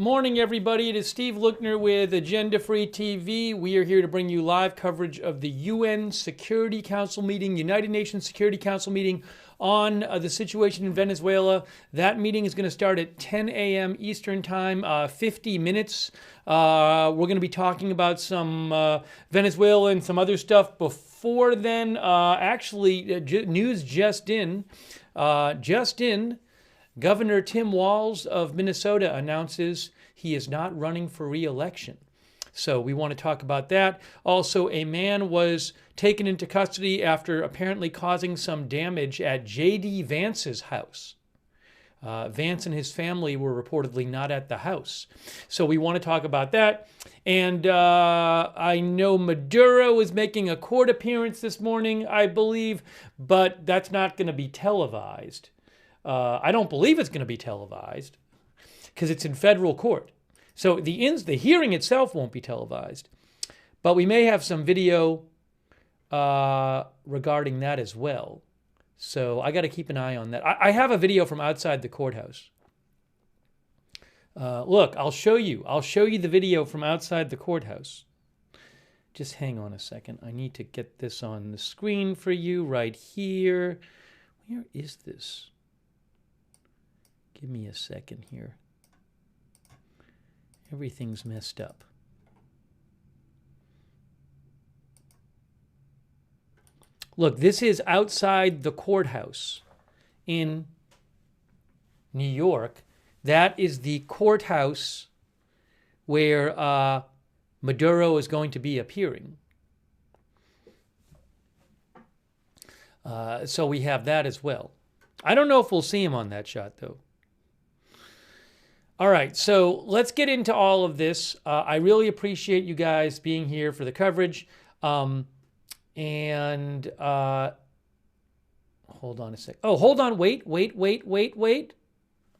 morning, everybody. It is Steve Lookner with Agenda Free TV. We are here to bring you live coverage of the UN Security Council meeting, United Nations Security Council meeting on the situation in Venezuela. That meeting is going to start at 10 a.m. Eastern Time, 50 minutes. We're going to be talking about some Venezuela and some other stuff before then. News just in. Governor Tim Walz of Minnesota announces he is not running for re-election. So we want to talk about that. Also, a man was taken into custody after apparently causing some damage at J.D. Vance's house. Vance and his family were reportedly not at the house. So we want to talk about that. And I know Maduro is making a court appearance this morning, I believe, but that's not going to be televised. I don't believe it's going to be televised because it's in federal court. So the hearing itself won't be televised. But we may have some video regarding that as well. So I got to keep an eye on that. I have a video from outside the courthouse. Look, I'll show you. I'll show you the video from outside the courthouse. Just hang on a second. I need to get this on the screen for you right here. Where is this? Give me a second here. Everything's messed up. Look, this is outside the courthouse in New York. That is the courthouse where Maduro is going to be appearing. So we have that as well. I don't know if we'll see him on that shot, though. All right, so let's get into all of this. I really appreciate you guys being here for the coverage. Hold on a sec. Oh, hold on. Wait.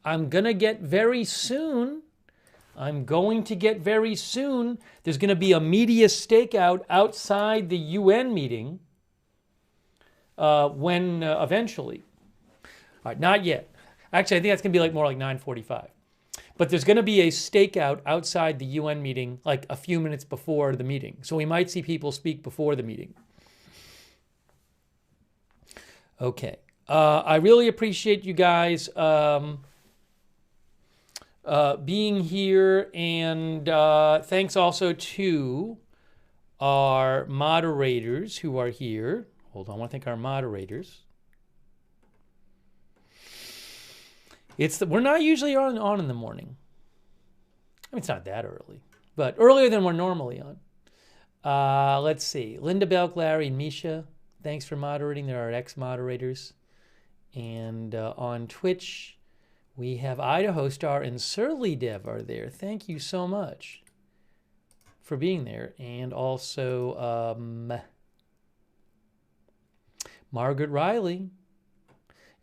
I'm going to get very soon. There's going to be a media stakeout outside the UN meeting eventually. All right, not yet. Actually, I think that's going to be more like 9:45. But there's going to be a stakeout outside the UN meeting like a few minutes before the meeting. So we might see people speak before the meeting. Okay. I really appreciate you guys being here. And thanks also to our moderators who are here. Hold on, I want to thank our moderators. We're not usually on in the morning. I mean, it's not that early, but earlier than we're normally on. Let's see. Linda Belk, Larry, and Misha, thanks for moderating. There are ex-moderators. And on Twitch, we have Idaho Star and Surly Dev are there. Thank you so much for being there. And also Margaret Riley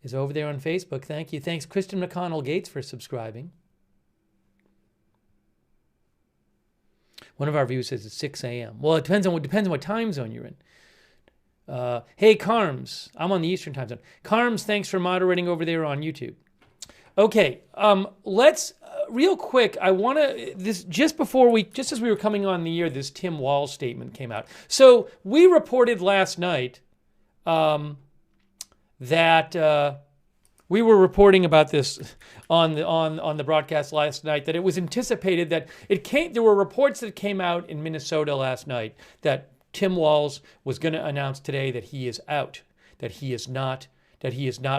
is over there on Facebook. Thank you. Thanks, Kristen McConnell Gates, for subscribing. One of our viewers says it's 6 a.m. Well, it depends on what time zone you're in. Hey, Carms. I'm on the Eastern time zone. Carms, thanks for moderating over there on YouTube. Okay, let's real quick. I want to just as we were coming on the air, this Tim Walz statement came out. So we reported last night that we were reporting about this on the broadcast last night, that it was anticipated that there were reports that came out in Minnesota last night that Tim Walz was going to announce today that he is out, that he is not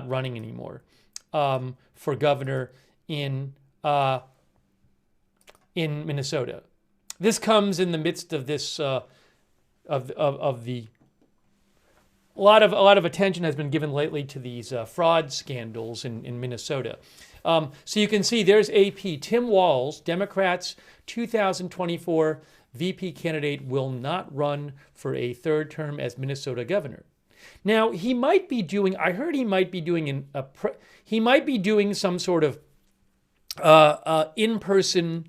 running anymore for governor in Minnesota. This comes in the midst of this a lot of attention has been given lately to these fraud scandals in Minnesota. So you can see there's AP. Tim Walz, Democrats' 2024 VP candidate, will not run for a third term as Minnesota governor. Now he might be doing. I heard he might be doing some sort of in-person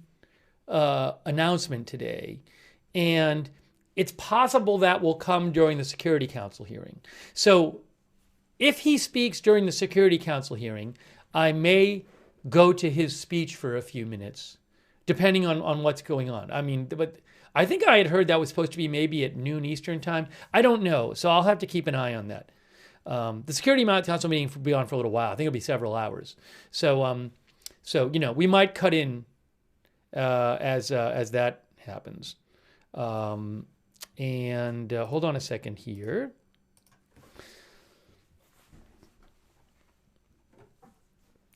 announcement today, and it's possible that will come during the Security Council hearing. So if he speaks during the Security Council hearing, I may go to his speech for a few minutes depending on what's going on. I mean, but I think I had heard that was supposed to be maybe at noon Eastern time. I don't know, so I'll have to keep an eye on that. The Security Council meeting will be on for a little while. I think it'll be several hours. So, we might cut in as that happens. And hold on a second here.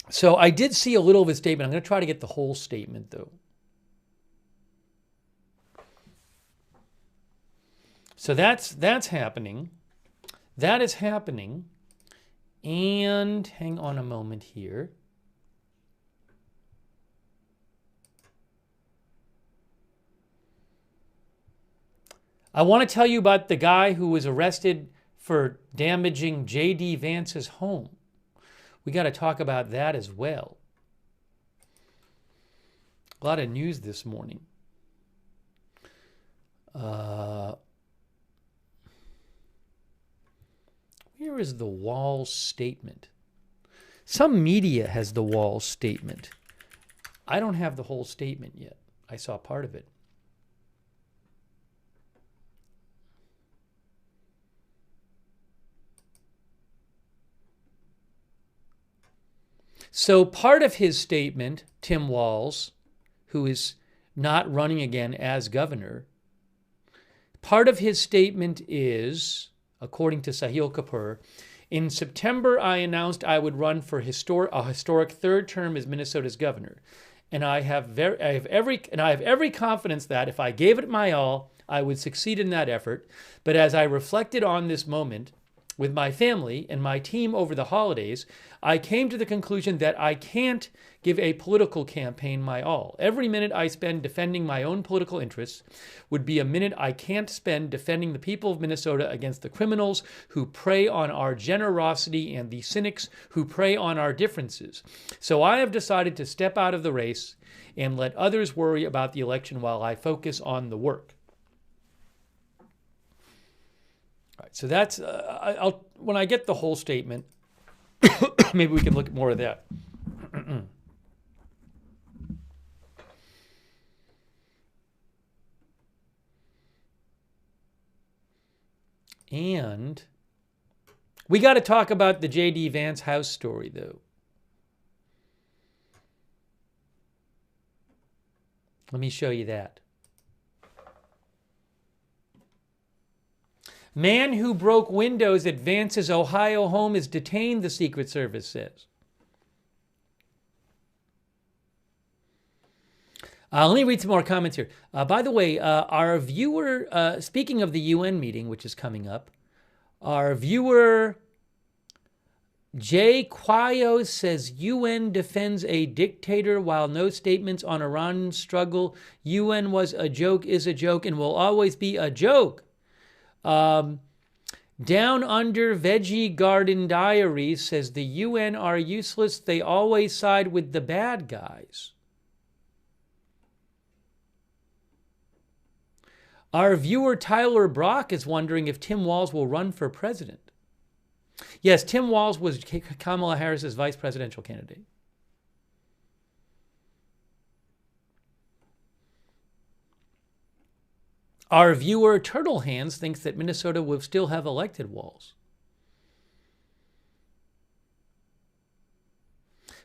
So I did see a little of his statement. I'm going to try to get the whole statement, though. So that's happening. That is happening. And hang on a moment here. I want to tell you about the guy who was arrested for damaging J.D. Vance's home. We got to talk about that as well. A lot of news this morning. Where is the Wall statement? Some media has the Wall statement. I don't have the whole statement yet. I saw part of it. So part of his statement, Tim Walz, who is not running again as governor, part of his statement is, according to Sahil Kapoor, in September I announced I would run for a historic third term as Minnesota's governor, and I have every confidence that if I gave it my all, I would succeed in that effort. But as I reflected on this moment with my family and my team over the holidays, I came to the conclusion that I can't give a political campaign my all. Every minute I spend defending my own political interests would be a minute I can't spend defending the people of Minnesota against the criminals who prey on our generosity and the cynics who prey on our differences. So I have decided to step out of the race and let others worry about the election while I focus on the work. All right, so that's, when I get the whole statement, maybe we can look at more of that. And we got to talk about the J.D. Vance house story, though. Let me show you that. Man who broke windows at Vance's Ohio home is detained, the Secret Service says. Let me read some more comments here. By the way, our viewer, speaking of the UN meeting, which is coming up, our viewer Jay Quayo says UN defends a dictator while no statements on Iran's struggle. UN was a joke, is a joke, and will always be a joke. Down Under Veggie Garden Diaries says the UN are useless. They always side with the bad guys. Our viewer Tyler Brock is wondering if Tim Walz will run for president. Yes, Tim Walz was Kamala Harris's vice presidential candidate. Our viewer Turtle Hands thinks that Minnesota will still have elected Walz.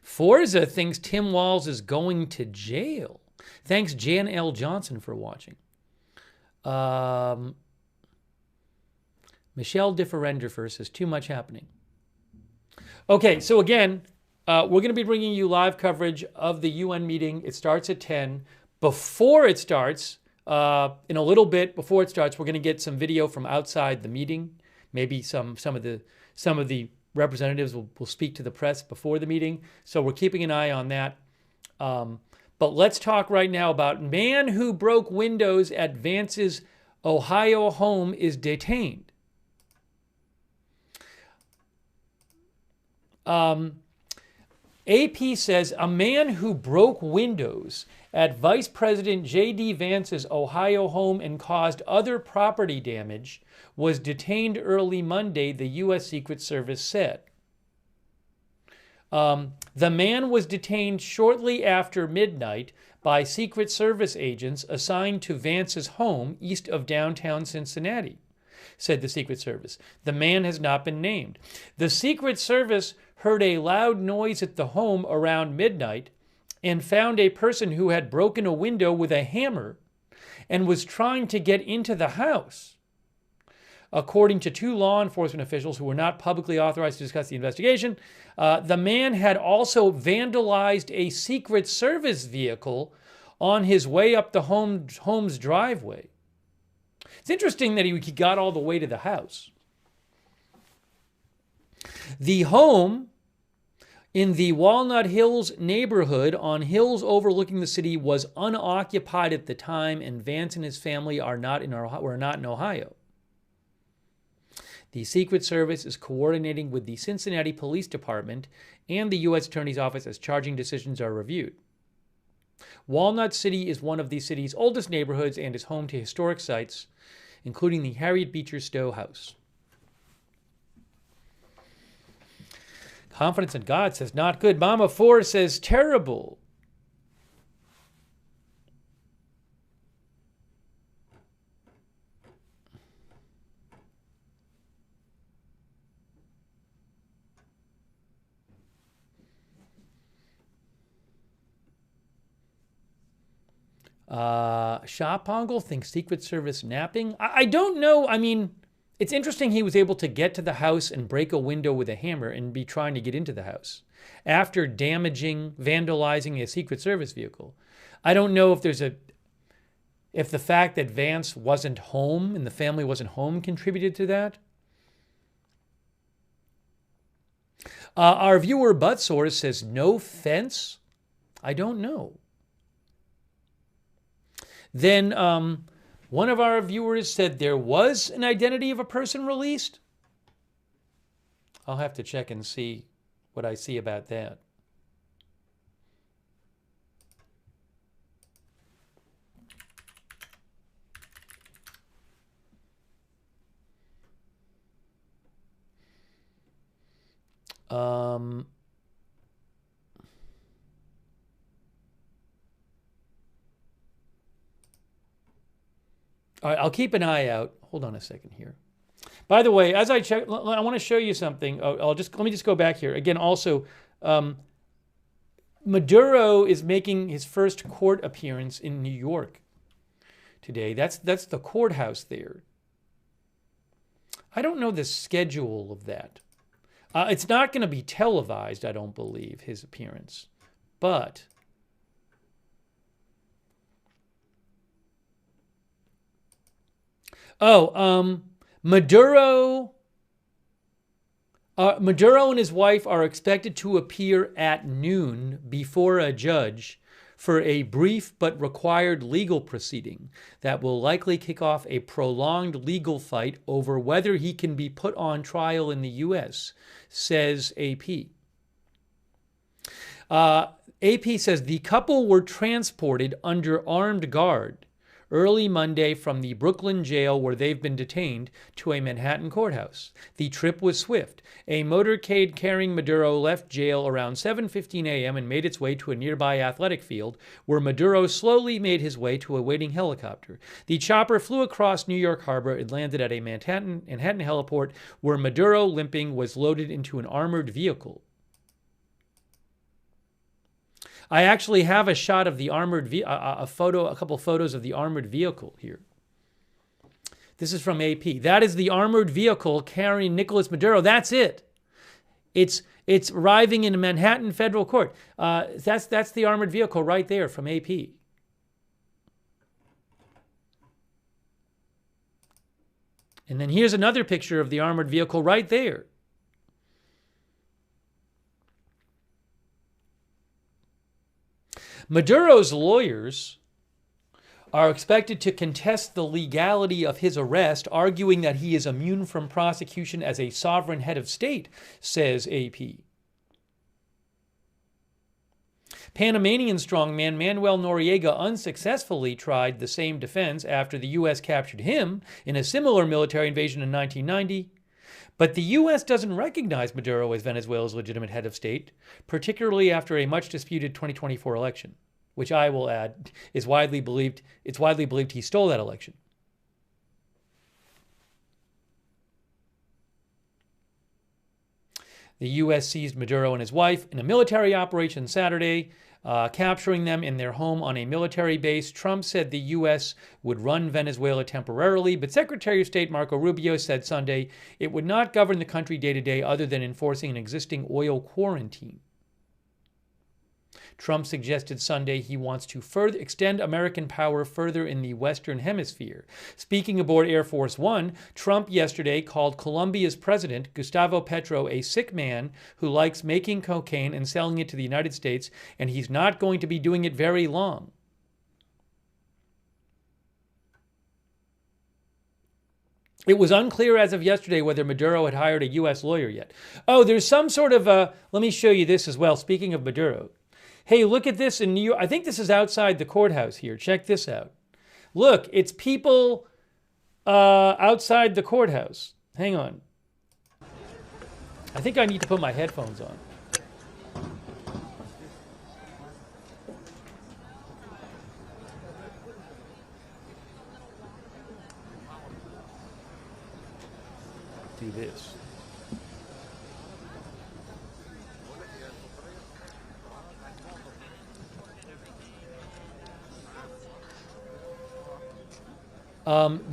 Forza thinks Tim Walz is going to jail. Thanks Jan L. Johnson for watching. Michelle Differenderfer says too much happening. Okay, so again, we're going to be bringing you live coverage of the UN meeting. It starts at 10. Before it starts, in a little bit before it starts, we're going to get some video from outside the meeting. Maybe some of the representatives will speak to the press before the meeting. So we're keeping an eye on that. But let's talk right now about man who broke windows at Vance's Ohio home is detained. AP says a man who broke windows at Vice President J.D. Vance's Ohio home and caused other property damage was detained early Monday, the U.S. Secret Service said. The man was detained shortly after midnight by Secret Service agents assigned to Vance's home east of downtown Cincinnati, said the Secret Service. The man has not been named. The Secret Service heard a loud noise at the home around midnight and found a person who had broken a window with a hammer and was trying to get into the house. According to two law enforcement officials who were not publicly authorized to discuss the investigation, the man had also vandalized a Secret Service vehicle on his way up the home's driveway. It's interesting that he got all the way to the house. The home in the Walnut Hills neighborhood on hills overlooking the city was unoccupied at the time, and Vance and his family were not in Ohio. The Secret Service is coordinating with the Cincinnati Police Department and the U.S. Attorney's Office as charging decisions are reviewed. Walnut City is one of the city's oldest neighborhoods and is home to historic sites, including the Harriet Beecher Stowe House. Confidence in God says not good. Mama 4 says terrible. Shapongle thinks Secret Service napping. I don't know. I mean, it's interesting he was able to get to the house and break a window with a hammer and be trying to get into the house after vandalizing a Secret Service vehicle. I don't know if if the fact that Vance wasn't home and the family wasn't home contributed to that. Our viewer Buttsource says no fence. I don't know. Then one of our viewers said there was an identity of a person released. I'll have to check and see what I see about that. All right, I'll keep an eye out. Hold on a second here. By the way, as I check, I want to show you something. Let me just go back here again. Also, Maduro is making his first court appearance in New York today. That's the courthouse there. I don't know the schedule of that. It's not going to be televised, I don't believe, his appearance, but. Maduro and his wife are expected to appear at noon before a judge for a brief but required legal proceeding that will likely kick off a prolonged legal fight over whether he can be put on trial in the U.S., says AP. AP says the couple were transported under armed guard early Monday from the Brooklyn jail where they've been detained to a Manhattan courthouse. The trip was swift. A motorcade carrying Maduro left jail around 7:15 a.m. and made its way to a nearby athletic field where Maduro slowly made his way to a waiting helicopter. The chopper flew across New York Harbor and landed at a Manhattan heliport where Maduro, limping, was loaded into an armored vehicle. I actually have a shot of the armored a couple photos of the armored vehicle here. This is from AP. That is the armored vehicle carrying Nicolás Maduro. That's it. It's arriving in a Manhattan federal court. That's the armored vehicle right there from AP. And then here's another picture of the armored vehicle right there. Maduro's lawyers are expected to contest the legality of his arrest, arguing that he is immune from prosecution as a sovereign head of state, says AP. Panamanian strongman Manuel Noriega unsuccessfully tried the same defense after the U.S. captured him in a similar military invasion in 1990. But the U.S. doesn't recognize Maduro as Venezuela's legitimate head of state, particularly after a much-disputed 2024 election. which I will add is widely believed. It's widely believed he stole that election. The U.S. seized Maduro and his wife in a military operation Saturday, capturing them in their home on a military base. Trump said the U.S. would run Venezuela temporarily, but Secretary of State Marco Rubio said Sunday it would not govern the country day to day other than enforcing an existing oil quarantine. Trump suggested Sunday he wants to further extend American power further in the Western Hemisphere. Speaking aboard Air Force One, Trump yesterday called Colombia's president, Gustavo Petro, a sick man who likes making cocaine and selling it to the United States, and he's not going to be doing it very long. It was unclear as of yesterday whether Maduro had hired a U.S. lawyer yet. Oh, there's some sort of let me show you this as well, speaking of Maduro. Hey, look at this in New York. I think this is outside the courthouse here. Check this out. Look, it's people outside the courthouse. Hang on. I think I need to put my headphones on. Do this.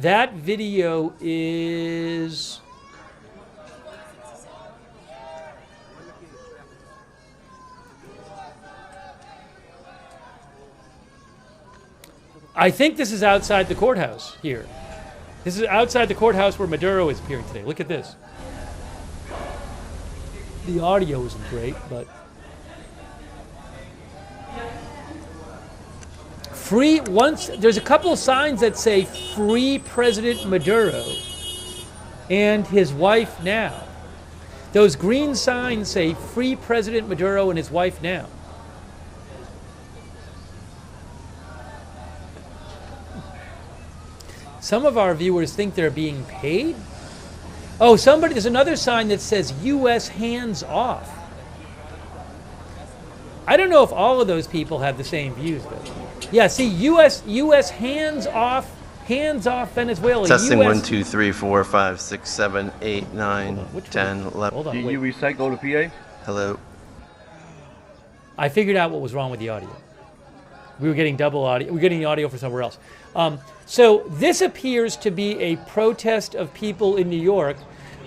That video is... I think this is outside the courthouse here. This is outside the courthouse where Maduro is appearing today. Look at this. The audio isn't great, but... there's a couple of signs that say Free President Maduro and his wife now. Those green signs say Free President Maduro and his wife now. Some of our viewers think they're being paid. Oh, there's another sign that says U.S. hands off. I don't know if all of those people have the same views, though. Yeah, see, U.S. hands off Venezuela. Testing US... 1, 2, 3, 4, 5, 6, 7, 8, 9, 10, 11. Hold on, Do wait. you recycle the PA? Hello. I figured out what was wrong with the audio. We were getting double audio. We were getting the audio for somewhere else. So this appears to be a protest of people in New York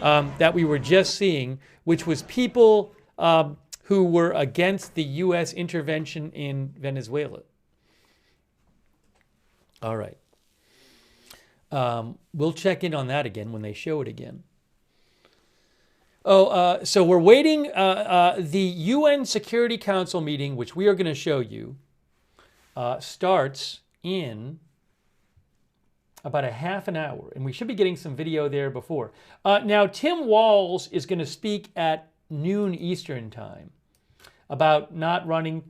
that we were just seeing, which was people who were against the U.S. intervention in Venezuela. All right. We'll check in on that again when they show it again. So we're waiting. The UN Security Council meeting, which we are going to show you, starts in about a half an hour. And we should be getting some video there before. Now, Tim Walz is going to speak at noon Eastern time about not running...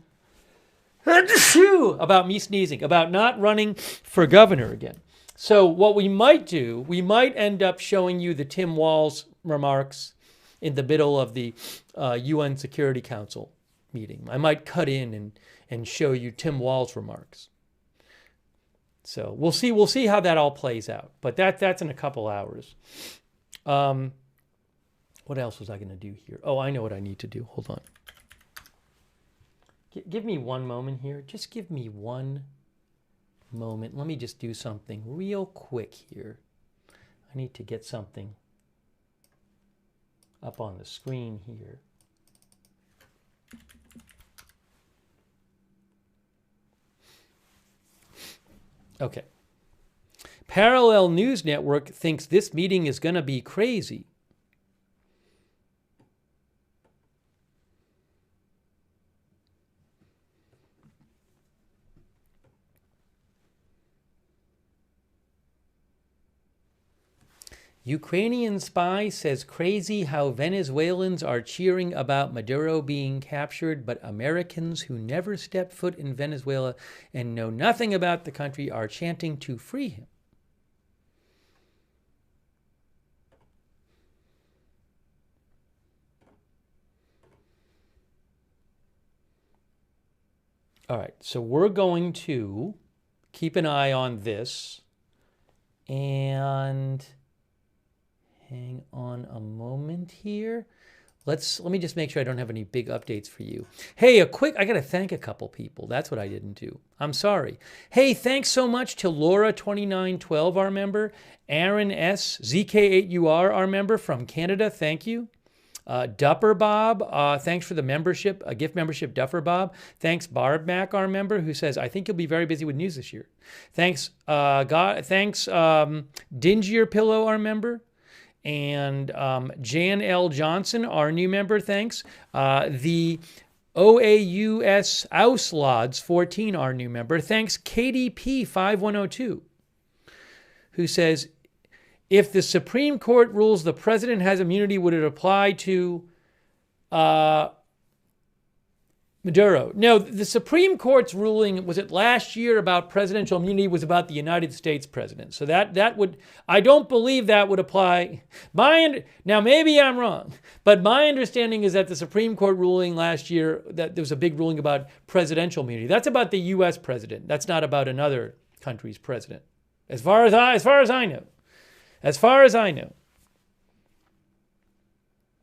about me sneezing, about not running for governor again. So what we might do, we might end up showing you the Tim Walz remarks in the middle of the UN Security Council meeting. I might cut in and show you Tim Walz remarks. So we'll see how that all plays out. But that's in a couple hours. What else was I going to do here? Oh, I know what I need to do. Hold on. Give me one moment here. Just give me one moment. Let me just do something real quick here. I need to get something up on the screen here. Okay. Parallel News Network thinks this meeting is going to be crazy. Ukrainian spy says crazy how Venezuelans are cheering about Maduro being captured, but Americans who never stepped foot in Venezuela and know nothing about the country are chanting to free him. All right, so we're going to keep an eye on this. And hang on a moment here. Let me just make sure I don't have any big updates for you. Hey, I got to thank a couple people. That's what I didn't do. I'm sorry. Hey, thanks so much to Laura2912, our member, Aaron S, ZK8UR, our member from Canada. Thank you. Dupper Bob, thanks for the membership, a gift membership, Duffer Bob. Thanks, Barb Mac, our member, who says, I think you'll be very busy with news this year. Thanks, Dingier Pillow, our member. And Jan L. Johnson, our new member, thanks. The OAUS Auslods 14, our new member. Thanks, KDP 5102, who says, if the Supreme Court rules the president has immunity, would it apply to Maduro? No, the Supreme Court's ruling, was it last year about presidential immunity, was about the United States president. So that would, I don't believe that would apply. Now, maybe I'm wrong, but my understanding is that the Supreme Court ruling last year, that there was a big ruling about presidential immunity. That's about the U.S. president. That's not about another country's president, as far as I know. As far as I know.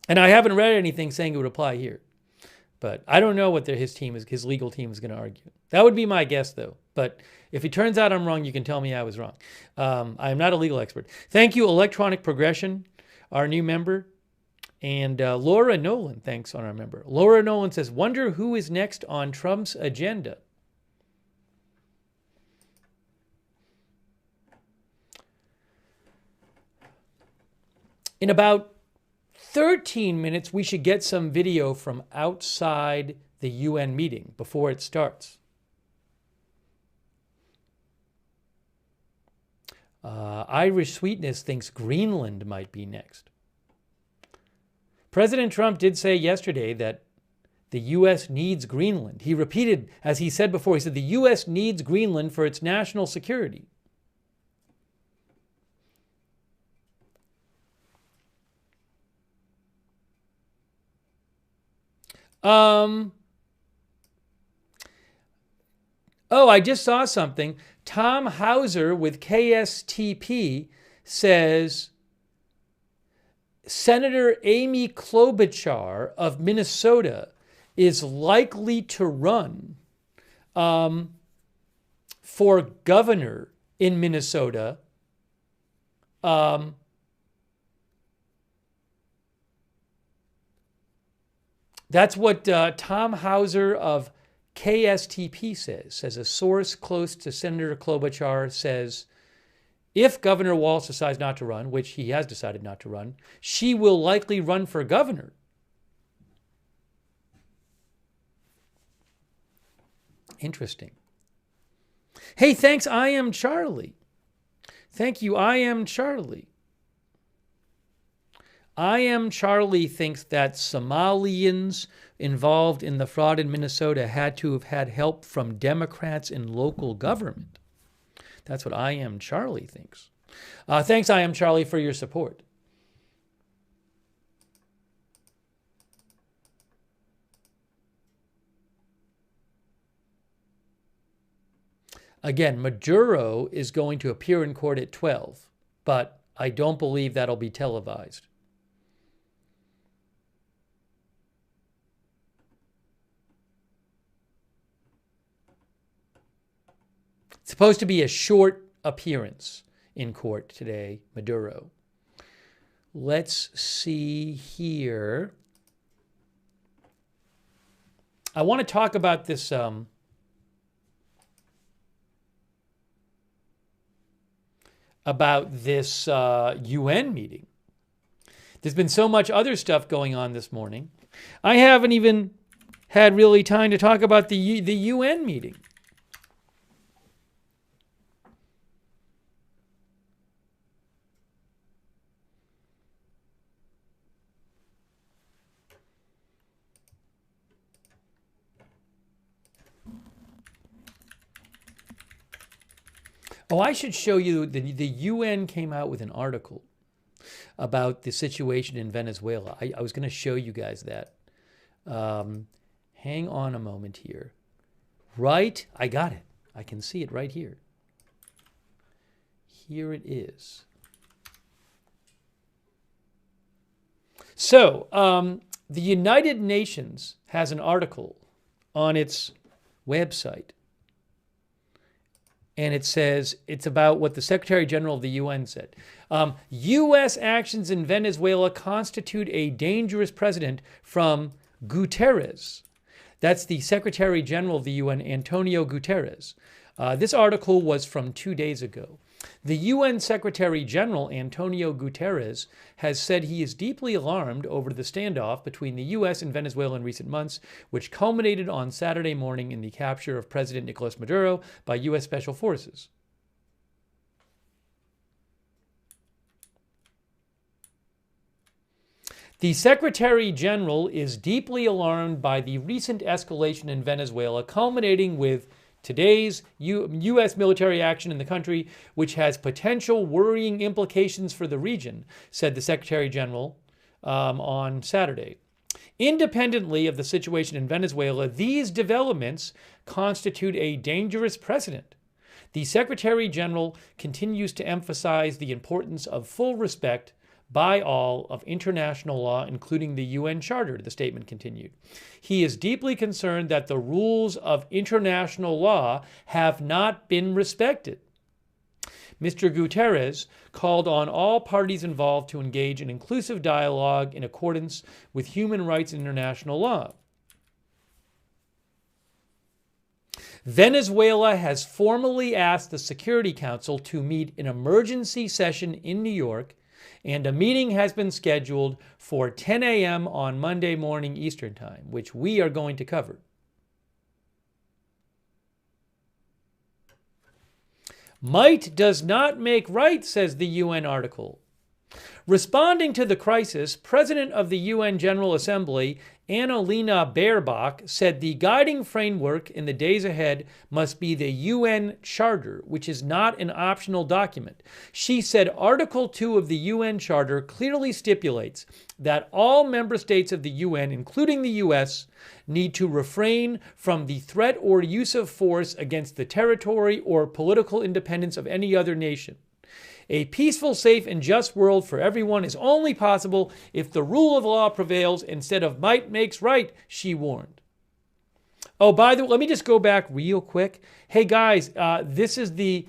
And I haven't read anything saying it would apply here. But I don't know what his legal team is going to argue. That would be my guess, though. But if it turns out I'm wrong, you can tell me I was wrong. I am not a legal expert. Thank you, Electronic Progression, our new member. And Laura Nolan, thanks on our member. Laura Nolan says, wonder who is next on Trump's agenda. In about 13 minutes, we should get some video from outside the UN meeting before it starts. Irish Sweetness thinks Greenland might be next. President Trump did say yesterday that the U.S. needs Greenland. He repeated, as he said before, he said the U.S. needs Greenland for its national security. I just saw something. Tom Hauser with KSTP says Senator Amy Klobuchar of Minnesota is likely to run for governor in Minnesota. That's what Tom Hauser of KSTP says a source close to Senator Klobuchar says, if Governor Walz decides not to run, which he has decided not to run, she will likely run for governor. Interesting. Hey, thanks, I Am Charlie. Thank you, I Am Charlie. I Am Charlie thinks that Somalians involved in the fraud in Minnesota had to have had help from Democrats in local government. That's what I Am Charlie thinks. Thanks, I Am Charlie, for your support. Again, Maduro is going to appear in court at 12, but I don't believe that'll be televised. It's supposed to be a short appearance in court today, Maduro. Let's see here. I want to talk about this UN meeting. There's been so much other stuff going on this morning. I haven't even had really time to talk about the UN meeting. Oh, I should show you, the UN came out with an article about the situation in Venezuela. I was going to show you guys that. Hang on a moment here. Right? I got it. I can see it right here. Here it is. So, the United Nations has an article on its website. And it says it's about what the Secretary General of the UN said. U.S. actions in Venezuela constitute a dangerous precedent from Guterres. That's the Secretary General of the UN, Antonio Guterres. This article was from 2 days ago. The UN Secretary General, Antonio Guterres, has said he is deeply alarmed over the standoff between the U.S. and Venezuela in recent months, which culminated on Saturday morning in the capture of President Nicolás Maduro by U.S. Special Forces. The Secretary General is deeply alarmed by the recent escalation in Venezuela, culminating with today's U.S. military action in the country, which has potential worrying implications for the region, said the Secretary General on Saturday. Independently of the situation in Venezuela, these developments constitute a dangerous precedent. The Secretary General continues to emphasize the importance of full respect by all of international law, including the UN Charter, the statement continued. He is deeply concerned that the rules of international law have not been respected. Mr. Guterres called on all parties involved to engage in inclusive dialogue in accordance with human rights and international law. Venezuela has formally asked the Security Council to meet an emergency session in New York, and a meeting has been scheduled for 10 a.m. on Monday morning Eastern Time, which we are going to cover. Might does not make right, says the UN article. Responding to the crisis, President of the UN General Assembly, Annalena Baerbock, said the guiding framework in the days ahead must be the UN Charter, which is not an optional document. She said Article 2 of the UN Charter clearly stipulates that all member states of the UN, including the US, need to refrain from the threat or use of force against the territory or political independence of any other nation. A peaceful, safe, and just world for everyone is only possible if the rule of law prevails instead of might makes right, she warned. Oh, by the way, let me just go back real quick. Hey, guys, this is the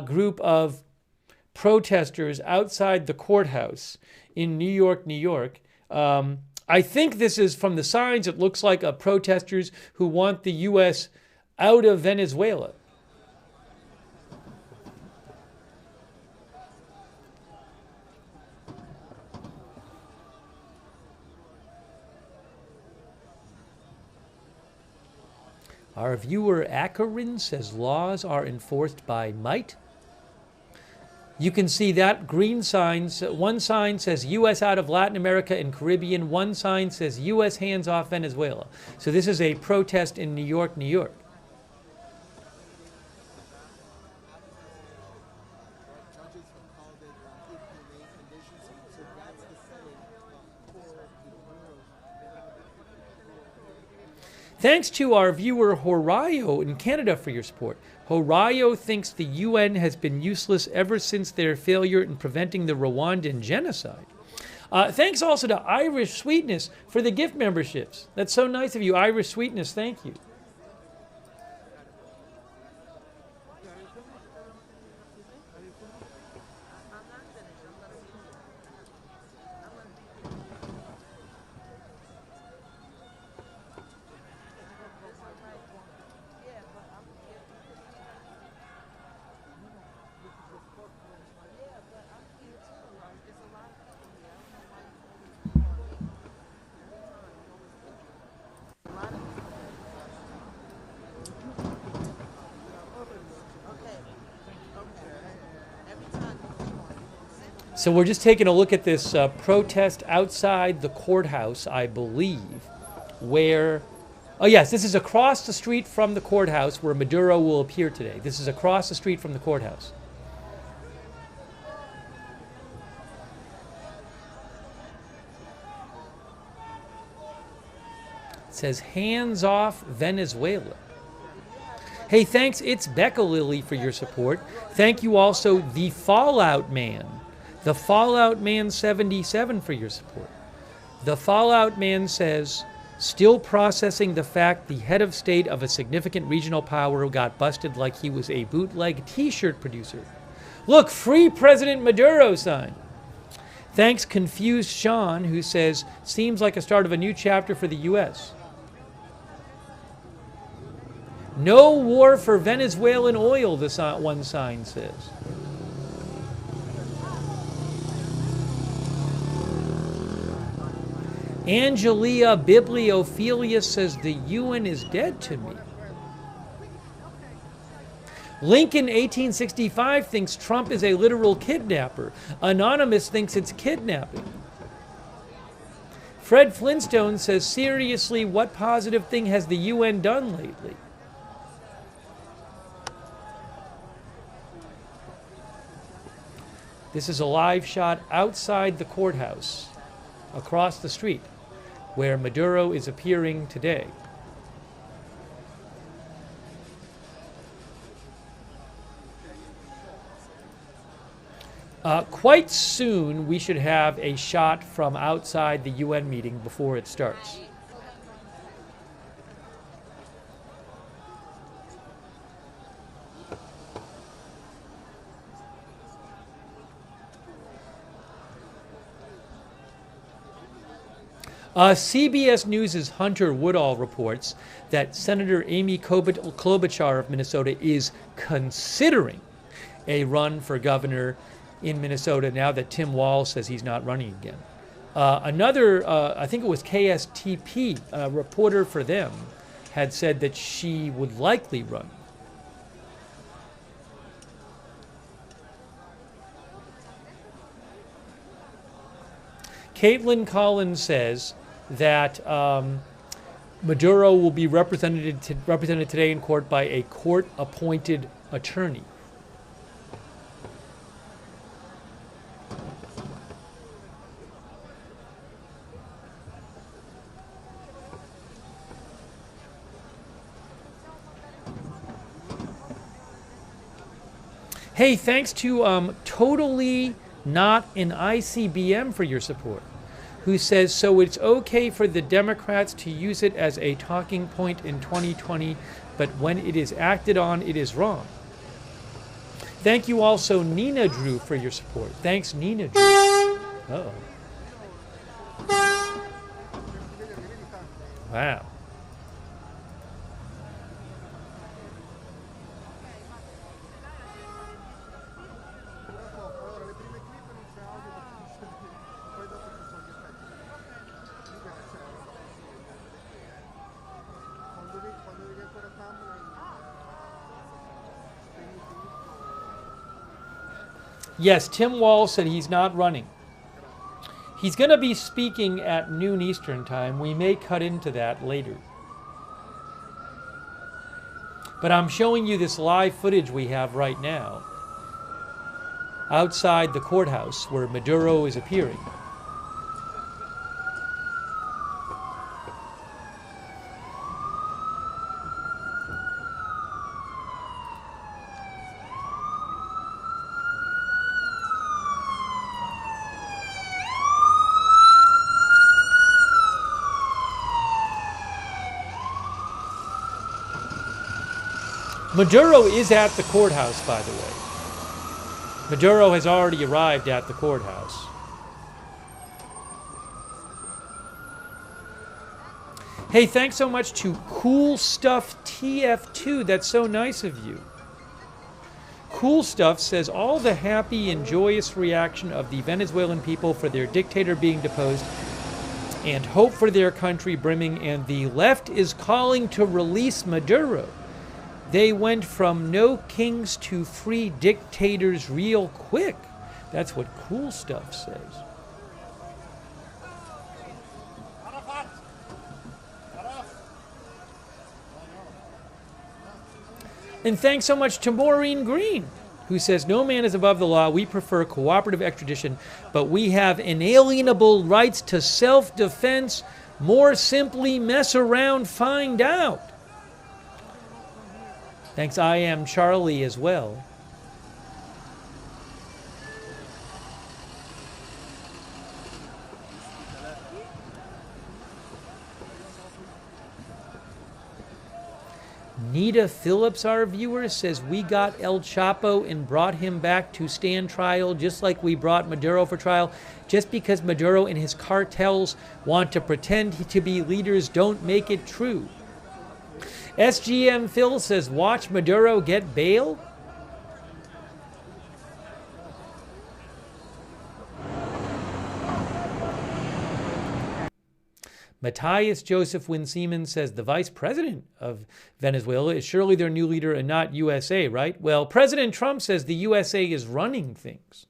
group of protesters outside the courthouse in New York, New York. I think this is from the signs. It looks like protesters who want the U.S. out of Venezuela. Our viewer Acarin says laws are enforced by might. You can see that green signs. One sign says U.S. out of Latin America and Caribbean. One sign says U.S. hands off Venezuela. So this is a protest in New York, New York. Thanks to our viewer Horayo in Canada for your support. Horayo thinks the UN has been useless ever since their failure in preventing the Rwandan genocide. Thanks also to Irish Sweetness for the gift memberships. That's so nice of you, Irish Sweetness. Thank you. So we're just taking a look at this protest outside the courthouse, I believe, where, oh yes, this is across the street from the courthouse where Maduro will appear today. This is across the street from the courthouse. It says, hands off Venezuela. Hey, thanks, it's Becca Lily for your support. Thank you also, The Fallout Man. The Fallout Man 77 for your support. The Fallout Man says, still processing the fact the head of state of a significant regional power got busted like he was a bootleg t-shirt producer. Look, free President Maduro sign. Thanks, Confused Sean, who says, seems like a start of a new chapter for the U.S. No war for Venezuelan oil, one sign says. Angelia Bibliophilia says the UN is dead to me. Lincoln 1865 thinks Trump is a literal kidnapper. Anonymous thinks it's kidnapping. Fred Flintstone says, seriously, what positive thing has the UN done lately? This is a live shot outside the courthouse, across the street, where Maduro is appearing today. Quite soon, we should have a shot from outside the UN meeting before it starts. CBS News' Hunter Woodall reports that Senator Amy Klobuchar of Minnesota is considering a run for governor in Minnesota now that Tim Walz says he's not running again. I think it was KSTP, a reporter for them, had said that she would likely run. Caitlin Collins says that Maduro will be represented today in court by a court-appointed attorney. Hey, thanks to Totally Not an ICBM for your support, who says, so it's okay for the Democrats to use it as a talking point in 2020, but when it is acted on, it is wrong. Thank you also, Nina Drew, for your support. Thanks, Nina Drew. Uh-oh. Wow. Yes, Tim Walz said he's not running. He's going to be speaking at noon Eastern time. We may cut into that later. But I'm showing you this live footage we have right now outside the courthouse where Maduro is appearing. Maduro is at the courthouse, by the way. Maduro has already arrived at the courthouse. Hey, thanks so much to Cool Stuff TF2. That's so nice of you. Cool Stuff says, all the happy and joyous reaction of the Venezuelan people for their dictator being deposed and hope for their country brimming, and the left is calling to release Maduro. They went from no kings to free dictators real quick. That's what Cool Stuff says. And thanks so much to Maureen Green, who says, no man is above the law. We prefer cooperative extradition, but we have inalienable rights to self-defense. More simply, mess around, find out. Thanks, I am Charlie as well. Nita Phillips, our viewer, says we got El Chapo and brought him back to stand trial just like we brought Maduro for trial. Just because Maduro and his cartels want to pretend to be leaders don't make it true. SGM Phil says watch Maduro get bail. Matthias Joseph Win-Seaman says the vice president of Venezuela is surely their new leader and not USA, right? Well, President Trump says the USA is running things.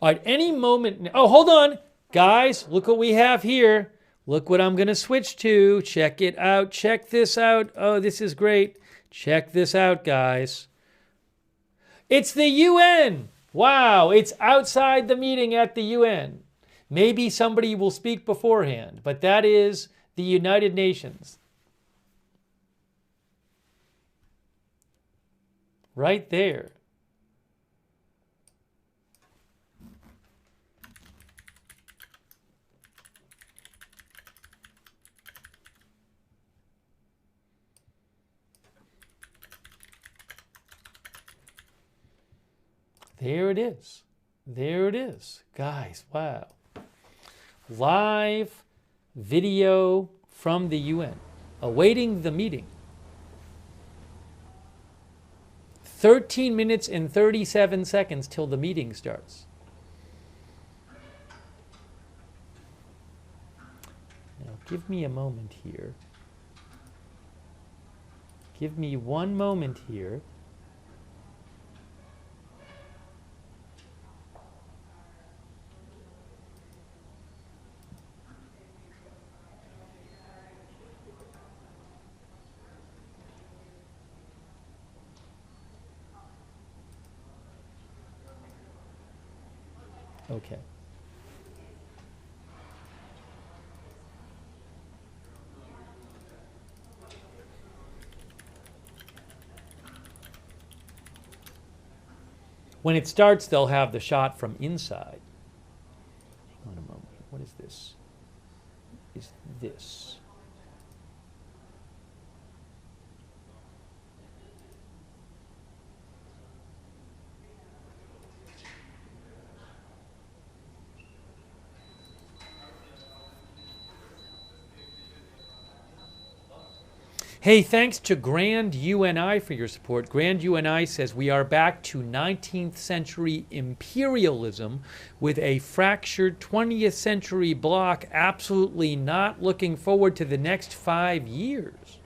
At any moment... Oh, hold on. Guys, look what we have here. Look what I'm going to switch to. Check it out. Check this out. Oh, this is great. Check this out, guys. It's the UN. Wow, it's outside the meeting at the UN. Maybe somebody will speak beforehand, but that is the United Nations. Right there. There it is. There it is. Guys, wow. Live video from the UN. Awaiting the meeting. 13 minutes and 37 seconds till the meeting starts. Now, give me a moment here. Give me one moment here. Okay. When it starts, they'll have the shot from inside. Hang on a moment. What is this? Is this? Hey, thanks to Grand UNI for your support. Grand UNI says we are back to 19th century imperialism with a fractured 20th century bloc, absolutely not looking forward to the next 5 years.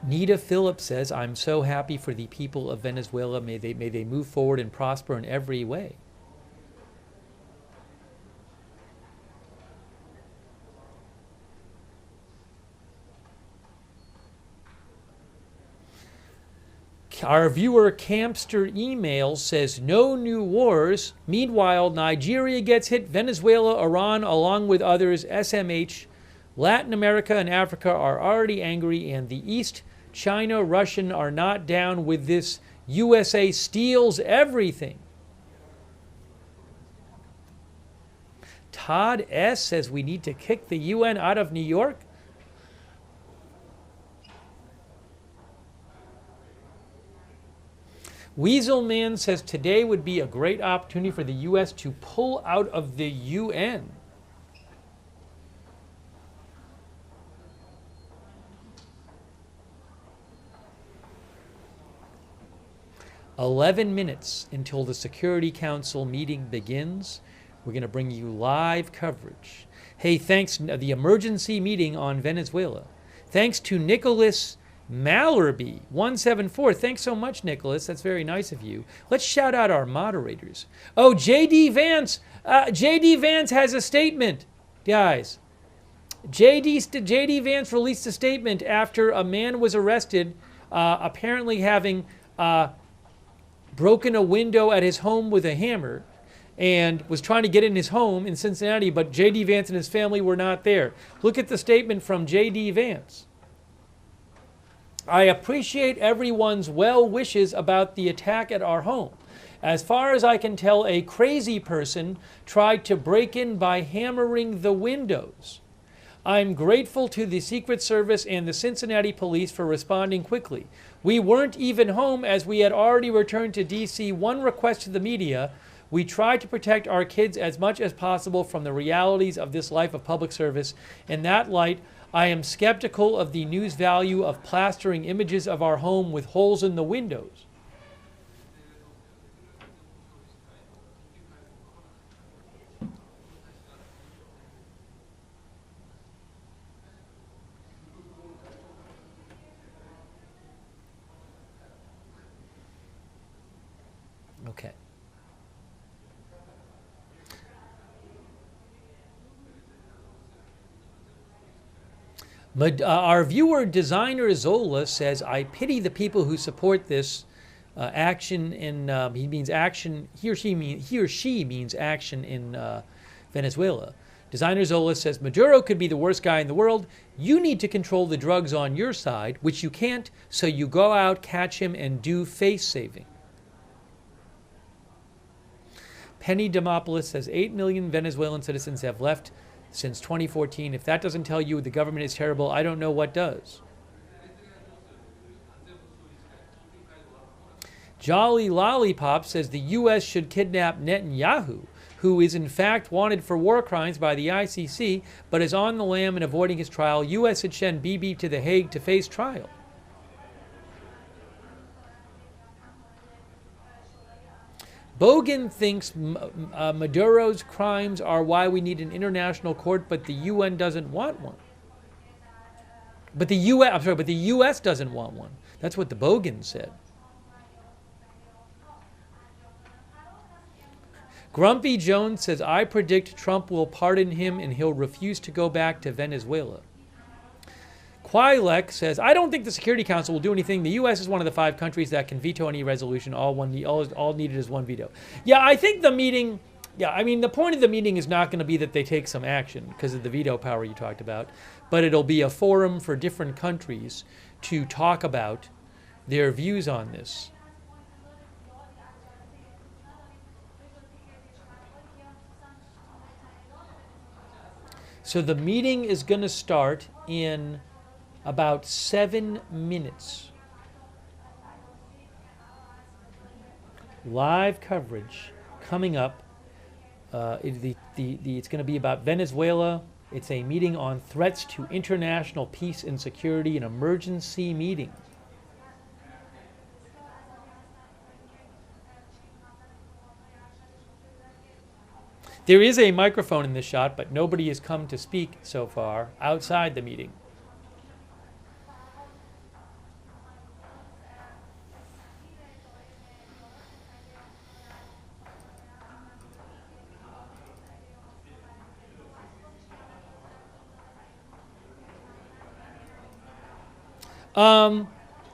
Nita Phillips says, I'm so happy for the people of Venezuela. May they move forward and prosper in every way. Our viewer Campster Email says, no new wars. Meanwhile, Nigeria gets hit, Venezuela, Iran, along with others, SMH. Latin America and Africa are already angry, and the East, China, Russian are not down with this. USA steals everything. Todd S. says we need to kick the UN out of New York. Weasel Man says today would be a great opportunity for the U.S. to pull out of the UN. "11 minutes until the Security Council meeting begins. We're going to bring you live coverage. Hey, thanks, the emergency meeting on Venezuela. Thanks to Nicholas Mallerby 174. Thanks so much, Nicholas. That's very nice of you. Let's shout out our moderators. Oh, J.D. Vance. J.D. Vance has a statement, guys. J.D. Vance released a statement after a man was arrested, apparently having broken a window at his home with a hammer and was trying to get in his home in Cincinnati, but J.D. Vance and his family were not there. Look at the statement from J.D. Vance. I appreciate everyone's well wishes about the attack at our home. As far as I can tell, a crazy person tried to break in by hammering the windows. I'm grateful to the Secret Service and the Cincinnati police for responding quickly. We weren't even home as we had already returned to D.C. One request to the media: we try to protect our kids as much as possible from the realities of this life of public service. In that light, I am skeptical of the news value of plastering images of our home with holes in the windows. Okay. Our viewer Designer Zola says, I pity the people who support this action in, he means action, he or she means action in Venezuela. Designer Zola says, Maduro could be the worst guy in the world. You need to control the drugs on your side, which you can't, so you go out, catch him, and do face saving. Penny Demopoulos says 8 million Venezuelan citizens have left since 2014. If that doesn't tell you the government is terrible, I don't know what does. Jolly Lollipop says the U.S. should kidnap Netanyahu, who is in fact wanted for war crimes by the ICC, but is on the lam and avoiding his trial. U.S. should send Bibi to The Hague to face trial. Bogan thinks Maduro's crimes are why we need an international court, but the UN doesn't want one. But the US doesn't want one. That's what the Bogan said. Grumpy Jones says, I predict Trump will pardon him and he'll refuse to go back to Venezuela. Quilek says, I don't think the Security Council will do anything. The U.S. is one of the 5 countries that can veto any resolution. All needed is one veto. Yeah, I think the meeting, the point of the meeting is not going to be that they take some action because of the veto power you talked about, but it'll be a forum for different countries to talk about their views on this. So the meeting is going to start in about 7 minutes. Live coverage coming up. It's going to be about Venezuela. It's a meeting on threats to international peace and security, an emergency meeting. There is a microphone in this shot, but nobody has come to speak so far outside the meeting.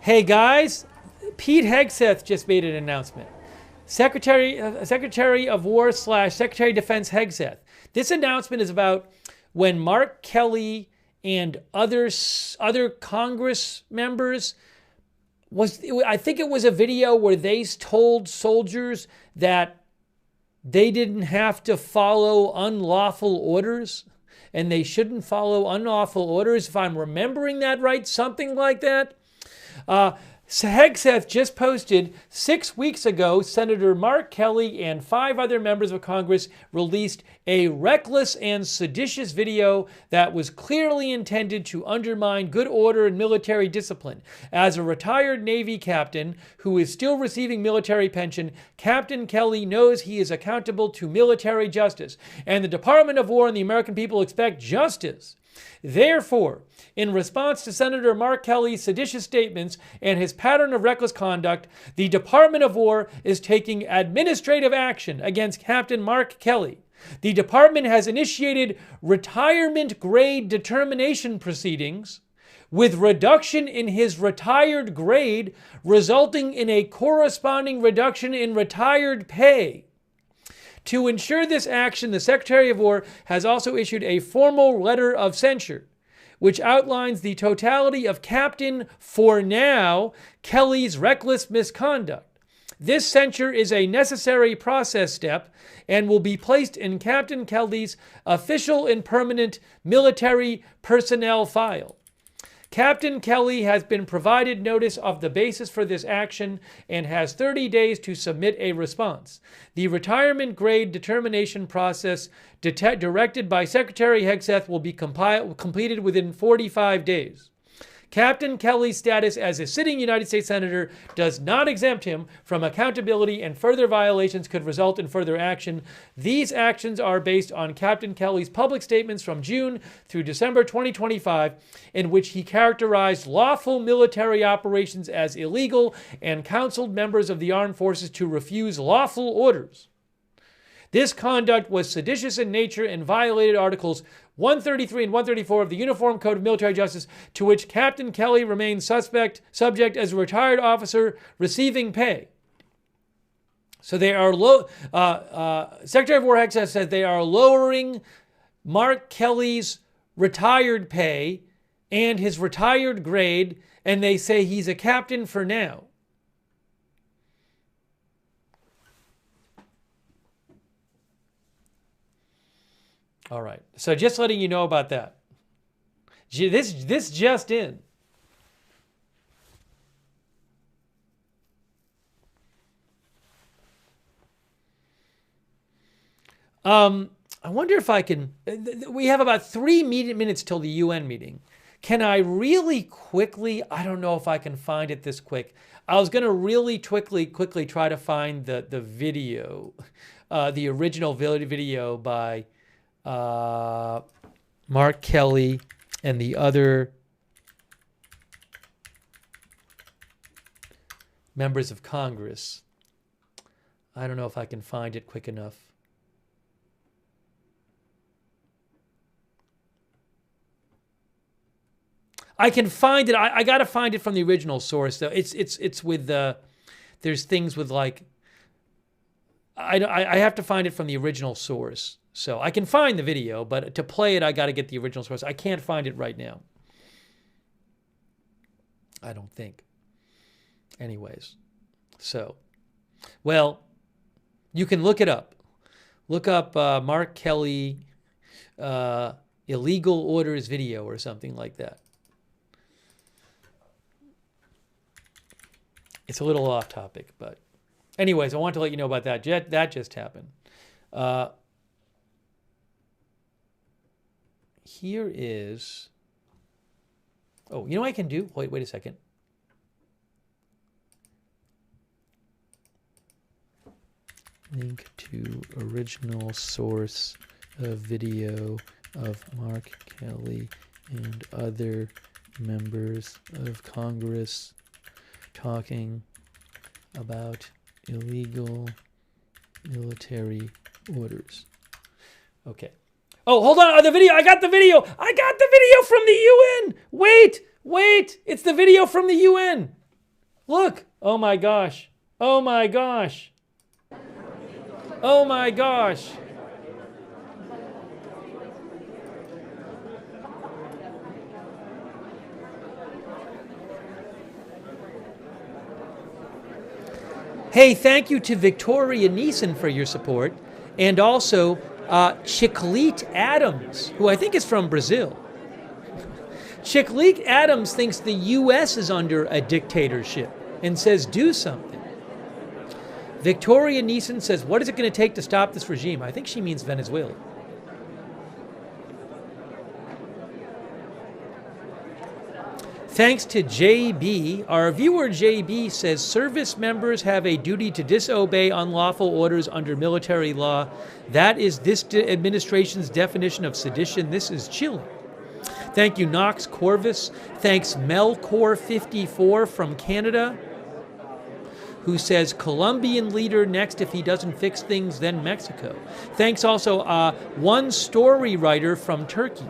Hey guys, Pete Hegseth just made an announcement. Secretary of War / Secretary of Defense Hegseth. This announcement is about when Mark Kelly and other Congress members I think it was a video where they told soldiers that they didn't have to follow unlawful orders and they shouldn't follow unlawful orders. If I'm remembering that right, something like that. Hegseth just posted 6 weeks ago, Senator Mark Kelly and 5 other members of Congress released a reckless and seditious video that was clearly intended to undermine good order and military discipline. As a retired Navy captain who is still receiving military pension, Captain Kelly knows he is accountable to military justice, and the Department of War and the American people expect justice. Therefore, in response to Senator Mark Kelly's seditious statements and his pattern of reckless conduct, the Department of War is taking administrative action against Captain Mark Kelly. The department has initiated retirement grade determination proceedings, with reduction in his retired grade, resulting in a corresponding reduction in retired pay. To ensure this action, the Secretary of War has also issued a formal letter of censure, which outlines the totality of Captain, for now, Kelly's reckless misconduct. This censure is a necessary process step and will be placed in Captain Kelly's official and permanent military personnel file. Captain Kelly has been provided notice of the basis for this action and has 30 days to submit a response. The retirement grade determination process directed by Secretary Hegseth will be completed within 45 days. Captain Kelly's status as a sitting United States Senator does not exempt him from accountability, and further violations could result in further action. These actions are based on Captain Kelly's public statements from June through December 2025, in which he characterized lawful military operations as illegal and counseled members of the armed forces to refuse lawful orders. This conduct was seditious in nature and violated Articles 133 and 134 of the Uniform Code of Military Justice, to which Captain Kelly remains subject as a retired officer receiving pay. So they are Secretary of War Hegseth says they are lowering Mark Kelly's retired pay and his retired grade, and they say he's a captain for now. All right, so just letting you know about that. This just in. I wonder if I can, we have about 3 minutes till the UN meeting. Can I really quickly, I don't know if I can find it this quick. I was going to really quickly try to find the video, the original video by Mark Kelly and the other members of Congress. I don't know if I can find it quick enough. I can find it. I got to find it from the original source though. It's with there's things with like I have to find it from the original source. So I can find the video, but to play it, I got to get the original source. I can't find it right now. I don't think. Anyways, so, well, you can look it up. Look up Mark Kelly illegal orders video or something like that. It's a little off topic, but anyways, I want to let you know about that. That just happened. Here is, oh, you know what I can do? Wait a second. Link to original source of video of Mark Kelly and other members of Congress talking about illegal military orders. Okay. Oh, hold on. The video. I got the video. I got the video from the UN. Wait. It's the video from the UN. Look. Oh my gosh. Oh my gosh. Oh my gosh. Hey, thank you to Victoria Neeson for your support, and also Chiclete Adams, who I think is from Brazil. Chiclete Adams thinks the U.S. is under a dictatorship and says, do something. Victoria Neeson says, what is it going to take to stop this regime? I think she means Venezuela. Thanks to JB, our viewer JB says service members have a duty to disobey unlawful orders under military law. That is this administration's definition of sedition. This is chilling. Thank you, Knox Corvus. Thanks, Melcor54 from Canada, who says Colombian leader next if he doesn't fix things, then Mexico. Thanks also, one story writer from Turkey,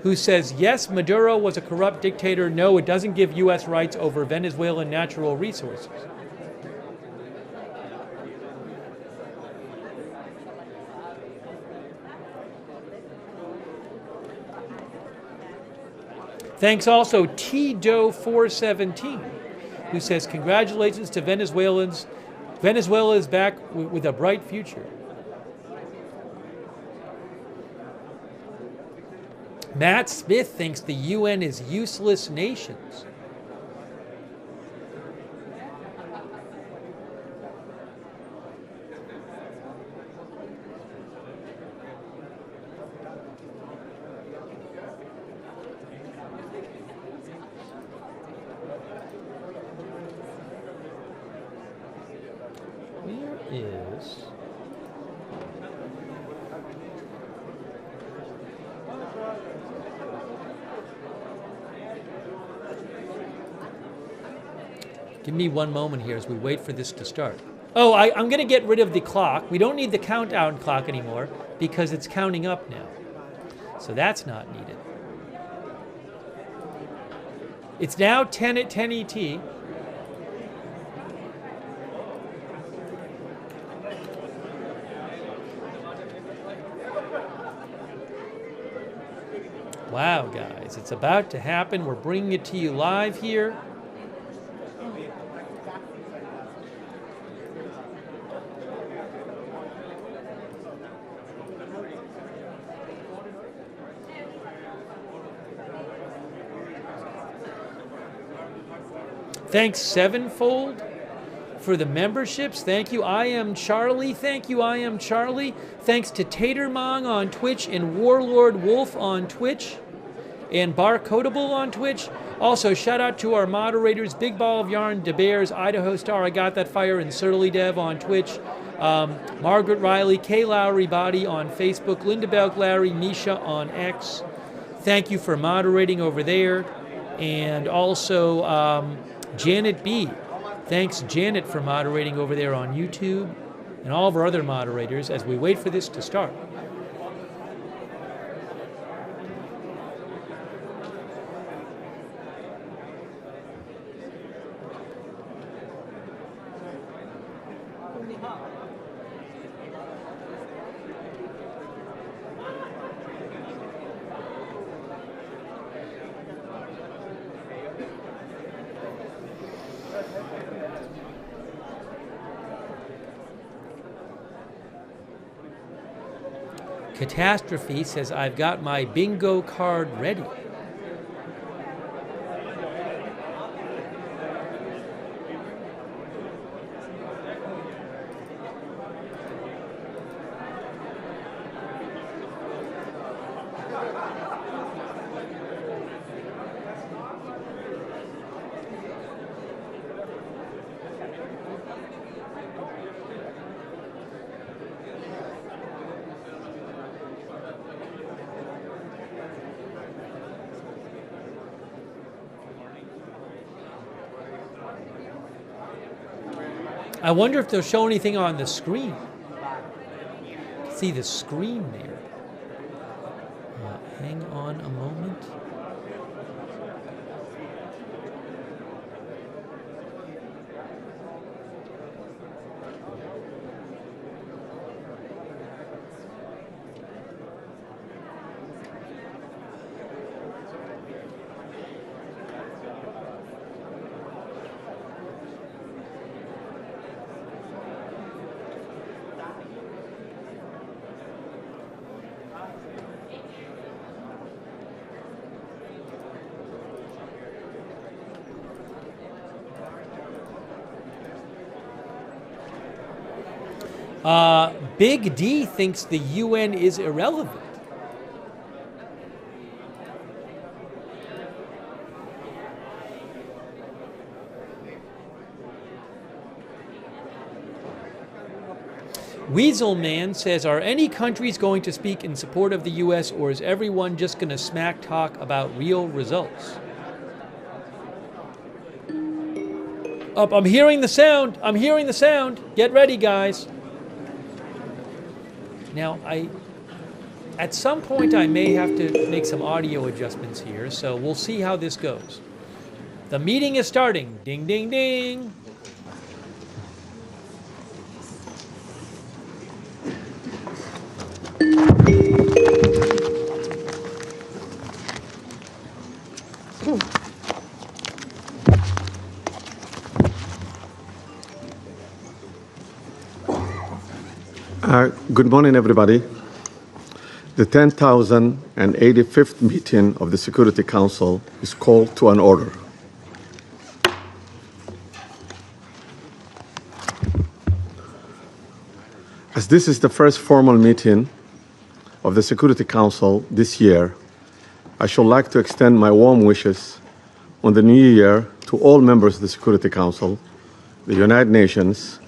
who says, yes, Maduro was a corrupt dictator. No, it doesn't give U.S. rights over Venezuelan natural resources. Thanks also Tdo417, who says, congratulations to Venezuelans. Venezuela is back with a bright future. Matt Smith thinks the UN is useless nations. Give me one moment here as we wait for this to start. Oh, I'm going to get rid of the clock. We don't need the countdown clock anymore because it's counting up now. So that's not needed. It's now 10 at 10 ET. Wow, guys, it's about to happen. We're bringing it to you live here. Thanks Sevenfold for the memberships. Thank you. I am Charlie. Thank you. I am Charlie. Thanks to Tatermong on Twitch and Warlord Wolf on Twitch and Barcodable on Twitch. Also, shout out to our moderators, Big Ball of Yarn, DeBears, Idaho Star, I Got That Fire, and Surly Dev on Twitch. Margaret Riley, Kay Lowry Body on Facebook, Linda Belk Larry, Nisha on X. Thank you for moderating over there. And also Janet B. Thanks, Janet, for moderating over there on YouTube and all of our other moderators as we wait for this to start. Catastrophe says, I've got my bingo card ready. I wonder if they'll show anything on the screen. See the screen there. Hang on a moment. Big D thinks the UN is irrelevant. Weasel Man says, are any countries going to speak in support of the U.S. or is everyone just going to smack talk about real results? Up, I'm hearing the sound. I'm hearing the sound. Get ready, guys. Now, At some point, I may have to make some audio adjustments here, so we'll see how this goes. The meeting is starting. Ding, ding, ding. Good morning, everybody. The 10,085th meeting of the Security Council is called to an order. As this is the first formal meeting of the Security Council this year, I should like to extend my warm wishes on the new year to all members of the Security Council, the United Nations,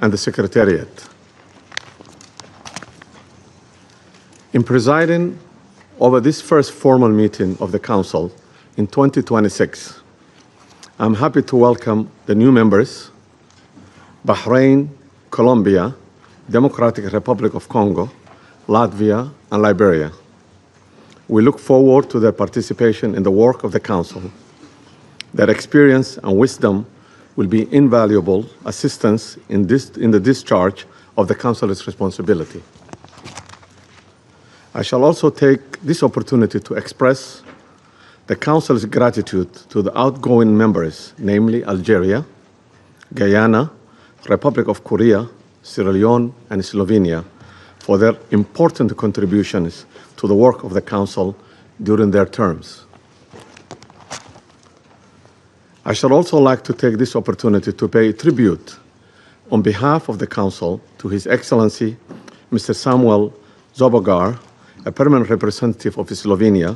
and the Secretariat. In presiding over this first formal meeting of the Council in 2026, I'm happy to welcome the new members, Bahrain, Colombia, Democratic Republic of Congo, Latvia, and Liberia. We look forward to their participation in the work of the Council. Their experience and wisdom will be invaluable assistance in the discharge of the Council's responsibility. I shall also take this opportunity to express the Council's gratitude to the outgoing members, namely Algeria, Guyana, Republic of Korea, Sierra Leone, and Slovenia, for their important contributions to the work of the Council during their terms. I shall also like to take this opportunity to pay tribute on behalf of the Council to His Excellency, Mr. Samuel Zobogar, a permanent representative of Slovenia,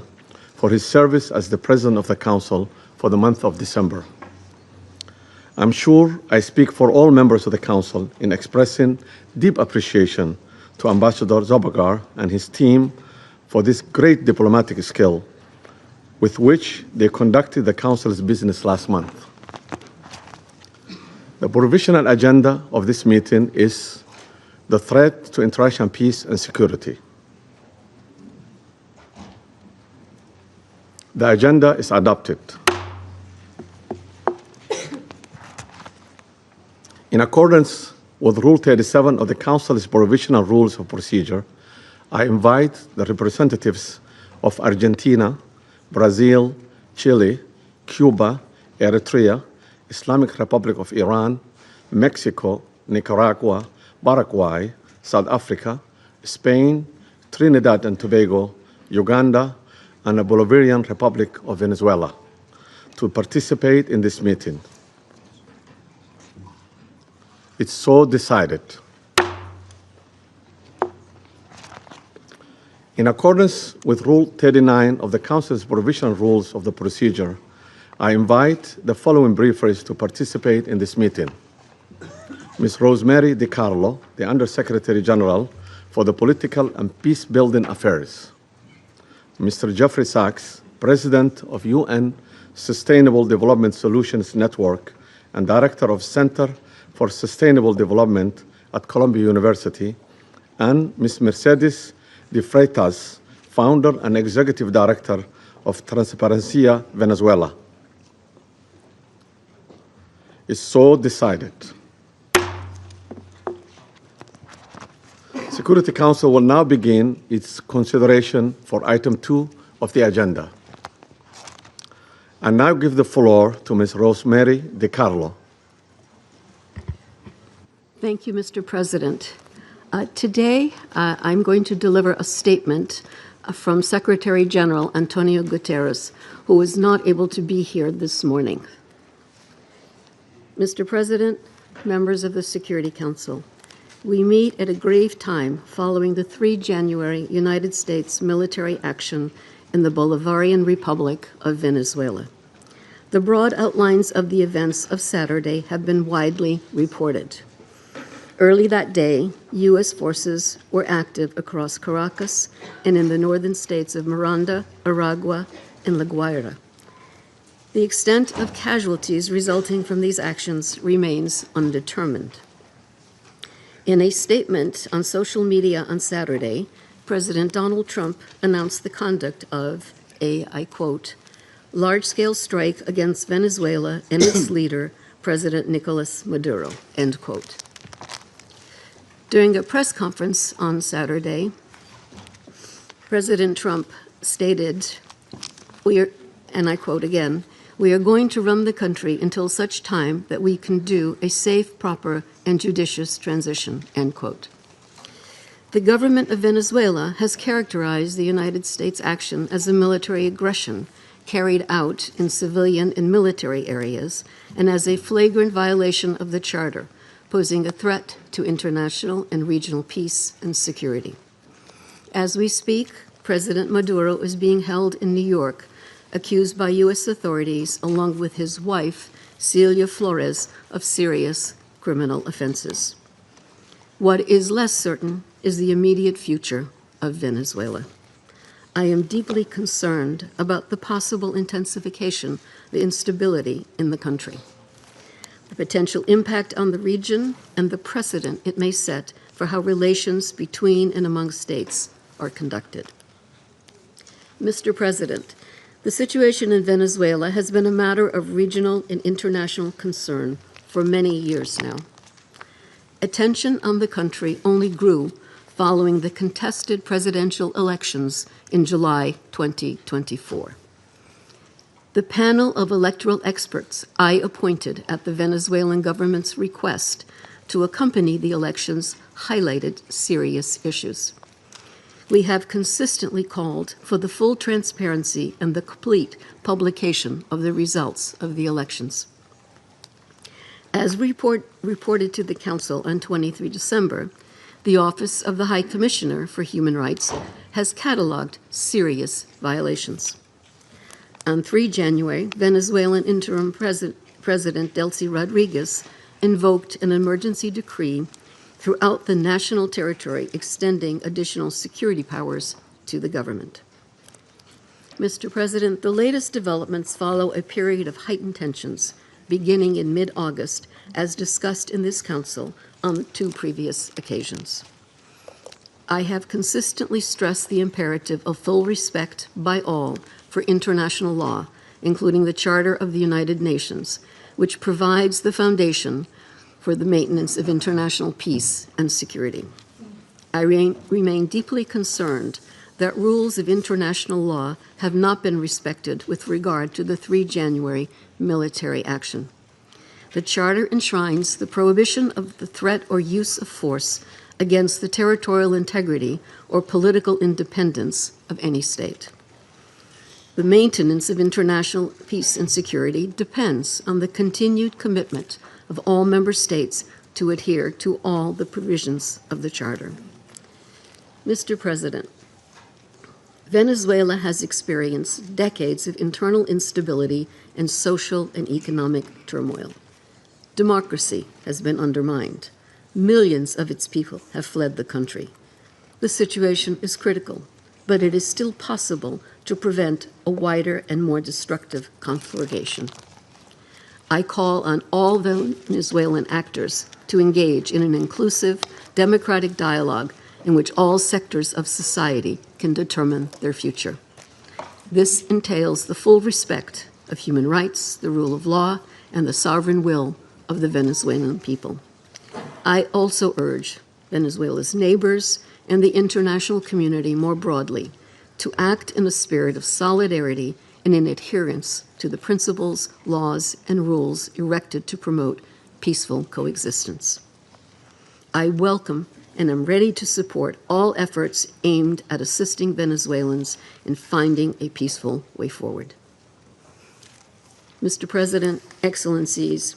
for his service as the President of the Council for the month of December. I'm sure I speak for all members of the Council in expressing deep appreciation to Ambassador Zobogar and his team for this great diplomatic skill with which they conducted the Council's business last month. The provisional agenda of this meeting is the threat to international peace and security. The agenda is adopted. In accordance with Rule 37 of the Council's Provisional Rules of Procedure, I invite the representatives of Argentina, Brazil, Chile, Cuba, Eritrea, Islamic Republic of Iran, Mexico, Nicaragua, Paraguay, South Africa, Spain, Trinidad and Tobago, Uganda, and the Bolivarian Republic of Venezuela to participate in this meeting. It's so decided. In accordance with Rule 39 of the Council's Provisional Rules of the Procedure, I invite the following briefers to participate in this meeting. Ms. Rosemary DiCarlo, the Undersecretary General for the Political and Peace-Building Affairs. Mr. Jeffrey Sachs, President of UN Sustainable Development Solutions Network and Director of Center for Sustainable Development at Columbia University, and Ms. Mercedes de Freitas, Founder and Executive Director of Transparencia Venezuela. It's so decided. Security Council will now begin its consideration for item 2 of the agenda. I now give the floor to Ms. Rosemary DiCarlo. Thank you, Mr. President. Today, I'm going to deliver a statement from Secretary General Antonio Guterres, who was not able to be here this morning. Mr. President, members of the Security Council, we meet at a grave time following the 3 January United States military action in the Bolivarian Republic of Venezuela. The broad outlines of the events of Saturday have been widely reported. Early that day, U.S. forces were active across Caracas and in the northern states of Miranda, Aragua, and La Guaira. The extent of casualties resulting from these actions remains undetermined. In a statement on social media on Saturday, President Donald Trump announced the conduct of a, I quote, large-scale strike against Venezuela and its leader, President Nicolás Maduro, end quote. During a press conference on Saturday, President Trump stated, and I quote again, "We are going to run the country until such time that we can do a safe, proper, and judicious transition," end quote. The government of Venezuela has characterized the United States' action as a military aggression carried out in civilian and military areas and as a flagrant violation of the Charter, posing a threat to international and regional peace and security. As we speak, President Maduro is being held in New York, accused by U.S. authorities, along with his wife, Celia Flores, of serious criminal offenses. What is less certain is the immediate future of Venezuela. I am deeply concerned about the possible intensification of the instability in the country, the potential impact on the region, and the precedent it may set for how relations between and among states are conducted. Mr. President, the situation in Venezuela has been a matter of regional and international concern for many years now. Attention on the country only grew following the contested presidential elections in July 2024. The panel of electoral experts I appointed at the Venezuelan government's request to accompany the elections highlighted serious issues. We have consistently called for the full transparency and the complete publication of the results of the elections. As reported to the Council on 23 December, the Office of the High Commissioner for Human Rights has cataloged serious violations. On 3 January, Venezuelan interim President Delcy Rodriguez invoked an emergency decree throughout the national territory, extending additional security powers to the government. Mr. President, the latest developments follow a period of heightened tensions beginning in mid-August, as discussed in this Council on 2 previous occasions. I have consistently stressed the imperative of full respect by all for international law, including the Charter of the United Nations, which provides the foundation for the maintenance of international peace and security. I remain deeply concerned that rules of international law have not been respected with regard to the 3 January military action. The Charter enshrines the prohibition of the threat or use of force against the territorial integrity or political independence of any state. The maintenance of international peace and security depends on the continued commitment of all member states to adhere to all the provisions of the Charter. Mr. President, Venezuela has experienced decades of internal instability and social and economic turmoil. Democracy has been undermined. Millions of its people have fled the country. The situation is critical, but it is still possible to prevent a wider and more destructive conflagration. I call on all Venezuelan actors to engage in an inclusive, democratic dialogue in which all sectors of society can determine their future. This entails the full respect of human rights, the rule of law, and the sovereign will of the Venezuelan people. I also urge Venezuela's neighbors and the international community more broadly to act in a spirit of solidarity and in adherence to the principles, laws, and rules erected to promote peaceful coexistence. I welcome and am ready to support all efforts aimed at assisting Venezuelans in finding a peaceful way forward. Mr. President, Excellencies,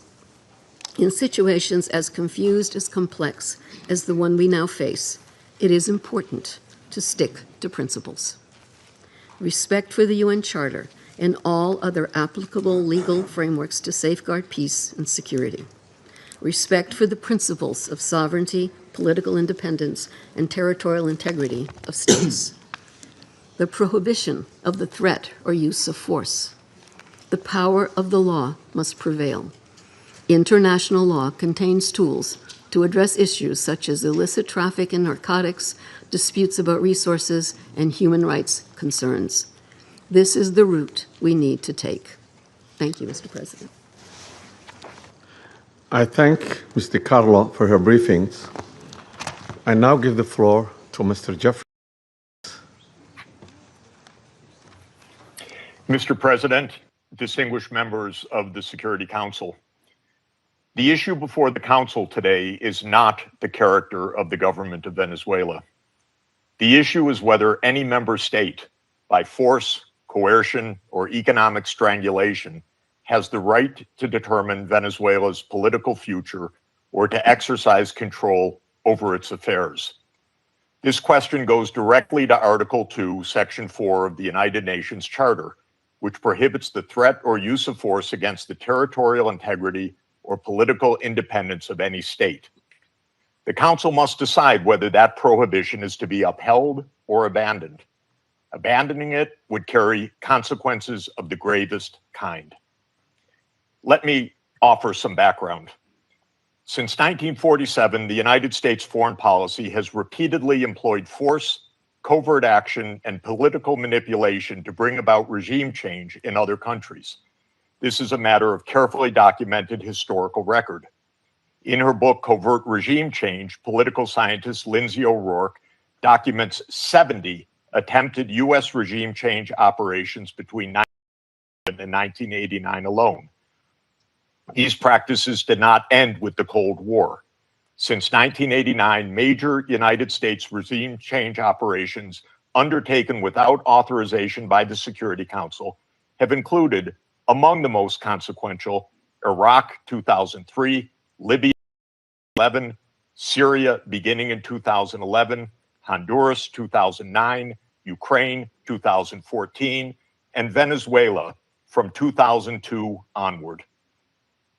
in situations as confused as complex as the one we now face, it is important to stick to principles. Respect for the UN Charter and all other applicable legal frameworks to safeguard peace and security. Respect for the principles of sovereignty, political independence, and territorial integrity of states. The prohibition of the threat or use of force. The power of the law must prevail. International law contains tools to address issues such as illicit traffic in narcotics, disputes about resources, and human rights concerns. This is the route we need to take. Thank you, Mr. President. I thank Ms. DiCarlo for her briefings. I now give the floor to Mr. Jeffrey. Mr. President, distinguished members of the Security Council, the issue before the Council today is not the character of the government of Venezuela. The issue is whether any member state, by force, coercion, or economic strangulation, has the right to determine Venezuela's political future or to exercise control over its affairs. This question goes directly to Article 2, Section 4 of the United Nations Charter, which prohibits the threat or use of force against the territorial integrity or political independence of any state. The Council must decide whether that prohibition is to be upheld or abandoned. Abandoning it would carry consequences of the gravest kind. Let me offer some background. Since 1947, the United States foreign policy has repeatedly employed force, covert action, and political manipulation to bring about regime change in other countries. This is a matter of carefully documented historical record. In her book, Covert Regime Change, political scientist Lindsay O'Rourke documents 70 attempted U.S. regime change operations between 1997 and 1989 alone. These practices did not end with the Cold War. Since 1989, major United States regime change operations undertaken without authorization by the Security Council have included, among the most consequential, Iraq 2003, Libya 2011, Syria beginning in 2011, Honduras 2009, Ukraine 2014, and Venezuela from 2002 onward.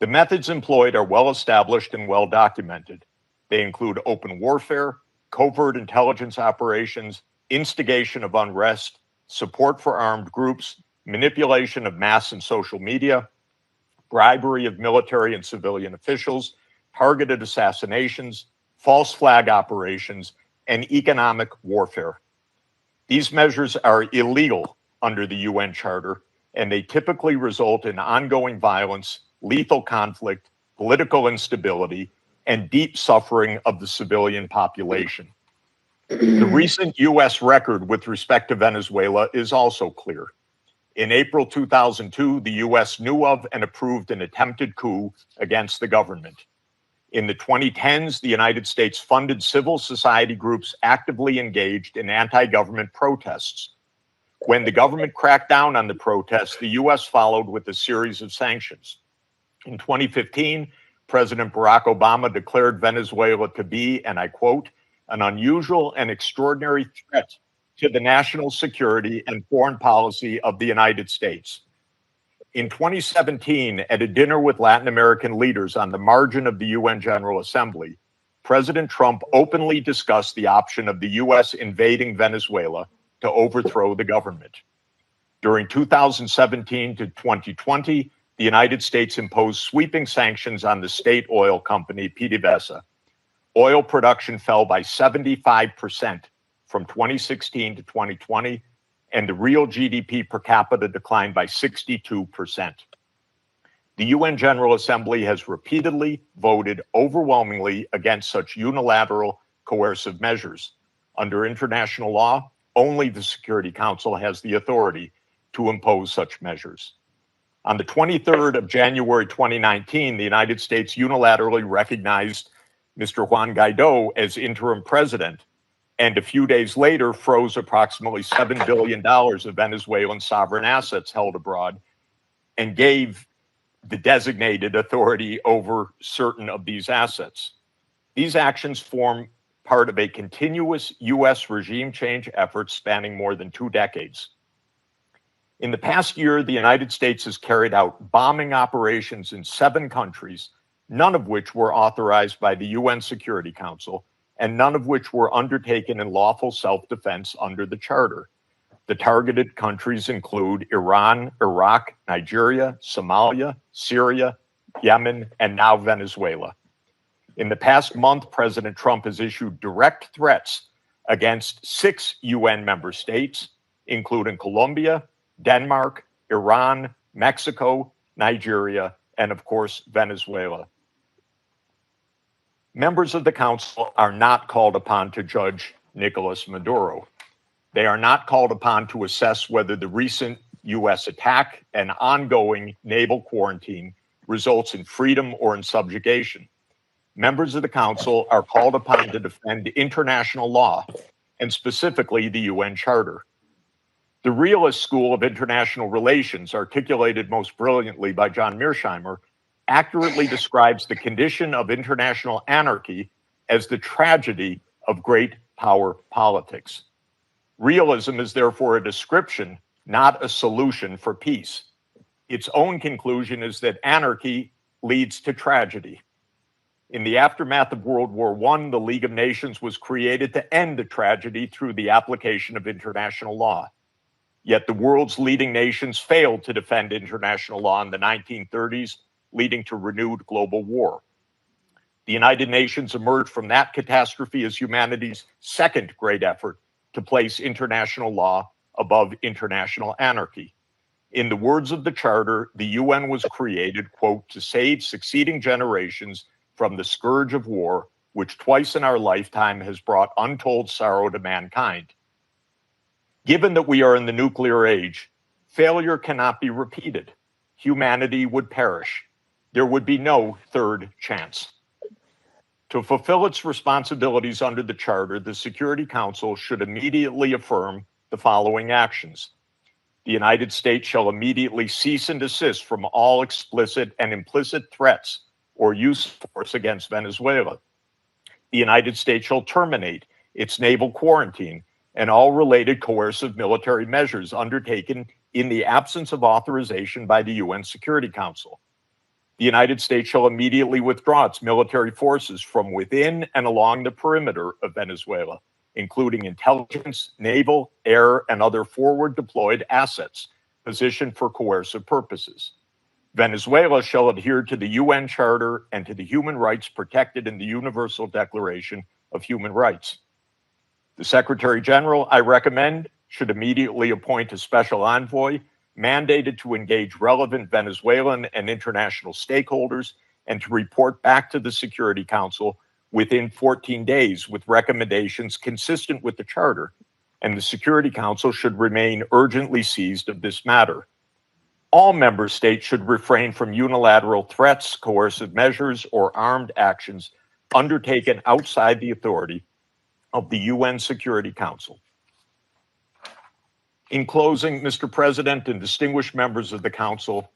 The methods employed are well established and well documented. They include open warfare, covert intelligence operations, instigation of unrest, support for armed groups, manipulation of mass and social media, bribery of military and civilian officials, targeted assassinations, false flag operations, and economic warfare. These measures are illegal under the UN Charter, and they typically result in ongoing violence, lethal conflict, political instability, and deep suffering of the civilian population. The recent U.S. record with respect to Venezuela is also clear. In April 2002, the U.S. knew of and approved an attempted coup against the government. In the 2010s, the United States funded civil society groups actively engaged in anti-government protests. When the government cracked down on the protests, the U.S. followed with a series of sanctions. In 2015, President Barack Obama declared Venezuela to be, and I quote, an unusual and extraordinary threat to the national security and foreign policy of the United States. In 2017, at a dinner with Latin American leaders on the margin of the UN General Assembly, President Trump openly discussed the option of the U.S. invading Venezuela to overthrow the government. During 2017 to 2020, the United States imposed sweeping sanctions on the state oil company PDVSA. Oil production fell by 75% from 2016 to 2020, and the real GDP per capita declined by 62%. The UN General Assembly has repeatedly voted overwhelmingly against such unilateral coercive measures. Under international law, only the Security Council has the authority to impose such measures. On the 23rd of January 2019, the United States unilaterally recognized Mr. Juan Guaido as interim president, and a few days later froze approximately $7 billion of Venezuelan sovereign assets held abroad and gave the designated authority over certain of these assets. These actions form part of a continuous U.S. regime change effort spanning more than 2 decades. In the past year, the United States has carried out bombing operations in 7 countries, none of which were authorized by the UN Security Council, and none of which were undertaken in lawful self-defense under the Charter. The targeted countries include Iran, Iraq, Nigeria, Somalia, Syria, Yemen, and now Venezuela. In the past month, President Trump has issued direct threats against 6 UN member states, including Colombia, Denmark, Iran, Mexico, Nigeria, and of course, Venezuela. Members of the Council are not called upon to judge Nicolás Maduro. They are not called upon to assess whether the recent U.S. attack and ongoing naval quarantine results in freedom or in subjugation. Members of the Council are called upon to defend international law, and specifically the UN Charter. The realist school of international relations, articulated most brilliantly by John Mearsheimer, accurately describes the condition of international anarchy as the tragedy of great power politics. Realism is therefore a description, not a solution for peace. Its own conclusion is that anarchy leads to tragedy. In the aftermath of World War I, the League of Nations was created to end the tragedy through the application of international law. Yet the world's leading nations failed to defend international law in the 1930s, leading to renewed global war. The United Nations emerged from that catastrophe as humanity's second great effort to place international law above international anarchy. In the words of the Charter, the UN was created, quote, to save succeeding generations from the scourge of war, which twice in our lifetime has brought untold sorrow to mankind. Given that we are in the nuclear age, failure cannot be repeated. Humanity would perish. There would be no third chance. To fulfill its responsibilities under the Charter, the Security Council should immediately affirm the following actions. The United States shall immediately cease and desist from all explicit and implicit threats or use of force against Venezuela. The United States shall terminate its naval quarantine and all related coercive military measures undertaken in the absence of authorization by the UN Security Council. The United States shall immediately withdraw its military forces from within and along the perimeter of Venezuela, including intelligence, naval, air, and other forward deployed assets positioned for coercive purposes. Venezuela shall adhere to the UN Charter and to the human rights protected in the Universal Declaration of Human Rights. The Secretary General, I recommend, should immediately appoint a special envoy mandated to engage relevant Venezuelan and international stakeholders and to report back to the Security Council within 14 days with recommendations consistent with the Charter, and the Security Council should remain urgently seized of this matter. All member states should refrain from unilateral threats, coercive measures, or armed actions undertaken outside the authority of the UN Security Council. In closing, Mr. President and distinguished members of the Council,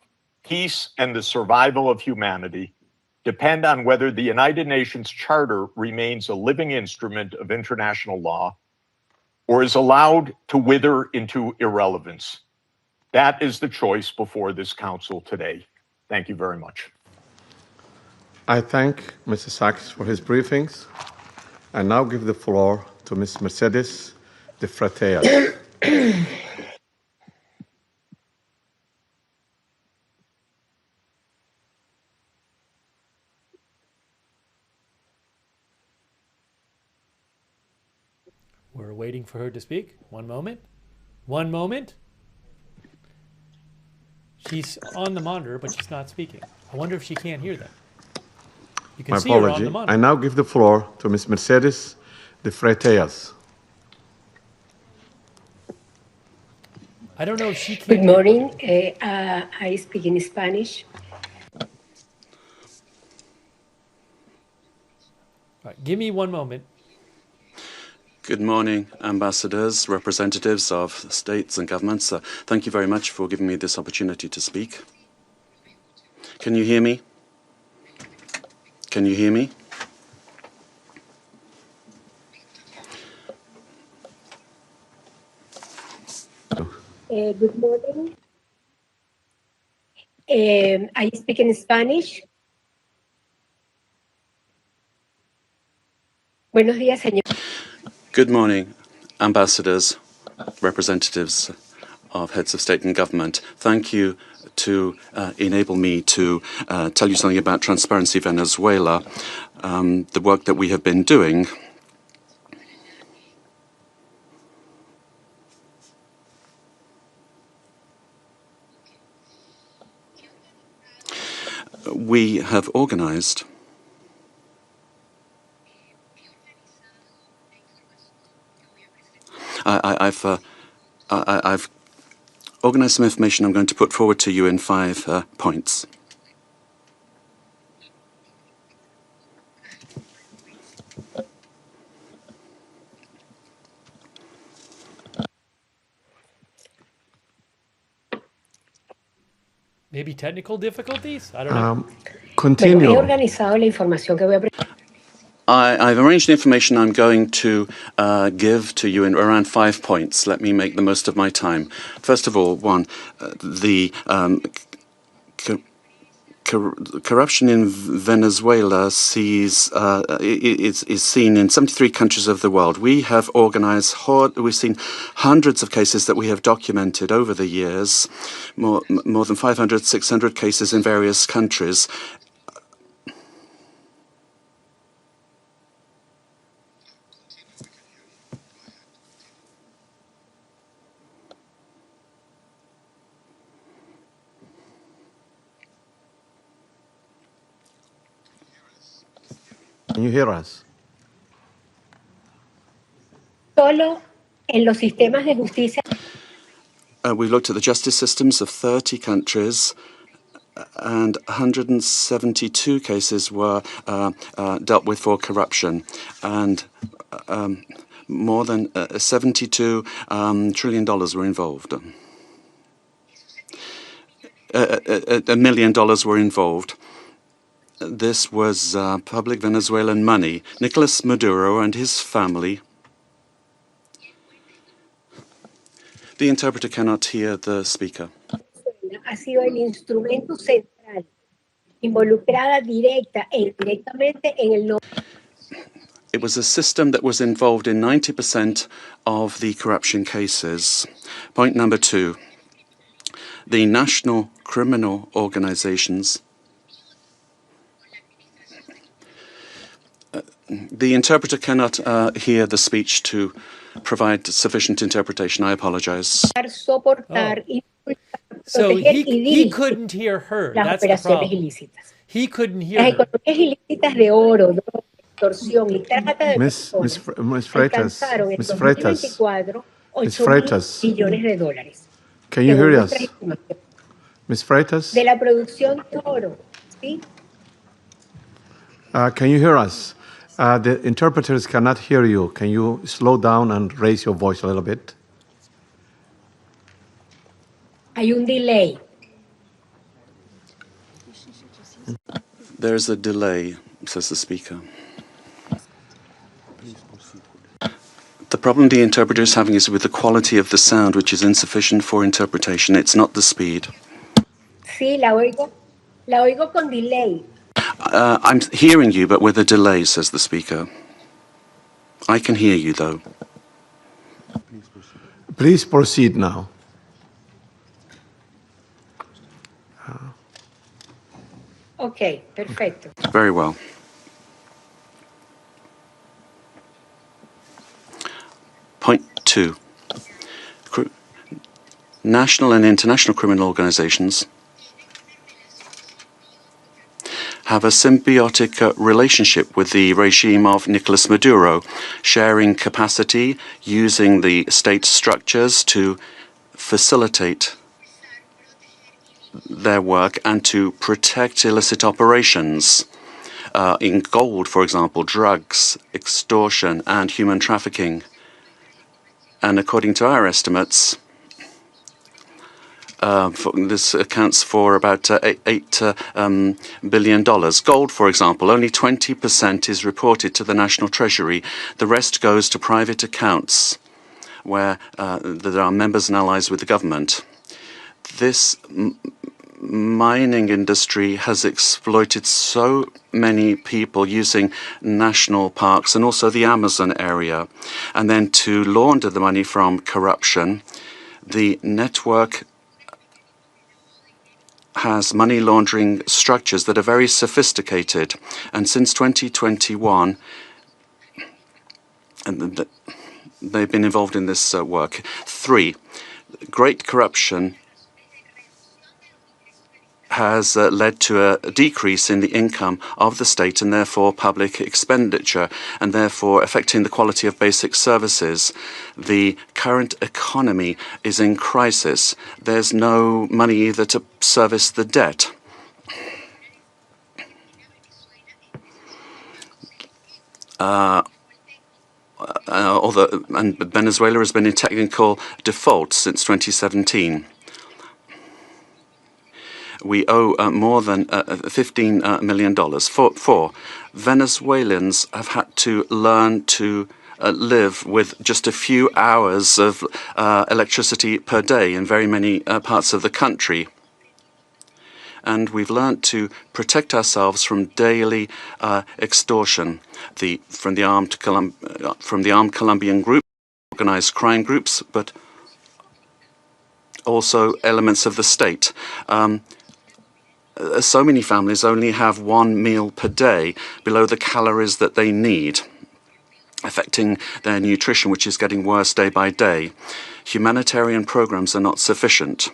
peace and the survival of humanity depend on whether the United Nations Charter remains a living instrument of international law or is allowed to wither into irrelevance. That is the choice before this Council today. Thank you very much. I thank Mr. Sachs for his briefings. I now give the floor to Ms. Mercedes de Freitas. We're waiting for her to speak. One moment. One moment. She's on the monitor, but she's not speaking. I wonder if she can't hear them. You can My see her on apology. the monitor. I now give the floor to Ms. Mercedes de Freitas. I don't know if she Good can't. morning. I speak in Spanish. All right, give me one moment. Good morning, ambassadors, representatives of states and governments. Thank you very much for giving me this opportunity to speak. Can you hear me? Can you hear me? Good morning. I speak in Spanish. Buenos días, señor. Good morning, ambassadors, representatives of heads of state and government. Thank you to enable me to tell you something about Transparency Venezuela, the work that we have been doing. We have organized I've organized some information I'm going to put forward to you in 5 points. Maybe technical difficulties? I don't know. Bueno, he Continue. organizado la información que voy a I've arranged the information I'm going to give to you in around 5 points. Let me make the most of my time. First of all, one, the corruption in Venezuela is seen in 73 countries of the world. We have organized, we've seen hundreds of cases that we have documented over the years, more than 500, 600 cases in various countries. Can you hear us? solo en los sistemas de justicia. We looked at the justice systems of 30 countries, and 172 cases were dealt with for corruption, and more than $72 trillion were involved. $1 million were involved. This was public Venezuelan money. Nicolás Maduro and his family. The interpreter cannot hear the speaker. Ha sido el instrumento central, involucrada directa e indirectamente en el. It was a system that was involved in 90% of the corruption cases. Point number 2. The national criminal organizations. The interpreter cannot hear the speech to provide sufficient interpretation. I apologize. So he couldn't hear her. That's the problem. He couldn't hear her. Miss Freitas, can you hear us? Miss Freitas? De la producción de oro, ¿sí? Can you hear us? The interpreters cannot hear you. Can you slow down and raise your voice a little bit? Hay un delay. There is a delay, says the speaker. The problem the interpreter is having is with the quality of the sound, which is insufficient for interpretation. It's not the speed. Sí, la oigo con delay. I'm hearing you, but with a delay, says the speaker. I can hear you, though. Please proceed now. Okay, perfecto. Very well. Point 2. National and international criminal organizations have a symbiotic relationship with the regime of Nicolás Maduro, sharing capacity, using the state structures to facilitate their work and to protect illicit operations in gold, for example, drugs, extortion, and human trafficking. And according to our estimates, this accounts for about $8 billion. Gold, for example, only 20% is reported to the National Treasury. The rest goes to private accounts where there are members and allies with the government. This mining industry has exploited so many people using national parks and also the Amazon area. And then to launder the money from corruption, the network has money laundering structures that are very sophisticated. And since 2021, and they've been involved in this work. 3, great corruption has led to a decrease in the income of the state and therefore public expenditure, and therefore affecting the quality of basic services. The current economy is in crisis. There's no money either to service the debt. And Venezuela has been in technical default since 2017. We owe more than $15 million. 4, Venezuelans have had to learn to live with just a few hours of electricity per day in very many parts of the country. And we've learned to protect ourselves from daily extortion from the armed Colombian group, organized crime groups, but also elements of the state. So many families only have 1 meal per day below the calories that they need, affecting their nutrition, which is getting worse day by day. Humanitarian programs are not sufficient.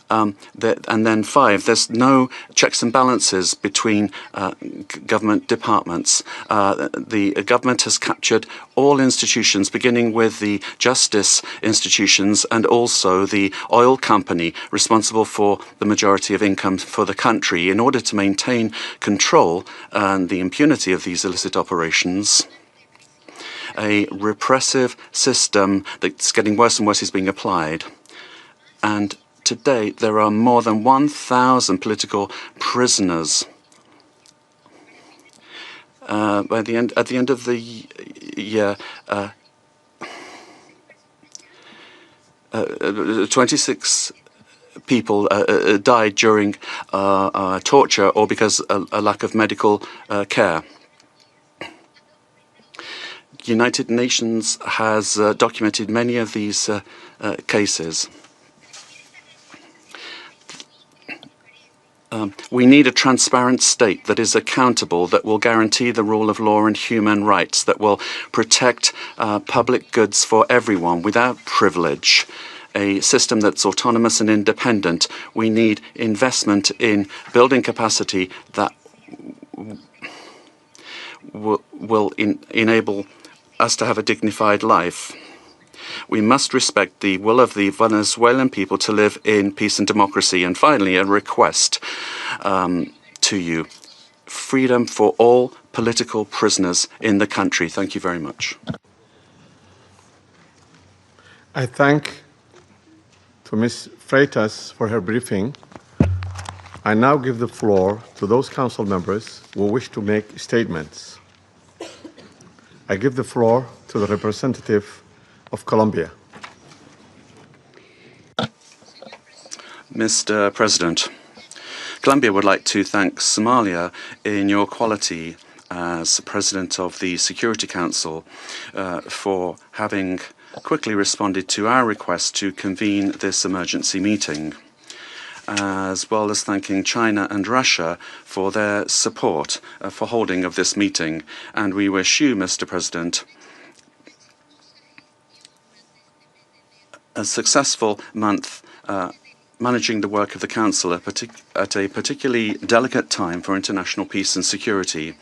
And then 5, there's no checks and balances between government departments. The government has captured all institutions, beginning with the justice institutions and also the oil company responsible for the majority of income for the country. In order to maintain control and the impunity of these illicit operations, a repressive system that's getting worse and worse is being applied. And today, there are more than 1,000 political prisoners. At the end of the year, 26 people died during torture or because a lack of medical care. United Nations has documented many of these cases. We need a transparent state that is accountable, that will guarantee the rule of law and human rights, that will protect public goods for everyone without privilege, a system that's autonomous and independent. We need investment in building capacity that will enable us to have a dignified life. We must respect the will of the Venezuelan people to live in peace and democracy. And finally, a request to you. Freedom for all political prisoners in the country. Thank you very much. I thank to Ms. Freitas for her briefing. I now give the floor to those council members who wish to make statements. I give the floor to the representative of Colombia. Mr. President, Colombia would like to thank Somalia in your quality as President of the Security Council for having quickly responded to our request to convene this emergency meeting, as well as thanking China and Russia for their support for holding of this meeting. And we wish you, Mr. President, a successful month managing the work of the Council at a particularly delicate time for international peace and security.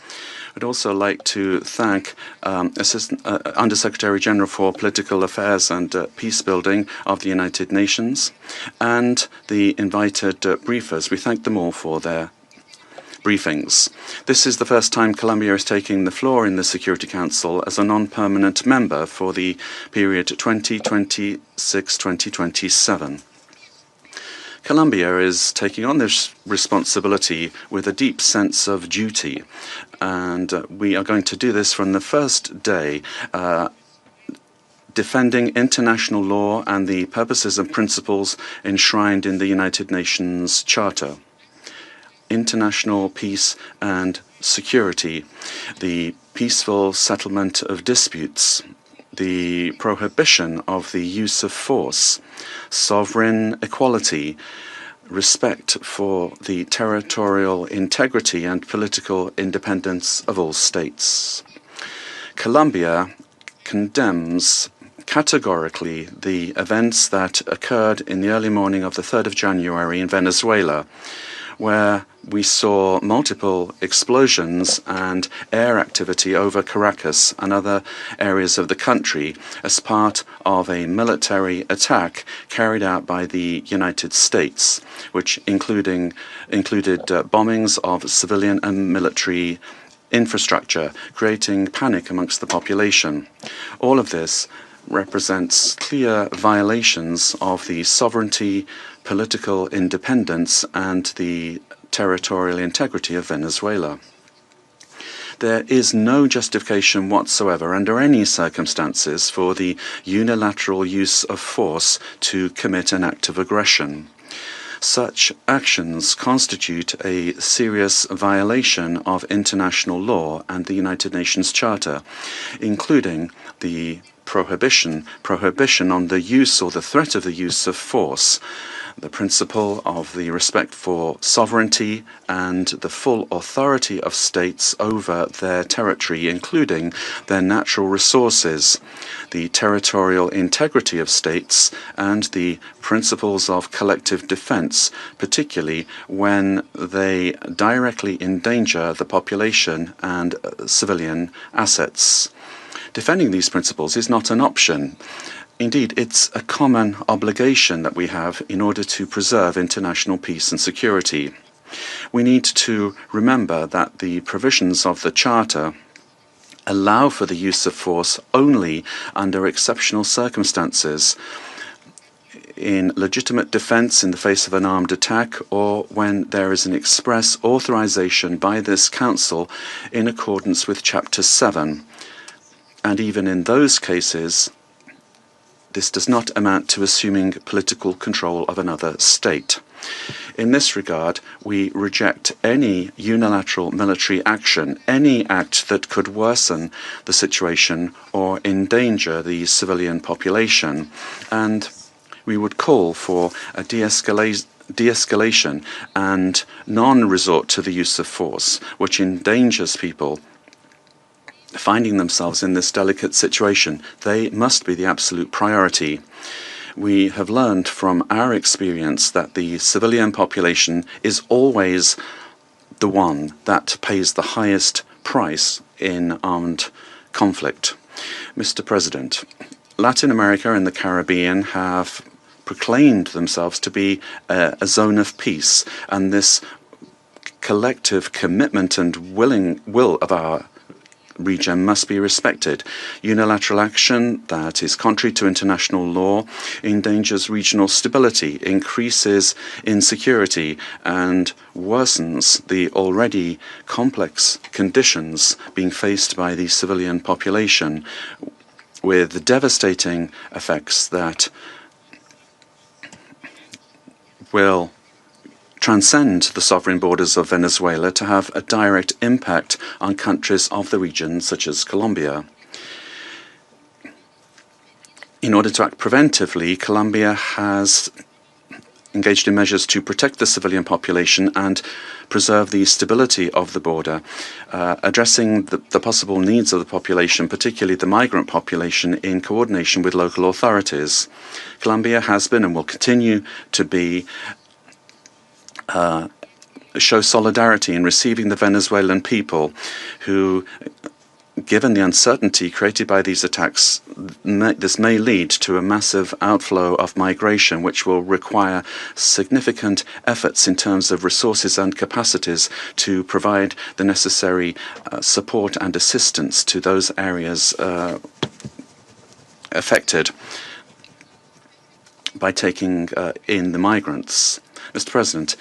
I'd also like to thank Undersecretary General for Political Affairs and Peace Building of the United Nations and the invited briefers. We thank them all for their briefings. This is the first time Colombia is taking the floor in the Security Council as a non-permanent member for the period 2026-2027. Colombia is taking on this responsibility with a deep sense of duty, and we are going to do this from the first day, defending international law and the purposes and principles enshrined in the United Nations Charter. International peace and security, the peaceful settlement of disputes, the prohibition of the use of force, sovereign equality, respect for the territorial integrity and political independence of all states. Colombia condemns categorically the events that occurred in the early morning of the 3rd of January in Venezuela, where we saw multiple explosions and air activity over Caracas and other areas of the country as part of a military attack carried out by the United States, which included bombings of civilian and military infrastructure, creating panic amongst the population. All of this represents clear violations of the sovereignty, political independence, and the territorial integrity of Venezuela. There is no justification whatsoever under any circumstances for the unilateral use of force to commit an act of aggression. Such actions constitute a serious violation of international law and the United Nations Charter, including the prohibition on the use or the threat of the use of force, the principle of the respect for sovereignty and the full authority of states over their territory, including their natural resources, the territorial integrity of states, and the principles of collective defense, particularly when they directly endanger the population and civilian assets. Defending these principles is not an option. Indeed, it's a common obligation that we have in order to preserve international peace and security. We need to remember that the provisions of the Charter allow for the use of force only under exceptional circumstances, in legitimate defense in the face of an armed attack, or when there is an express authorization by this Council in accordance with Chapter 7. And even in those cases, this does not amount to assuming political control of another state. In this regard, we reject any unilateral military action, any act that could worsen the situation or endanger the civilian population, and we would call for a de-escalation and non-resort to the use of force, which endangers people finding themselves in this delicate situation. They must be the absolute priority. We have learned from our experience that the civilian population is always the one that pays the highest price in armed conflict. Mr. President, Latin America and the Caribbean have proclaimed themselves to be a zone of peace, and this collective commitment and will of our region must be respected. Unilateral action that is contrary to international law endangers regional stability, increases insecurity, and worsens the already complex conditions being faced by the civilian population, with devastating effects that will transcend the sovereign borders of Venezuela to have a direct impact on countries of the region, such as Colombia. In order to act preventively, Colombia has engaged in measures to protect the civilian population and preserve the stability of the border, addressing the possible needs of the population, particularly the migrant population, in coordination with local authorities. Colombia has been and will continue to be show solidarity in receiving the Venezuelan people who, given the uncertainty created by these attacks, this may lead to a massive outflow of migration, which will require significant efforts in terms of resources and capacities to provide the necessary support and assistance to those areas affected by taking in the migrants. Mr. President,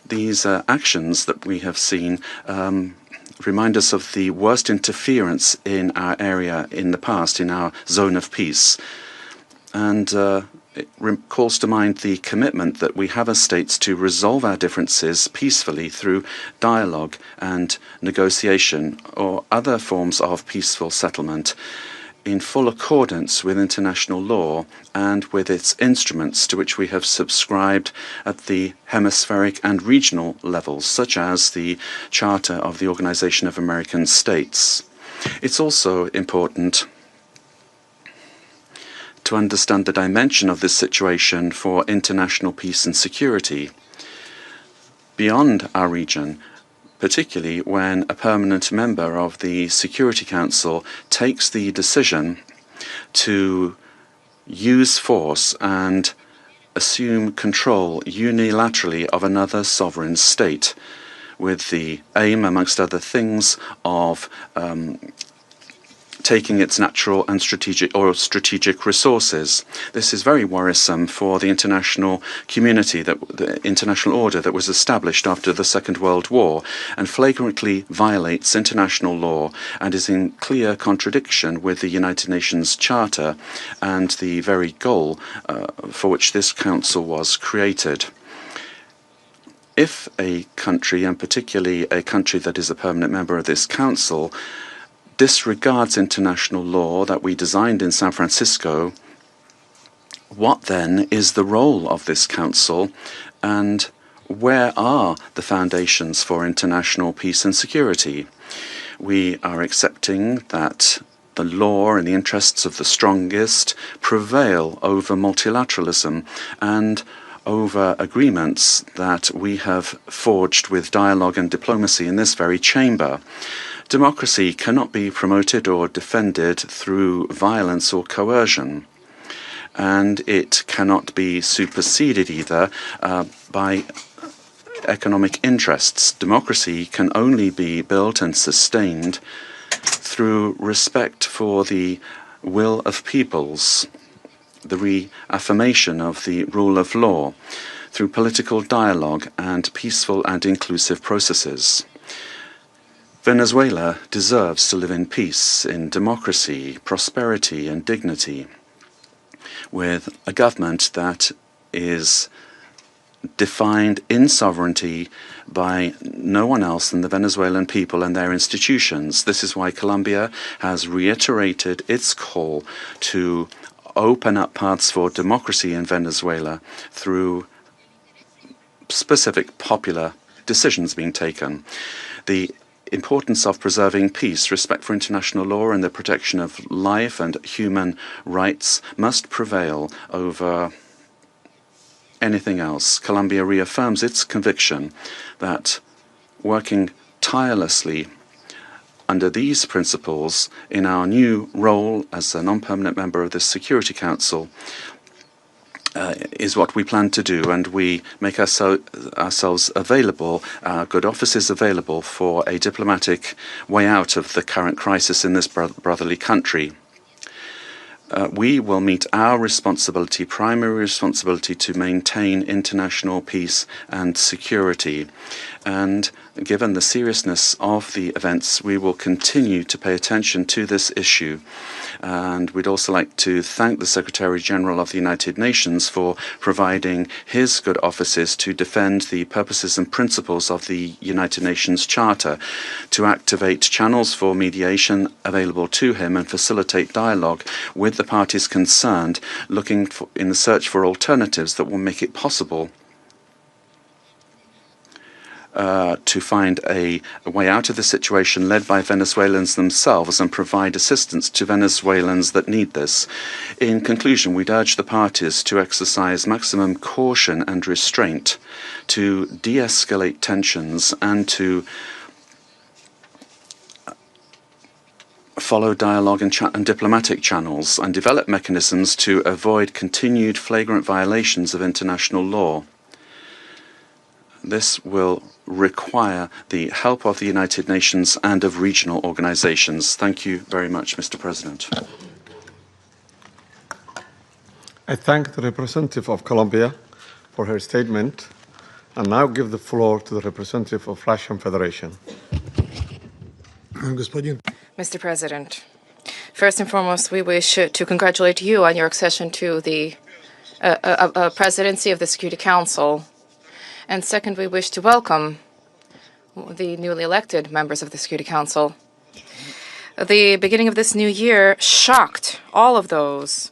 these actions that we have seen remind us of the worst interference in our area in the past, in our zone of peace. And it calls to mind the commitment that we have as states to resolve our differences peacefully through dialogue and negotiation or other forms of peaceful settlement. in full accordance with international law and with its instruments to which we have subscribed at the hemispheric and regional levels, such as the Charter of the Organization of American States. It's also important to understand the dimension of this situation for international peace and security beyond our region, particularly when a permanent member of the Security Council takes the decision to use force and assume control unilaterally of another sovereign state, with the aim, amongst other things, of taking its natural and strategic resources. This is very worrisome for the international community, the international order that was established after the Second World War, and flagrantly violates international law and is in clear contradiction with the United Nations Charter and the very goal for which this council was created. If a country, and particularly a country that is a permanent member of this council, disregards international law that we designed in San Francisco, what then is the role of this council, and where are the foundations for international peace and security? We are accepting that the law and the interests of the strongest prevail over multilateralism and over agreements that we have forged with dialogue and diplomacy in this very chamber. Democracy cannot be promoted or defended through violence or coercion, and it cannot be superseded either by economic interests. Democracy can only be built and sustained through respect for the will of peoples, the reaffirmation of the rule of law, through political dialogue and peaceful and inclusive processes. Venezuela deserves to live in peace, in democracy, prosperity, and dignity, with a government that is defined in sovereignty by no one else than the Venezuelan people and their institutions. This is why Colombia has reiterated its call to open up paths for democracy in Venezuela through specific popular decisions being taken. The importance of preserving peace, respect for international law, and the protection of life and human rights must prevail over anything else. Colombia reaffirms its conviction that working tirelessly under these principles in our new role as a non-permanent member of the Security Council is what we plan to do, and we make ourselves available, our good offices available for a diplomatic way out of the current crisis in this brotherly country. We will meet our responsibility, primary responsibility, to maintain international peace and security. And given the seriousness of the events, we will continue to pay attention to this issue. And we'd also like to thank the Secretary General of the United Nations for providing his good offices to defend the purposes and principles of the United Nations Charter, to activate channels for mediation available to him and facilitate dialogue with the parties concerned, looking in the search for alternatives that will make it possible to find a way out of the situation led by Venezuelans themselves and provide assistance to Venezuelans that need this. In conclusion, we'd urge the parties to exercise maximum caution and restraint, to de-escalate tensions, and to follow dialogue and diplomatic channels, and develop mechanisms to avoid continued flagrant violations of international law. This will require the help of the United Nations and of regional organizations. Thank you very much, Mr. President. I thank the representative of Colombia for her statement, and now give the floor to the representative of Russian Federation. Mr. President, first and foremost, we wish to congratulate you on your accession to the presidency of the Security Council. And second, we wish to welcome the newly elected members of the Security Council. The beginning of this new year shocked all of those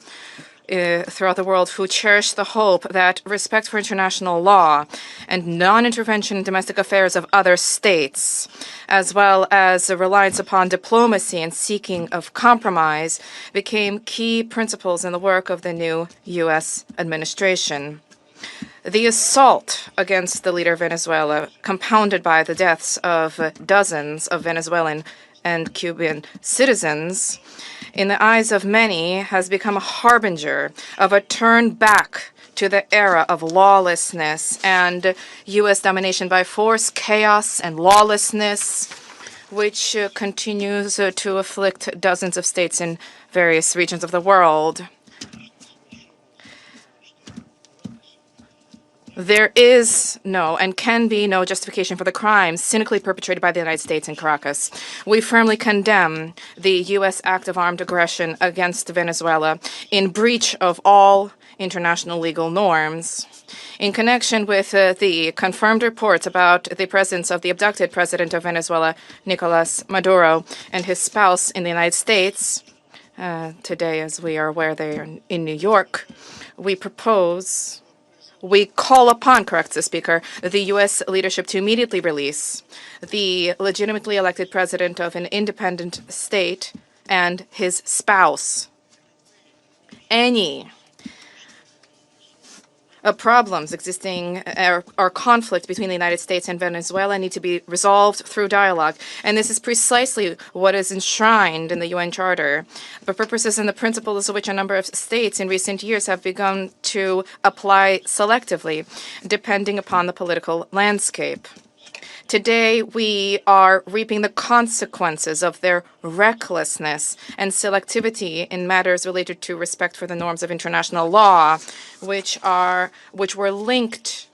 throughout the world who cherish the hope that respect for international law and non-intervention in domestic affairs of other states, as well as a reliance upon diplomacy and seeking of compromise, became key principles in the work of the new U.S. administration. The assault against the leader of Venezuela, compounded by the deaths of dozens of Venezuelan and Cuban citizens, in the eyes of many, has become a harbinger of a turn back to the era of lawlessness and U.S. domination by force, chaos, and lawlessness, which continues to afflict dozens of states in various regions of the world. There is no and can be no justification for the crimes cynically perpetrated by the United States in Caracas. We firmly condemn the U.S. act of armed aggression against Venezuela in breach of all international legal norms. In connection with the confirmed reports about the presence of the abducted president of Venezuela, Nicolás Maduro, and his spouse in the United States, today, as we are aware, they are in New York, we call upon, corrects the Speaker, the U.S. leadership to immediately release the legitimately elected president of an independent state and his spouse. Any problems existing or conflict between the United States and Venezuela need to be resolved through dialogue. And this is precisely what is enshrined in the UN Charter, the purposes and the principles of which a number of states in recent years have begun to apply selectively, depending upon the political landscape. Today, we are reaping the consequences of their recklessness and selectivity in matters related to respect for the norms of international law, which were linked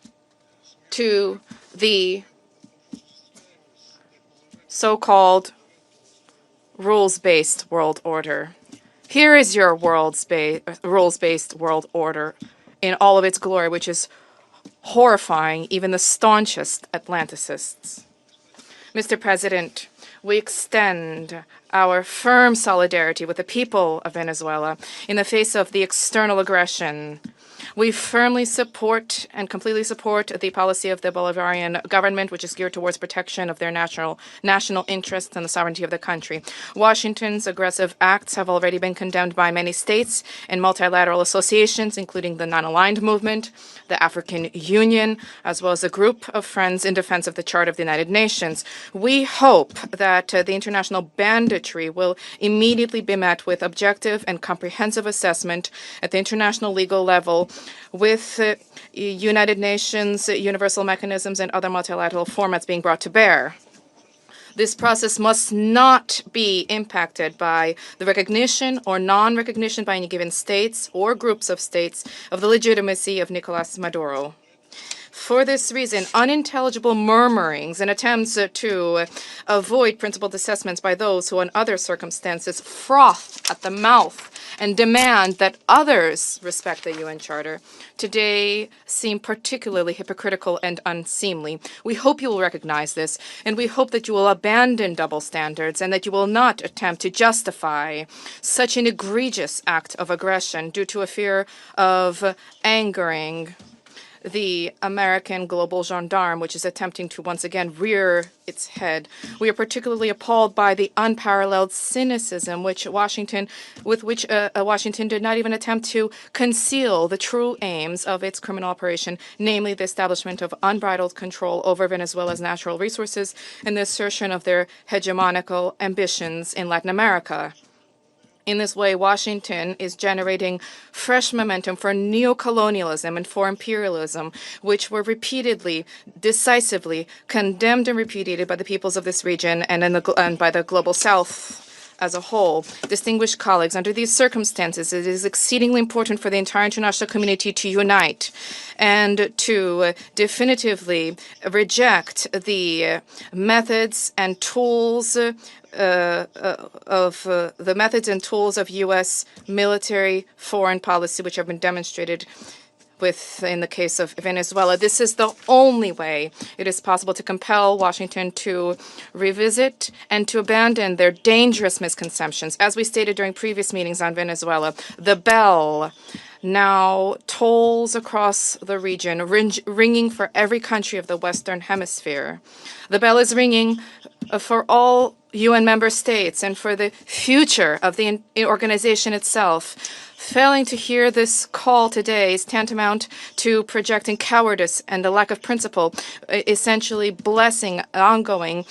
to the so-called rules-based world order. Here is your rules-based world order in all of its glory, which is horrifying even the staunchest Atlanticists. Mr. President, we extend our firm solidarity with the people of Venezuela in the face of the external aggression. We firmly support and completely support the policy of the Bolivarian government, which is geared towards protection of their national interests and the sovereignty of the country. Washington's aggressive acts have already been condemned by many states and multilateral associations, including the Non-Aligned Movement, the African Union, as well as a group of friends in defense of the Charter of the United Nations. We hope that the international banditry will immediately be met with objective and comprehensive assessment at the international legal level with United Nations, universal mechanisms, and other multilateral formats being brought to bear. This process must not be impacted by the recognition or non-recognition by any given states or groups of states of the legitimacy of Nicolás Maduro. For this reason, unintelligible murmurings and attempts to avoid principled assessments by those who in other circumstances froth at the mouth and demand that others respect the UN Charter today seem particularly hypocritical and unseemly. We hope you will recognize this, and we hope that you will abandon double standards and that you will not attempt to justify such an egregious act of aggression due to a fear of angering the American global gendarme, which is attempting to once again rear its head. We are particularly appalled by the unparalleled cynicism with which Washington did not even attempt to conceal the true aims of its criminal operation, namely the establishment of unbridled control over Venezuela's natural resources and the assertion of their hegemonical ambitions in Latin America. In this way, Washington is generating fresh momentum for neocolonialism and for imperialism, which were repeatedly, decisively condemned and repudiated by the peoples of this region and by the global South as a whole. Distinguished colleagues, under these circumstances, it is exceedingly important for the entire international community to unite and to definitively reject the methods and tools of U.S. military foreign policy, which have been demonstrated in the case of Venezuela. This is the only way it is possible to compel Washington to revisit and to abandon their dangerous misconceptions. As we stated during previous meetings on Venezuela, the bell now tolls across the region, ringing for every country of the Western Hemisphere. The bell is ringing for all UN member states and for the future of the organization itself. Failing to hear this call today is tantamount to projecting cowardice and a lack of principle, essentially blessing ongoing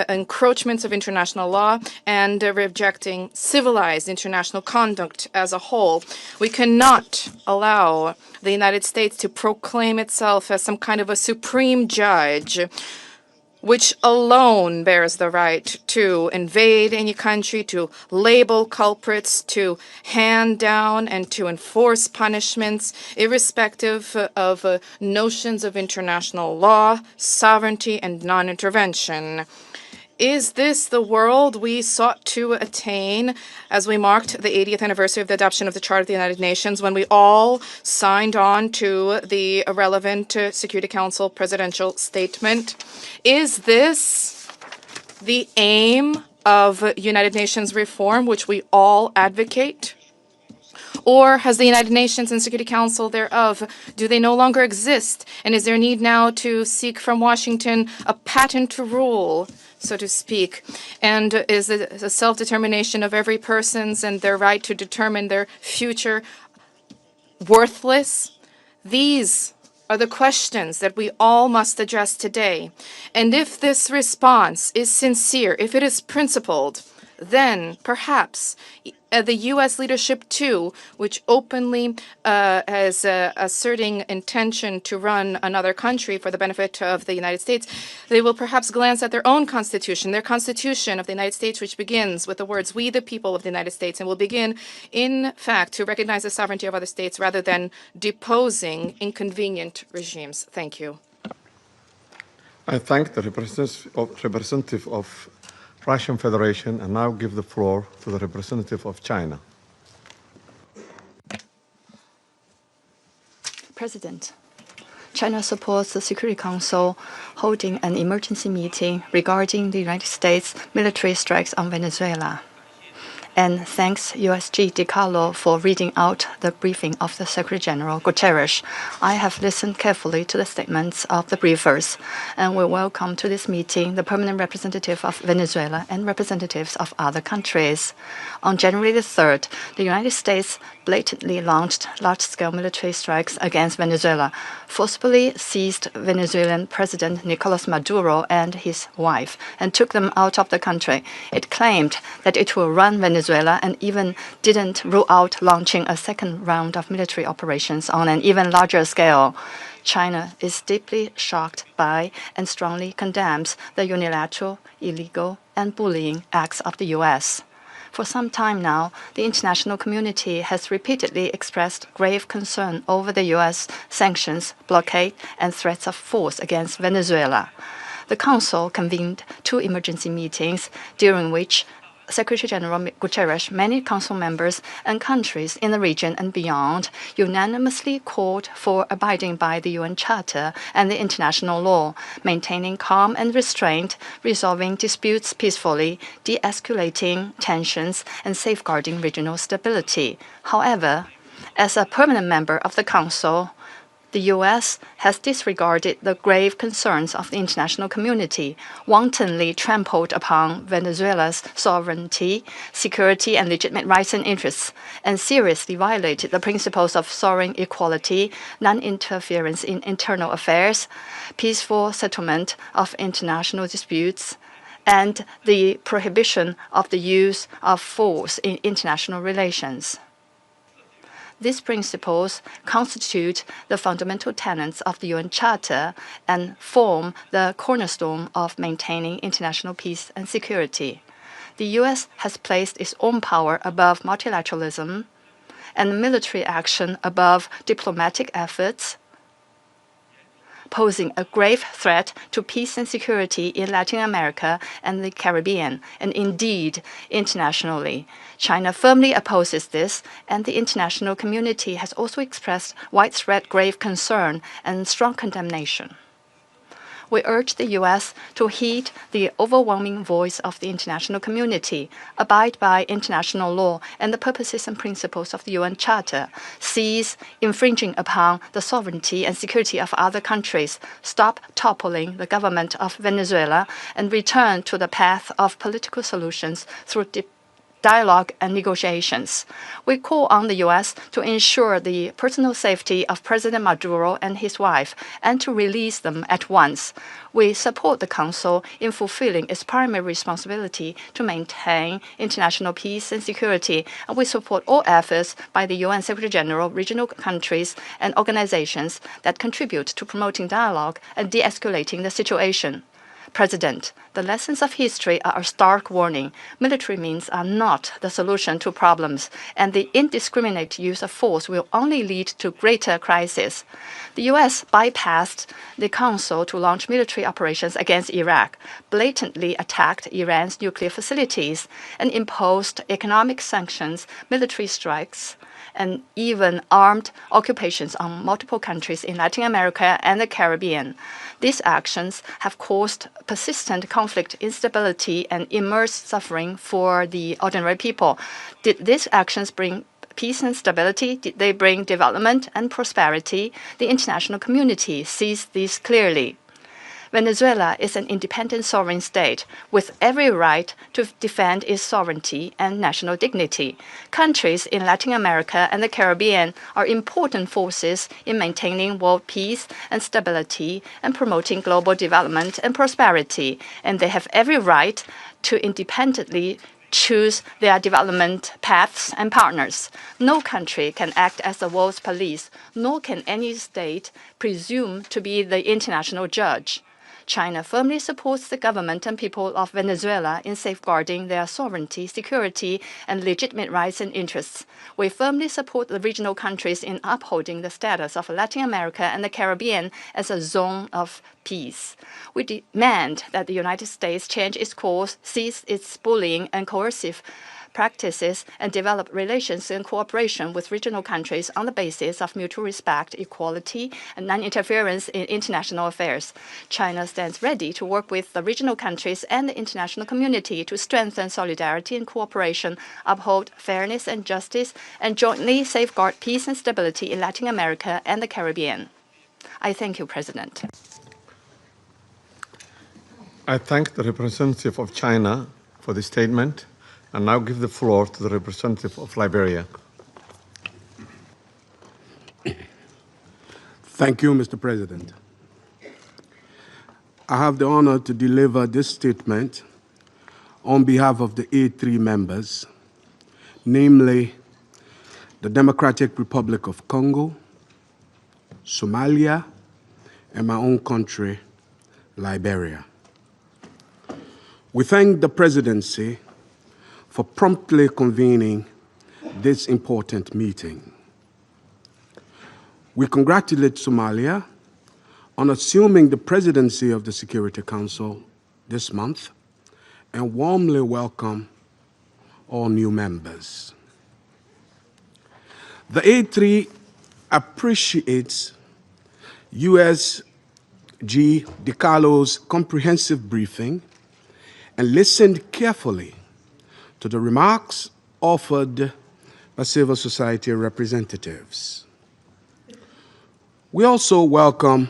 encroachments of international law and rejecting civilized international conduct as a whole. We cannot allow the United States to proclaim itself as some kind of a supreme judge, which alone bears the right to invade any country, to label culprits, to hand down and to enforce punishments, irrespective of notions of international law, sovereignty, and non-intervention. Is this the world we sought to attain as we marked the 80th anniversary of the adoption of the Charter of the United Nations, when we all signed on to the relevant Security Council presidential statement? Is this the aim of United Nations reform, which we all advocate? Or has the United Nations and Security Council thereof, do they no longer exist? And is there need now to seek from Washington a patent rule, so to speak? And is the self-determination of every person's and their right to determine their future worthless? These are the questions that we all must address today. And if this response is sincere, if it is principled, then perhaps the U.S. leadership, too, which openly is asserting intention to run another country for the benefit of the United States, they will perhaps glance at their own constitution, their constitution of the United States, which begins with the words, "We the people of the United States," and will begin, in fact, to recognize the sovereignty of other states rather than deposing inconvenient regimes. Thank you. I thank the representative of Russian Federation and now give the floor to the representative of China. President, China supports the Security Council holding an emergency meeting regarding the United States military strikes on Venezuela. And thanks USG DiCarlo for reading out the briefing of the Secretary General Guterres. I have listened carefully to the statements of the briefers, and we welcome to this meeting the permanent representative of Venezuela and representatives of other countries. On January the 3rd, the United States blatantly launched large-scale military strikes against Venezuela, forcibly seized Venezuelan President Nicolás Maduro and his wife, and took them out of the country. It claimed that it will run Venezuela and even didn't rule out launching a second round of military operations on an even larger scale. China is deeply shocked by and strongly condemns the unilateral, illegal, and bullying acts of the U.S. For some time now, the international community has repeatedly expressed grave concern over the U.S. sanctions, blockade, and threats of force against Venezuela. The Council convened 2 emergency meetings, during which Secretary General Guterres, many Council members, and countries in the region and beyond unanimously called for abiding by the UN Charter and the international law, maintaining calm and restraint, resolving disputes peacefully, de-escalating tensions, and safeguarding regional stability. However, as a permanent member of the Council, the U.S. has disregarded the grave concerns of the international community, wantonly trampled upon Venezuela's sovereignty, security, and legitimate rights and interests, and seriously violated the principles of sovereign equality, non-interference in internal affairs, peaceful settlement of international disputes, and the prohibition of the use of force in international relations. These principles constitute the fundamental tenets of the UN Charter and form the cornerstone of maintaining international peace and security. The U.S. has placed its own power above multilateralism and military action above diplomatic efforts posing a grave threat to peace and security in Latin America and the Caribbean, and indeed internationally. China firmly opposes this, and the international community has also expressed widespread grave concern and strong condemnation. We urge the U.S. to heed the overwhelming voice of the international community, abide by international law and the purposes and principles of the UN Charter, cease infringing upon the sovereignty and security of other countries, stop toppling the government of Venezuela, and return to the path of political solutions through dialogue and negotiations. We call on the U.S. to ensure the personal safety of President Maduro and his wife and to release them at once. We support the Council in fulfilling its primary responsibility to maintain international peace and security, and we support all efforts by the UN Secretary General, regional countries, and organizations that contribute to promoting dialogue and de-escalating the situation. President, the lessons of history are a stark warning. Military means are not the solution to problems, and the indiscriminate use of force will only lead to greater crisis. The U.S. bypassed the Council to launch military operations against Iraq, blatantly attacked Iran's nuclear facilities, and imposed economic sanctions, military strikes, and even armed occupations on multiple countries in Latin America and the Caribbean. These actions have caused persistent conflict, instability, and immense suffering for the ordinary people. Did these actions bring peace and stability? Did they bring development and prosperity? The international community sees this clearly. Venezuela is an independent sovereign state with every right to defend its sovereignty and national dignity. Countries in Latin America and the Caribbean are important forces in maintaining world peace and stability and promoting global development and prosperity, and they have every right to independently choose their development paths and partners. No country can act as the world's police, nor can any state presume to be the international judge. China firmly supports the government and people of Venezuela in safeguarding their sovereignty, security, and legitimate rights and interests. We firmly support the regional countries in upholding the status of Latin America and the Caribbean as a zone of peace. We demand that the United States change its course, cease its bullying and coercive practices, and develop relations and cooperation with regional countries on the basis of mutual respect, equality, and non-interference in international affairs. China stands ready to work with the regional countries and the international community to strengthen solidarity and cooperation, uphold fairness and justice, and jointly safeguard peace and stability in Latin America and the Caribbean. I thank you, President. I thank the representative of China for the statement, and now give the floor to the representative of Liberia. Thank you, Mr. President. I have the honor to deliver this statement on behalf of the A3 members, namely the Democratic Republic of Congo, Somalia, and my own country, Liberia. We thank the presidency for promptly convening this important meeting. We congratulate Somalia on assuming the presidency of the Security Council this month and warmly welcome all new members. The A3 appreciates USG DiCarlo's comprehensive briefing and listened carefully to the remarks offered by civil society representatives. We also welcome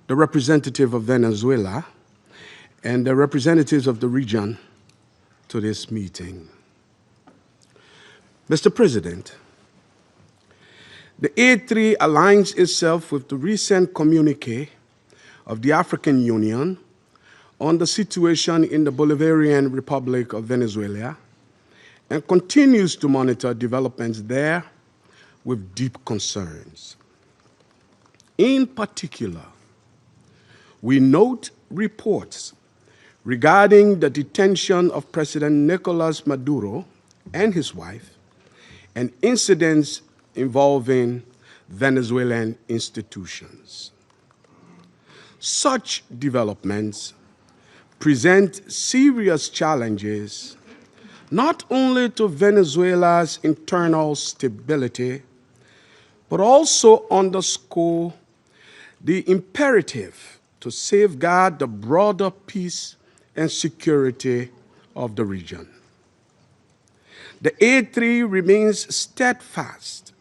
the representative of Venezuela and the representatives of the region to this meeting. Mr. President, the A3 aligns itself with the recent communique of the African Union on the situation in the Bolivarian Republic of Venezuela and continues to monitor developments there with deep concerns. In particular, we note reports regarding the detention of President Nicolás Maduro and his wife and incidents involving Venezuelan institutions. Such developments present serious challenges not only to Venezuela's internal stability, but also underscore the imperative to safeguard the broader peace and security of the region. The A3 remains steadfast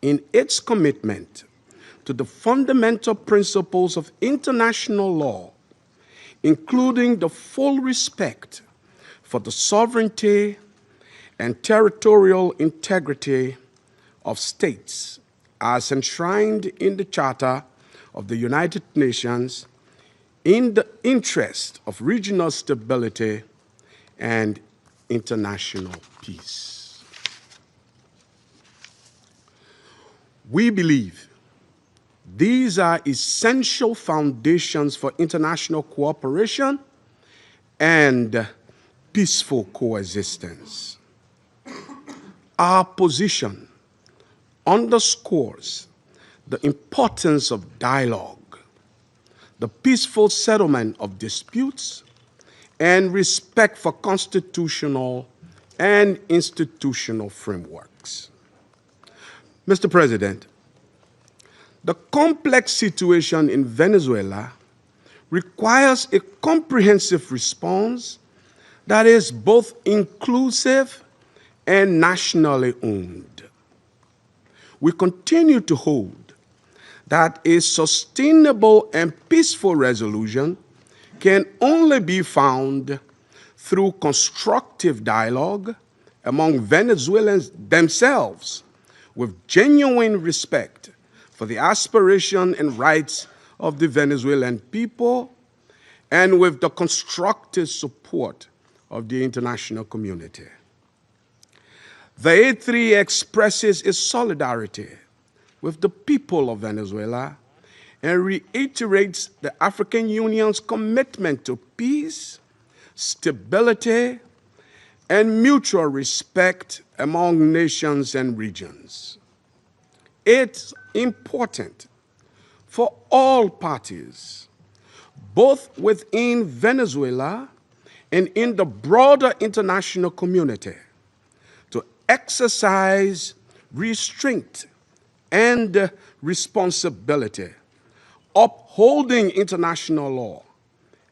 in its commitment to the fundamental principles of international law, including the full respect for the sovereignty and territorial integrity of states as enshrined in the Charter of the United Nations in the interest of regional stability and international peace. We believe these are essential foundations for international cooperation and peaceful coexistence. Our position underscores the importance of dialogue, the peaceful settlement of disputes, and respect for constitutional and institutional frameworks. Mr. President, the complex situation in Venezuela requires a comprehensive response that is both inclusive and nationally owned. We continue to hold that a sustainable and peaceful resolution can only be found through constructive dialogue among Venezuelans themselves, with genuine respect for the aspiration and rights of the Venezuelan people, and with the constructive support of the international community. The A3 expresses its solidarity with the people of Venezuela and reiterates the African Union's commitment to peace, stability, and mutual respect among nations and regions. It's important for all parties, both within Venezuela and in the broader international community, to exercise restraint and responsibility, upholding international law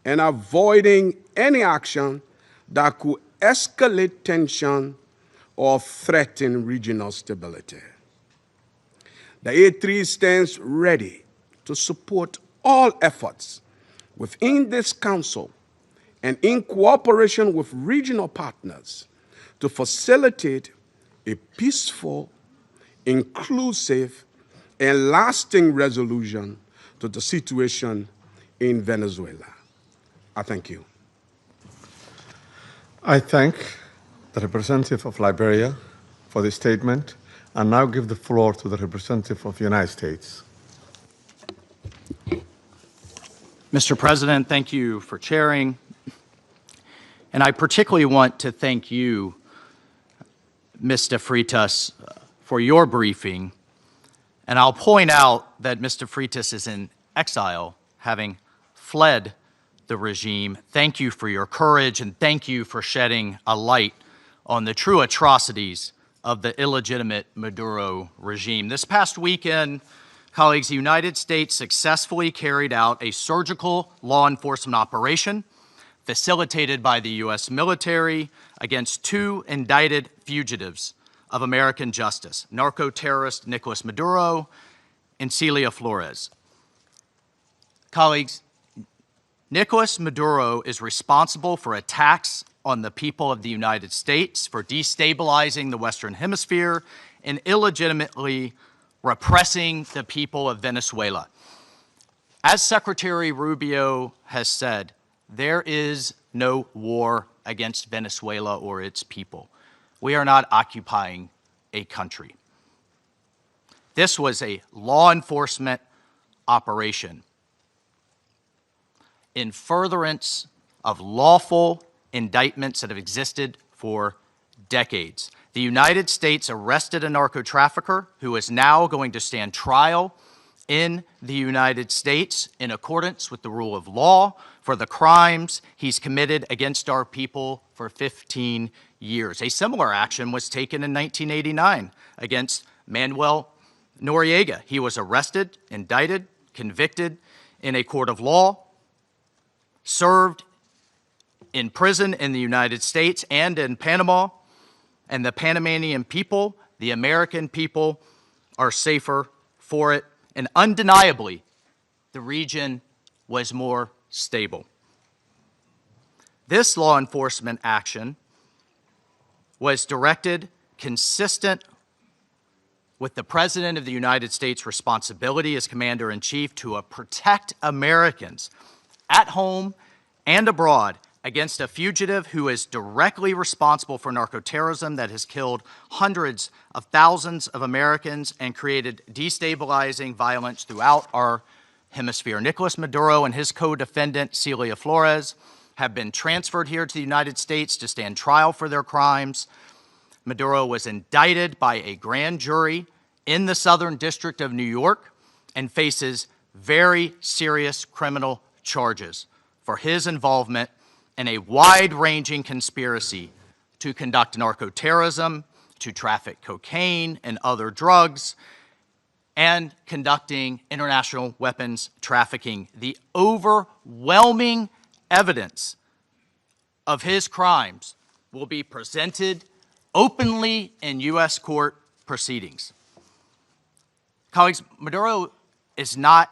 and avoiding any action that could escalate tension or threaten regional stability. The A3 stands ready to support all efforts within this Council and in cooperation with regional partners to facilitate a peaceful, inclusive, and lasting resolution to the situation in Venezuela. I thank you. I thank the representative of Liberia for the statement and now give the floor to the representative of the United States. Mr. President, thank you for chairing. And I particularly want to thank you, Mr. Freitas, for your briefing. And I'll point out that Mr. Freitas is in exile, having fled the regime. Thank you for your courage, and thank you for shedding a light on the true atrocities of the illegitimate Maduro regime. This past weekend, colleagues, the United States successfully carried out a surgical law enforcement operation facilitated by the U.S. military against two indicted fugitives of American justice, narco-terrorist Nicolás Maduro and Celia Flores. Colleagues, Nicolás Maduro is responsible for attacks on the people of the United States, for destabilizing the Western Hemisphere, and illegitimately repressing the people of Venezuela. As Secretary Rubio has said, there is no war against Venezuela or its people. We are not occupying a country. This was a law enforcement operation in furtherance of lawful indictments that have existed for decades. The United States arrested a narco trafficker who is now going to stand trial in the United States in accordance with the rule of law for the crimes he's committed against our people for 15 years. A similar action was taken in 1989 against Manuel Noriega. He was arrested, indicted, convicted in a court of law, served in prison in the United States and in Panama, and the Panamanian people, the American people, are safer for it. And undeniably, the region was more stable. This law enforcement action was directed consistent with the President of the United States' responsibility as Commander-in-Chief to protect Americans at home and abroad against a fugitive who is directly responsible for narcoterrorism that has killed hundreds of thousands of Americans and created destabilizing violence throughout our hemisphere. Nicolás Maduro and his co-defendant, Celia Flores, have been transferred here to the United States to stand trial for their crimes. Maduro was indicted by a grand jury in the Southern District of New York and faces very serious criminal charges for his involvement in a wide-ranging conspiracy to conduct narcoterrorism, to traffic cocaine and other drugs, and conducting international weapons trafficking. The overwhelming evidence of his crimes will be presented openly in U.S. court proceedings. Colleagues, Maduro is not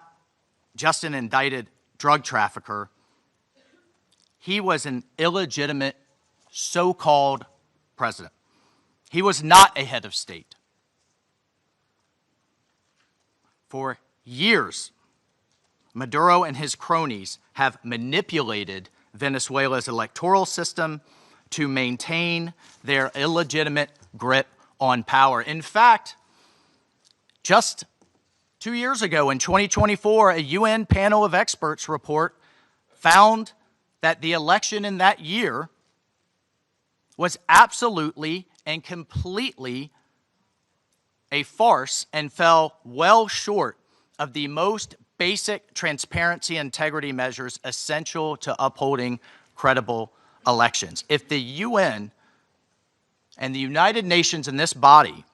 just an indicted drug trafficker. He was an illegitimate so-called president. He was not a head of state. For years, Maduro and his cronies have manipulated Venezuela's electoral system to maintain their illegitimate grip on power. In fact, just 2 years ago in 2024, a UN panel of experts report found that the election in that year was absolutely and completely a farce and fell well short of the most basic transparency and integrity measures essential to upholding credible elections. If the UN and the United Nations in this body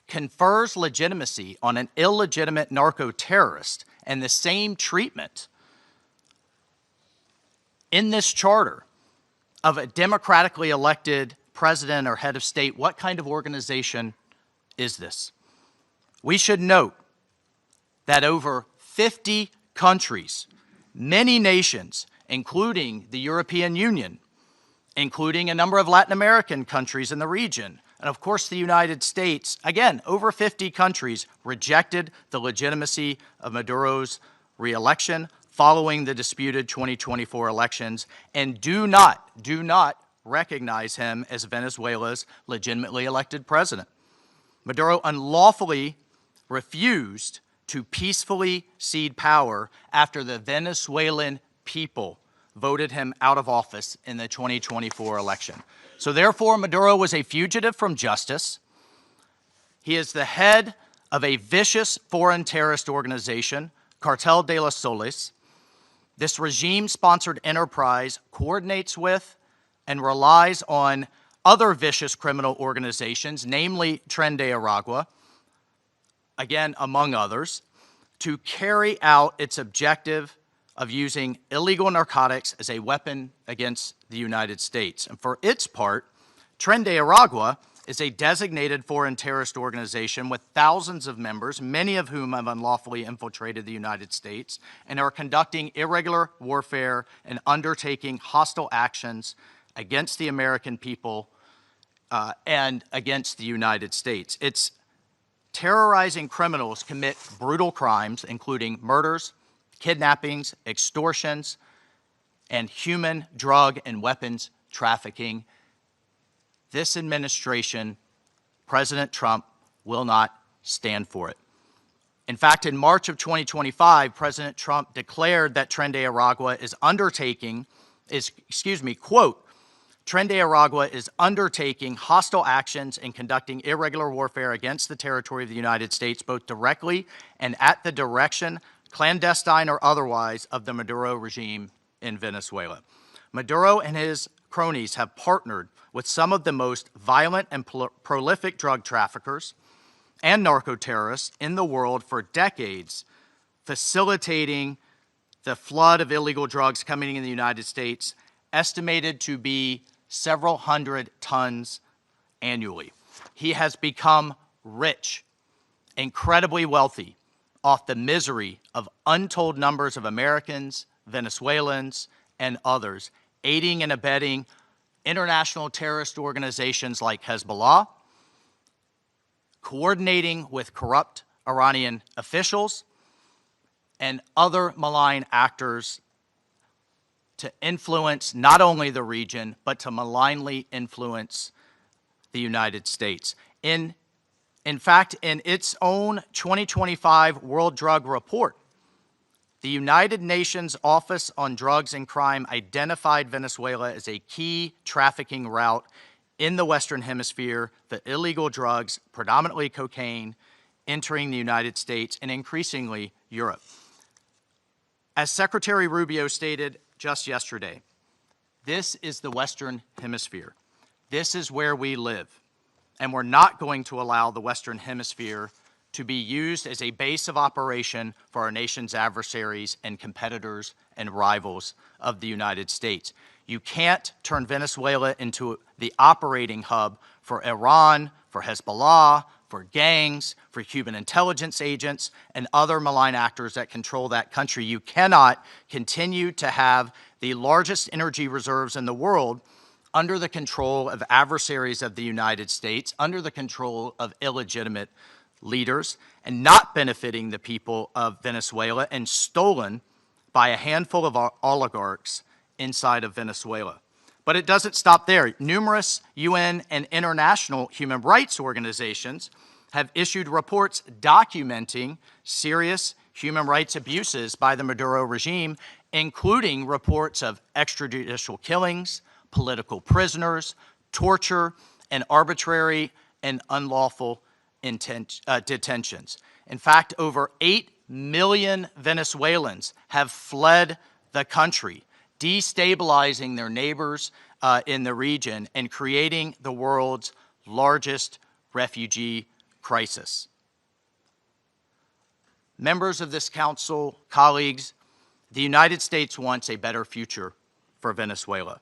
confers legitimacy on an illegitimate narco-terrorist and the same treatment in this charter of a democratically elected president or head of state, what kind of organization is this? We should note that over 50 countries, many nations, including the European Union, including a number of Latin American countries in the region, and of course the United States, again, over 50 countries rejected the legitimacy of Maduro's re-election following the disputed 2024 elections and do not recognize him as Venezuela's legitimately elected president. Maduro unlawfully refused to peacefully cede power after the Venezuelan people voted him out of office in the 2024 election. So therefore, Maduro was a fugitive from justice. He is the head of a vicious foreign terrorist organization, Cartel de los Soles. This regime-sponsored enterprise coordinates with and relies on other vicious criminal organizations, namely Tren de Aragua, again, among others, to carry out its objective of using illegal narcotics as a weapon against the United States. And for its part, Tren de Aragua is a designated foreign terrorist organization with thousands of members, many of whom have unlawfully infiltrated the United States and are conducting irregular warfare and undertaking hostile actions against the American people and against the United States. It's terrorizing criminals commit brutal crimes, including murders, kidnappings, extortions, and human, drug, and weapons trafficking. This administration, President Trump, will not stand for it. In fact, in March of 2025, President Trump declared that Tren de Aragua is undertaking, quote, Tren de Aragua is undertaking hostile actions and conducting irregular warfare against the territory of the United States, both directly and at the direction, clandestine or otherwise, of the Maduro regime in Venezuela. Maduro and his cronies have partnered with some of the most violent and prolific drug traffickers and narco-terrorists in the world for decades, facilitating the flood of illegal drugs coming in the United States, estimated to be several hundred tons annually. He has become rich, incredibly wealthy, off the misery of untold numbers of Americans, Venezuelans, and others, aiding and abetting international terrorist organizations like Hezbollah, coordinating with corrupt Iranian officials, and other malign actors to influence not only the region, but to malignly influence the United States. In fact, in its own 2025 World Drug Report, the United Nations Office on Drugs and Crime identified Venezuela as a key trafficking route in the Western Hemisphere for illegal drugs, predominantly cocaine, entering the United States and increasingly Europe. As Secretary Rubio stated just yesterday, this is the Western Hemisphere. This is where we live, and we're not going to allow the Western Hemisphere to be used as a base of operation for our nation's adversaries and competitors and rivals of the United States. You can't turn Venezuela into the operating hub for Iran, for Hezbollah, for gangs, for Cuban intelligence agents, and other malign actors that control that country. You cannot continue to have the largest energy reserves in the world under the control of adversaries of the United States, under the control of illegitimate leaders, and not benefiting the people of Venezuela, and stolen by a handful of oligarchs inside of Venezuela. But it doesn't stop there. Numerous UN and international human rights organizations have issued reports documenting serious human rights abuses by the Maduro regime, including reports of extrajudicial killings, political prisoners, torture, and arbitrary and unlawful detentions. In fact, over 8 million Venezuelans have fled the country, destabilizing their neighbors in the region and creating the world's largest refugee crisis. Members of this council, colleagues, the United States wants a better future for Venezuela.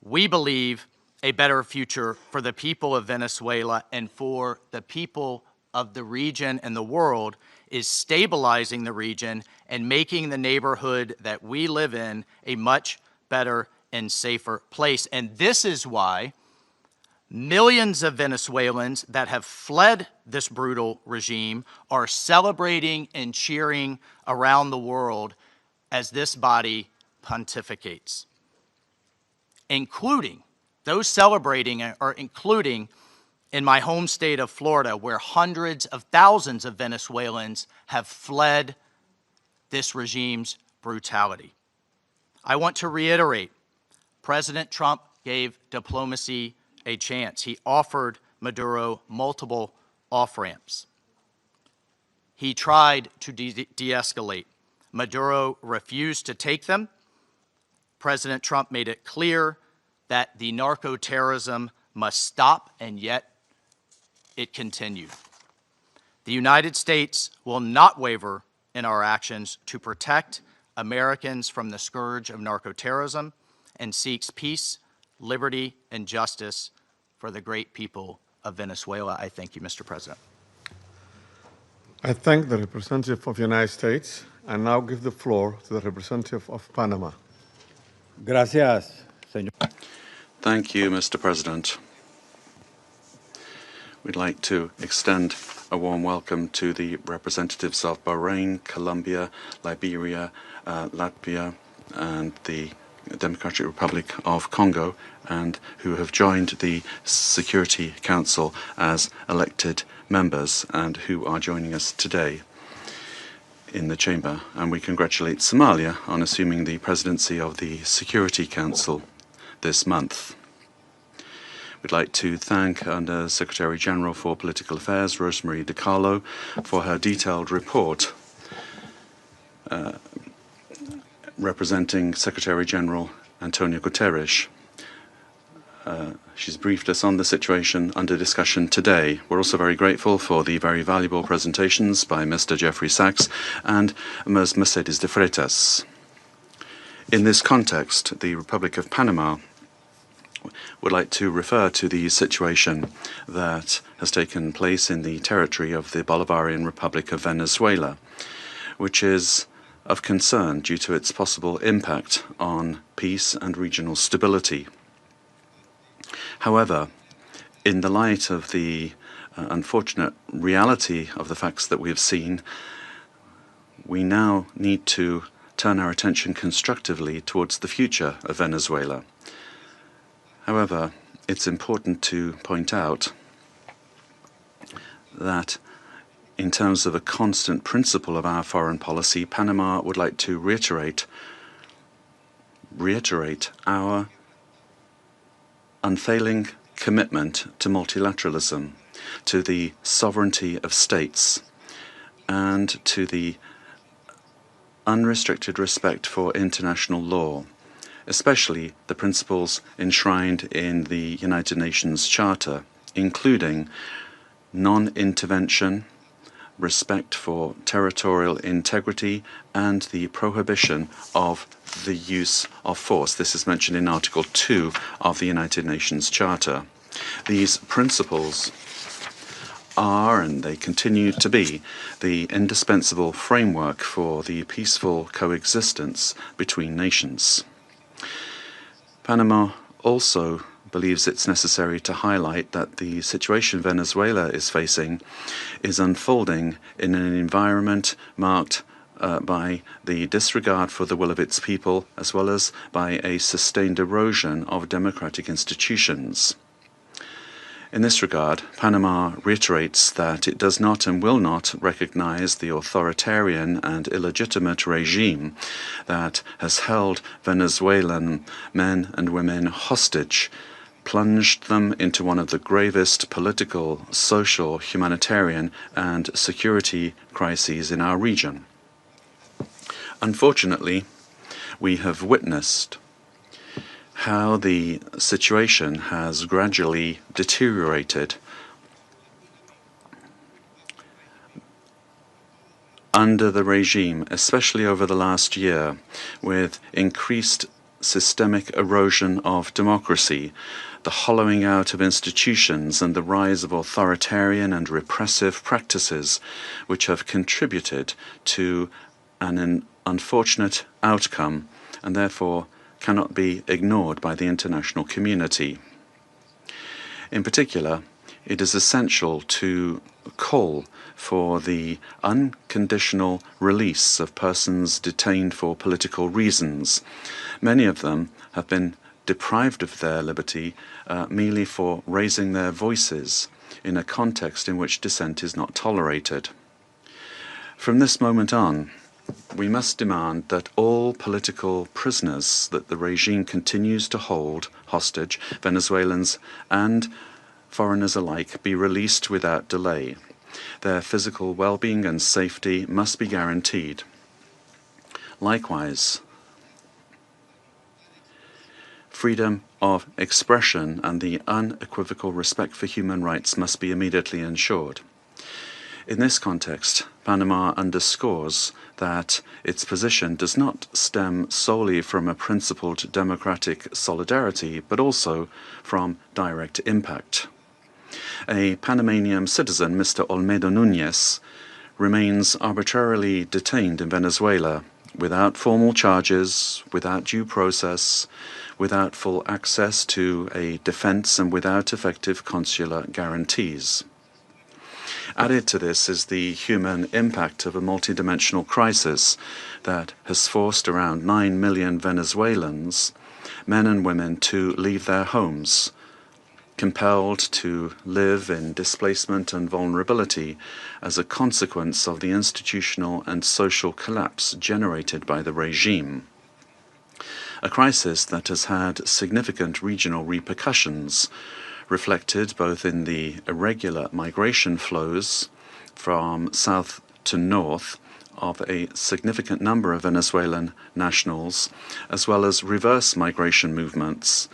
We believe a better future for the people of Venezuela and for the people of the region and the world is stabilizing the region and making the neighborhood that we live in a much better and safer place. And this is why millions of Venezuelans that have fled this brutal regime are celebrating and cheering around the world as this body pontificates, including those celebrating are including in my home state of Florida, where hundreds of thousands of Venezuelans have fled this regime's brutality. I want to reiterate, President Trump gave diplomacy a chance. He offered Maduro multiple off-ramps. He tried to de-escalate. Maduro refused to take them. President Trump made it clear that the narco-terrorism must stop, and yet it continued. The United States will not waver in our actions to protect Americans from the scourge of narco-terrorism and seeks peace, liberty, and justice for the great people of Venezuela. I thank you, Mr. President. I thank the representative of the United States and now give the floor to the representative of Panama. Gracias, señor. Thank you, Mr. President. We'd like to extend a warm welcome to the representatives of Bahrain, Colombia, Liberia, Latvia, and the Democratic Republic of Congo, and who have joined the Security Council as elected members and who are joining us today in the chamber. And we congratulate Somalia on assuming the presidency of the Security Council this month. We'd like to thank Under Secretary General for Political Affairs, Rosemary DiCarlo, for her detailed report representing Secretary General Antonio Guterres. She's briefed us on the situation under discussion today. We're also very grateful for the very valuable presentations by Mr. Jeffrey Sachs and Ms. Mercedes de Freitas. In this context, the Republic of Panama would like to refer to the situation that has taken place in the territory of the Bolivarian Republic of Venezuela, which is of concern due to its possible impact on peace and regional stability. However, in the light of the unfortunate reality of the facts that we have seen, we now need to turn our attention constructively towards the future of Venezuela. However, it's important to point out that in terms of a constant principle of our foreign policy, Panama would like to reiterate our unfailing commitment to multilateralism, to the sovereignty of states, and to the unrestricted respect for international law, especially the principles enshrined in the United Nations Charter, including non-intervention, respect for territorial integrity, and the prohibition of the use of force. This is mentioned in Article 2 of the United Nations Charter. These principles are, and they continue to be, the indispensable framework for the peaceful coexistence between nations. Panama also believes it's necessary to highlight that the situation Venezuela is facing is unfolding in an environment marked by the disregard for the will of its people, as well as by a sustained erosion of democratic institutions. In this regard, Panama reiterates that it does not and will not recognize the authoritarian and illegitimate regime that has held Venezuelan men and women hostage, plunged them into one of the gravest political, social, humanitarian, and security crises in our region. Unfortunately, we have witnessed how the situation has gradually deteriorated under the regime, especially over the last year, with increased systemic erosion of democracy, the hollowing out of institutions, and the rise of authoritarian and repressive practices, which have contributed to an unfortunate outcome and therefore cannot be ignored by the international community. In particular, it is essential to call for the unconditional release of persons detained for political reasons. Many of them have been deprived of their liberty merely for raising their voices in a context in which dissent is not tolerated. From this moment on, we must demand that all political prisoners that the regime continues to hold hostage, Venezuelans and foreigners alike, be released without delay. Their physical well-being and safety must be guaranteed. Likewise, freedom of expression and the unequivocal respect for human rights must be immediately ensured. In this context, Panama underscores that its position does not stem solely from a principled democratic solidarity, but also from direct impact. A Panamanian citizen, Mr. Olmedo Núñez, remains arbitrarily detained in Venezuela without formal charges, without due process, without full access to a defense, and without effective consular guarantees. Added to this is the human impact of a multidimensional crisis that has forced around 9 million Venezuelans, men and women, to leave their homes, compelled to live in displacement and vulnerability as a consequence of the institutional and social collapse generated by the regime. A crisis that has had significant regional repercussions, reflected both in the irregular migration flows from south to north of a significant number of Venezuelan nationals, as well as reverse migration movements,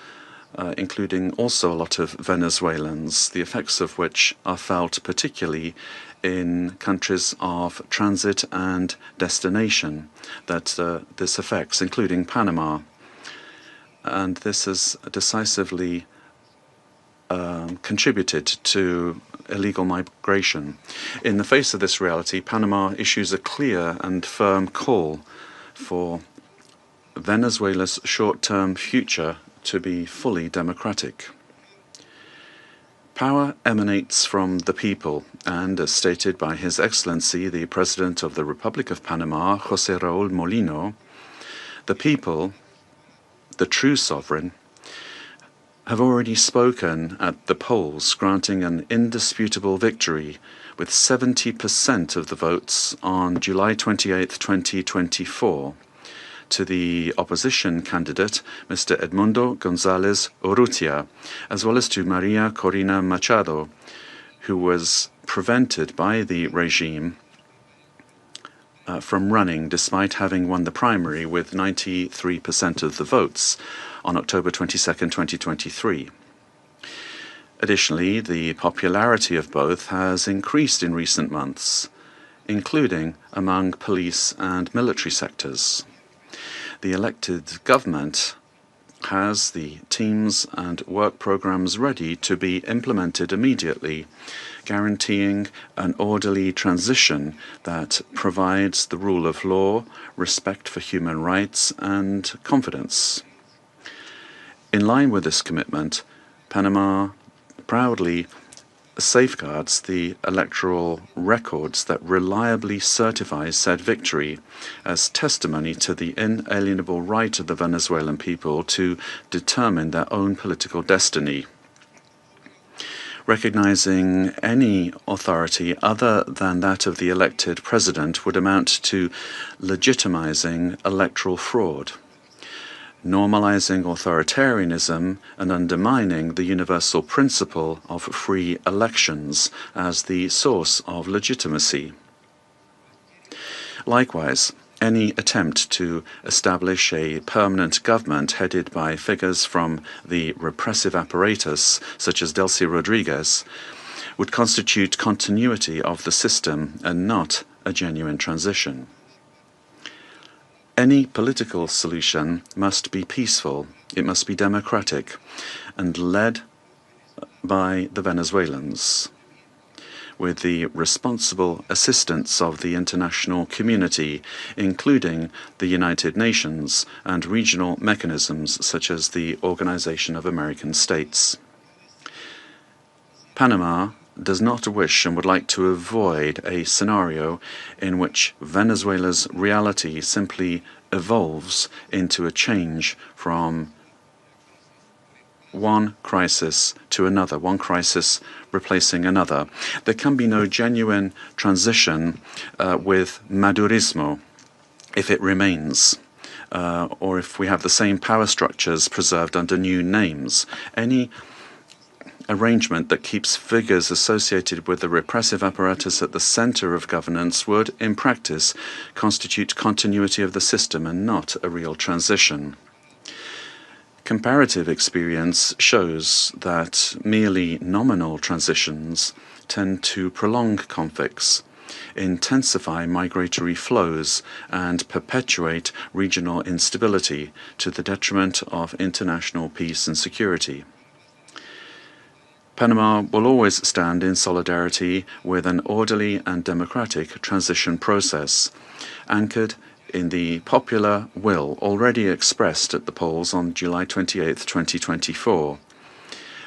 including also a lot of Venezuelans, the effects of which are felt particularly in countries of transit and destination that this affects, including Panama. And this has decisively contributed to illegal migration. In the face of this reality, Panama issues a clear and firm call for Venezuela's short-term future to be fully democratic. Power emanates from the people, and as stated by His Excellency, the President of the Republic of Panama, José Raúl Molino, the people, the true sovereign, have already spoken at the polls, granting an indisputable victory with 70% of the votes on July 28, 2024, to the opposition candidate, Mr. Edmundo González Urrutia, as well as to María Corina Machado, who was prevented by the regime from running despite having won the primary with 93% of the votes on October 22, 2023. Additionally, the popularity of both has increased in recent months, including among police and military sectors. The elected government has the teams and work programs ready to be implemented immediately, guaranteeing an orderly transition that provides the rule of law, respect for human rights, and confidence. In line with this commitment, Panama proudly safeguards the electoral records that reliably certify said victory as testimony to the inalienable right of the Venezuelan people to determine their own political destiny. Recognizing any authority other than that of the elected president would amount to legitimizing electoral fraud, normalizing authoritarianism and undermining the universal principle of free elections as the source of legitimacy. Likewise, any attempt to establish a permanent government headed by figures from the repressive apparatus, such as Delcy Rodriguez, would constitute continuity of the system and not a genuine transition. Any political solution must be peaceful, it must be democratic, and led by the Venezuelans, with the responsible assistance of the international community, including the United Nations and regional mechanisms such as the Organization of American States. Panama does not wish and would like to avoid a scenario in which Venezuela's reality simply evolves into a change from one crisis to another, one crisis replacing another. There can be no genuine transition with Madurismo if it remains, or if we have the same power structures preserved under new names. Any arrangement that keeps figures associated with the repressive apparatus at the center of governance would, in practice, constitute continuity of the system and not a real transition. Comparative experience shows that merely nominal transitions tend to prolong conflicts, intensify migratory flows, and perpetuate regional instability to the detriment of international peace and security. Panama will always stand in solidarity with an orderly and democratic transition process, anchored in the popular will already expressed at the polls on July 28, 2024,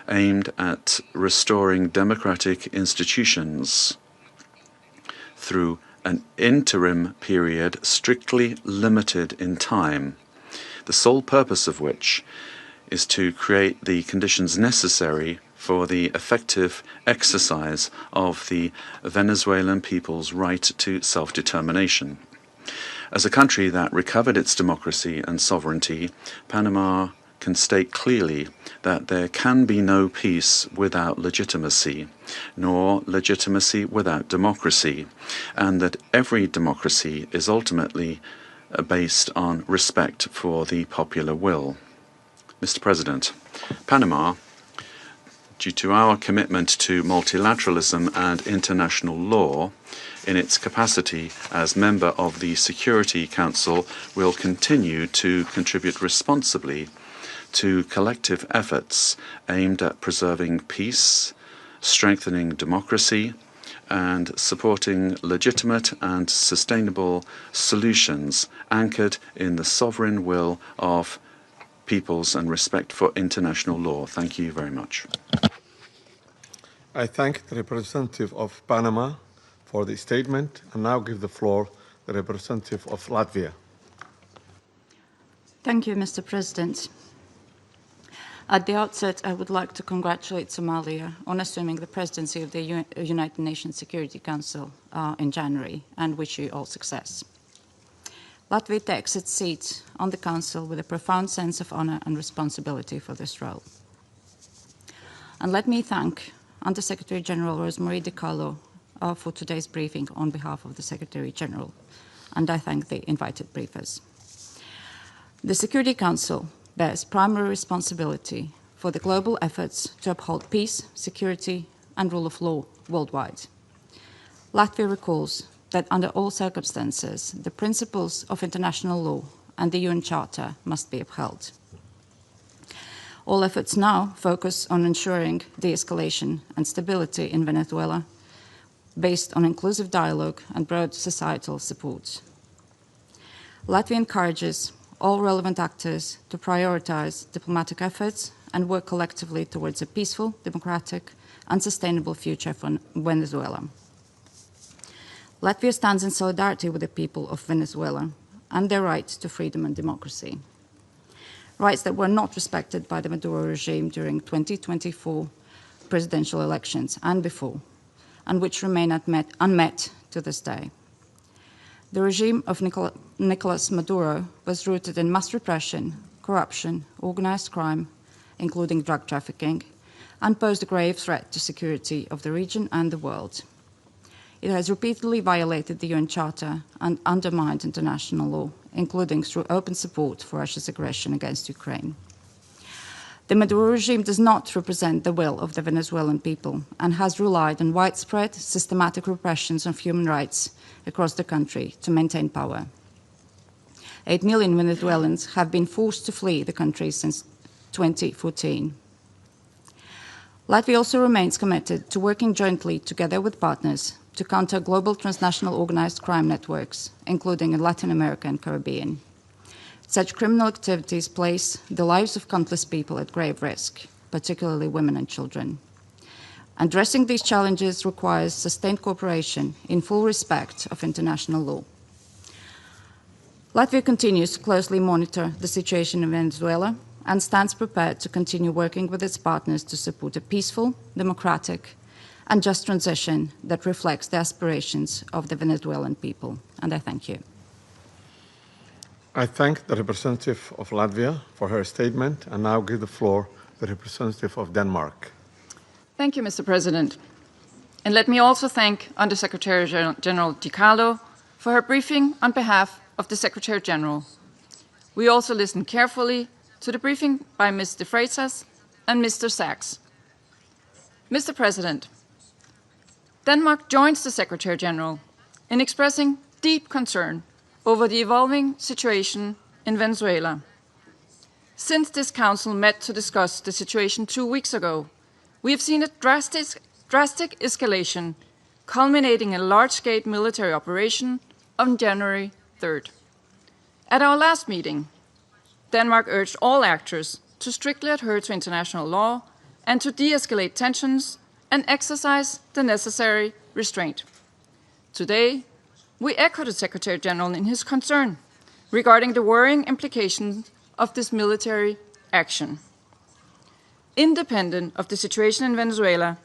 aimed at restoring democratic institutions through an interim period strictly limited in time, the sole purpose of which is to create the conditions necessary for the effective exercise of the Venezuelan people's right to self-determination. As a country that recovered its democracy and sovereignty, Panama can state clearly that there can be no peace without legitimacy, nor legitimacy without democracy, and that every democracy is ultimately based on respect for the popular will. Mr. President, Panama, due to our commitment to multilateralism and international law, in its capacity as member of the Security Council, will continue to contribute responsibly to collective efforts aimed at preserving peace, strengthening democracy, and supporting legitimate and sustainable solutions anchored in the sovereign will of peoples and respect for international law. Thank you very much. I thank the representative of Panama for the statement and now give the floor to the representative of Latvia. Thank you, Mr. President. At the outset, I would like to congratulate Somalia on assuming the presidency of the United Nations Security Council in January, and wish you all success. Latvia takes its seat on the Council with a profound sense of honor and responsibility for this role. And let me thank Under-Secretary General Rosemary DiCarlo for today's briefing on behalf of the Secretary General, and I thank the invited briefers. The Security Council bears primary responsibility for the global efforts to uphold peace, security, and rule of law worldwide. Latvia recalls that under all circumstances, the principles of international law and the UN Charter must be upheld. All efforts now focus on ensuring de-escalation and stability in Venezuela based on inclusive dialogue and broad societal support. Latvia encourages all relevant actors to prioritize diplomatic efforts and work collectively towards a peaceful, democratic, and sustainable future for Venezuela. Latvia stands in solidarity with the people of Venezuela and their right to freedom and democracy, rights that were not respected by the Maduro regime during 2024 presidential elections and before, and which remain unmet to this day. The regime of Nicolás Maduro was rooted in mass repression, corruption, organized crime, including drug trafficking, and posed a grave threat to security of the region and the world. It has repeatedly violated the UN Charter and undermined international law, including through open support for Russia's aggression against Ukraine. The Maduro regime does not represent the will of the Venezuelan people and has relied on widespread, systematic repressions of human rights across the country to maintain power. 8 million Venezuelans have been forced to flee the country since 2014. Latvia also remains committed to working jointly together with partners to counter global transnational organized crime networks, including in Latin America and Caribbean. Such criminal activities place the lives of countless people at grave risk, particularly women and children. Addressing these challenges requires sustained cooperation in full respect of international law. Latvia continues to closely monitor the situation in Venezuela and stands prepared to continue working with its partners to support a peaceful, democratic, and just transition that reflects the aspirations of the Venezuelan people. And I thank you. I thank the representative of Latvia for her statement and now give the floor to the representative of Denmark. Thank you, Mr. President. And let me also thank Under-Secretary General DiCarlo for her briefing on behalf of the Secretary General. We also listened carefully to the briefing by Ms. de Freitas and Mr. Sachs. Mr. President, Denmark joins the Secretary General in expressing deep concern over the evolving situation in Venezuela. Since this Council met to discuss the situation 2 weeks ago, we have seen a drastic escalation, culminating in a large-scale military operation on January 3rd. At our last meeting, Denmark urged all actors to strictly adhere to international law and to de-escalate tensions and exercise the necessary restraint. Today, we echo the Secretary General in his concern regarding the worrying implications of this military action. Independent of the situation in Venezuela,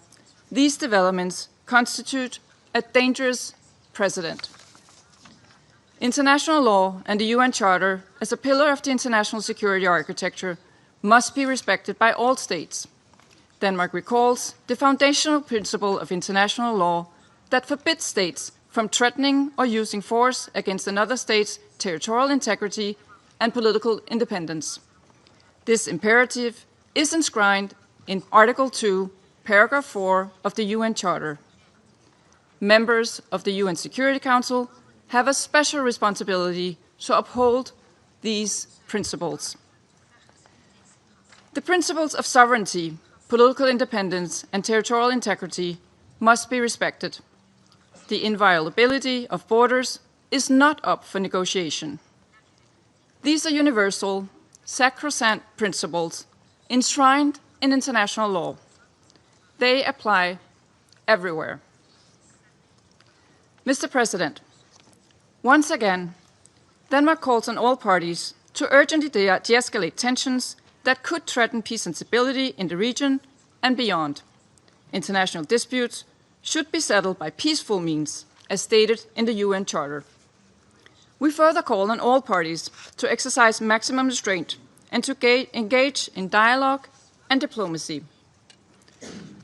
these developments constitute a dangerous precedent. International law and the UN Charter, as a pillar of the international security architecture, must be respected by all states. Denmark recalls the foundational principle of international law that forbids states from threatening or using force against another state's territorial integrity and political independence. This imperative is enshrined in Article 2, Paragraph 4 of the UN Charter. Members of the UN Security Council have a special responsibility to uphold these principles. The principles of sovereignty, political independence, and territorial integrity must be respected. The inviolability of borders is not up for negotiation. These are universal, sacrosanct principles enshrined in international law. They apply everywhere. Mr. President, once again, Denmark calls on all parties to urgently de-escalate tensions that could threaten peace and stability in the region and beyond. International disputes should be settled by peaceful means, as stated in the UN Charter. We further call on all parties to exercise maximum restraint and to engage in dialogue and diplomacy.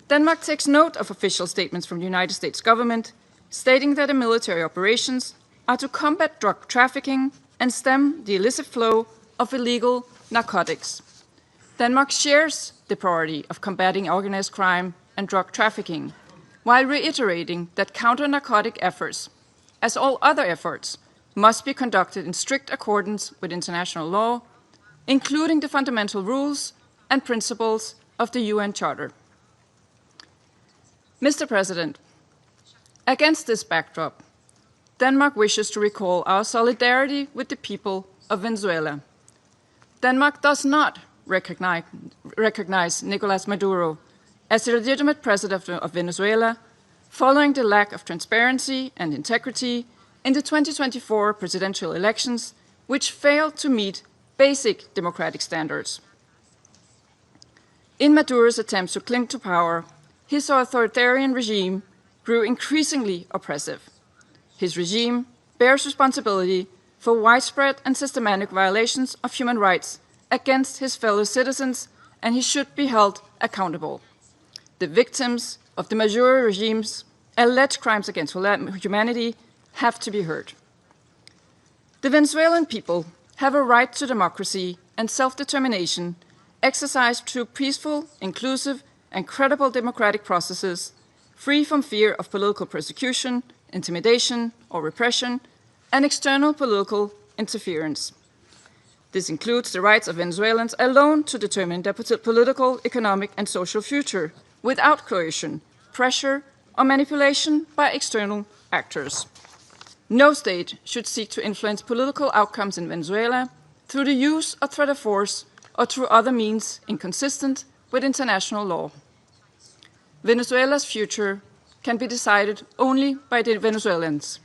Denmark takes note of official statements from the United States government stating that the military operations are to combat drug trafficking and stem the illicit flow of illegal narcotics. Denmark shares the priority of combating organized crime and drug trafficking, while reiterating that counter-narcotic efforts, as all other efforts, must be conducted in strict accordance with international law, including the fundamental rules and principles of the UN Charter. Mr. President, against this backdrop, Denmark wishes to recall our solidarity with the people of Venezuela. Denmark does not recognize Nicolás Maduro as the legitimate president of Venezuela, following the lack of transparency and integrity in the 2024 presidential elections, which failed to meet basic democratic standards. In Maduro's attempts to cling to power, his authoritarian regime grew increasingly oppressive. His regime bears responsibility for widespread and systematic violations of human rights against his fellow citizens, and he should be held accountable. The victims of the Maduro regime's alleged crimes against humanity have to be heard. The Venezuelan people have a right to democracy and self-determination exercised through peaceful, inclusive, and credible democratic processes, free from fear of political persecution, intimidation, or repression, and external political interference. This includes the rights of Venezuelans alone to determine their political, economic, and social future, without coercion, pressure, or manipulation by external actors. No state should seek to influence political outcomes in Venezuela through the use or threat of force or through other means inconsistent with international law. Venezuela's future can be decided only by the Venezuelans.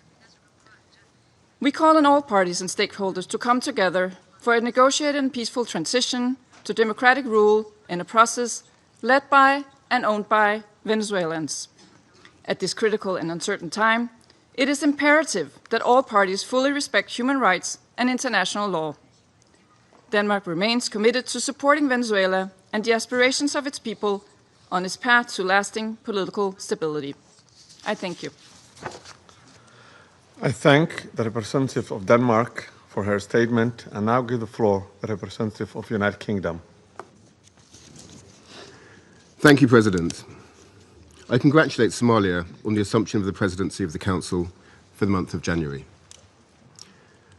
We call on all parties and stakeholders to come together for a negotiated and peaceful transition to democratic rule in a process led by and owned by Venezuelans. At this critical and uncertain time, it is imperative that all parties fully respect human rights and international law. Denmark remains committed to supporting Venezuela and the aspirations of its people on its path to lasting political stability. I thank you. I thank the representative of Denmark for her statement, and now give the floor to the representative of the United Kingdom. Thank you, President. I congratulate Somalia on the assumption of the presidency of the Council for the month of January.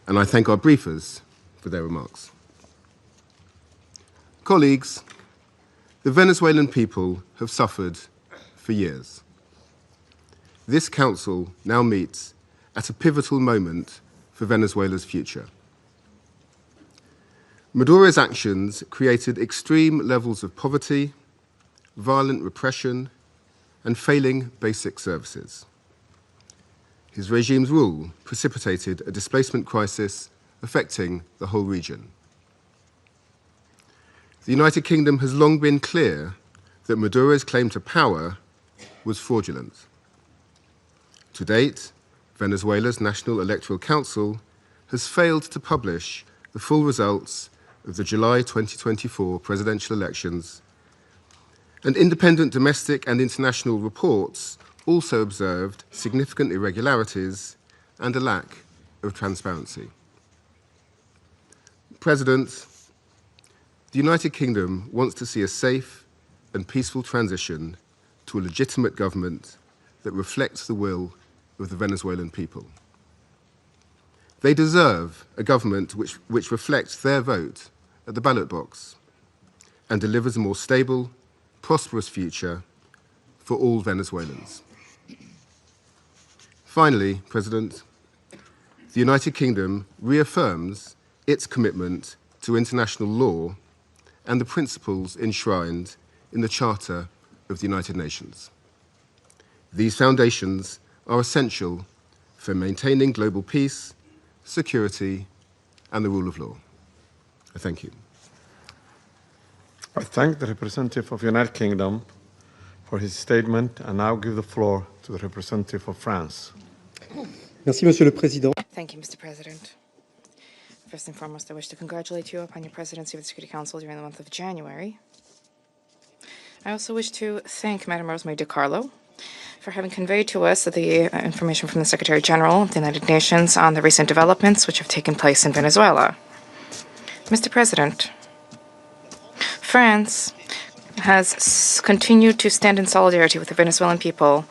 And I thank our briefers for their remarks. Colleagues, the Venezuelan people have suffered for years. This Council now meets at a pivotal moment for Venezuela's future. Maduro's actions created extreme levels of poverty, violent repression, and failing basic services. His regime's rule precipitated a displacement crisis affecting the whole region. The United Kingdom has long been clear that Maduro's claim to power was fraudulent. To date, Venezuela's National Electoral Council has failed to publish the full results of the July 2024 presidential elections, and independent domestic and international reports also observed significant irregularities and a lack of transparency. President, the United Kingdom wants to see a safe and peaceful transition to a legitimate government that reflects the will of the Venezuelan people. They deserve a government which reflects their vote at the ballot box and delivers a more stable, prosperous future for all Venezuelans. Finally, President, the United Kingdom reaffirms its commitment to international law and the principles enshrined in the Charter of the United Nations. These foundations are essential for maintaining global peace, security, and the rule of law. I thank you. I thank the representative of the United Kingdom for his statement and now give the floor to the representative of France. Merci, Monsieur le Président. Thank you, Mr. President. First and foremost, I wish to congratulate you upon your presidency of the Security Council during the month of January. I also wish to thank Madam Rosemary DiCarlo for having conveyed to us the information from the Secretary General of the United Nations on the recent developments which have taken place in Venezuela. Mr. President, France has continued to stand in solidarity with the Venezuelan people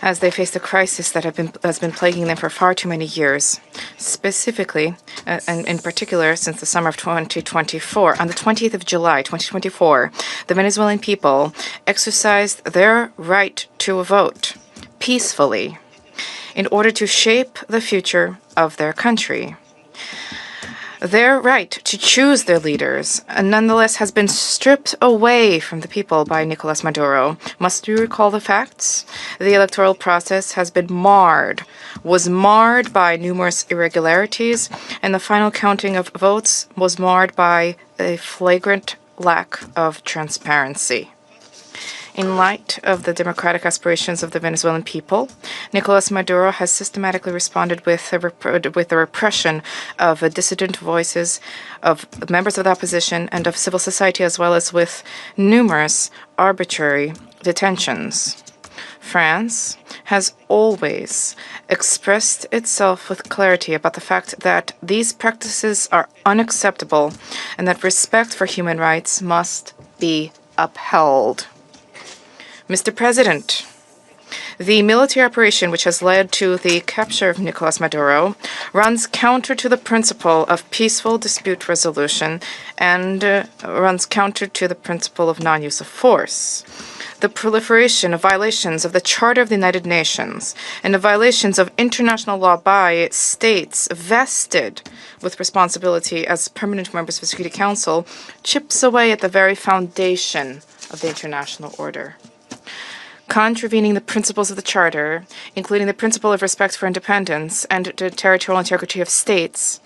as they face the crisis that has been plaguing them for far too many years. Specifically, and in particular, since the summer of 2024, on the 20th of July, 2024, the Venezuelan people exercised their right to vote peacefully in order to shape the future of their country. Their right to choose their leaders, nonetheless, has been stripped away from the people by Nicolás Maduro. Must we recall the facts? The electoral process has been was marred by numerous irregularities, and the final counting of votes was marred by a flagrant lack of transparency. In light of the democratic aspirations of the Venezuelan people, Nicolás Maduro has systematically responded with the repression of dissident voices, of members of the opposition, and of civil society, as well as with numerous arbitrary detentions. France has always expressed itself with clarity about the fact that these practices are unacceptable and that respect for human rights must be upheld. Mr. President, the military operation which has led to the capture of Nicolás Maduro runs counter to the principle of peaceful dispute resolution and runs counter to the principle of non-use of force. The proliferation of violations of the Charter of the United Nations and of violations of international law by states vested with responsibility as permanent members of the Security Council chips away at the very foundation of the international order. Contravening the principles of the Charter, including the principle of respect for independence and the territorial integrity of states,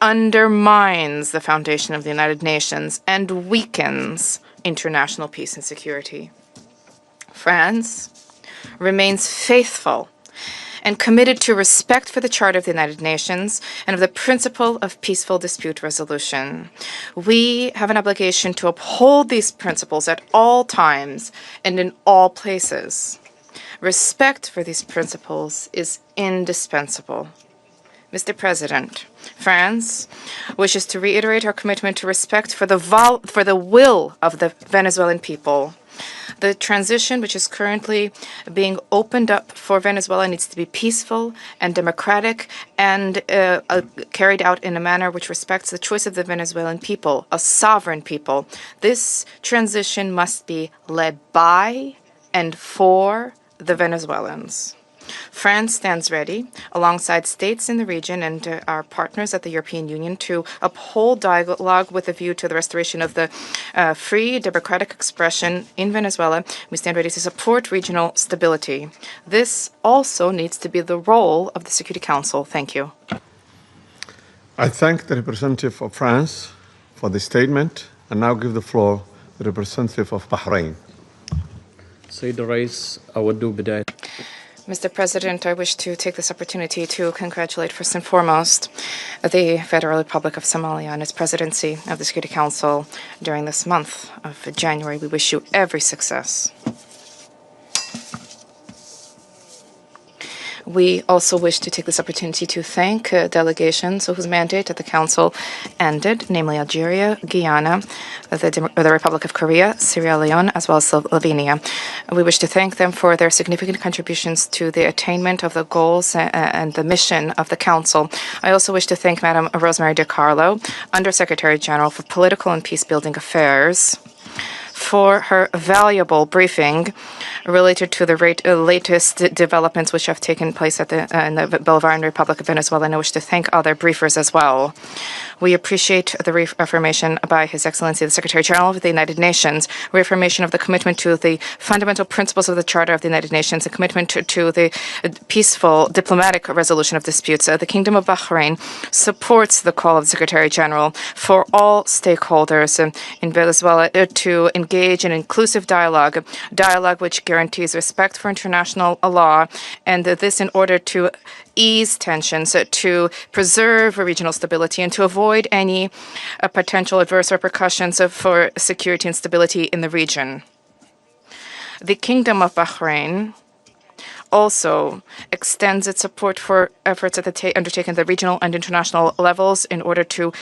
undermines the foundation of the United Nations and weakens international peace and security. France remains faithful and committed to respect for the Charter of the United Nations and of the principle of peaceful dispute resolution. We have an obligation to uphold these principles at all times and in all places. Respect for these principles is indispensable. Mr. President, France wishes to reiterate our commitment to respect for the will of the Venezuelan people. The transition which is currently being opened up for Venezuela needs to be peaceful and democratic and carried out in a manner which respects the choice of the Venezuelan people, a sovereign people. This transition must be led by and for the Venezuelans. France stands ready, alongside states in the region and our partners at the European Union, to uphold dialogue with a view to the restoration of the free, democratic expression in Venezuela. We stand ready to support regional stability. This also needs to be the role of the Security Council. Thank you. I thank the representative of France for the statement and now give the floor to the representative of Bahrain. Sayyid Rais, أود بداية. Mr. President, I wish to take this opportunity to congratulate first and foremost the Federal Republic of Somalia and its presidency of the Security Council during this month of January. We wish you every success. We also wish to take this opportunity to thank delegations whose mandate at the Council ended, namely Algeria, Guyana, the Republic of Korea, Sierra Leone, as well as Slovenia. We wish to thank them for their significant contributions to the attainment of the goals and the mission of the Council. I also wish to thank Madam Rosemary DiCarlo, Undersecretary General for Political and Peace-Building Affairs, for her valuable briefing related to the latest developments which have taken place in the Bolivarian Republic of Venezuela, and I wish to thank other briefers as well. We appreciate the reaffirmation by His Excellency the Secretary General of the United Nations, reaffirmation of the commitment to the fundamental principles of the Charter of the United Nations, a commitment to the peaceful diplomatic resolution of disputes. The Kingdom of Bahrain supports the call of the Secretary General for all stakeholders in Venezuela to engage in inclusive dialogue which guarantees respect for international law, and this in order to ease tensions, to preserve regional stability, and to avoid any potential adverse repercussions for security and stability in the region. The Kingdom of Bahrain also extends its support for efforts undertaken at the regional and international levels in order to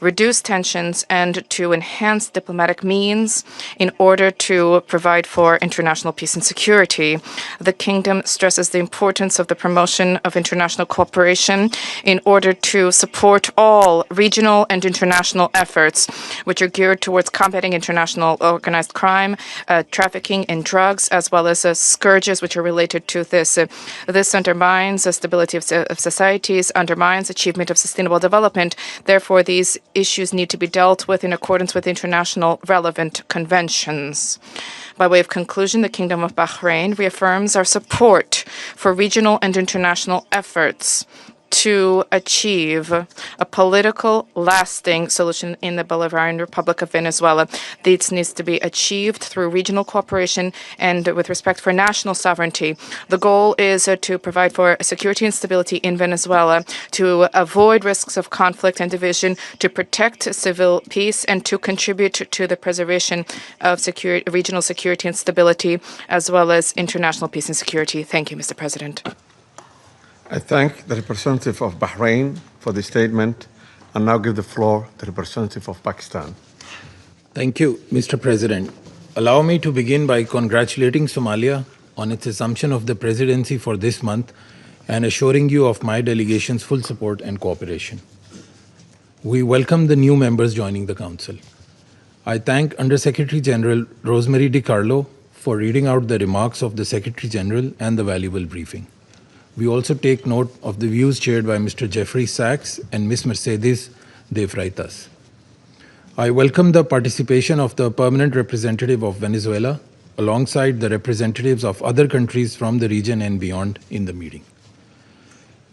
reduce tensions and to enhance diplomatic means in order to provide for international peace and security. The Kingdom stresses the importance of the promotion of international cooperation in order to support all regional and international efforts which are geared towards combating international organized crime, trafficking in drugs, as well as scourges which are related to this. This undermines the stability of societies, undermines achievement of sustainable development. Therefore, these issues need to be dealt with in accordance with international relevant conventions. By way of conclusion, the Kingdom of Bahrain reaffirms our support for regional and international efforts to achieve a political, lasting solution in the Bolivarian Republic of Venezuela. This needs to be achieved through regional cooperation and with respect for national sovereignty. The goal is to provide for security and stability in Venezuela, to avoid risks of conflict and division, to protect civil peace, and to contribute to the preservation of regional security and stability, as well as international peace and security. Thank you, Mr. President. I thank the representative of Bahrain for the statement and now give the floor to the representative of Pakistan. Thank you, Mr. President. Allow me to begin by congratulating Somalia on its assumption of the presidency for this month and assuring you of my delegation's full support and cooperation. We welcome the new members joining the Council. I thank Undersecretary General Rosemary DiCarlo for reading out the remarks of the Secretary General and the valuable briefing. We also take note of the views shared by Mr. Jeffrey Sachs and Ms. Mercedes de Freitas. I welcome the participation of the permanent representative of Venezuela alongside the representatives of other countries from the region and beyond in the meeting.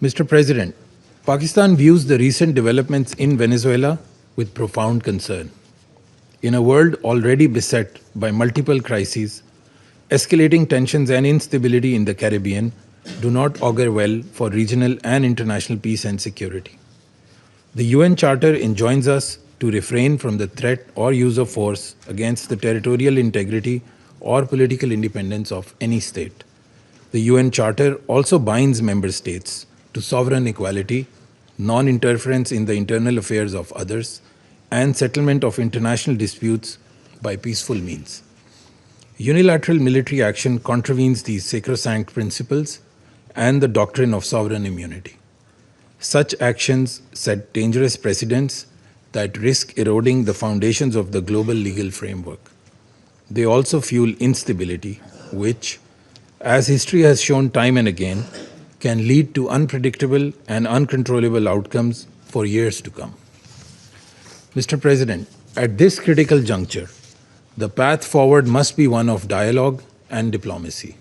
Mr. President, Pakistan views the recent developments in Venezuela with profound concern. In a world already beset by multiple crises, escalating tensions and instability in the Caribbean do not augur well for regional and international peace and security. The UN Charter enjoins us to refrain from the threat or use of force against the territorial integrity or political independence of any state. The UN Charter also binds member states to sovereign equality, non-interference in the internal affairs of others, and settlement of international disputes by peaceful means. Unilateral military action contravenes these sacrosanct principles and the doctrine of sovereign immunity. Such actions set dangerous precedents that risk eroding the foundations of the global legal framework. They also fuel instability, which, as history has shown time and again, can lead to unpredictable and uncontrollable outcomes for years to come. Mr. President, at this critical juncture, the path forward must be one of dialogue and diplomacy.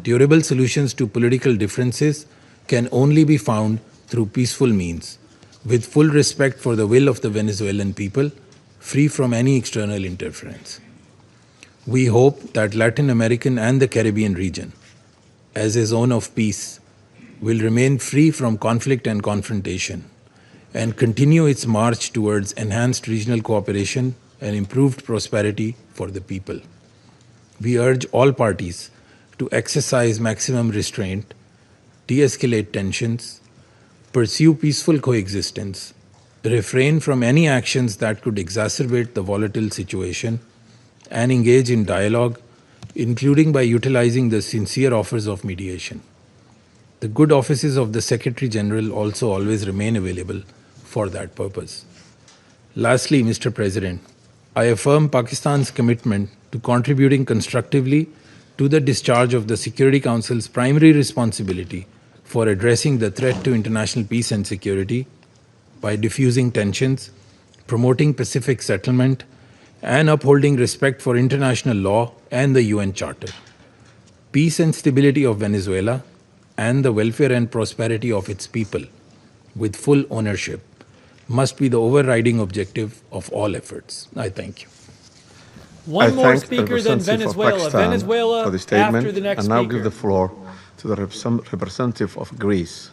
Durable solutions to political differences can only be found through peaceful means, with full respect for the will of the Venezuelan people, free from any external interference. We hope that Latin American and the Caribbean region, as a zone of peace, will remain free from conflict and confrontation, and continue its march towards enhanced regional cooperation and improved prosperity for the people. We urge all parties to exercise maximum restraint, de-escalate tensions, pursue peaceful coexistence, refrain from any actions that could exacerbate the volatile situation, and engage in dialogue, including by utilizing the sincere offers of mediation. The good offices of the Secretary General also always remain available for that purpose. Lastly, Mr. President, I affirm Pakistan's commitment to contributing constructively to the discharge of the Security Council's primary responsibility for addressing the threat to international peace and security by diffusing tensions, promoting pacific settlement, and upholding respect for international law and the UN Charter. Peace and stability of Venezuela and the welfare and prosperity of its people, with full ownership, must be the overriding objective of all efforts. I thank you. One more speaker than Venezuela. Venezuela for the statement, after the next and now speaker. give the floor to the representative of Greece.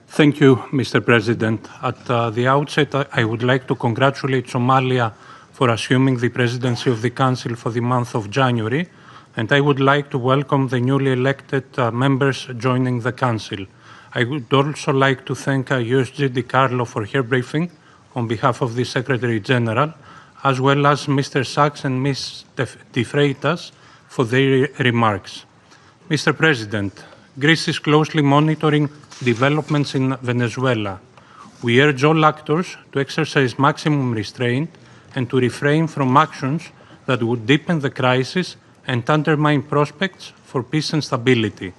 Thank you, Mr. President. At the outset, I would like to congratulate Somalia for assuming the presidency of the Council for the month of January, and I would like to welcome the newly elected members joining the Council. I would also like to thank USG DiCarlo for her briefing on behalf of the Secretary General, as well as Mr. Sachs and Ms. De Freitas for their remarks. Mr. President, Greece is closely monitoring developments in Venezuela. We urge all actors to exercise maximum restraint and to refrain from actions that would deepen the crisis and undermine prospects for peace and stability.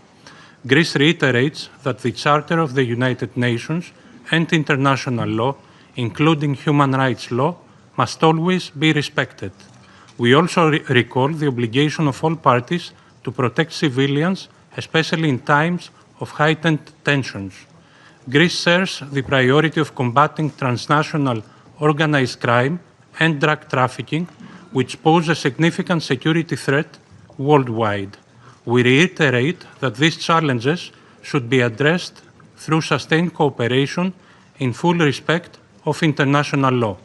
Greece reiterates that the Charter of the United Nations and international law, including human rights law, must always be respected. We also recall the obligation of all parties to protect civilians, especially in times of heightened tensions. Greece shares the priority of combating transnational organized crime and drug trafficking, which pose a significant security threat worldwide. We reiterate that these challenges should be addressed through sustained cooperation in full respect of international law.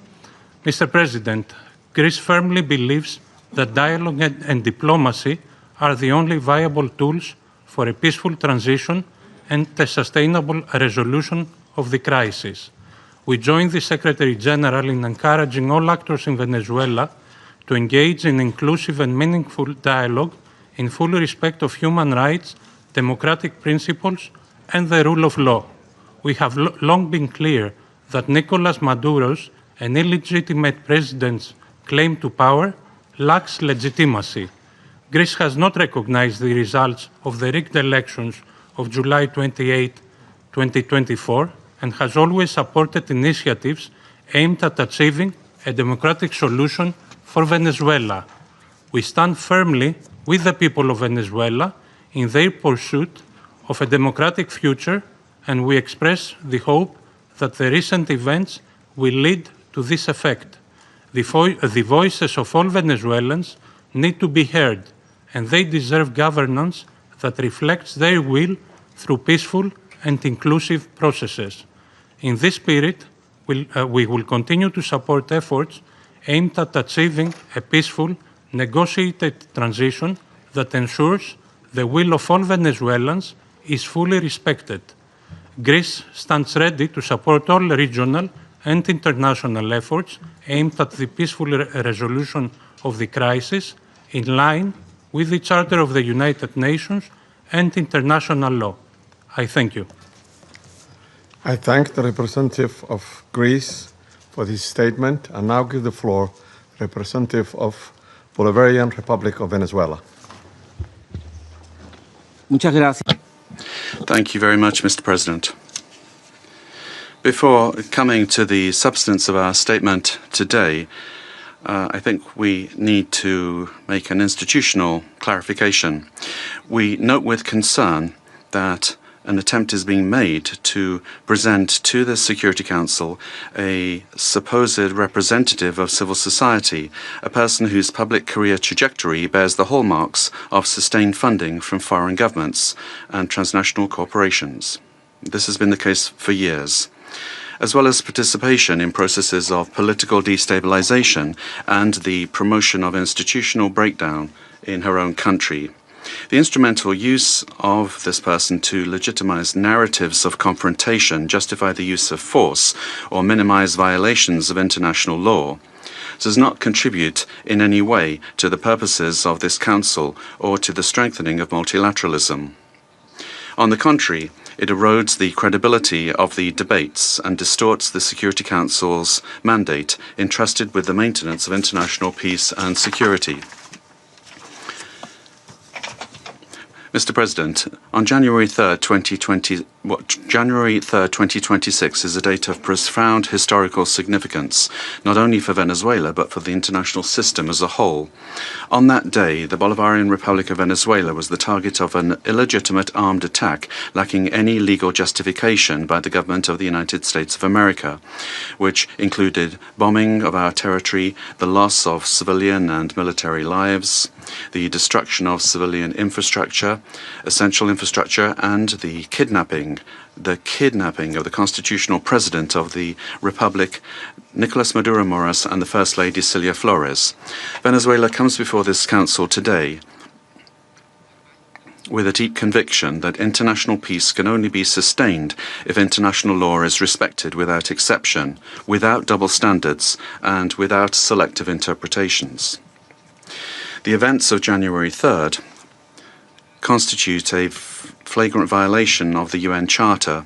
Mr. President, Greece firmly believes that dialogue and diplomacy are the only viable tools for a peaceful transition and a sustainable resolution of the crisis. We join the Secretary General in encouraging all actors in Venezuela to engage in inclusive and meaningful dialogue in full respect of human rights, democratic principles, and the rule of law. We have long been clear that Nicolás Maduro's an illegitimate president's claim to power lacks legitimacy. Greece has not recognized the results of the rigged elections of July 28, 2024, and has always supported initiatives aimed at achieving a democratic solution for Venezuela. We stand firmly with the people of Venezuela in their pursuit of a democratic future, and we express the hope that the recent events will lead to this effect. The voices of all Venezuelans need to be heard, and they deserve governance that reflects their will through peaceful and inclusive processes. In this spirit, we will continue to support efforts aimed at achieving a peaceful, negotiated transition that ensures the will of all Venezuelans is fully respected. Greece stands ready to support all regional and international efforts aimed at the peaceful resolution of the crisis in line with the Charter of the United Nations and international law. I thank you. I thank the representative of Greece for this statement, and now give the floor to the representative of Bolivarian Republic of Venezuela. Muchas gracias. Thank you very much, Mr. President. Before coming to the substance of our statement today, I think we need to make an institutional clarification. We note with concern that an attempt is being made to present to the Security Council a supposed representative of civil society, a person whose public career trajectory bears the hallmarks of sustained funding from foreign governments and transnational corporations. This has been the case for years. as well as participation in processes of political destabilization and the promotion of institutional breakdown in her own country. The instrumental use of this person to legitimize narratives of confrontation, justify the use of force, or minimize violations of international law does not contribute in any way to the purposes of this Council or to the strengthening of multilateralism. On the contrary, it erodes the credibility of the debates and distorts the Security Council's mandate entrusted with the maintenance of international peace and security. Mr. President, on January 3rd, 2026 is a date of profound historical significance, not only for Venezuela, but for the international system as a whole. On that day, the Bolivarian Republic of Venezuela was the target of an illegitimate armed attack lacking any legal justification by the government of the United States of America, which included bombing of our territory, the loss of civilian and military lives, the destruction of civilian infrastructure, essential infrastructure, and the kidnapping of the constitutional president of the Republic, Nicolás Maduro Moras, and the First Lady Cilia Flores. Venezuela comes before this Council today with a deep conviction that international peace can only be sustained if international law is respected without exception, without double standards, and without selective interpretations. The events of January 3rd constitute a flagrant violation of the UN Charter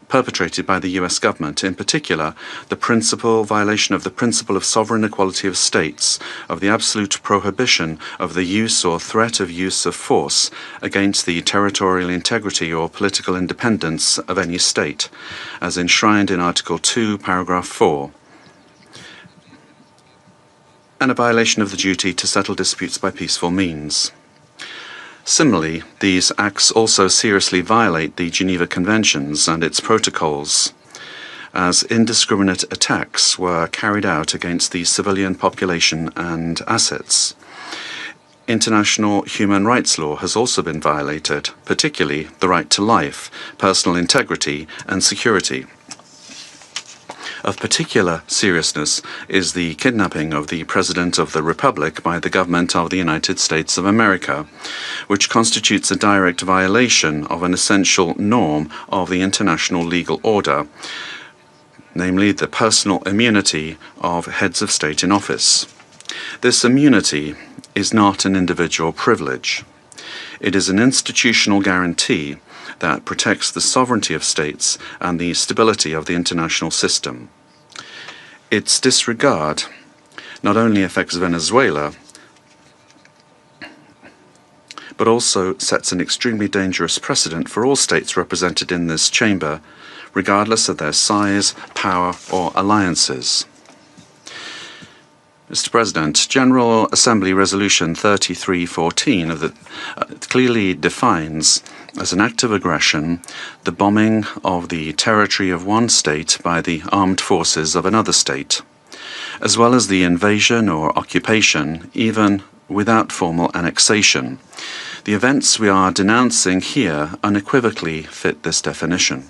perpetrated by the US government, in particular the violation of the principle of sovereign equality of states, of the absolute prohibition of the use or threat of use of force against the territorial integrity or political independence of any state, as enshrined in Article 2, Paragraph 4. And a violation of the duty to settle disputes by peaceful means. Similarly, these acts also seriously violate the Geneva Conventions and its protocols, as indiscriminate attacks were carried out against the civilian population and assets. International human rights law has also been violated, particularly the right to life, personal integrity, and security. Of particular seriousness is the kidnapping of the President of the Republic by the government of the United States of America, which constitutes a direct violation of an essential norm of the international legal order, namely the personal immunity of heads of state in office. This immunity is not an individual privilege. It is an institutional guarantee that protects the sovereignty of states and the stability of the international system. Its disregard not only affects Venezuela, but also sets an extremely dangerous precedent for all states represented in this chamber, regardless of their size, power, or alliances. Mr. President, General Assembly Resolution 3314 clearly defines as an act of aggression the bombing of the territory of one state by the armed forces of another state, as well as the invasion or occupation, even without formal annexation. The events we are denouncing here unequivocally fit this definition.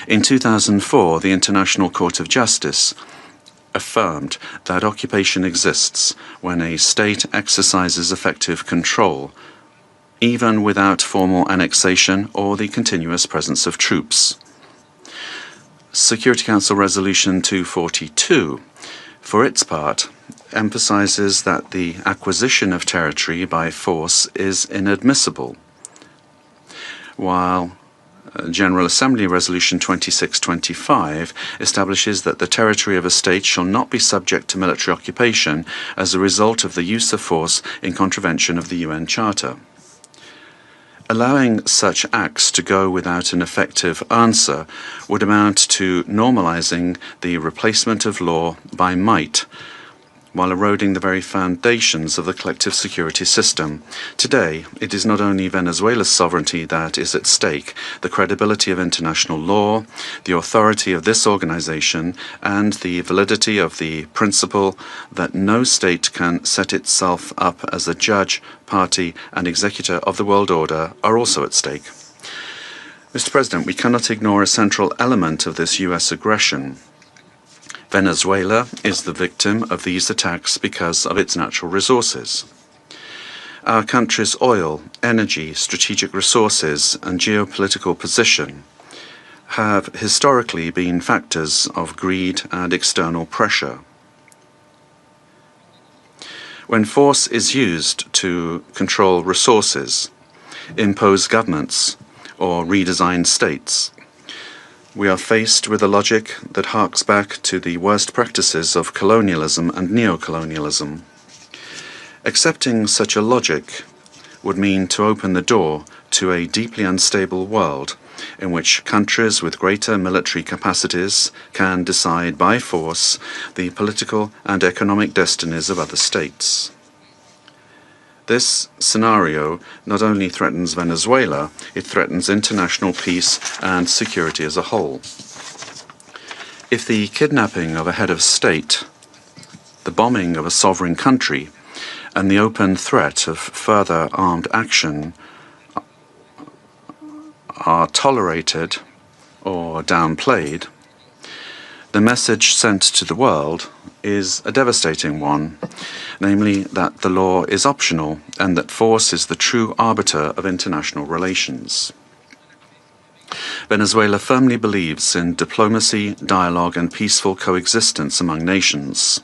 In 2004, the International Court of Justice affirmed that occupation exists when a state exercises effective control, even without formal annexation or the continuous presence of troops. Security Council Resolution 242, for its part, emphasizes that the acquisition of territory by force is inadmissible, while General Assembly Resolution 2625 establishes that the territory of a state shall not be subject to military occupation as a result of the use of force in contravention of the UN Charter. Allowing such acts to go without an effective answer would amount to normalizing the replacement of law by might, while eroding the very foundations of the collective security system. Today, it is not only Venezuela's sovereignty that is at stake, the credibility of international law, the authority of this organization, and the validity of the principle that no state can set itself up as a judge, party, and executor of the world order are also at stake. Mr. President, we cannot ignore a central element of this US aggression. Venezuela is the victim of these attacks because of its natural resources. Our country's oil, energy, strategic resources, and geopolitical position have historically been factors of greed and external pressure. When force is used to control resources, impose governments, or redesign states, we are faced with a logic that harks back to the worst practices of colonialism and neocolonialism. Accepting such a logic would mean to open the door to a deeply unstable world in which countries with greater military capacities can decide by force the political and economic destinies of other states. This scenario not only threatens Venezuela, it threatens international peace and security as a whole. If the kidnapping of a head of state, the bombing of a sovereign country, and the open threat of further armed action are tolerated or downplayed, the message sent to the world is a devastating one, namely that the law is optional and that force is the true arbiter of international relations. Venezuela firmly believes in diplomacy, dialogue, and peaceful coexistence among nations.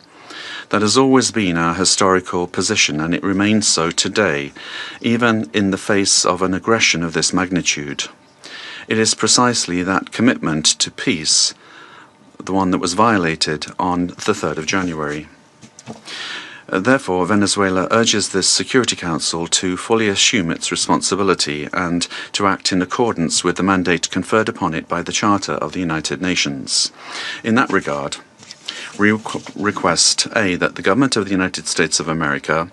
That has always been our historical position, and it remains so today, even in the face of an aggression of this magnitude. It is precisely that commitment to peace, the one that was violated on the 3rd of January. Therefore, Venezuela urges this Security Council to fully assume its responsibility and to act in accordance with the mandate conferred upon it by the Charter of the United Nations. In that regard, we request, A, that the government of the United States of America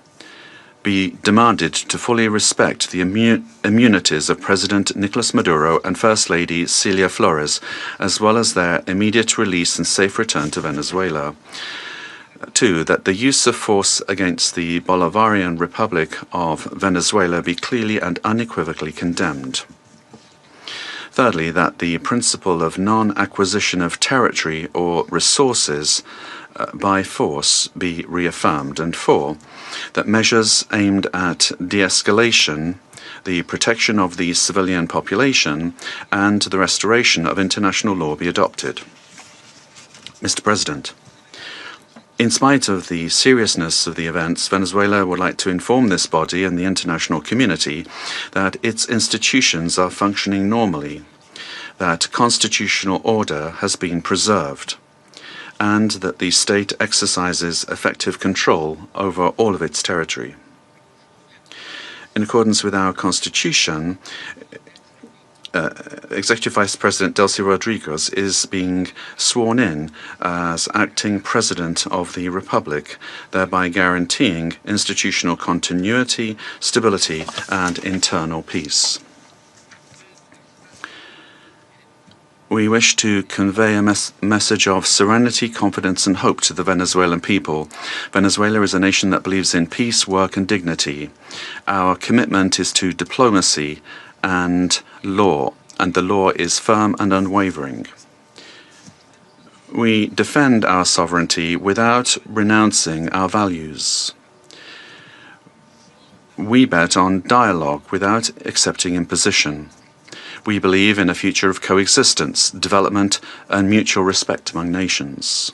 be demanded to fully respect the immunities of President Nicolás Maduro and First Lady Celia Flores, as well as their immediate release and safe return to Venezuela. 2, that the use of force against the Bolivarian Republic of Venezuela be clearly and unequivocally condemned. Thirdly, that the principle of non-acquisition of territory or resources by force be reaffirmed. And 4, that measures aimed at de-escalation, the protection of the civilian population, and the restoration of international law be adopted. Mr. President, in spite of the seriousness of the events, Venezuela would like to inform this body and the international community that its institutions are functioning normally, that constitutional order has been preserved, and that the state exercises effective control over all of its territory. In accordance with our constitution, Executive Vice President Delcy Rodriguez is being sworn in as acting President of the Republic, thereby guaranteeing institutional continuity, stability, and internal peace. We wish to convey a message of serenity, confidence, and hope to the Venezuelan people. Venezuela is a nation that believes in peace, work, and dignity. Our commitment is to diplomacy and law, and the law is firm and unwavering. We defend our sovereignty without renouncing our values. We bet on dialogue without accepting imposition. We believe in a future of coexistence, development, and mutual respect among nations.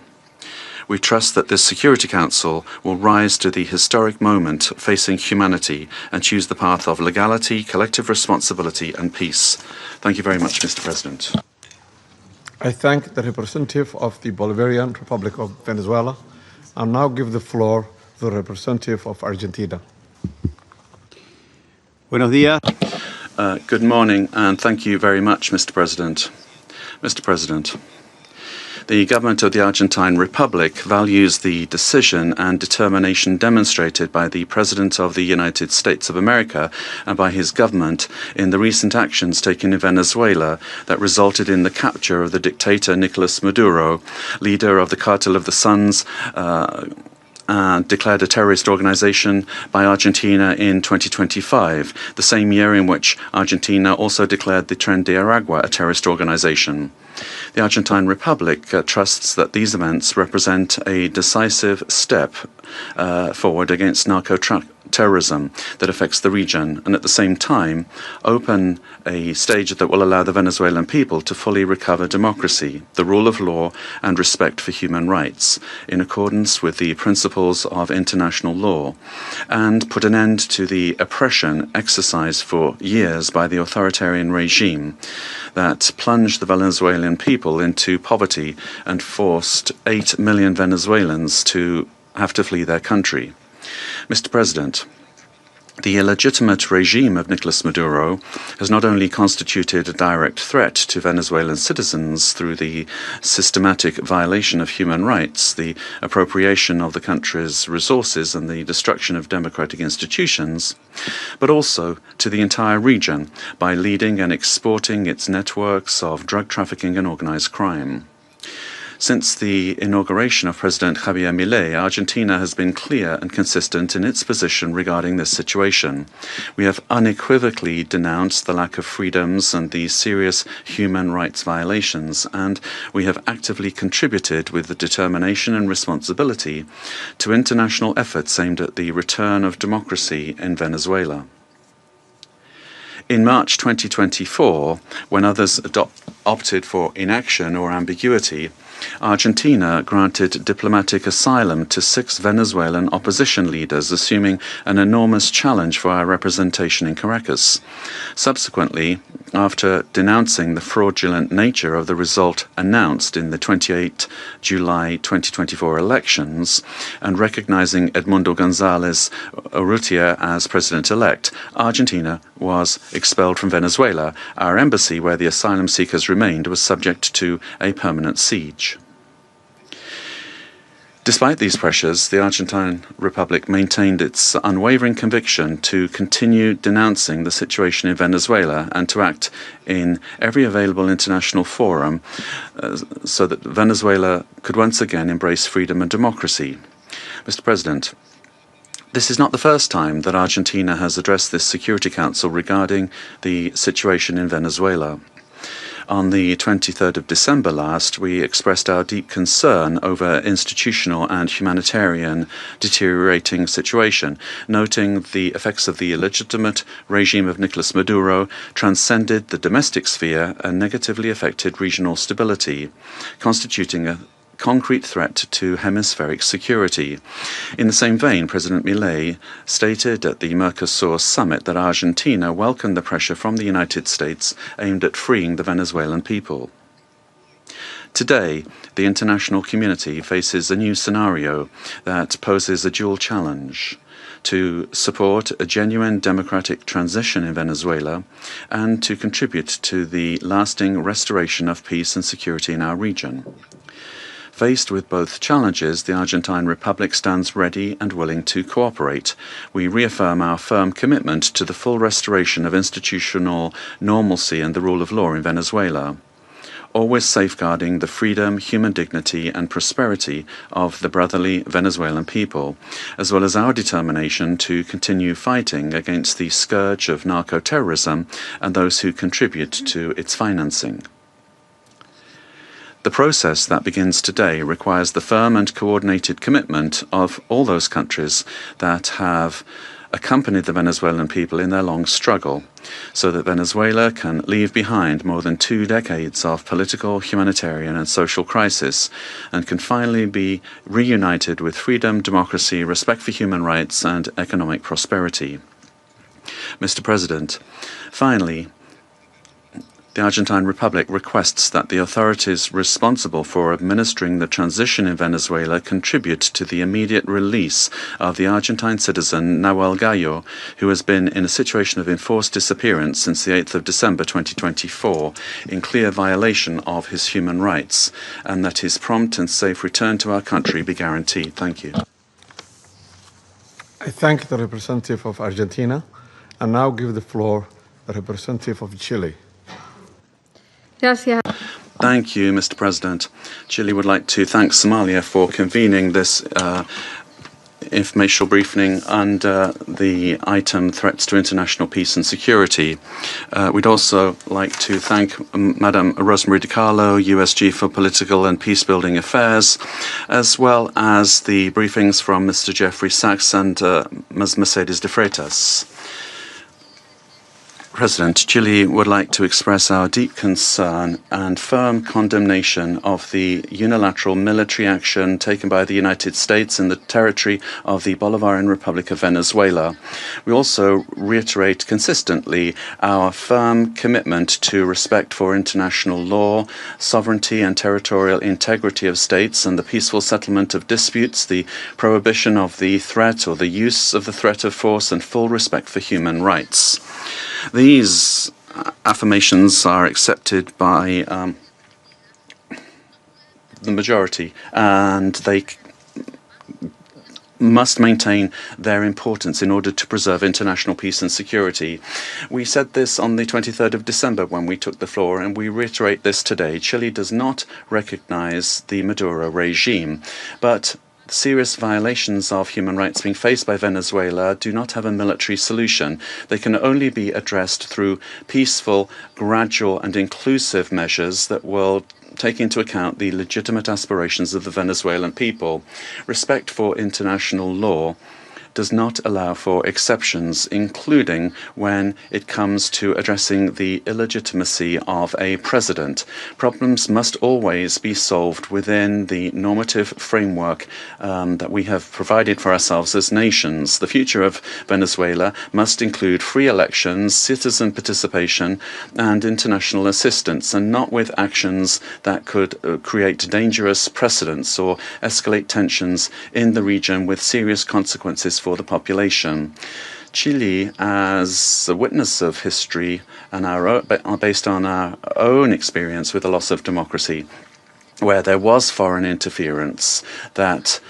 We trust that this Security Council will rise to the historic moment facing humanity and choose the path of legality, collective responsibility, and peace. Thank you very much, Mr. President. I thank the representative of the Bolivarian Republic of Venezuela. I'll now give the floor to the representative of Argentina. Buenos días. Good morning, and thank you very much, Mr. President. Mr. President, the government of the Argentine Republic values the decision and determination demonstrated by the President of the United States of America and by his government in the recent actions taken in Venezuela that resulted in the capture of the dictator Nicolás Maduro, leader of the Cartel of the Suns, declared a terrorist organization by Argentina in 2025, the same year in which Argentina also declared the Tren de Aragua a terrorist organization. The Argentine Republic trusts that these events represent a decisive step forward against narco-terrorism that affects the region, and at the same time open a stage that will allow the Venezuelan people to fully recover democracy, the rule of law, and respect for human rights, in accordance with the principles of international law, and put an end to the oppression exercised for years by the authoritarian regime that plunged the Venezuelan people into poverty and forced 8 million Venezuelans to have to flee their country. Mr. President, the illegitimate regime of Nicolás Maduro has not only constituted a direct threat to Venezuelan citizens through the systematic violation of human rights, the appropriation of the country's resources, and the destruction of democratic institutions, but also to the entire region by leading and exporting its networks of drug trafficking and organized crime. Since the inauguration of President Javier Milei, Argentina has been clear and consistent in its position regarding this situation. We have unequivocally denounced the lack of freedoms and the serious human rights violations, and we have actively contributed with the determination and responsibility to international efforts aimed at the return of democracy in Venezuela. In March 2024, when others opted for inaction or ambiguity, Argentina granted diplomatic asylum to 6 Venezuelan opposition leaders, assuming an enormous challenge for our representation in Caracas. Subsequently, after denouncing the fraudulent nature of the result announced in the 28 July 2024 elections and recognizing Edmundo González Urrutia as president-elect, Argentina was expelled from Venezuela. Our embassy, where the asylum seekers remained, was subject to a permanent siege. Despite these pressures, the Argentine Republic maintained its unwavering conviction to continue denouncing the situation in Venezuela and to act in every available international forum so that Venezuela could once again embrace freedom and democracy. Mr. President, this is not the first time that Argentina has addressed this Security Council regarding the situation in Venezuela. On the 23rd of December last, we expressed our deep concern over institutional and humanitarian deteriorating situation, noting the effects of the illegitimate regime of Nicolás Maduro transcended the domestic sphere and negatively affected regional stability, constituting a concrete threat to hemispheric security. In the same vein, President Milei stated at the Mercosur summit that Argentina welcomed the pressure from the United States aimed at freeing the Venezuelan people. Today, the international community faces a new scenario that poses a dual challenge: to support a genuine democratic transition in Venezuela and to contribute to the lasting restoration of peace and security in our region. Faced with both challenges, the Argentine Republic stands ready and willing to cooperate. We reaffirm our firm commitment to the full restoration of institutional normalcy and the rule of law in Venezuela, always safeguarding the freedom, human dignity, and prosperity of the brotherly Venezuelan people, as well as our determination to continue fighting against the scourge of narco-terrorism and those who contribute to its financing. The process that begins today requires the firm and coordinated commitment of all those countries that have accompanied the Venezuelan people in their long struggle, so that Venezuela can leave behind more than 2 decades of political, humanitarian, and social crisis, and can finally be reunited with freedom, democracy, respect for human rights, and economic prosperity. Mr. President, finally, the Argentine Republic requests that the authorities responsible for administering the transition in Venezuela contribute to the immediate release of the Argentine citizen Nahuel Gallo, who has been in a situation of enforced disappearance since the 8th of December 2024, in clear violation of his human rights, and that his prompt and safe return to our country be guaranteed. Thank you. I thank the representative of Argentina and now give the floor to the representative of Chile. Thank you, Mr. President. Chile would like to thank Somalia for convening this informational briefing under the item Threats to International Peace and Security. We'd also like to thank Madam Rosemary DiCarlo, USG for Political and Peacebuilding Affairs, as well as the briefings from Mr. Jeffrey Sachs and Ms. Mercedes de Freitas. President, Chile would like to express our deep concern and firm condemnation of the unilateral military action taken by the United States in the territory of the Bolivarian Republic of Venezuela. We also reiterate consistently our firm commitment to respect for international law, sovereignty and territorial integrity of states, and the peaceful settlement of disputes, the prohibition of the threat or the use of the threat of force, and full respect for human rights. These affirmations are accepted by the majority, and they must maintain their importance in order to preserve international peace and security. We said this on the 23rd of December when we took the floor, and we reiterate this today. Chile does not recognize the Maduro regime, but serious violations of human rights being faced by Venezuela do not have a military solution. They can only be addressed through peaceful, gradual and inclusive measures that will take into account the legitimate aspirations of the Venezuelan people. Respect for international law does not allow for exceptions, including when it comes to addressing the illegitimacy of a president. Problems must always be solved within the normative framework that we have provided for ourselves as nations. The future of Venezuela must include free elections, citizen participation, and international assistance, and not with actions that could create dangerous precedents or escalate tensions in the region with serious consequences for the population. Chile, as a witness of history and based on our own experience with the loss of democracy, where there was foreign interference that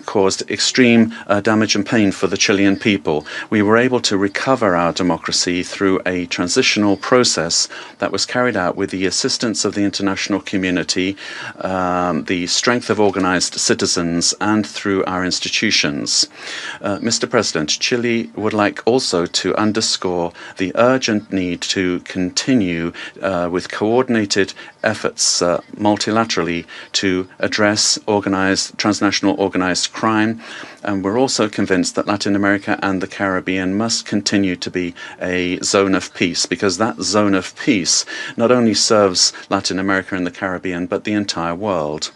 caused extreme damage and pain for the Chilean people. We were able to recover our democracy through a transitional process that was carried out with the assistance of the international community, the strength of organized citizens, and through our institutions. Mr. President, Chile would like also to underscore the urgent need to continue with coordinated efforts multilaterally to address transnational organized crime. And we're also convinced that Latin America and the Caribbean must continue to be a zone of peace, because that zone of peace not only serves Latin America and the Caribbean, but the entire world.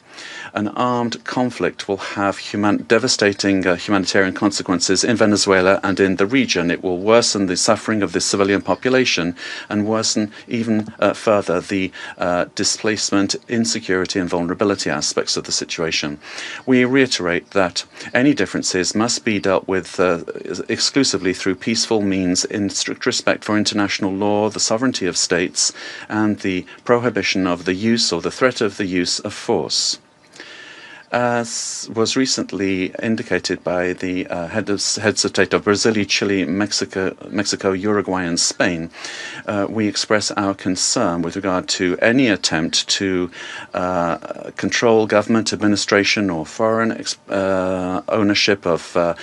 An armed conflict will have devastating humanitarian consequences in Venezuela and in the region. It will worsen the suffering of the civilian population and worsen even further the displacement, insecurity and vulnerability aspects of the situation. We reiterate that any differences must be dealt with exclusively through peaceful means in strict respect for international law, the sovereignty of states, and the prohibition of the use or the threat of the use of force. As was recently indicated by the heads of state of Brazil, Chile, Mexico, Uruguay and Spain, we express our concern with regard to any attempt to control government administration or foreign ownership of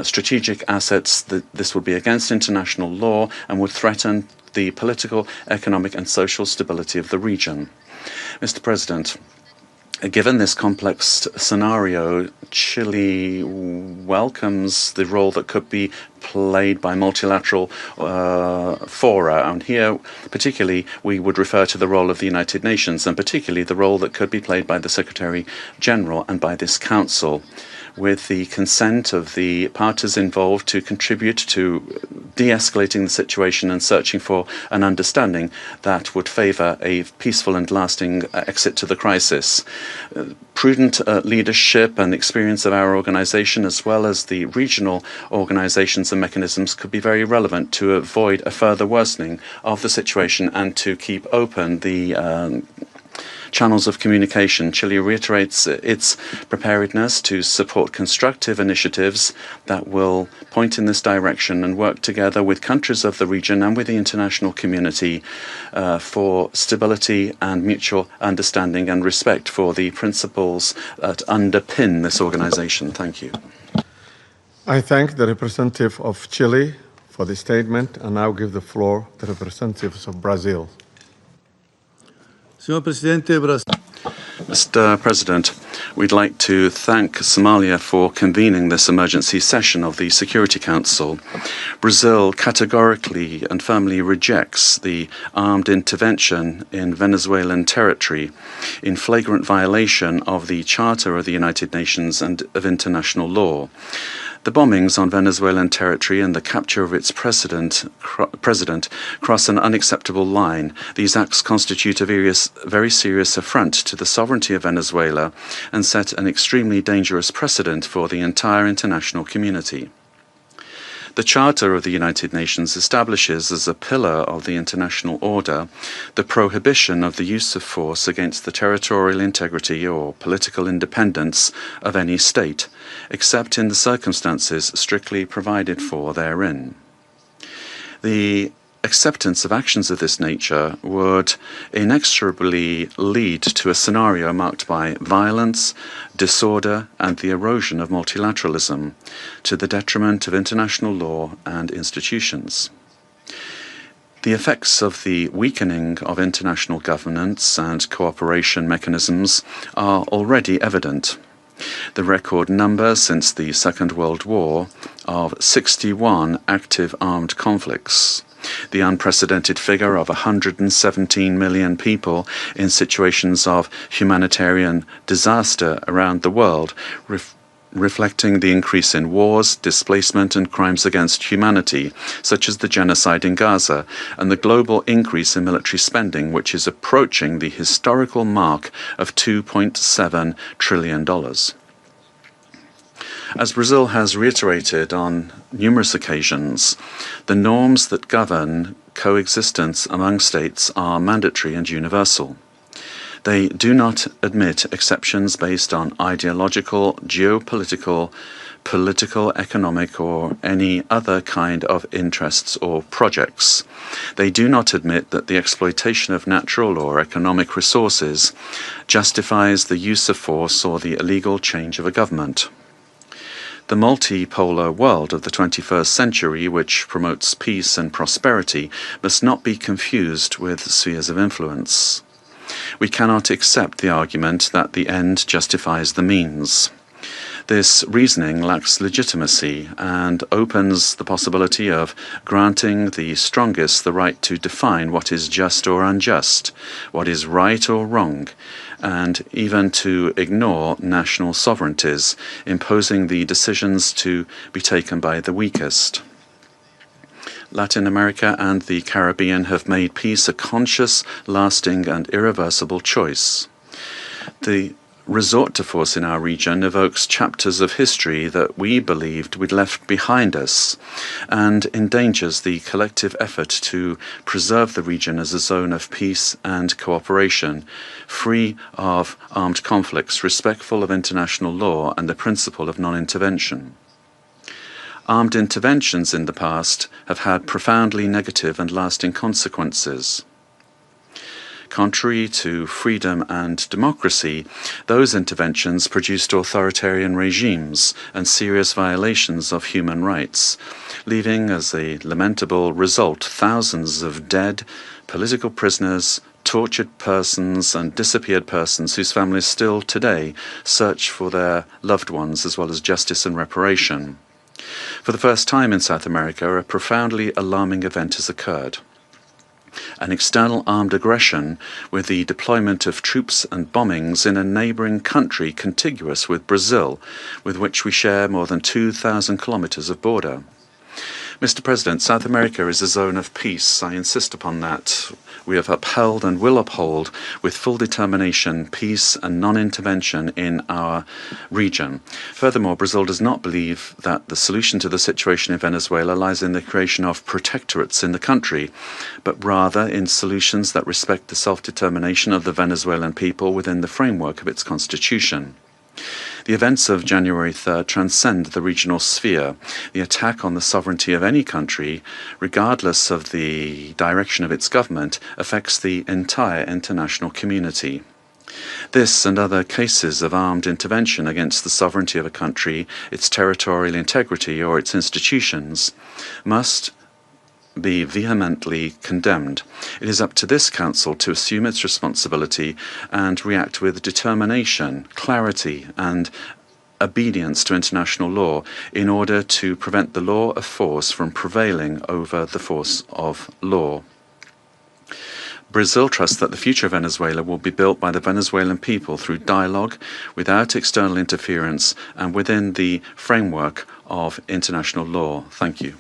strategic assets. This would be against international law and would threaten the political, economic and social stability of the region. Mr. President, given this complex scenario, Chile welcomes the role that could be played by multilateral fora. And here, particularly, we would refer to the role of the United Nations, and particularly the role that could be played by the Secretary General and by this Council, with the consent of the parties involved to contribute to de-escalating the situation and searching for an understanding that would favor a peaceful and lasting exit to the crisis. Prudent leadership and experience of our organization, as well as the regional organizations and mechanisms, could be very relevant to avoid a further worsening of the situation and to keep open the channels of communication. Chile reiterates its preparedness to support constructive initiatives that will point in this direction and work together with countries of the region and with the international community for stability and mutual understanding and respect for the principles that underpin this organization. Thank you. I thank the representative of Chile for the statement and now give the floor to the representatives of Brazil. Mr. President, we'd like to thank Somalia for convening this emergency session of the Security Council. Brazil categorically and firmly rejects the armed intervention in Venezuelan territory in flagrant violation of the Charter of the United Nations and of international law. The bombings on Venezuelan territory and the capture of its president cross an unacceptable line. These acts constitute a very serious affront to the sovereignty of Venezuela and set an extremely dangerous precedent for the entire international community. The Charter of the United Nations establishes as a pillar of the international order the prohibition of the use of force against the territorial integrity or political independence of any state, except in the circumstances strictly provided for therein. The acceptance of actions of this nature would inexorably lead to a scenario marked by violence, disorder, and the erosion of multilateralism, to the detriment of international law and institutions. The effects of the weakening of international governance and cooperation mechanisms are already evident. The record number since the Second World War of 61 active armed conflicts, the unprecedented figure of 117 million people in situations of humanitarian disaster around the world, reflecting the increase in wars, displacement, and crimes against humanity, such as the genocide in Gaza, and the global increase in military spending, which is approaching the historical mark of $2.7 trillion. As Brazil has reiterated on numerous occasions, the norms that govern coexistence among states are mandatory and universal. They do not admit exceptions based on ideological, geopolitical, political, economic, or any other kind of interests or projects. They do not admit that the exploitation of natural or economic resources justifies the use of force or the illegal change of a government. The multipolar world of the 21st century, which promotes peace and prosperity, must not be confused with spheres of influence. We cannot accept the argument that the end justifies the means. This reasoning lacks legitimacy and opens the possibility of granting the strongest the right to define what is just or unjust, what is right or wrong, and even to ignore national sovereignties, imposing the decisions to be taken by the weakest. Latin America and the Caribbean have made peace a conscious, lasting, and irreversible choice. The resort to force in our region evokes chapters of history that we believed we'd left behind us and endangers the collective effort to preserve the region as a zone of peace and cooperation, free of armed conflicts, respectful of international law and the principle of non-intervention. Armed interventions in the past have had profoundly negative and lasting consequences. Contrary to freedom and democracy, those interventions produced authoritarian regimes and serious violations of human rights, leaving as a lamentable result thousands of dead, political prisoners, tortured persons, and disappeared persons whose families still today search for their loved ones as well as justice and reparation. For the first time in South America, a profoundly alarming event has occurred. An external armed aggression with the deployment of troops and bombings in a neighboring country contiguous with Brazil, with which we share more than 2,000 kilometers of border. Mr. President, South America is a zone of peace. I insist upon that. We have upheld and will uphold with full determination peace and non-intervention in our region. Furthermore, Brazil does not believe that the solution to the situation in Venezuela lies in the creation of protectorates in the country, but rather in solutions that respect the self-determination of the Venezuelan people within the framework of its constitution. The events of January 3rd transcend the regional sphere. The attack on the sovereignty of any country, regardless of the direction of its government, affects the entire international community. This and other cases of armed intervention against the sovereignty of a country, its territorial integrity, or its institutions must be vehemently condemned. It is up to this Council to assume its responsibility and react with determination, clarity, and obedience to international law in order to prevent the law of force from prevailing over the force of law. Brazil trusts that the future of Venezuela will be built by the Venezuelan people through dialogue, without external interference, and within the framework of international law. Thank you.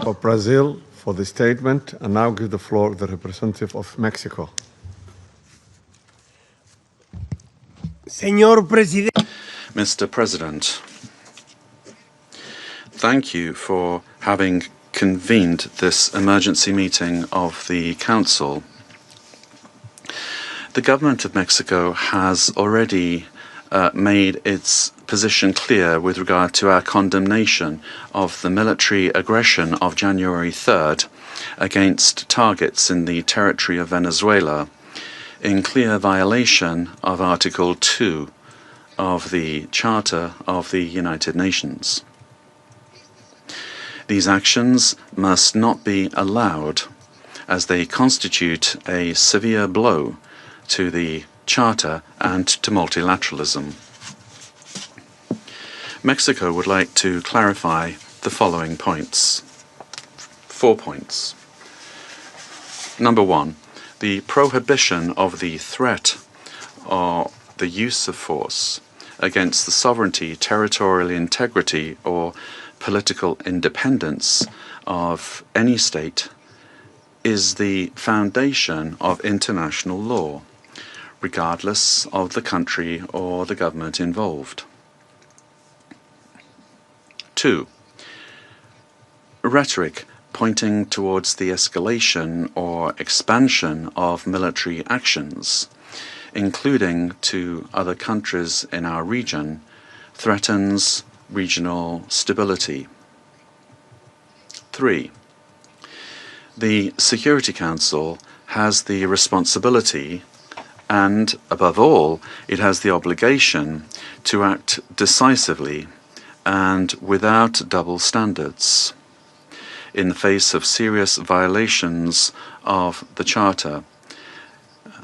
For Brazil, for the statement, and now give the floor to the representative of Mexico. Señor Presidente. Mr. President, thank you for having convened this emergency meeting of the Council. The government of Mexico has already made its position clear with regard to our condemnation of the military aggression of January 3rd against targets in the territory of Venezuela, in clear violation of Article 2 of the Charter of the United Nations. These actions must not be allowed, as they constitute a severe blow to the Charter and to multilateralism. Mexico would like to clarify the following points. 4 points. Number 1, the prohibition of the threat or the use of force against the sovereignty, territorial integrity, or political independence of any state is the foundation of international law, regardless of the country or the government involved. 2. Rhetoric pointing towards the escalation or expansion of military actions, including to other countries in our region, threatens regional stability. 3. The Security Council has the responsibility and, above all, it has the obligation to act decisively and without double standards in the face of serious violations of the Charter,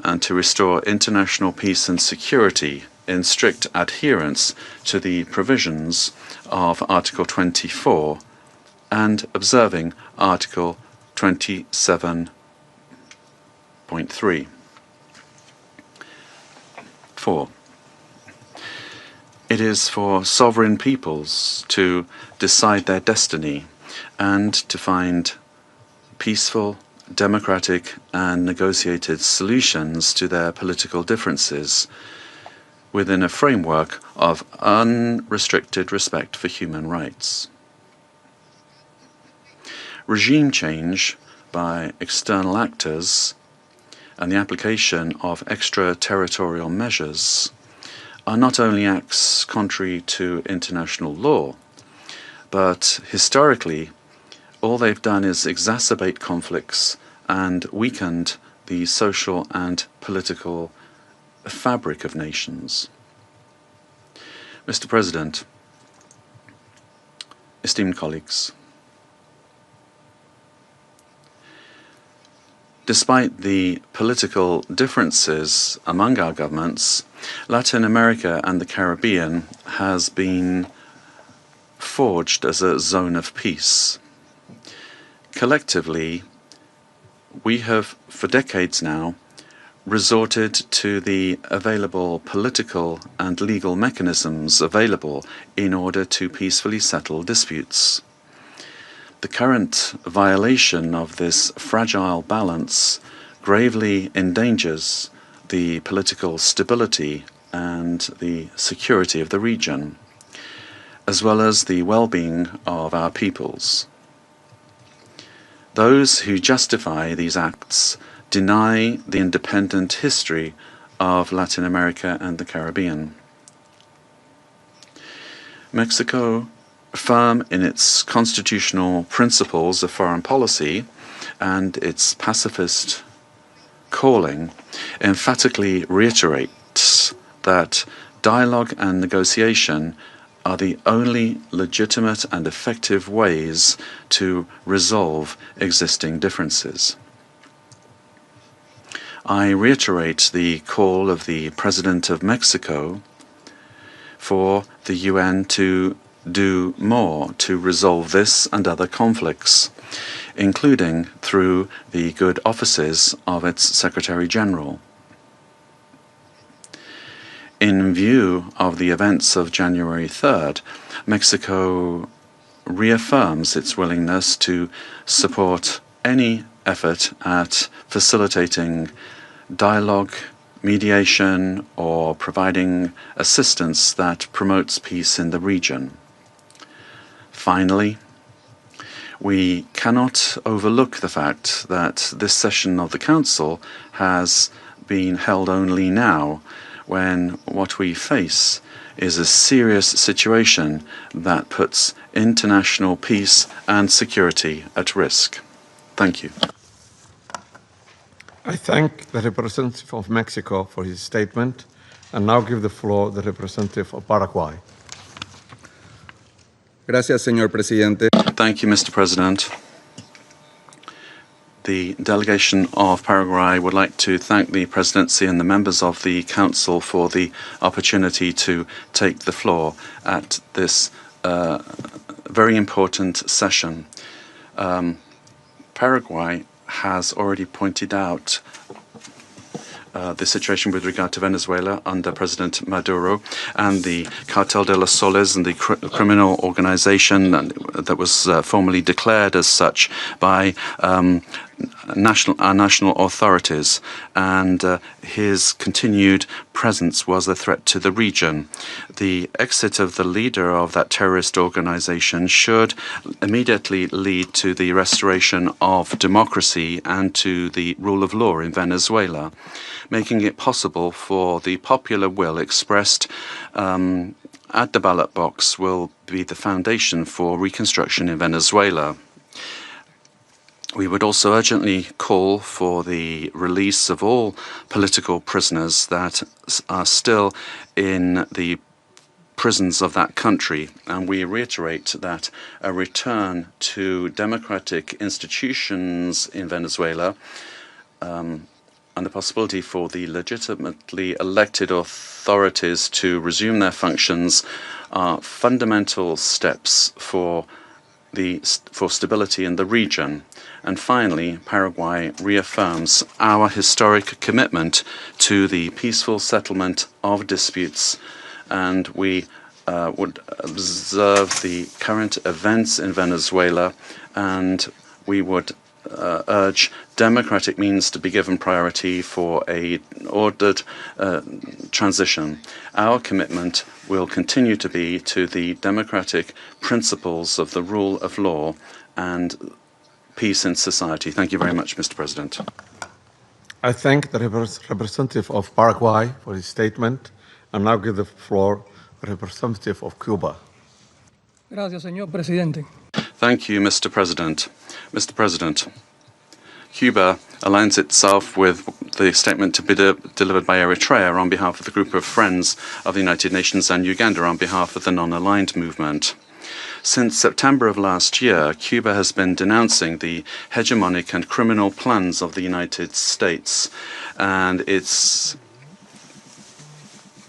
and to restore international peace and security in strict adherence to the provisions of Article 24 and observing Article 27.3. 4. It is for sovereign peoples to decide their destiny and to find peaceful, democratic, and negotiated solutions to their political differences within a framework of unrestricted respect for human rights. Regime change by external actors and the application of extraterritorial measures are not only acts contrary to international law, but historically all they've done is exacerbate conflicts and weakened the social and political fabric of nations. Mr. President, esteemed colleagues, despite the political differences among our governments, Latin America and the Caribbean has been forged as a zone of peace. Collectively, we have, for decades now, resorted to the available political and legal mechanisms available in order to peacefully settle disputes. The current violation of this fragile balance gravely endangers the political stability and the security of the region, as well as the well-being of our peoples. Those who justify these acts deny the independent history of Latin America and the Caribbean. Mexico, firm in its constitutional principles of foreign policy and its pacifist calling emphatically reiterates that dialogue and negotiation are the only legitimate and effective ways to resolve existing differences. I reiterate the call of the President of Mexico for the UN to do more to resolve this and other conflicts, including through the good offices of its Secretary General. In view of the events of January 3rd, Mexico reaffirms its willingness to support any effort at facilitating dialogue, mediation, or providing assistance that promotes peace in the region. Finally, we cannot overlook the fact that this session of the Council has been held only now, when what we face is a serious situation that puts international peace and security at risk. Thank you. I thank the representative of Mexico for his statement and now give the floor to the representative of Paraguay. Gracias, señor presidente. Thank you, Mr. President. The delegation of Paraguay would like to thank the Presidency and the members of the Council for the opportunity to take the floor at this very important session. Paraguay has already pointed out the situation with regard to Venezuela under President Maduro and the Cartel de los Soles and the criminal organization that was formally declared as such by our national authorities, and his continued presence was a threat to the region. The exit of the leader of that terrorist organization should immediately lead to the restoration of democracy and to the rule of law in Venezuela, making it possible for the popular will expressed at the ballot box will be the foundation for reconstruction in Venezuela. We would also urgently call for the release of all political prisoners that are still in the prisons of that country, and we reiterate that a return to democratic institutions in Venezuela and the possibility for the legitimately elected authorities to resume their functions are fundamental steps for stability in the region. And finally, Paraguay reaffirms our historic commitment to the peaceful settlement of disputes, and we would observe the current events in Venezuela, and we would urge democratic means to be given priority for an ordered transition. Our commitment will continue to be to the democratic principles of the rule of law and peace in society. Thank you very much, Mr. President. I thank the representative of Paraguay for his statement and now give the floor to the representative of Cuba. Gracias, señor presidente. Thank you, Mr. President. Mr. President, Cuba aligns itself with the statement to be delivered by Eritrea on behalf of the group of friends of the United Nations and Uganda on behalf of the non-aligned movement. Since September of last year, Cuba has been denouncing the hegemonic and criminal plans of the United States and its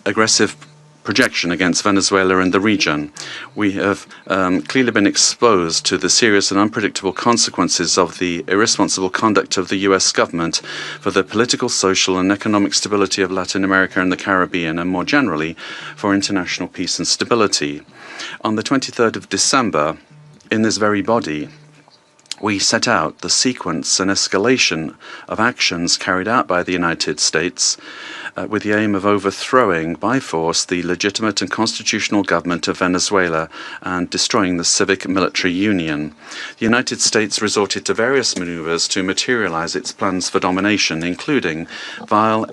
aggressive projection against Venezuela and the region. We have clearly been exposed to the serious and unpredictable consequences of the irresponsible conduct of the U.S. government for the political, social, and economic stability of Latin America and the Caribbean, and more generally, for international peace and stability. On the 23rd of December, in this very body, we set out the sequence and escalation of actions carried out by the United States with the aim of overthrowing by force the legitimate and constitutional government of Venezuela and destroying the civic military union. The United States resorted to various maneuvers to materialize its plans for domination, including vile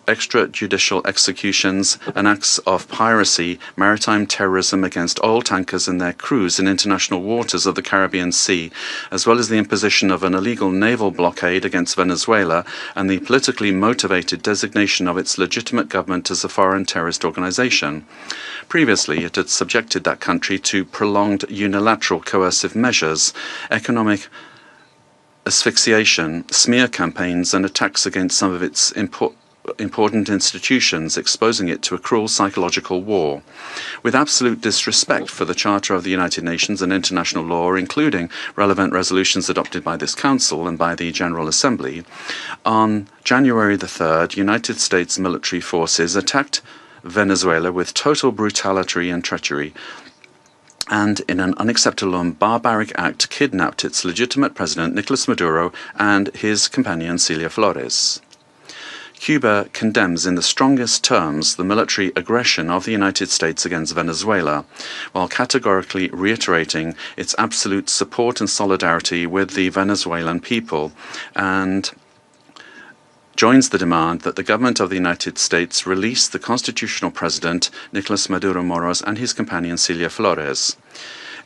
extrajudicial executions and acts of piracy, maritime terrorism against oil tankers and their crews in international waters of the Caribbean Sea, as well as the imposition of an illegal naval blockade against Venezuela and the politically motivated designation of its legitimate government as a foreign terrorist organization. Previously, it had subjected that country to prolonged unilateral coercive measures, economic asphyxiation, smear campaigns, and attacks against some of its important institutions, exposing it to a cruel psychological war. With absolute disrespect for the Charter of the United Nations and international law, including relevant resolutions adopted by this Council and by the General Assembly, on January the 3rd, United States military forces attacked Venezuela with total brutality and treachery, and in an unacceptable and barbaric act kidnapped its legitimate president, Nicolás Maduro, and his companion, Celia Flores. Cuba condemns in the strongest terms the military aggression of the United States against Venezuela, while categorically reiterating its absolute support and solidarity with the Venezuelan people, and joins the demand that the government of the United States release the constitutional president, Nicolás Maduro Moros, and his companion, Celia Flores.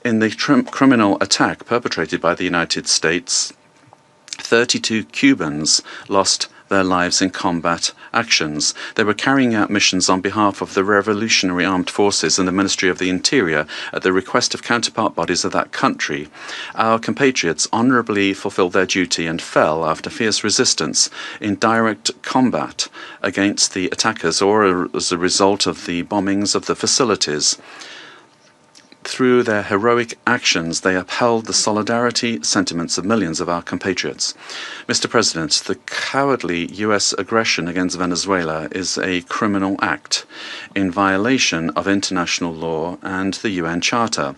In the criminal attack perpetrated by the United States, 32 Cubans lost their lives in combat actions. They were carrying out missions on behalf of the Revolutionary Armed Forces and the Ministry of the Interior at the request of counterpart bodies of that country. Our compatriots honorably fulfilled their duty and fell after fierce resistance in direct combat against the attackers or as a result of the bombings of the facilities. Through their heroic actions, they upheld the solidarity sentiments of millions of our compatriots. Mr. President, the cowardly U.S. aggression against Venezuela is a criminal act in violation of international law and the UN Charter.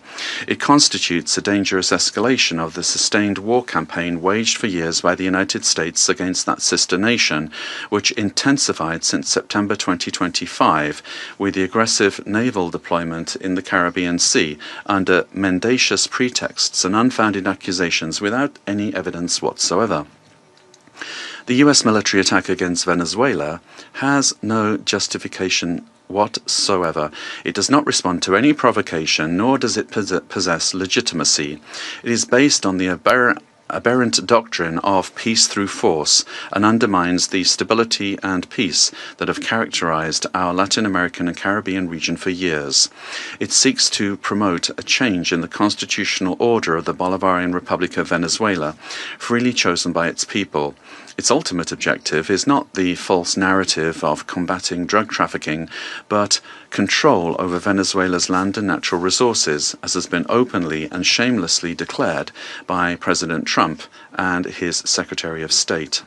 It constitutes a dangerous escalation of the sustained war campaign waged for years by the United States against that sister nation, which intensified since September 2025 with the aggressive naval deployment in the Caribbean Sea, under mendacious pretexts and unfounded accusations without any evidence whatsoever. The U.S. military attack against Venezuela has no justification whatsoever. It does not respond to any provocation, nor does it possess legitimacy. It is based on the aberrant doctrine of peace through force and undermines the stability and peace that have characterized our Latin American and Caribbean region for years. It seeks to promote a change in the constitutional order of the Bolivarian Republic of Venezuela, freely chosen by its people. Its ultimate objective is not the false narrative of combating drug trafficking, but control over Venezuela's land and natural resources, as has been openly and shamelessly declared by President Trump and his Secretary of State.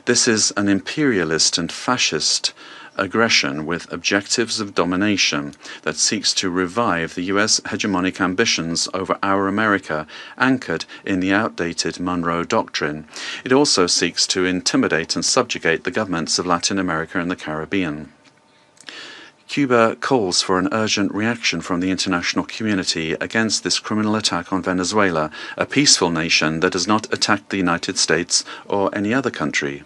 This is an imperialist and fascist aggression with objectives of domination that seeks to revive the U.S. hegemonic ambitions over our America, anchored in the outdated Monroe Doctrine. It also seeks to intimidate and subjugate the governments of Latin America and the Caribbean. Cuba calls for an urgent reaction from the international community against this criminal attack on Venezuela, a peaceful nation that has not attacked the United States or any other country.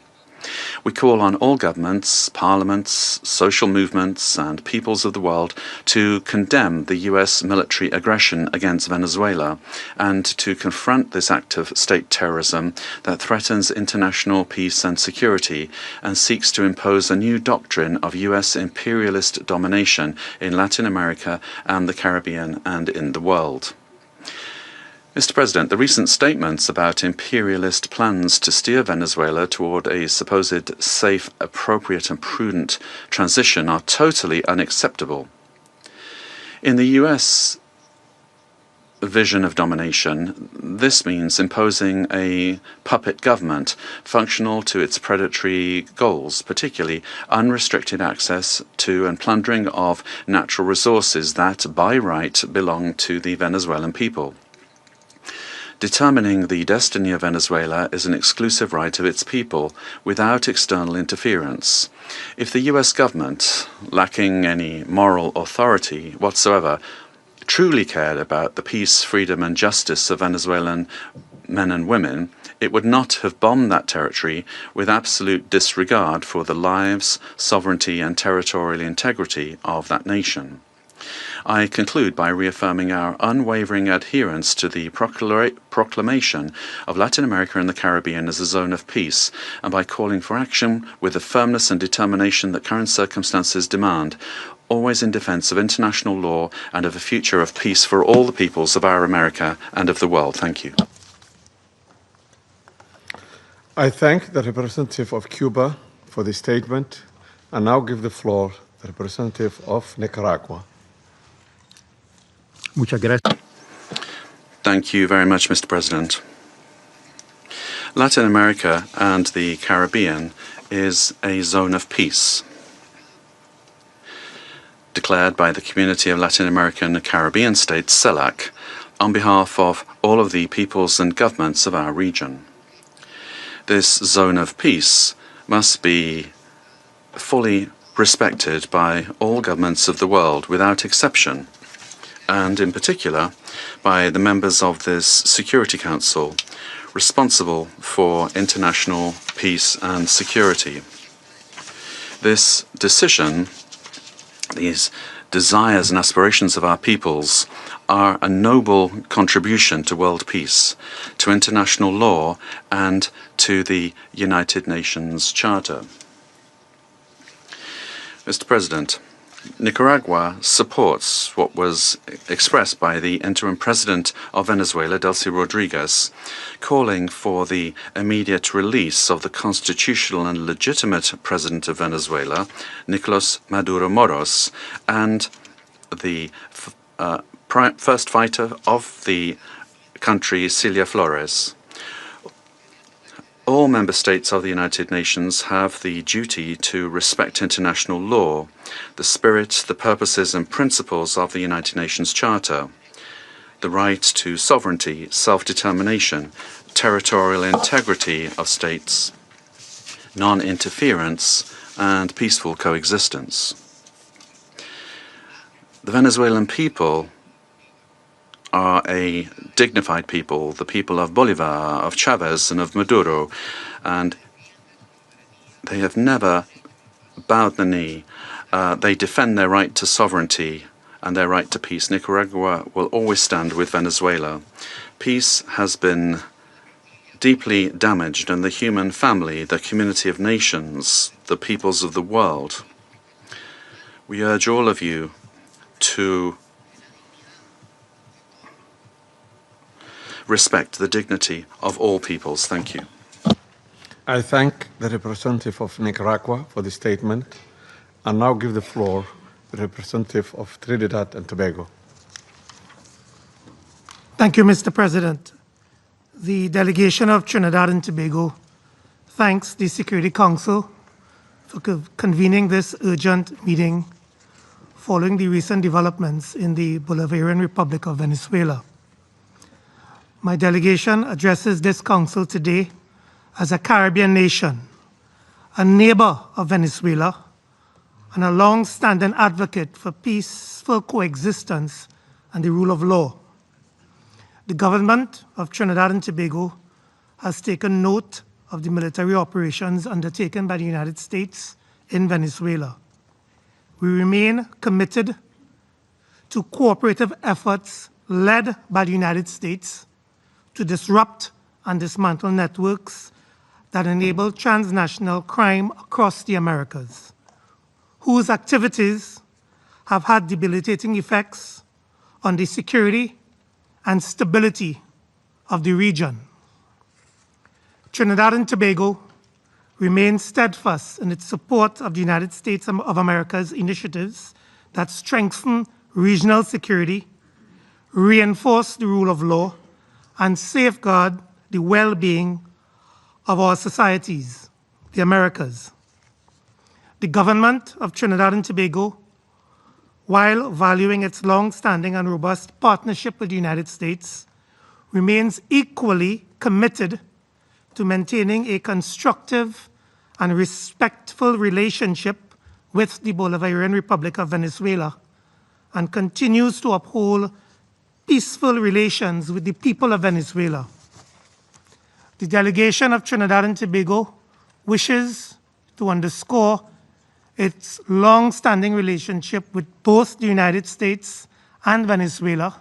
We call on all governments, parliaments, social movements, and peoples of the world to condemn the U.S. military aggression against Venezuela and to confront this act of state terrorism that threatens international peace and security and seeks to impose a new doctrine of U.S. imperialist domination in Latin America and the Caribbean and in the world. Mr. President, the recent statements about imperialist plans to steer Venezuela toward a supposed safe, appropriate, and prudent transition are totally unacceptable. In the U.S. vision of domination, this means imposing a puppet government functional to its predatory goals, particularly unrestricted access to and plundering of natural resources that, by right, belong to the Venezuelan people. Determining the destiny of Venezuela is an exclusive right of its people, without external interference. If the U.S. government, lacking any moral authority whatsoever, truly cared about the peace, freedom, and justice of Venezuelan men and women, It would not have bombed that territory with absolute disregard for the lives, sovereignty, and territorial integrity of that nation. I conclude by reaffirming our unwavering adherence to the proclamation of Latin America and the Caribbean as a zone of peace, and by calling for action with the firmness and determination that current circumstances demand, always in defense of international law and of a future of peace for all the peoples of our America and of the world. Thank you. I thank the representative of Cuba for the statement and now give the floor to the representative of Nicaragua. Muchas gracias. Thank you very much, Mr. President. Latin America and the Caribbean is a zone of peace, declared by the Community of Latin American and Caribbean States, CELAC, on behalf of all of the peoples and governments of our region. This zone of peace must be fully respected by all governments of the world without exception, and in particular by the members of this Security Council responsible for international peace and security. This decision, these desires and aspirations of our peoples, are a noble contribution to world peace, to international law, and to the United Nations Charter. Mr. President, Nicaragua supports what was expressed by the interim president of Venezuela, Delcy Rodriguez, calling for the immediate release of the constitutional and legitimate president of Venezuela, Nicolás Maduro Moros, and the first fighter of the country, Celia Flores. All member states of the United Nations have the duty to respect international law, the spirit, the purposes and principles of the United Nations Charter, the right to sovereignty, self-determination, territorial integrity of states, non-interference, and peaceful coexistence. The Venezuelan people are a dignified people, the people of Bolivar, of Chavez, and of Maduro, and they have never bowed the knee. They defend their right to sovereignty and their right to peace. Nicaragua will always stand with Venezuela. Peace has been deeply damaged, and the human family, the community of nations, the peoples of the world. We urge all of you to respect the dignity of all peoples. Thank you. I thank the representative of Nicaragua for the statement and now give the floor to the representative of Trinidad and Tobago. Thank you, Mr. President. The delegation of Trinidad and Tobago thanks the Security Council for convening this urgent meeting following the recent developments in the Bolivarian Republic of Venezuela. My delegation addresses this council today as a Caribbean nation, a neighbor of Venezuela, and a long-standing advocate for peaceful coexistence and the rule of law. The government of Trinidad and Tobago has taken note of the military operations undertaken by the United States in Venezuela. We remain committed to cooperative efforts led by the United States to disrupt and dismantle networks that enable transnational crime across the Americas, whose activities have had debilitating effects on the security and stability of the region. Trinidad and Tobago remains steadfast in its support of the United States of America's initiatives that strengthen regional security, reinforce the rule of law, and safeguard the well-being of our societies, the Americas. The government of Trinidad and Tobago, while valuing its long-standing and robust partnership with the United States, remains equally committed to maintaining a constructive and respectful relationship with the Bolivarian Republic of Venezuela and continues to uphold peaceful relations with the people of Venezuela. the delegation of Trinidad and Tobago wishes to underscore its long-standing relationship with both the United States and Venezuela,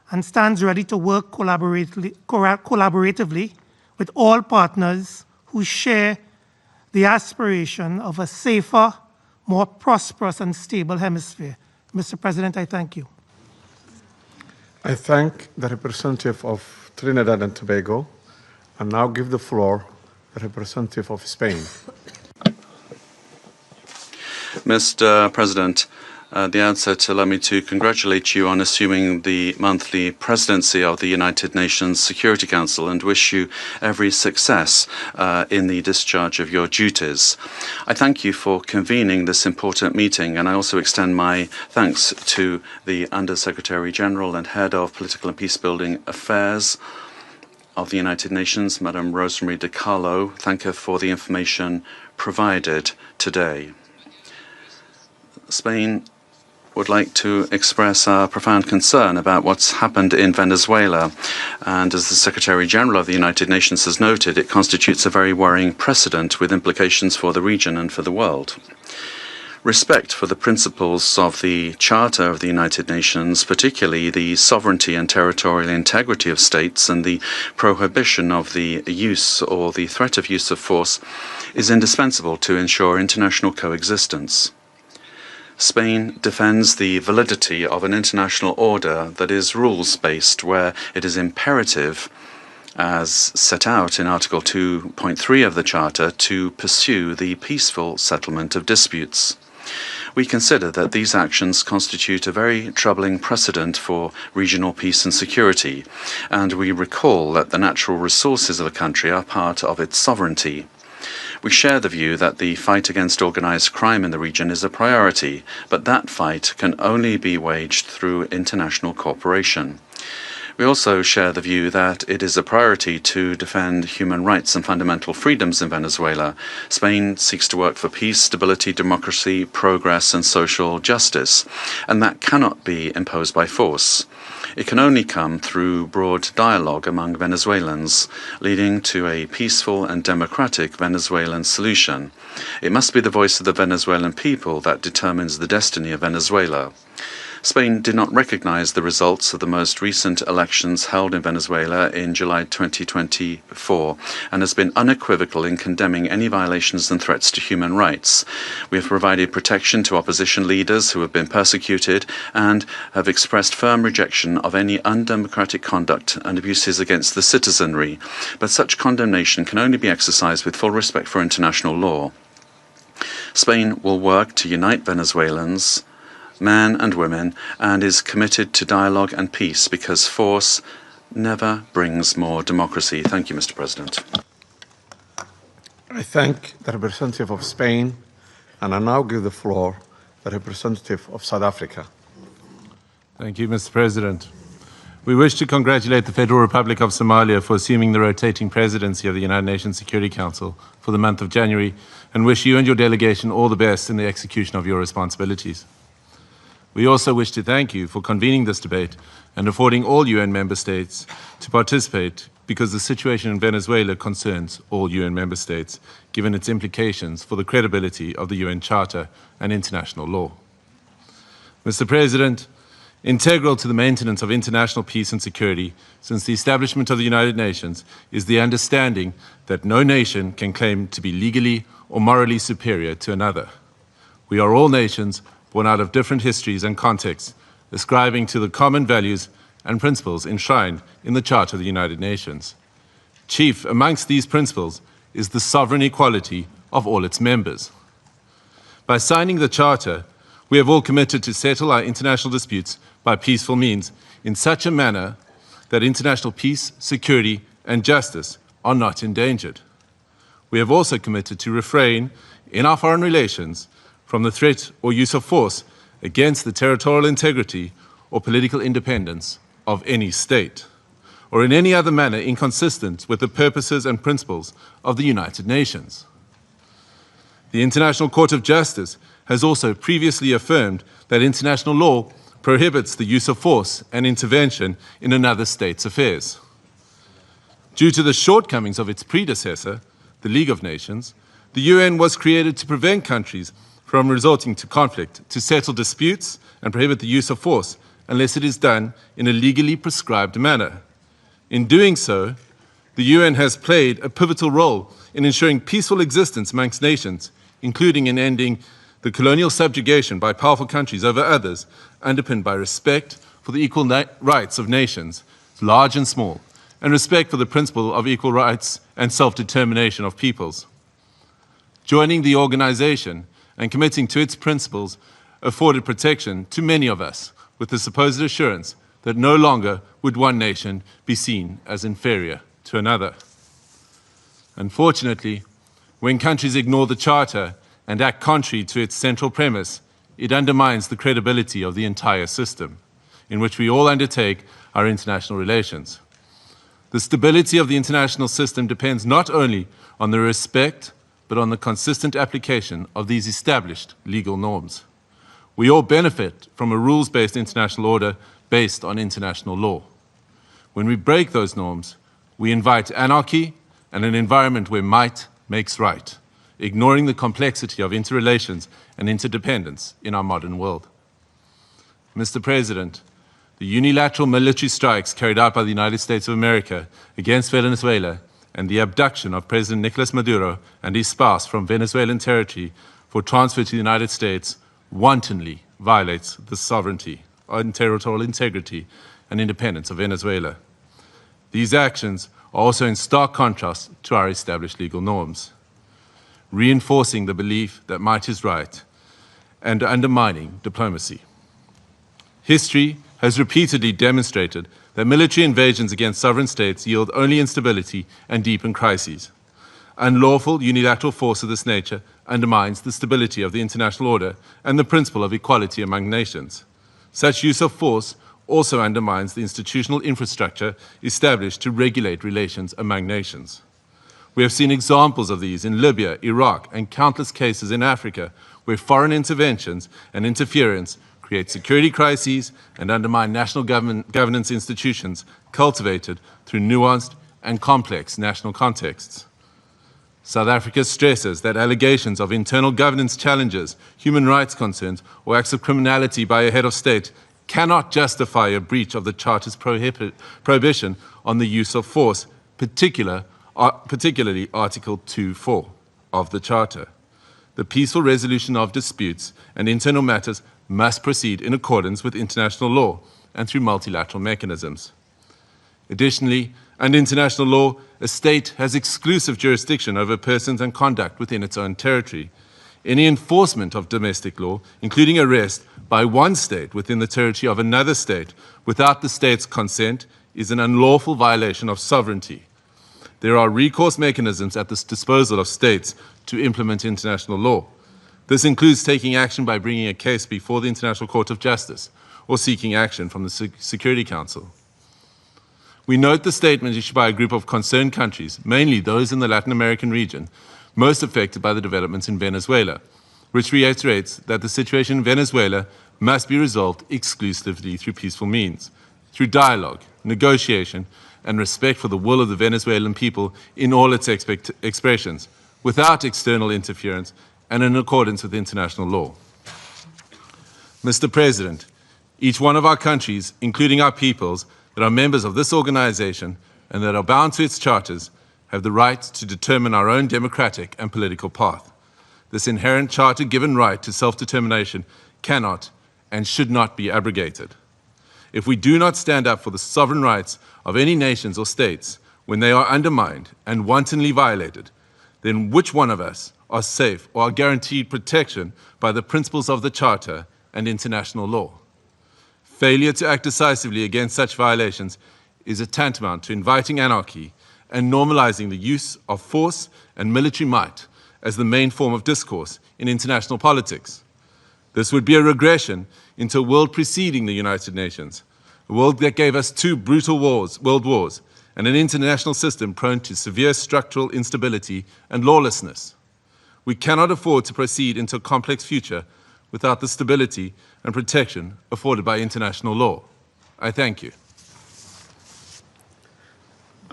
and stands ready to work collaboratively with all partners who share the aspiration of a safer, more prosperous and stable hemisphere. Mr. President, I thank you. I thank the representative of Trinidad and Tobago, and now give the floor to the representative of Spain. Mr. President, at the outset, allow me to congratulate you on assuming the monthly presidency of the United Nations Security Council and wish you every success in the discharge of your duties. I thank you for convening this important meeting, and I also extend my thanks to the Under-Secretary General and Head of Political and Peacebuilding Affairs of the United Nations, Madam Rosemary DiCarlo. Thank her for the information provided today. Spain would like to express our profound concern about what's happened in Venezuela. And as the Secretary General of the United Nations has noted, it constitutes a very worrying precedent with implications for the region and for the world. Respect for the principles of the Charter of the United Nations, particularly the sovereignty and territorial integrity of states and the prohibition of the use or the threat of use of force, is indispensable to ensure international coexistence. Spain defends the validity of an international order that is rules-based, where it is imperative, as set out in Article 2.3 of the Charter, to pursue the peaceful settlement of disputes. We consider that these actions constitute a very troubling precedent for regional peace and security, and we recall that the natural resources of a country are part of its sovereignty. We share the view that the fight against organized crime in the region is a priority, but that fight can only be waged through international cooperation. We also share the view that it is a priority to defend human rights and fundamental freedoms in Venezuela. Spain seeks to work for peace, stability, democracy, progress, and social justice, and that cannot be imposed by force. It can only come through broad dialogue among Venezuelans, leading to a peaceful and democratic Venezuelan solution. It must be the voice of the Venezuelan people that determines the destiny of Venezuela. Spain did not recognize the results of the most recent elections held in Venezuela in July 2024 and has been unequivocal in condemning any violations and threats to human rights. We have provided protection to opposition leaders who have been persecuted and have expressed firm rejection of any undemocratic conduct and abuses against the citizenry, but such condemnation can only be exercised with full respect for international law. Spain will work to unite Venezuelans, men and women, and is committed to dialogue and peace because force never brings more democracy. Thank you, Mr. President. I thank the representative of Spain, and I now give the floor to the representative of South Africa. Thank you, Mr. President. We wish to congratulate the Federal Republic of Somalia for assuming the rotating presidency of the United Nations Security Council for the month of January, and wish you and your delegation all the best in the execution of your responsibilities. We also wish to thank you for convening this debate and affording all UN member states to participate, because the situation in Venezuela concerns all UN member states, given its implications for the credibility of the UN Charter and international law. Mr. President, integral to the maintenance of international peace and security since the establishment of the United Nations is the understanding that no nation can claim to be legally or morally superior to another. We are all nations born out of different histories and contexts, ascribing to the common values and principles enshrined in the Charter of the United Nations. Chief amongst these principles is the sovereign equality of all its members. By signing the Charter, we have all committed to settle our international disputes by peaceful means in such a manner that international peace, security, and justice are not endangered. We have also committed to refrain in our foreign relations from the threat or use of force against the territorial integrity or political independence of any state, or in any other manner inconsistent with the purposes and principles of the United Nations. The International Court of Justice has also previously affirmed that international law prohibits the use of force and intervention in another state's affairs. Due to the shortcomings of its predecessor, the League of Nations, the UN was created to prevent countries from resorting to conflict, to settle disputes and prohibit the use of force unless it is done in a legally prescribed manner. In doing so, the UN has played a pivotal role in ensuring peaceful existence amongst nations, including in ending the colonial subjugation by powerful countries over others, underpinned by respect for the equal rights of nations, large and small, and respect for the principle of equal rights and self-determination of peoples. Joining the organization and committing to its principles afforded protection to many of us, with the supposed assurance that no longer would one nation be seen as inferior to another. Unfortunately, when countries ignore the Charter and act contrary to its central premise, it undermines the credibility of the entire system in which we all undertake our international relations. The stability of the international system depends not only on the respect, but on the consistent application of these established legal norms. We all benefit from a rules-based international order based on international law. When we break those norms, we invite anarchy and an environment where might makes right, ignoring the complexity of interrelations and interdependence in our modern world. Mr. President, the unilateral military strikes carried out by the United States of America against Venezuela and the abduction of President Nicolás Maduro and his spouse from Venezuelan territory for transfer to the United States wantonly violates the sovereignty and territorial integrity and independence of Venezuela. These actions are also in stark contrast to our established legal norms, reinforcing the belief that might is right and undermining diplomacy. History has repeatedly demonstrated that military invasions against sovereign states yield only instability and deepen crises. Unlawful unilateral force of this nature undermines the stability of the international order and the principle of equality among nations. Such use of force also undermines the institutional infrastructure established to regulate relations among nations. We have seen examples of these in Libya, Iraq, and countless cases in Africa where foreign interventions and interference create security crises and undermine national governance institutions cultivated through nuanced and complex national contexts. South Africa stresses that allegations of internal governance challenges, human rights concerns, or acts of criminality by a head of state cannot justify a breach of the Charter's prohibition on the use of force, particularly Article 2.4 of the Charter. The peaceful resolution of disputes and internal matters must proceed in accordance with international law and through multilateral mechanisms. Additionally, under international law, a state has exclusive jurisdiction over persons and conduct within its own territory. Any enforcement of domestic law, including arrest by one state within the territory of another state without the state's consent, is an unlawful violation of sovereignty. There are recourse mechanisms at the disposal of states to implement international law. This includes taking action by bringing a case before the International Court of Justice or seeking action from the Security Council. We note the statement issued by a group of concerned countries, mainly those in the Latin American region, most affected by the developments in Venezuela, which reiterates that the situation in Venezuela must be resolved exclusively through peaceful means, through dialogue, negotiation, and respect for the will of the Venezuelan people in all its expressions, without external interference and in accordance with international law. Mr. President, each one of our countries, including our peoples, that are members of this organization and that are bound to its charters, have the right to determine our own democratic and political path. This inherent charter-given right to self-determination cannot and should not be abrogated. If we do not stand up for the sovereign rights of any nations or states when they are undermined and wantonly violated, then which one of us are safe or are guaranteed protection by the principles of the Charter and international law? Failure to act decisively against such violations is a tantamount to inviting anarchy and normalizing the use of force and military might as the main form of discourse in international politics. This would be a regression into a world preceding the United Nations, a world that gave us two brutal world wars, and an international system prone to severe structural instability and lawlessness. We cannot afford to proceed into a complex future without the stability and protection afforded by international law. I thank you.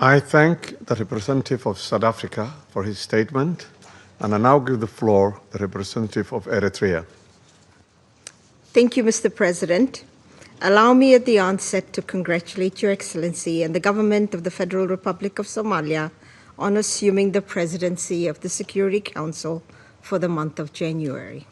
I thank the representative of South Africa for his statement, and I now give the floor to the representative of Eritrea. Thank you, Mr. President. Allow me at the onset to congratulate Your Excellency and the government of the Federal Republic of Somalia on assuming the presidency of the Security Council for the month of January.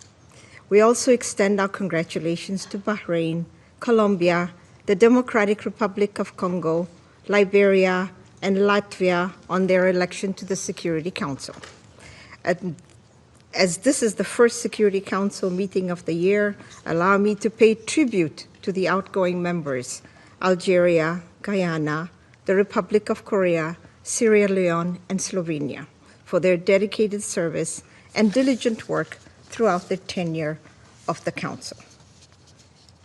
We also extend our congratulations to Bahrain, Colombia, the Democratic Republic of Congo, Liberia, and Latvia on their election to the Security Council. As this is the first Security Council meeting of the year, allow me to pay tribute to the outgoing members, Algeria, Guyana, the Republic of Korea, Sierra Leone, and Slovenia, for their dedicated service and diligent work throughout the tenure of the Council.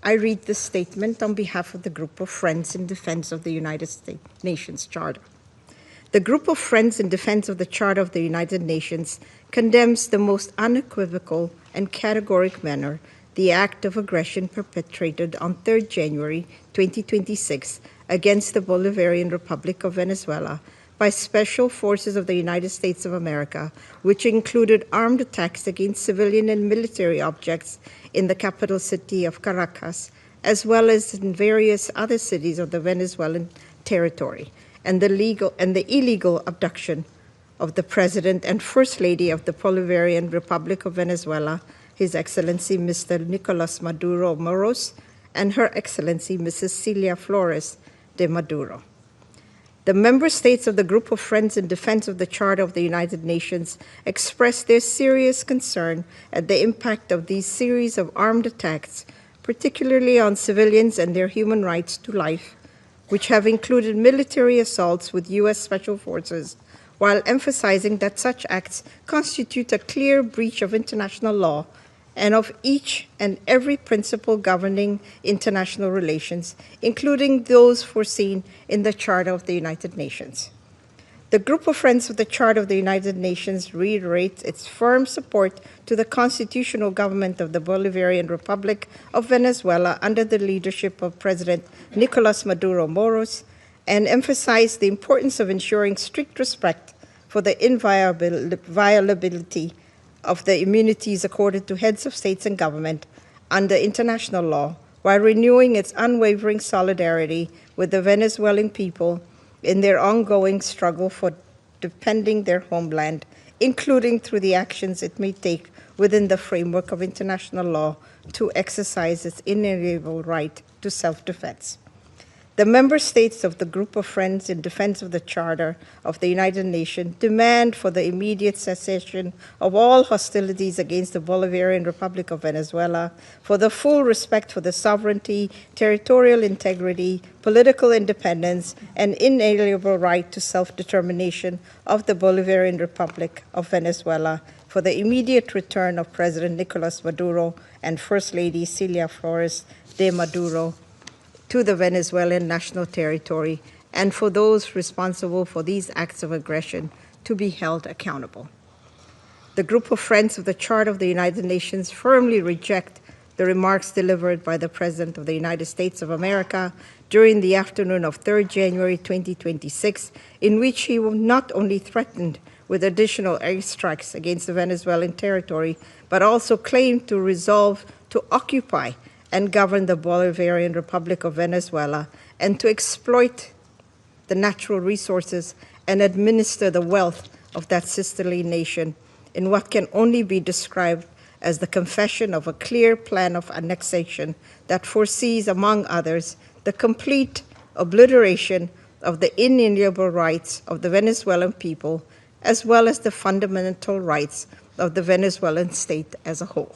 I read this statement on behalf of the Group of Friends in Defense of the United Nations Charter. The Group of Friends in Defense of the Charter of the United Nations condemns the most unequivocal and categoric manner the act of aggression perpetrated on 3rd January 2026 against the Bolivarian Republic of Venezuela by special forces of the United States of America, which included armed attacks against civilian and military objects in the capital city of Caracas, as well as in various other cities of the Venezuelan territory, and the illegal abduction of the President and First Lady of the Bolivarian Republic of Venezuela, His Excellency Mr. Nicolás Maduro Moros, and Her Excellency Mrs. Celia Flores de Maduro. The member states of the Group of Friends in Defense of the Charter of the United Nations expressed their serious concern at the impact of these series of armed attacks, particularly on civilians and their human rights to life, which have included military assaults with U.S. Special Forces, while emphasizing that such acts constitute a clear breach of international law and of each and every principle governing international relations, including those foreseen in the Charter of the United Nations. The Group of Friends of the Charter of the United Nations reiterates its firm support to the constitutional government of the Bolivarian Republic of Venezuela under the leadership of President Nicolás Maduro Moros, and emphasize the importance of ensuring strict respect for the inviolability of the immunities accorded to heads of states and government under international law, while renewing its unwavering solidarity with the Venezuelan people in their ongoing struggle for defending their homeland, including through the actions it may take within the framework of international law to exercise its inalienable right to self-defense. The member states of the Group of Friends in Defense of the Charter of the United Nations demand for the immediate cessation of all hostilities against the Bolivarian Republic of Venezuela, for the full respect for the sovereignty, territorial integrity, political independence, and inalienable right to self-determination of the Bolivarian Republic of Venezuela, for the immediate return of President Nicolás Maduro and First Lady Celia Flores de Maduro to the Venezuelan national territory, and for those responsible for these acts of aggression to be held accountable. The Group of Friends of the Charter of the United Nations firmly reject the remarks delivered by the President of the United States of America during the afternoon of 3rd January 2026, in which he not only threatened with additional airstrikes against the Venezuelan territory, but also claimed to resolve to occupy and govern the Bolivarian Republic of Venezuela, and to exploit the natural resources and administer the wealth of that sisterly nation in what can only be described as the confession of a clear plan of annexation that foresees, among others, the complete obliteration of the inalienable rights of the Venezuelan people, as well as the fundamental rights of the Venezuelan state as a whole.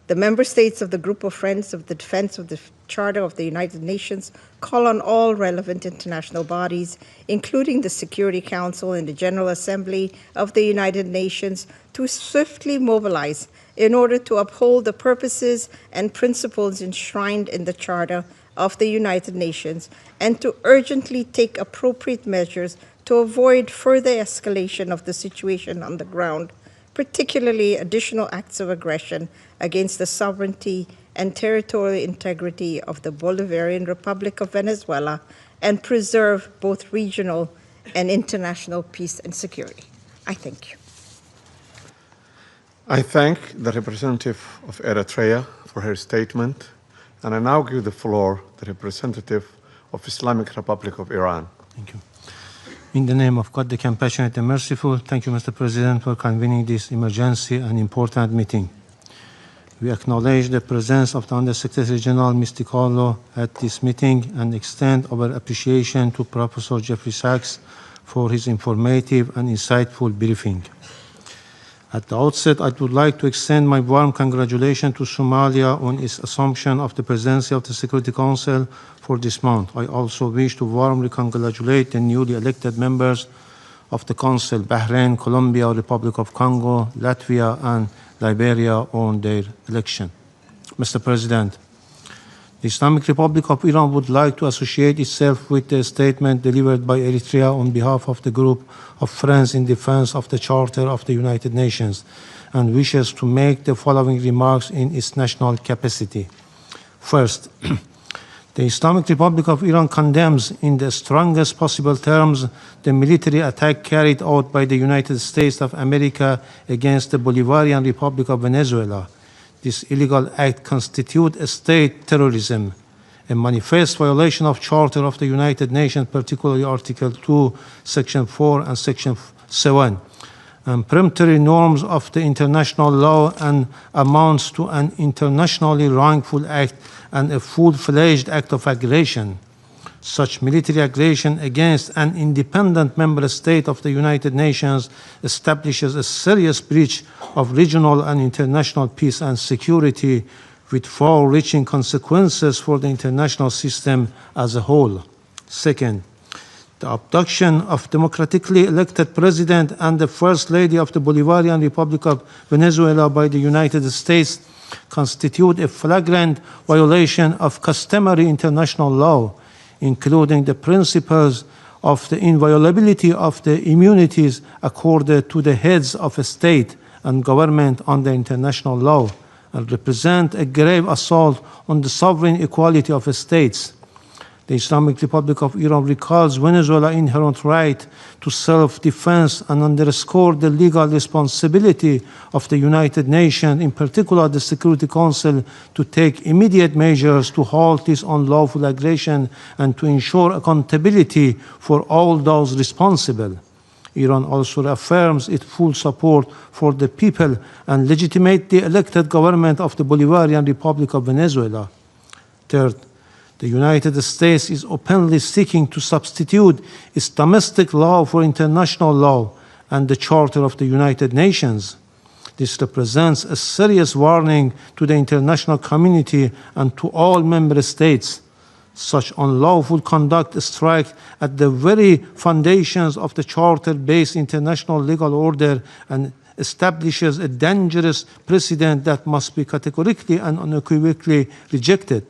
The member states of the Group of Friends of the Defense of the Charter of the United Nations call on all relevant international bodies, including the Security Council and the General Assembly of the United Nations, to swiftly mobilize in order to uphold the purposes and principles enshrined in the Charter of the United Nations, and to urgently take appropriate measures to avoid further escalation of the situation on the ground, particularly additional acts of aggression against the sovereignty and territorial integrity of the Bolivarian Republic of Venezuela, and preserve both regional and international peace and security. I thank you. I thank the representative of Eritrea for her statement, and I now give the floor to the representative of Islamic Republic of Iran. Thank you. In the name of God, the compassionate and merciful, thank you, Mr. President, for convening this emergency and important meeting. We acknowledge the presence of the Undersecretary General, Mr. Carlo, at this meeting and extend our appreciation to Professor Jeffrey Sachs for his informative and insightful briefing. At the outset, I would like to extend my warm congratulations to Somalia on its assumption of the presidency of the Security Council for this month. I also wish to warmly congratulate the newly elected members of the Council, Bahrain, Colombia, Republic of Congo, Latvia, and Liberia on their election. Mr. President, the Islamic Republic of Iran would like to associate itself with the statement delivered by Eritrea on behalf of the group of Friends in Defense of the Charter of the United Nations and wishes to make the following remarks in its national capacity. First, the Islamic Republic of Iran condemns in the strongest possible terms the military attack carried out by the United States of America against the Bolivarian Republic of Venezuela. This illegal act constitutes a state terrorism, a manifest violation of Charter of the United Nations, particularly Article 2, Section 4 and Section 7, and peremptory norms of the international law and amounts to an internationally wrongful act and a full-fledged act of aggression. Such military aggression against an independent member state of the United Nations establishes a serious breach of regional and international peace and security with far-reaching consequences for the international system as a whole. Second, the abduction of democratically elected president and the First Lady of the Bolivarian Republic of Venezuela by the United States constitute a flagrant violation of customary international law, including the principles of the inviolability of the immunities accorded to the heads of a state and government under international law, and represent a grave assault on the sovereign equality of states. The Islamic Republic of Iran recalls Venezuela's inherent right to self-defense and underscores the legal responsibility of the United Nations, in particular the Security Council, to take immediate measures to halt this unlawful aggression and to ensure accountability for all those responsible. Iran also affirms its full support for the people and legitimately elected government of the Bolivarian Republic of Venezuela. Third, the United States is openly seeking to substitute its domestic law for international law and the Charter of the United Nations. This represents a serious warning to the international community and to all member states. Such unlawful conduct strikes at the very foundations of the Charter-based international legal order and establishes a dangerous precedent that must be categorically and unequivocally rejected.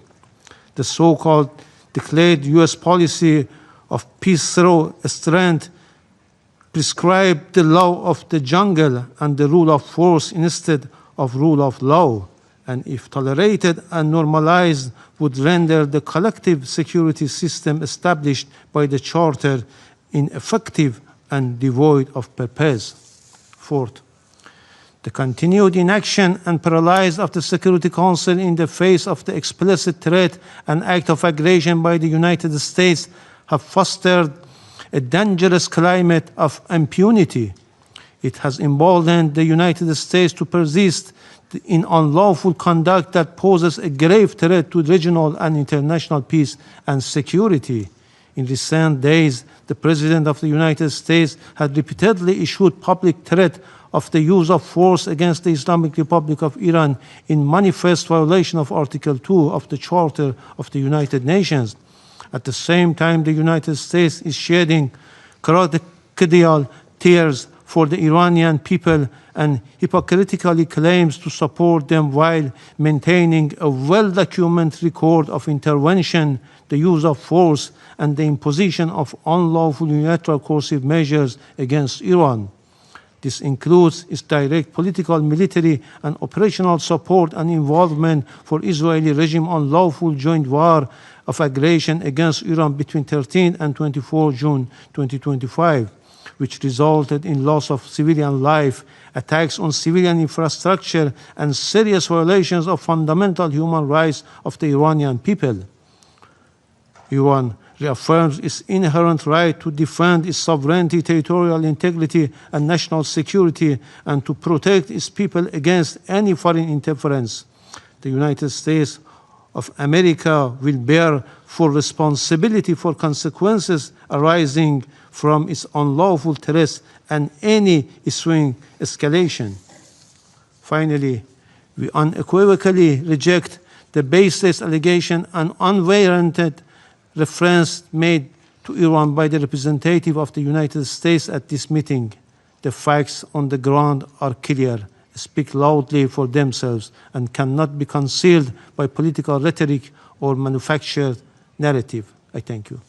The so-called declared U.S. policy of peace through strength prescribed the law of the jungle and the rule of force instead of rule of law, and if tolerated and normalized, would render the collective security system established by the Charter ineffective and devoid of purpose. Fourth, the continued inaction and paralysis of the Security Council in the face of the explicit threat and act of aggression by the United States have fostered a dangerous climate of impunity. It has emboldened the United States to persist in unlawful conduct that poses a grave threat to regional and international peace and security. In recent days, the President of the United States had repeatedly issued public threat of the use of force against the Islamic Republic of Iran in manifest violation of Article 2 of the Charter of the United Nations. At the same time, the United States is shedding crocodile tears for the Iranian people and hypocritically claims to support them while maintaining a well-documented record of intervention, the use of force, and the imposition of unlawful unilateral coercive measures against Iran. This includes its direct political, military, and operational support and involvement for Israeli regime unlawful joint war of aggression against Iran between 13 and 24 June 2025, which resulted in loss of civilian life, attacks on civilian infrastructure, and serious violations of fundamental human rights of the Iranian people. Iran reaffirms its inherent right to defend its sovereignty, territorial integrity, and national security, and to protect its people against any foreign interference. The United States of America will bear full responsibility for consequences arising from its unlawful threats and any ensuing escalation. Finally, we unequivocally reject the baseless allegation and unwarranted reference made to Iran by the representative of the United States at this meeting. The facts on the ground are clear, speak loudly for themselves, and cannot be concealed by political rhetoric or manufactured narrative. I thank you.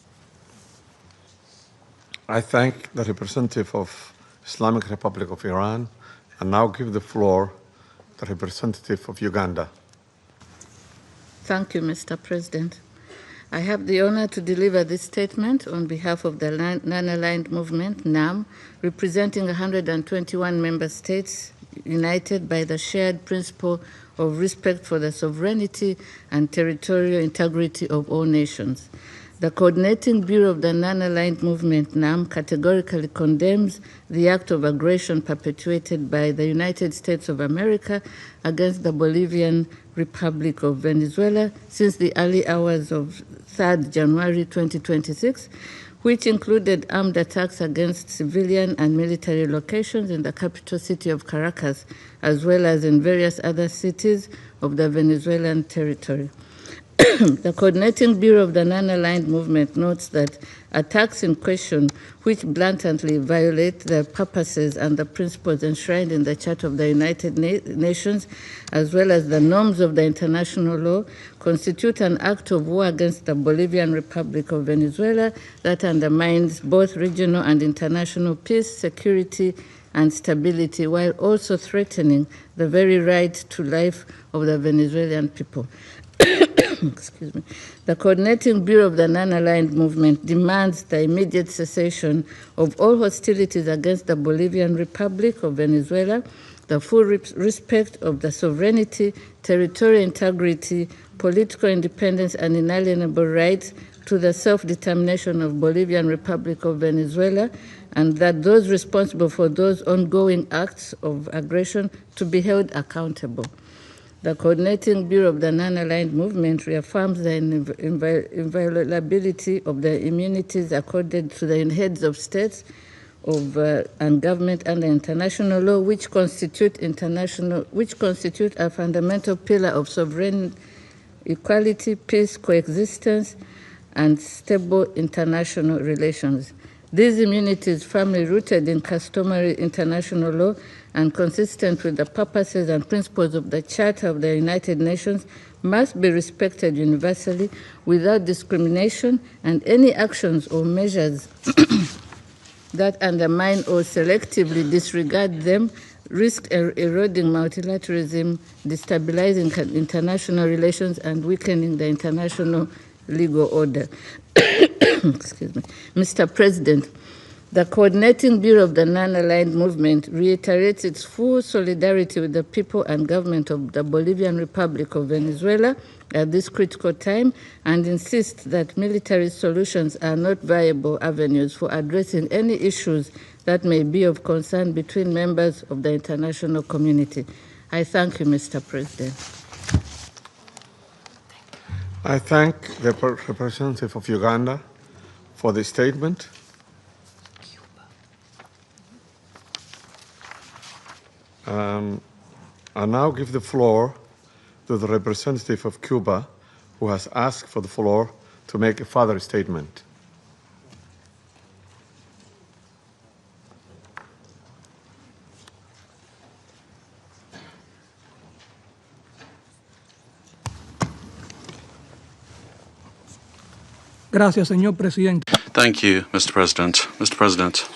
I thank the representative of Islamic Republic of Iran and now give the floor to the representative of Uganda. Thank you, Mr. President. I have the honor to deliver this statement on behalf of the Non-Aligned Movement, NAM, representing 121 member states united by the shared principle of respect for the sovereignty and territorial integrity of all nations. The Coordinating Bureau of the Non-Aligned Movement, NAM, categorically condemns the act of aggression perpetuated by the United States of America against the Bolivian Republic of Venezuela since the early hours of 3rd January 2026, which included armed attacks against civilian and military locations in the capital city of Caracas, as well as in various other cities of the Venezuelan territory. The Coordinating Bureau of the Non-Aligned Movement notes that attacks in question, which blatantly violate the purposes and the principles enshrined in the Charter of the United Nations, as well as the norms of the international law, constitute an act of war against the Bolivian Republic of Venezuela that undermines both regional and international peace, security, and stability, while also threatening the very right to life of the Venezuelan people. Excuse me. The Coordinating Bureau of the Non-Aligned Movement demands the immediate cessation of all hostilities against the Bolivian Republic of Venezuela, the full respect of the sovereignty, territorial integrity, political independence, and inalienable rights to the self-determination of Bolivian Republic of Venezuela, and that those responsible for those ongoing acts of aggression to be held accountable. The Coordinating Bureau of the Non-Aligned Movement reaffirms the inviolability of the immunities accorded to the heads of states and government under international law, which constitute a fundamental pillar of sovereign equality, peace, coexistence, and stable international relations. These immunities, firmly rooted in customary international law and consistent with the purposes and principles of the Charter of the United Nations, must be respected universally without discrimination, and any actions or measures that undermine or selectively disregard them risk eroding multilateralism, destabilizing international relations, and weakening the international legal order. Excuse me. Mr. President, the Coordinating Bureau of the Non-Aligned Movement reiterates its full solidarity with the people and government of the Bolivian Republic of Venezuela at this critical time, and insists that military solutions are not viable avenues for addressing any issues that may be of concern between members of the international community. I thank you, Mr. President. I thank the representative of Uganda for the statement. I now give the floor to the representative of Cuba, who has asked for the floor to make a further statement. Gracias, señor presidente. Thank you, Mr. President. Mr. President,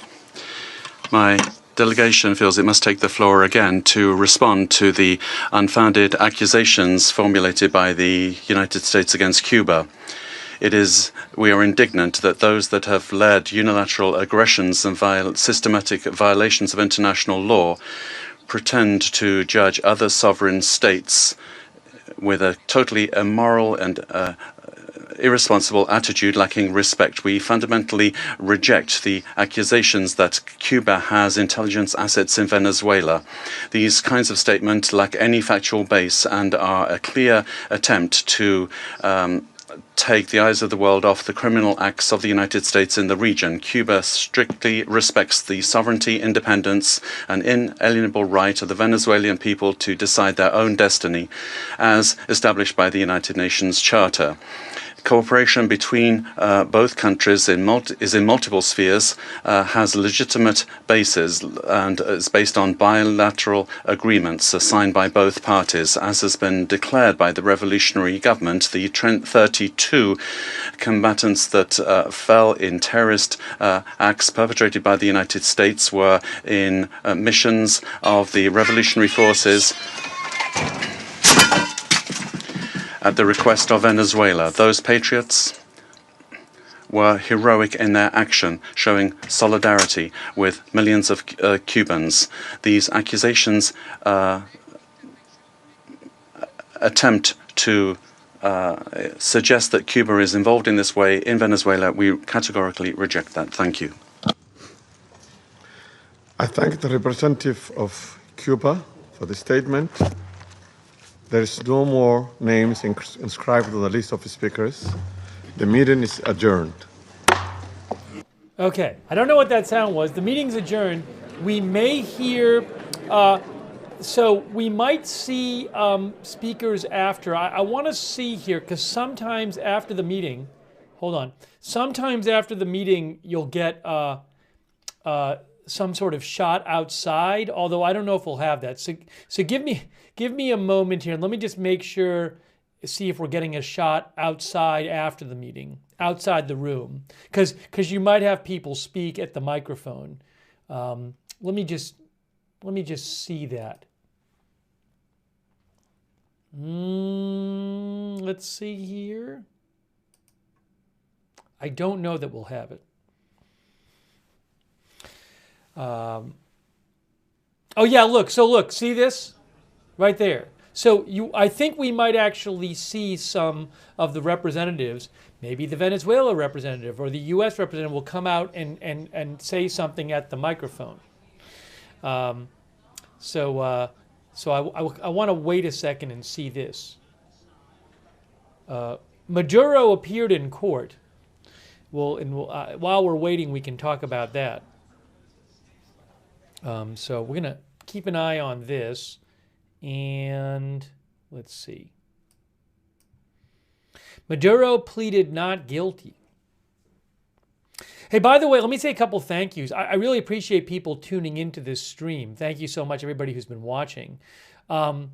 my delegation feels it must take the floor again to respond to the unfounded accusations formulated by the United States against Cuba. We are indignant that those that have led unilateral aggressions and systematic violations of international law pretend to judge other sovereign states with a totally immoral and irresponsible attitude lacking respect. We fundamentally reject the accusations that Cuba has intelligence assets in Venezuela. These kinds of statements lack any factual base and are a clear attempt to take the eyes of the world off the criminal acts of the United States in the region. Cuba strictly respects the sovereignty, independence, and inalienable right of the Venezuelan people to decide their own destiny, as established by the United Nations Charter. Cooperation between both countries is in multiple spheres, has legitimate bases, and is based on bilateral agreements signed by both parties. As has been declared by the revolutionary government, the 32 combatants that fell in terrorist acts perpetrated by the United States were in missions of the revolutionary forces at the request of Venezuela. Those patriots were heroic in their action, showing solidarity with millions of Cubans. These accusations attempt to suggest that Cuba is involved in this way in Venezuela. We categorically reject that. Thank you. I thank the representative of Cuba for the statement. There is no more names inscribed on the list of speakers. The meeting is adjourned. Okay, I don't know what that sound was. The meeting's adjourned. We may hear, so we might see speakers after. I want to see here, because sometimes after the meeting, hold on, sometimes after the meeting you'll get some sort of shot outside, although I don't know if we'll have that. So give me a moment here, and let me just make sure, see if we're getting a shot outside after the meeting, outside the room, because you might have people speak at the microphone. Let me just see that. Let's see here. I don't know that we'll have it. Oh yeah, look, see this? Right there. So I think we might actually see some of the representatives, maybe the Venezuela representative or the U.S. representative will come out and say something at the microphone. So I want to wait a second and see this. Maduro appeared in court. While we're waiting, we can talk about that. So we're going to keep an eye on this. And let's see. Maduro pleaded not guilty. Hey, by the way, let me say a couple thank yous. I really appreciate people tuning into this stream. Thank you so much, everybody who's been watching. I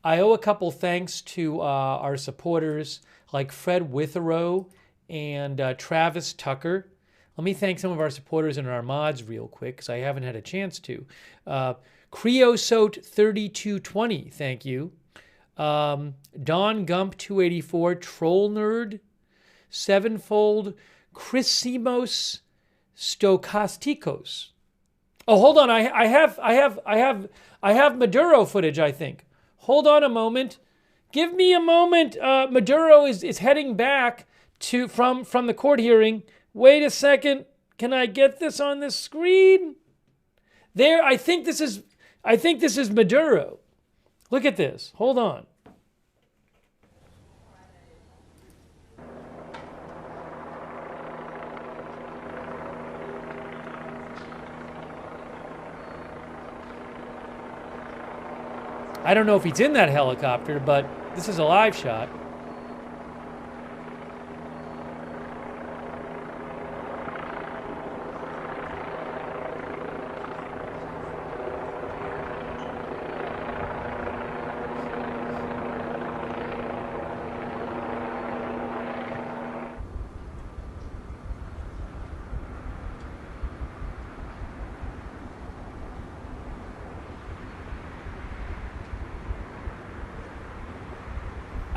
owe a couple thanks to our supporters like Fred Witherow and Travis Tucker. Let me thank some of our supporters and our mods real quick, because I haven't had a chance to. Creosote 3220, thank you. Don Gump 284, Troll Nerd, Sevenfold, Chrisimos Stokastikos. Oh, hold on, I have Maduro footage, I think. Hold on a moment. Give me a moment. Maduro is heading back from the court hearing. Wait a second. Can I get this on the screen? There, I think this is Maduro. Look at this. Hold on. I don't know if he's in that helicopter, but this is a live shot.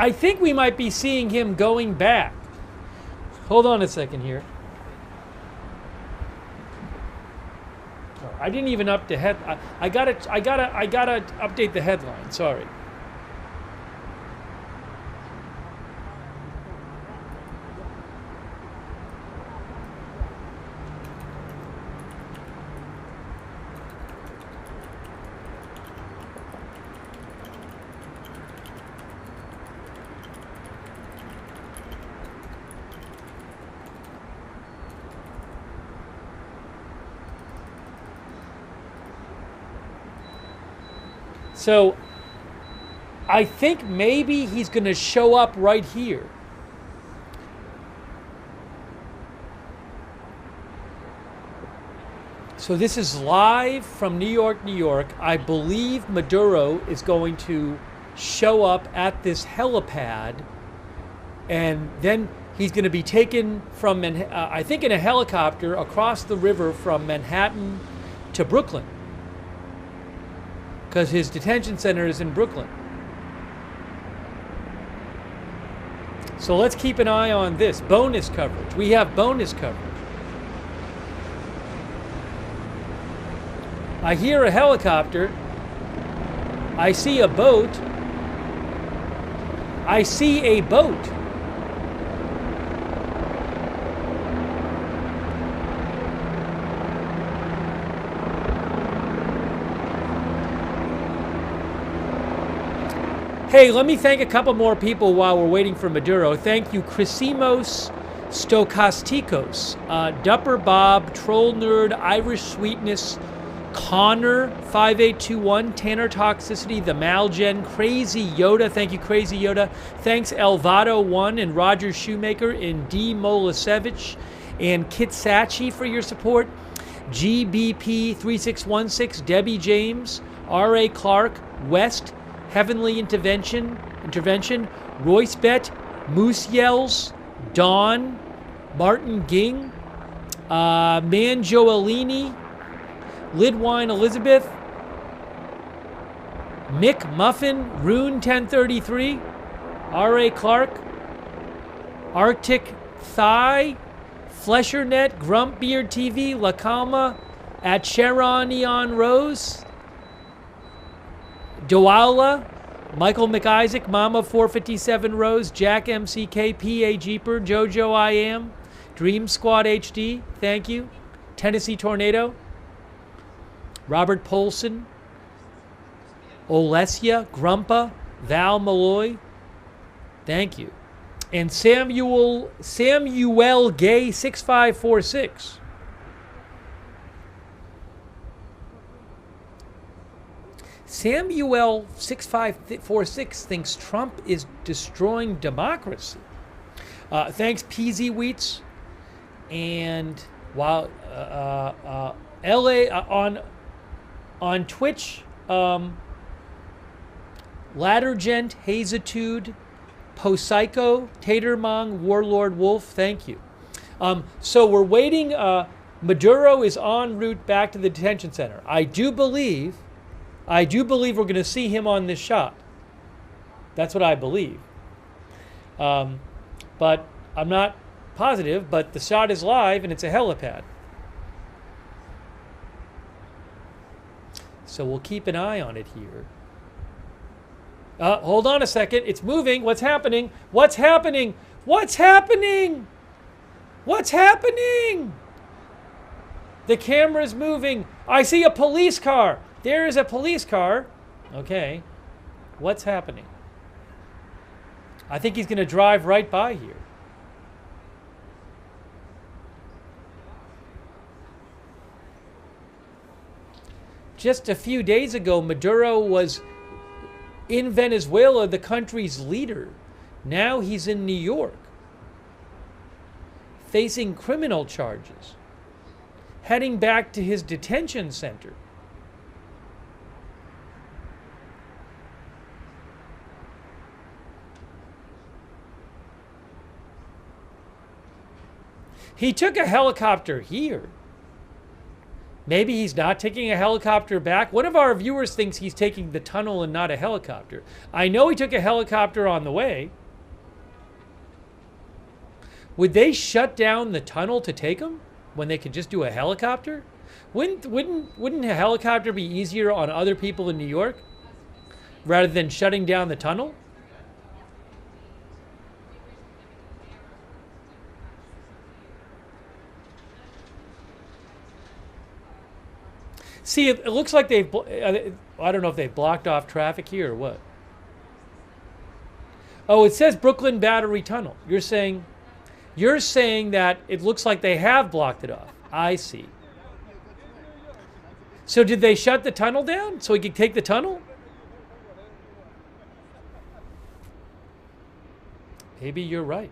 I think we might be seeing him going back. Hold on a second here. I didn't even up the head. I gotta update the headline. Sorry. So I think maybe he's going to show up right here. So this is live from New York, New York. I believe Maduro is going to show up at this helipad, and then he's going to be taken from, I think in a helicopter, across the river from Manhattan to Brooklyn, because his detention center is in Brooklyn. So let's keep an eye on this. Bonus coverage. We have bonus coverage. I hear a helicopter. I see a boat. I see a boat. Hey, let me thank a couple more people while we're waiting for Maduro. Thank you, Chrisimos Stokastikos, Dupper Bob, Troll Nerd, Irish Sweetness, Connor 5821, Tanner Toxicity, The Malgen, Crazy Yoda. Thank you, Crazy Yoda. Thanks, Elvado1 and Roger Shoemaker and D. Molisevich and Kitsachi for your support. GBP 3616, Debbie James, R.A. Clark, West, Heavenly Intervention, Royce Bet, Moose Yells, Dawn, Martin Ging, Man Joellini, Lidwine Elizabeth, Mick Muffin, Rune 1033, R.A. Clark, Arctic Thigh, Fleshernet, Grumpbeard TV, La Calma, at Sharon Neon Rose, Doala, Michael McIsaac, Mama 457 Rose, Jack MCK, PA Jeeper, Jojo I Am, Dream Squad HD, thank you, Tennessee Tornado, Robert Polson, Olesia, Grumpa, Val Malloy, thank you, and Samuel Gay 6546. Samuel 6546 thinks Trump is destroying democracy. Thanks, PZ Wheats. And while LA on Twitch, Laddergent, Hazitude, Posycho, Tatermong, Warlord Wolf, thank you. So we're waiting. Maduro is en route back to the detention center. I do believe we're going to see him on this shot. That's what I believe. But I'm not positive, but the shot is live and it's a helipad. So we'll keep an eye on it here. Hold on a second. It's moving. What's happening? What's happening? What's happening? What's happening? The camera's moving. I see a police car. There is a police car. Okay. What's happening? I think he's going to drive right by here. Just a few days ago, Maduro was in Venezuela, the country's leader. Now he's in New York, facing criminal charges, heading back to his detention center. He took a helicopter here. Maybe he's not taking a helicopter back. One of our viewers thinks he's taking the tunnel and not a helicopter. I know he took a helicopter on the way. Would they shut down the tunnel to take him when they could just do a helicopter? Wouldn't a helicopter be easier on other people in New York rather than shutting down the tunnel? See, it looks like they've, I don't know if they've blocked off traffic here or what. Oh, it says Brooklyn Battery Tunnel. You're saying that it looks like they have blocked it off. I see. So did they shut the tunnel down so he could take the tunnel? Maybe you're right.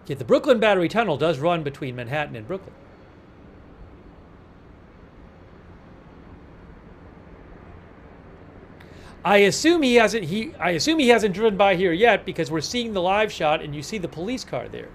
Yeah, the Brooklyn Battery Tunnel does run between Manhattan and Brooklyn. I assume he hasn't driven by here yet because we're seeing the live shot and you see the police car there.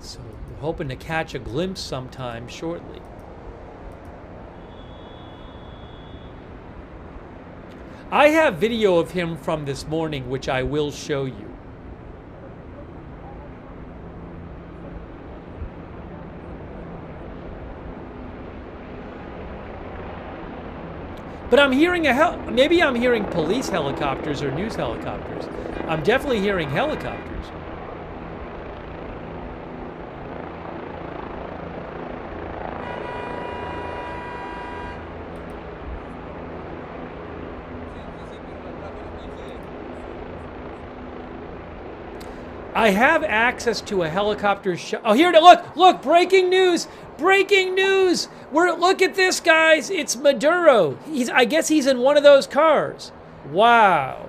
So we're hoping to catch a glimpse sometime shortly. I have video of him from this morning, which I will show you. But I'm hearing maybe I'm hearing police helicopters or news helicopters. I'm definitely hearing helicopters. I have access to a helicopter shot. Oh, here, look, breaking news, breaking news. Look at this, guys. It's Maduro. I guess he's in one of those cars. Wow.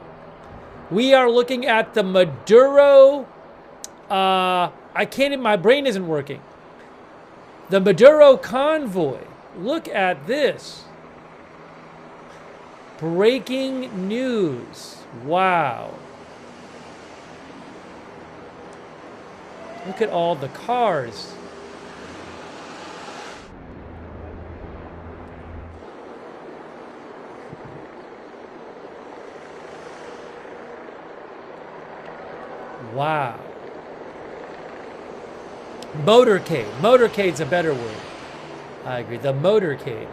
We are looking at the Maduro, my brain isn't working. The Maduro convoy. Look at this. Breaking news. Wow. Look at all the cars. Wow. Motorcade. Motorcade's a better word. I agree. The motorcade.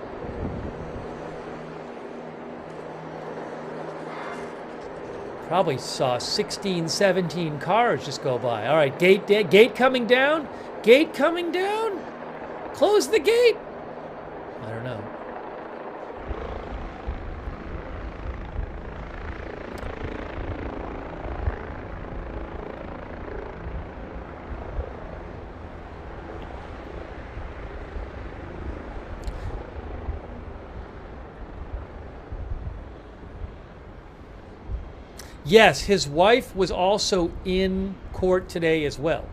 Probably saw 16, 17 cars just go by. All right, gate coming down. Gate coming down. Close the gate. I don't know. Yes, his wife was also in court today as well,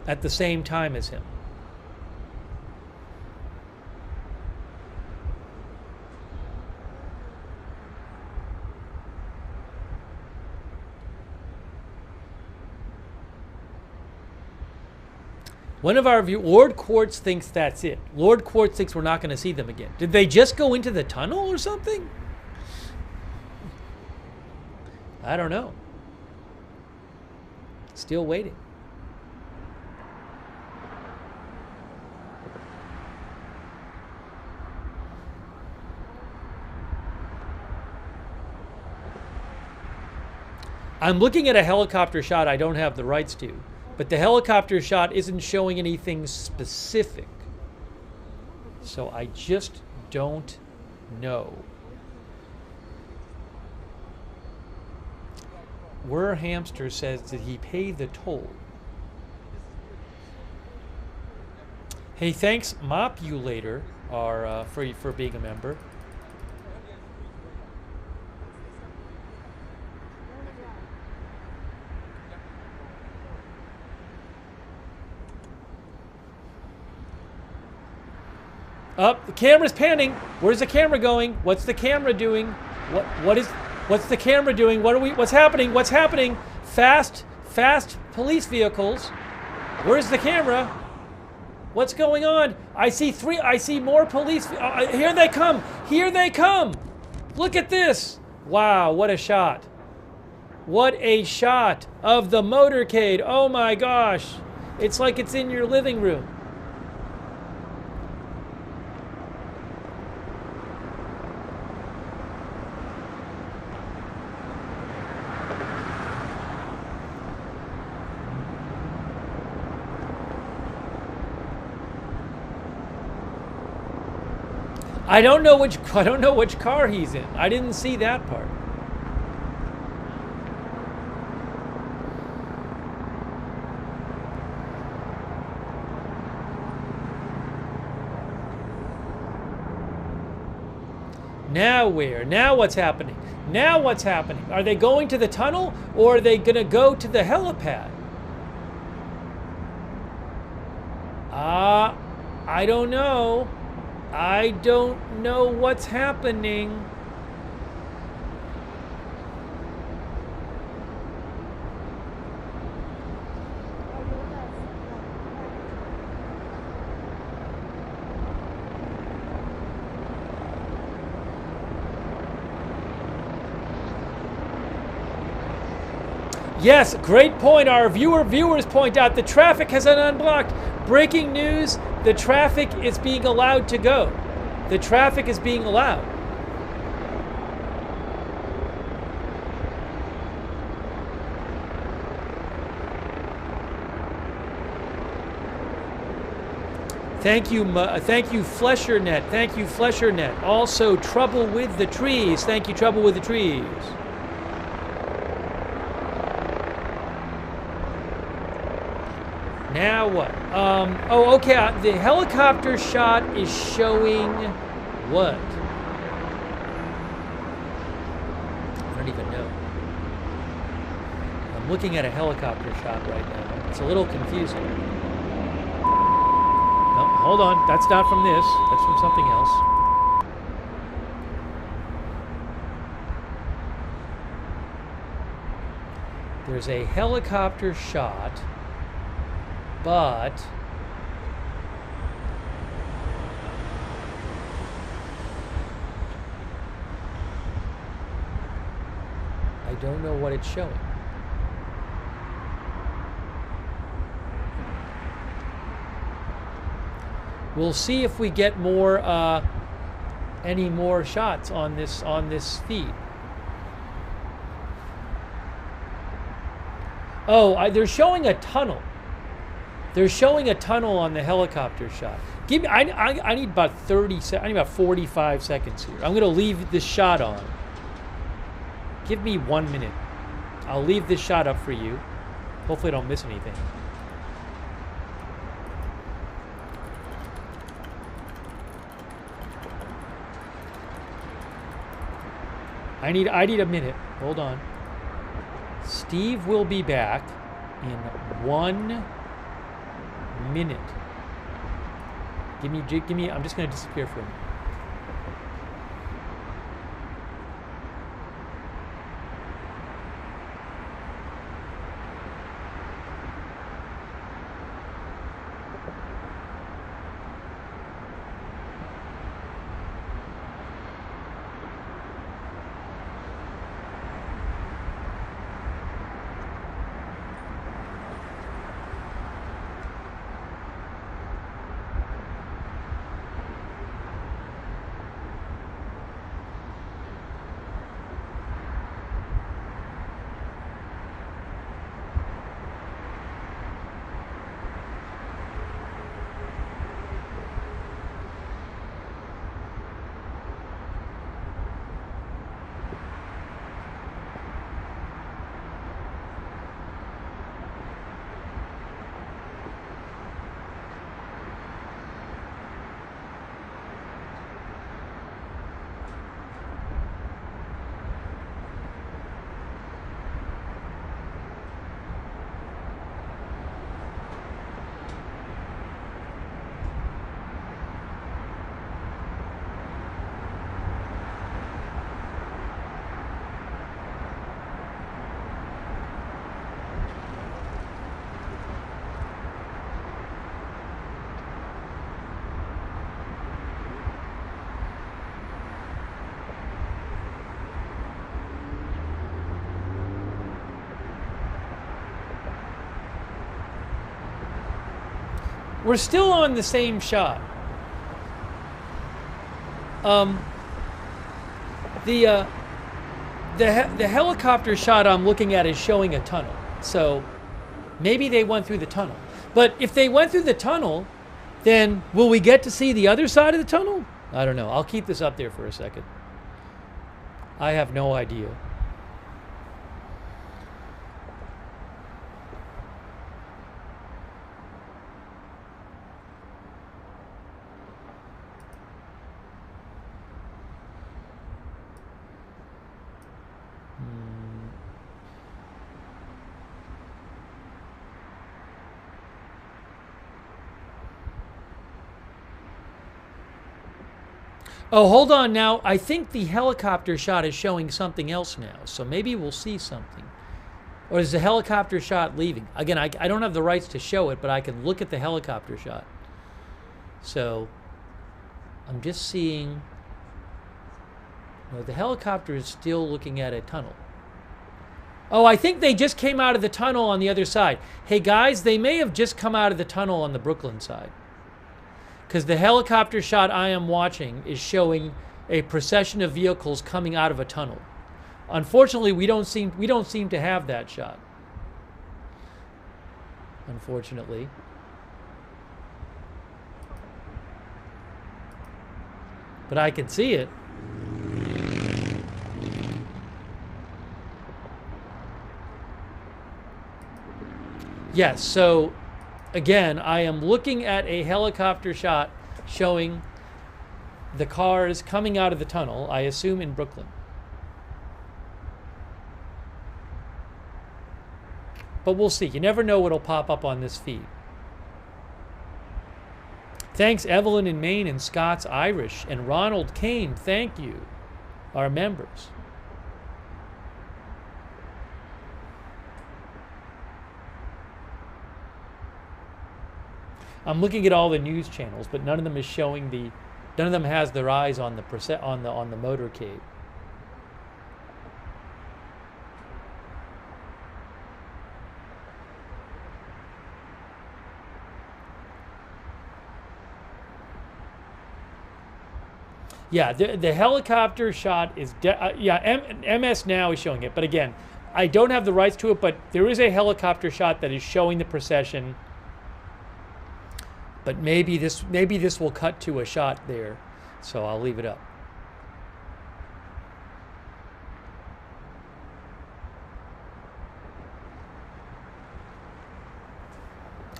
at the same time as him. One of our Lord Quartz thinks that's it. Lord Quartz thinks we're not going to see them again. Did they just go into the tunnel or something? I don't know. Still waiting. I'm looking at a helicopter shot I don't have the rights to, But the helicopter shot isn't showing anything specific. So I just don't know. Were Hamster says, did he pay the toll? Hey, thanks, Mopulator, for being a member. Up, the camera's panning. Where's the camera going? What's the camera doing? What's the camera doing? What's happening? What's happening? Fast police vehicles. Where's the camera? What's going on? I see more police. Here they come. Here they come. Look at this. Wow, what a shot. What a shot of the motorcade. Oh my gosh. It's like it's in your living room. I don't know which car he's in. I didn't see that part. Now where? Now what's happening? Now what's happening? Are they going to the tunnel or are they going to go to the helipad? I don't know. I don't know what's happening. Yes, great point. Our viewers point out the traffic has been unblocked. Breaking news, the traffic is being allowed to go. The traffic is being allowed. Thank you, Fleshernet. Thank you, Fleshernet. Also, Trouble with the Trees. Thank you, Trouble with the Trees. Now what? Oh, okay. The helicopter shot is showing what? I don't even know. I'm looking at a helicopter shot right now. It's a little confusing. No, hold on. That's not from this. That's from something else. There's a helicopter shot. But I don't know what it's showing. We'll see if we get more any more shots on this feed. Oh, they're showing a tunnel. They're showing a tunnel on the helicopter shot. Give me. I need about 30 seconds. I need about 45 seconds here. I'm gonna leave this shot on. Give me 1 minute. I'll leave this shot up for you. Hopefully, I don't miss anything. I need a minute. Hold on. Steve will be back in 1 minute. Give me, I'm just going to disappear for a minute. we're still on the same shot. The helicopter shot I'm looking at is showing a tunnel. So maybe they went through the tunnel. But if they went through the tunnel, then will we get to see the other side of the tunnel? I don't know. I'll keep this up there for a second. I have no idea. Oh, hold on now. I think the helicopter shot is showing something else now. So maybe we'll see something. Or is the helicopter shot leaving? Again, I don't have the rights to show it, but I can look at the helicopter shot. So I'm just seeing... No, the helicopter is still looking at a tunnel. Oh, I think they just came out of the tunnel on the other side. Hey, guys, they may have just come out of the tunnel on the Brooklyn side. Because the helicopter shot I am watching is showing a procession of vehicles coming out of a tunnel. Unfortunately, we don't seem to have that shot. Unfortunately. But I can see it. Yes, so again, I am looking at a helicopter shot showing the cars coming out of the tunnel, I assume in Brooklyn. But we'll see. You never know what'll pop up on this feed. Thanks, Evelyn in Maine and Scott's Irish and Ronald Kane. Thank you, our members. I'm looking at all the news channels, but none of them is showing the. None of them has their eyes on the motorcade. Yeah, the helicopter shot is MS Now is showing it, but again, I don't have the rights to it. But there is a helicopter shot that is showing the procession. But maybe this will cut to a shot there, so I'll leave it up.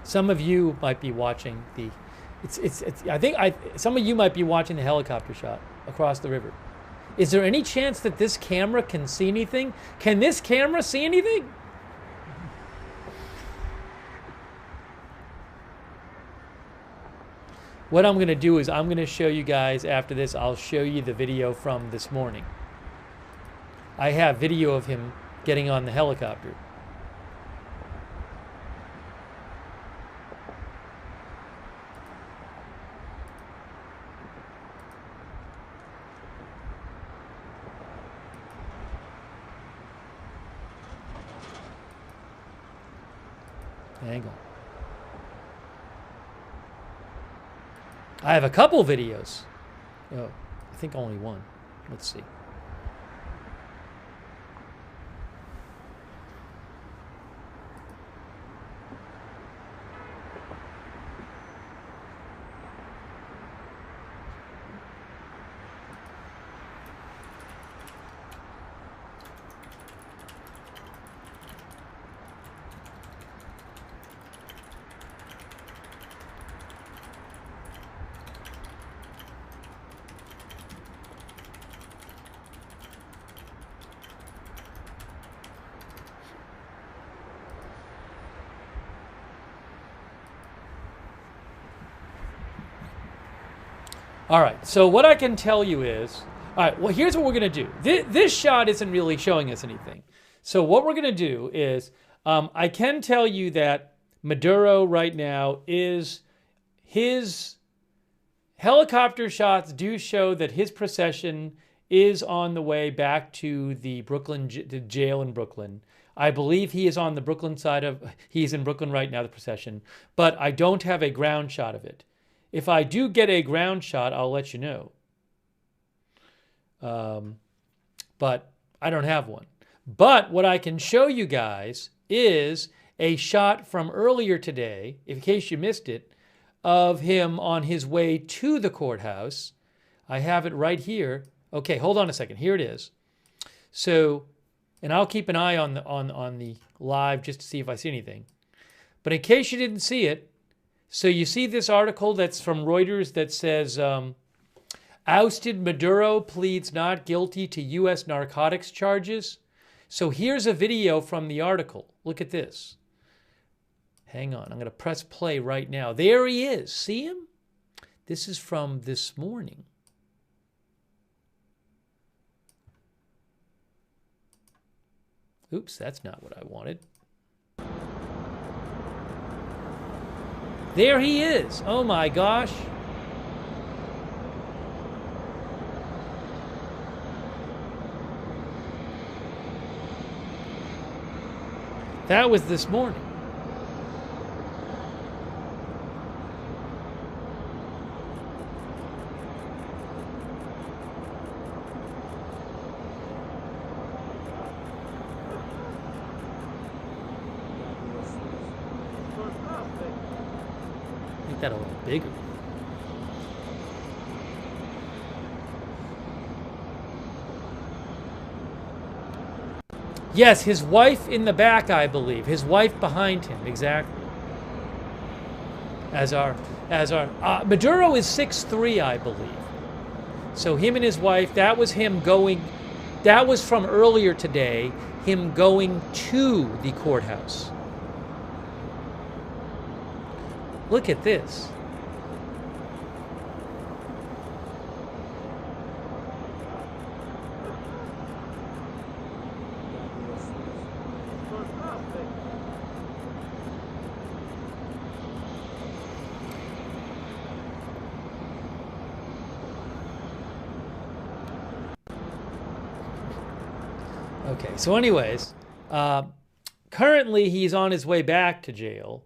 Some of you might be watching the. Some of you might be watching the helicopter shot across the river. Is there any chance that this camera can see anything? Can this camera see anything? What I'm going to do is I'm going to show you guys after this, I'll show you the video from this morning. I have video of him getting on the helicopter. Hang on. I have a couple videos. Oh, I think only one. Let's see. All right, so what I can tell you is, all right, well, here's what we're going to do. This shot isn't really showing us anything. So what we're going to do is, I can tell you that Maduro right now is, his helicopter shots do show that his procession is on the way back to the jail in Brooklyn. I believe he is on the Brooklyn side of, he's in Brooklyn right now, the procession, but I don't have a ground shot of it. If I do get a ground shot, I'll let you know. But I don't have one. But what I can show you guys is a shot from earlier today, in case you missed it, of him on his way to the courthouse. I have it right here. Okay, hold on a second. Here it is. So, and I'll keep an eye on the live just to see if I see anything. But in case you didn't see it, so you see this article that's from Reuters that says, ousted Maduro pleads not guilty to U.S. narcotics charges. So here's a video from the article. Look at this. Hang on, I'm going to press play right now. There he is. See him? This is from this morning. Oops, that's not what I wanted. There he is. Oh my gosh. That was this morning. Make that a little bigger. Yes, his wife in the back, I believe. His wife behind him, exactly. Maduro is 6'3", I believe. So him and his wife, that was him going, that was from earlier today, him going to the courthouse. Look at this. Okay, so anyways, currently he's on his way back to jail,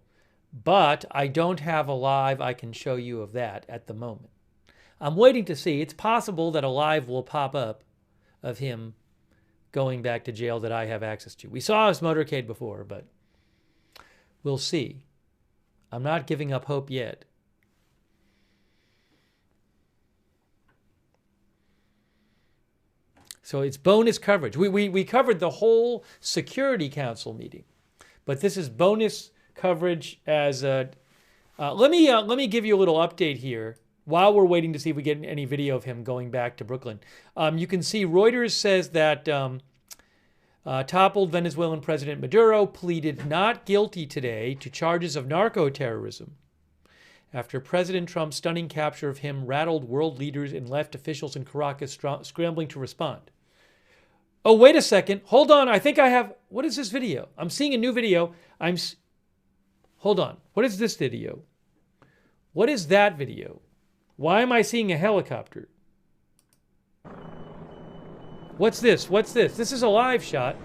but I don't have a live I can show you of that at the moment. I'm waiting to see. It's possible that a live will pop up of him going back to jail that I have access to. We saw his motorcade before, but we'll see. I'm not giving up hope yet. So it's bonus coverage. We covered the whole Security Council meeting, but this is bonus coverage as a. Let me give you a little update here while we're waiting to see if we get any video of him going back to Brooklyn. You can see Reuters says that toppled Venezuelan President Maduro pleaded not guilty today to charges of narco-terrorism after President Trump's stunning capture of him rattled world leaders and left officials in Caracas scrambling to respond. Oh, wait a second. Hold on. I think I have... What is this video? I'm seeing a new video. Hold on. What is this video? What is that video? Why am I seeing a helicopter? What's this? What's this? This is a live shot.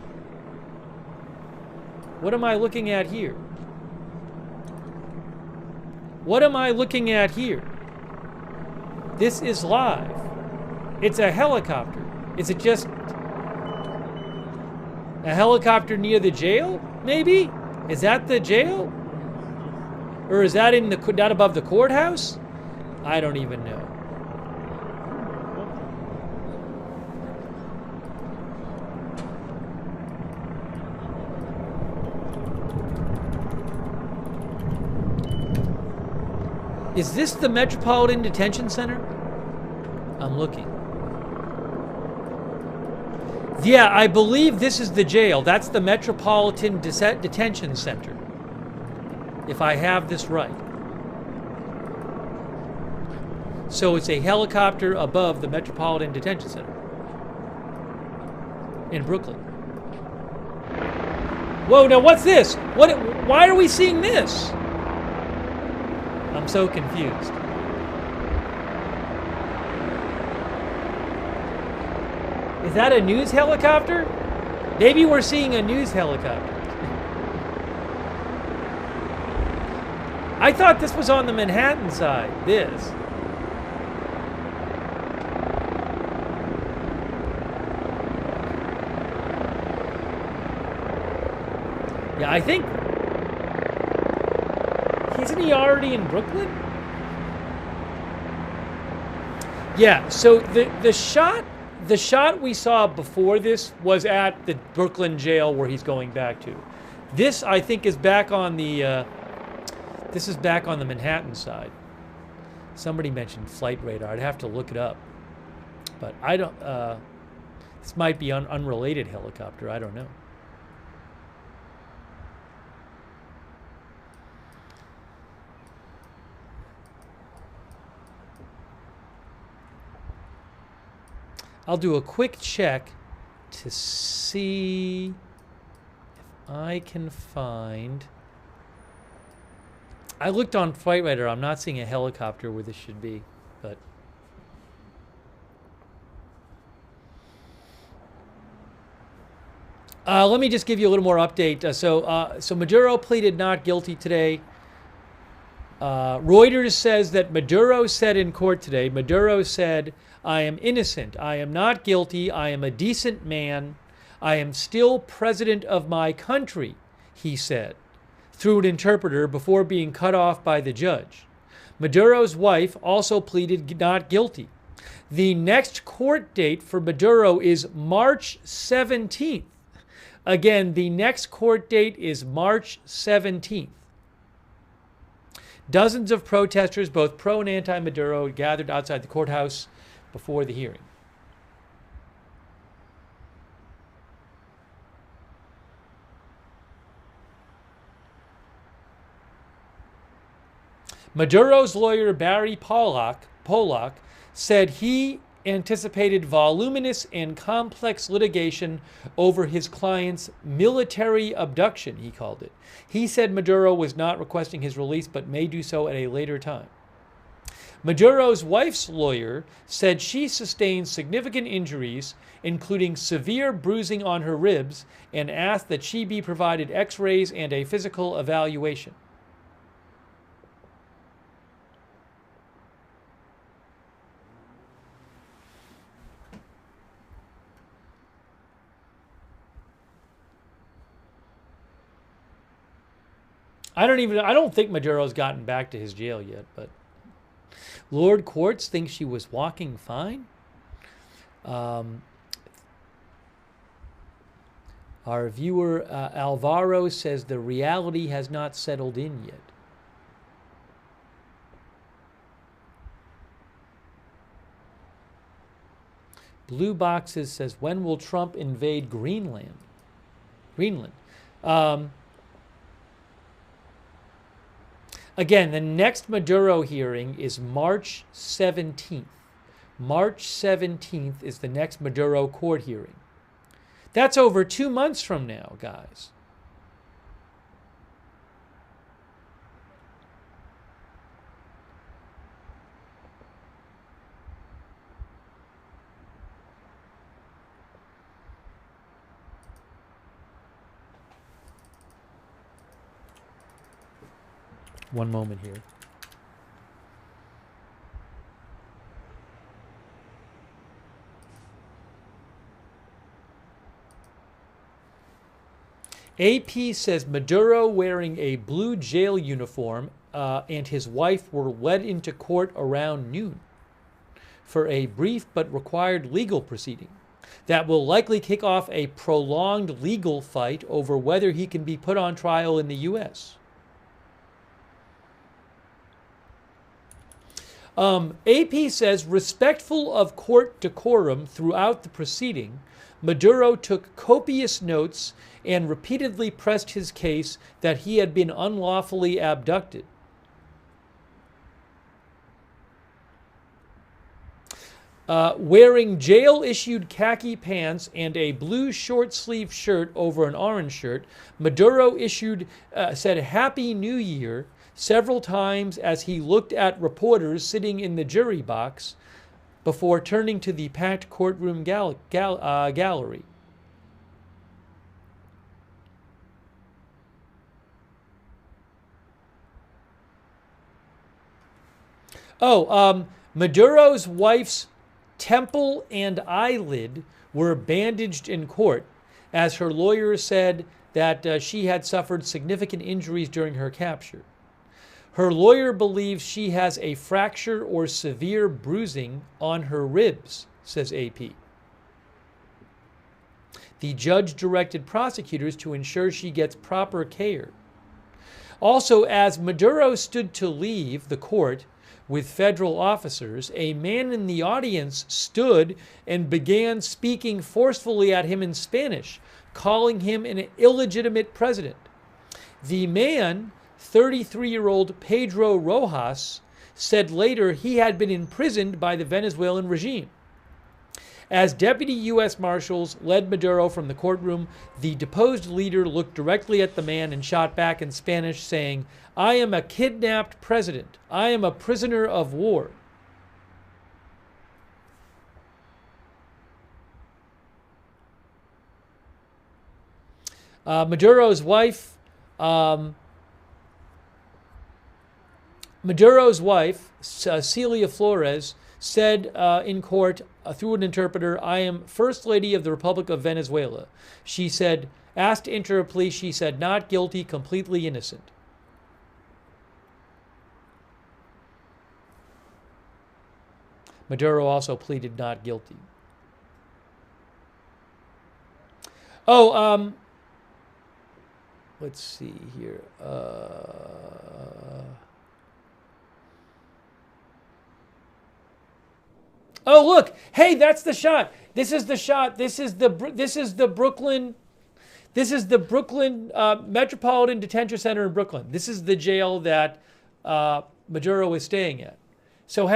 What am I looking at here? What am I looking at here? This is live. It's a helicopter. Is it just a helicopter near the jail? Maybe? Is that the jail? Or is that in that above the courthouse? I don't even know. Is this the Metropolitan Detention Center? I'm looking. Yeah, I believe this is the jail. That's the Metropolitan Detention Center, if I have this right. So it's a helicopter above the Metropolitan Detention Center in Brooklyn. Whoa, now what's this? Why are we seeing this? I'm so confused. Is that a news helicopter? Maybe we're seeing a news helicopter. I thought this was on the Manhattan side, this. Yeah, I think... Isn't he already in Brooklyn? Yeah, so the shot we saw before this was at the Brooklyn jail where he's going back to. This, I think, is back on the... this is back on the Manhattan side. Somebody mentioned flight radar. I'd have to look it up. But I don't... this might be an unrelated helicopter. I don't know. I'll do a quick check to see if I can find... I looked on Flight Radar. I'm not seeing a helicopter where this should be, but... let me just give you a little more update. So Maduro pleaded not guilty today. Reuters says that Maduro said in court today, Maduro said, I am innocent. I am not guilty. I am a decent man. I am still president of my country, he said, through an interpreter before being cut off by the judge. Maduro's wife also pleaded not guilty. The next court date for Maduro is March 17th. Again, the next court date is March 17th. Dozens of protesters, both pro and anti-Maduro, gathered outside the courthouse before the hearing. Maduro's lawyer, Barry Pollock, said he anticipated voluminous and complex litigation over his client's military abduction, he called it. He said Maduro was not requesting his release, but may do so at a later time. Maduro's wife's lawyer said she sustained significant injuries, including severe bruising on her ribs, and asked that she be provided x-rays and a physical evaluation. I don't think Maduro's gotten back to his jail yet, but Lord Quartz thinks she was walking fine. Our viewer Alvaro says the reality has not settled in yet. Blue Boxes says, when will Trump invade Greenland? Again, the next Maduro hearing is March 17th. March 17th is the next Maduro court hearing. That's over 2 months from now, guys. One moment here. AP says Maduro wearing a blue jail uniform and his wife were led into court around noon for a brief but required legal proceeding that will likely kick off a prolonged legal fight over whether he can be put on trial in the U.S. AP says, respectful of court decorum throughout the proceeding, Maduro took copious notes and repeatedly pressed his case that he had been unlawfully abducted. Wearing jail-issued khaki pants and a blue short-sleeved shirt over an orange shirt, Maduro said Happy New Year several times as he looked at reporters sitting in the jury box before turning to the packed courtroom gallery. Maduro's wife's temple and eyelid were bandaged in court, as her lawyer said that she had suffered significant injuries during her capture. Her lawyer believes she has a fracture or severe bruising on her ribs, says AP. The judge directed prosecutors to ensure she gets proper care. Also, as Maduro stood to leave the court with federal officers, a man in the audience stood and began speaking forcefully at him in Spanish, calling him an illegitimate president. The man, 33-year-old Pedro Rojas, said later he had been imprisoned by the Venezuelan regime. As deputy U.S. Marshals led Maduro from the courtroom, the deposed leader looked directly at the man and shot back in Spanish, saying, "I am a kidnapped president. I am a prisoner of war." Maduro's wife, Celia Flores, said in court through an interpreter, "I am First Lady of the Republic of Venezuela." She said, asked to enter a plea, she said, "Not guilty, completely innocent." Maduro also pleaded not guilty. Let's see here. Oh, look! Hey, that's the shot. This is the shot. This is the Brooklyn. This is the Brooklyn Metropolitan Detention Center in Brooklyn. This is the jail that Maduro is staying at. So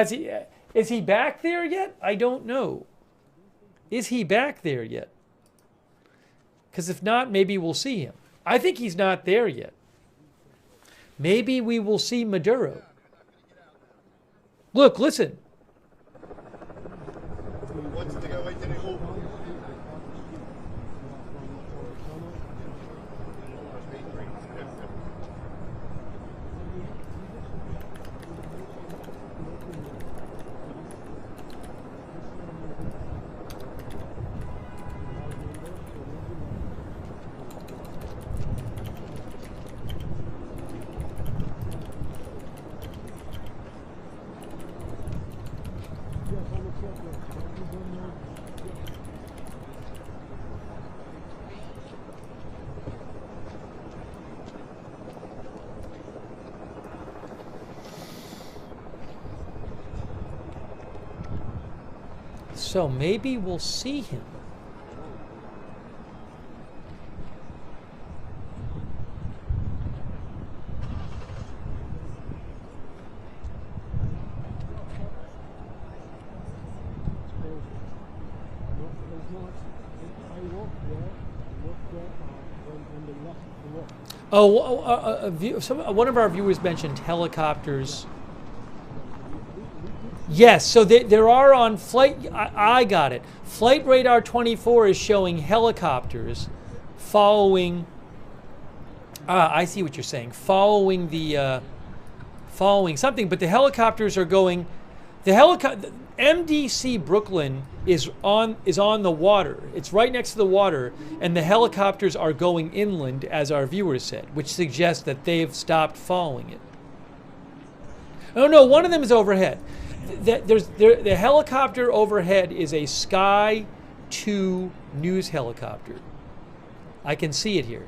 is he back there yet? I don't know. Is he back there yet? Because if not, maybe we'll see him. I think he's not there yet. Maybe we will see Maduro. Look, listen. So maybe we'll see him. One of our viewers mentioned helicopters. Yes, so there are on flight. I got it. Flight radar 24 is showing helicopters following. I see what you're saying. Following something, but the helicopters are going. The MDC Brooklyn is on the water. It's right next to the water, and the helicopters are going inland, as our viewers said, which suggests that they've stopped following it. Oh no, one of them is overhead. The helicopter overhead is a Sky 2 news helicopter. I can see it here.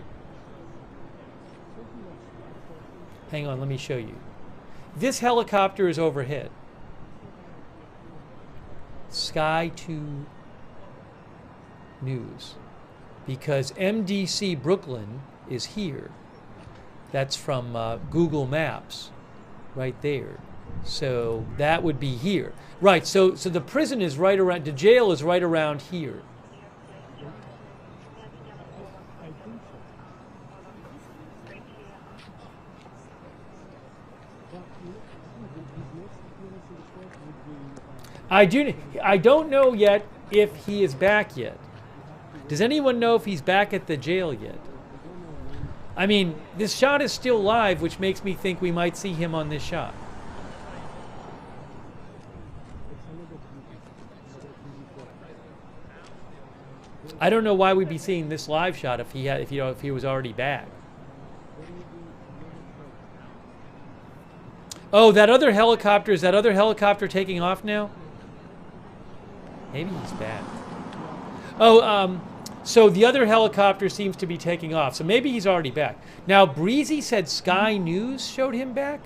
Hang on, let me show you. This helicopter is overhead. Sky 2 news. Because MDC Brooklyn is here. That's from Google Maps, right there. So that would be here. Right, so the prison is right around, the jail is right around here. I don't know yet if he is back yet. Does anyone know if he's back at the jail yet? I mean, this shot is still live, which makes me think we might see him on this shot. I don't know why we'd be seeing this live shot if he was already back. Oh, is that other helicopter taking off now? Maybe he's back. Oh, so the other helicopter seems to be taking off. So maybe he's already back. Now, Breezy said Sky News showed him back?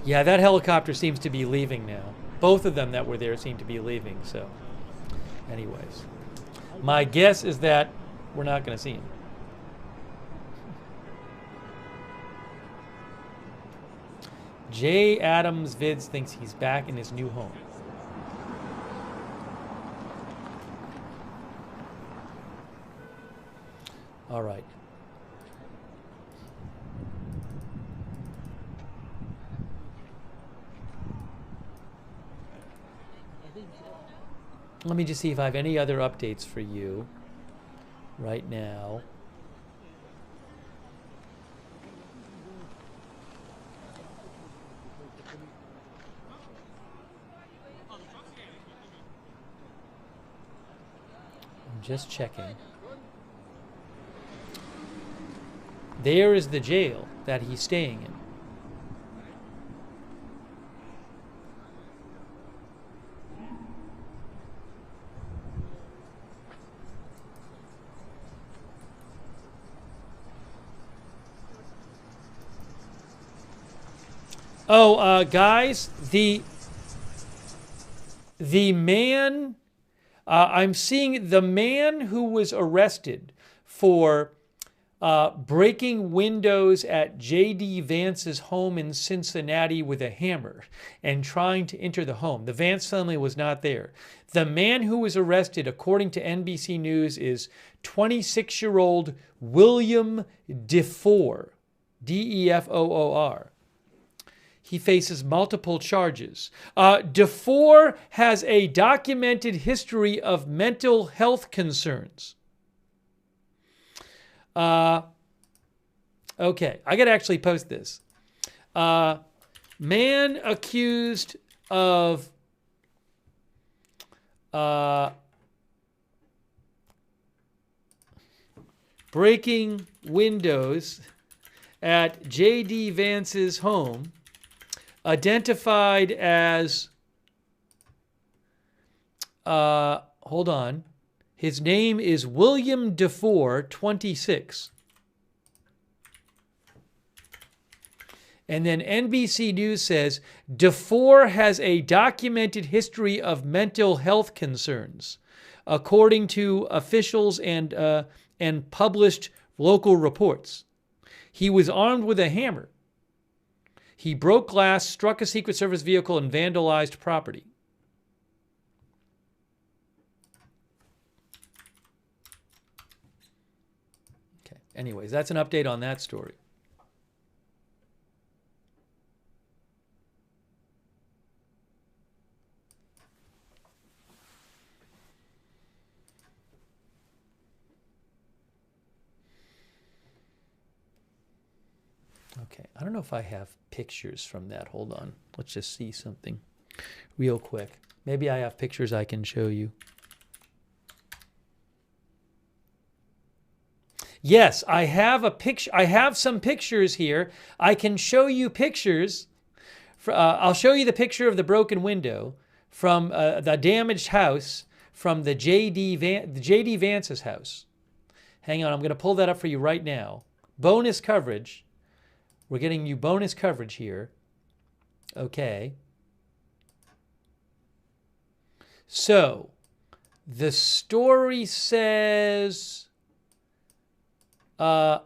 Yeah, that helicopter seems to be leaving now. Both of them that were there seem to be leaving, so. Anyways. My guess is that we're not going to see him. J. Adams Vids thinks he's back in his new home. All right. Let me just see if I have any other updates for you right now. I'm just checking. There is the jail that he's staying in. Oh, guys, the man, I'm seeing the man who was arrested for breaking windows at J.D. Vance's home in Cincinnati with a hammer and trying to enter the home. The Vance family was not there. The man who was arrested, according to NBC News, is 26-year-old William DeFoor, D-E-F-O-O-R. He faces multiple charges. DeFoor has a documented history of mental health concerns. Okay, I got to actually post this. Man accused of breaking windows at J.D. Vance's home, identified as, hold on, his name is William DeFoor, 26. And then NBC News says, DeFoor has a documented history of mental health concerns, according to officials and published local reports. He was armed with a hammer. He broke glass, struck a Secret Service vehicle, and vandalized property. Okay, anyways, that's an update on that story. Okay, I don't know if I have pictures from that. Hold on. Let's just see something real quick. Maybe I have pictures I can show you. Yes, I have a picture. I have some pictures here. I can show you pictures. I'll show you the picture of the broken window from the damaged house from the J.D. Vance's house. Hang on, I'm going to pull that up for you right now. Bonus coverage. We're getting you bonus coverage here. Okay. So, the story says, man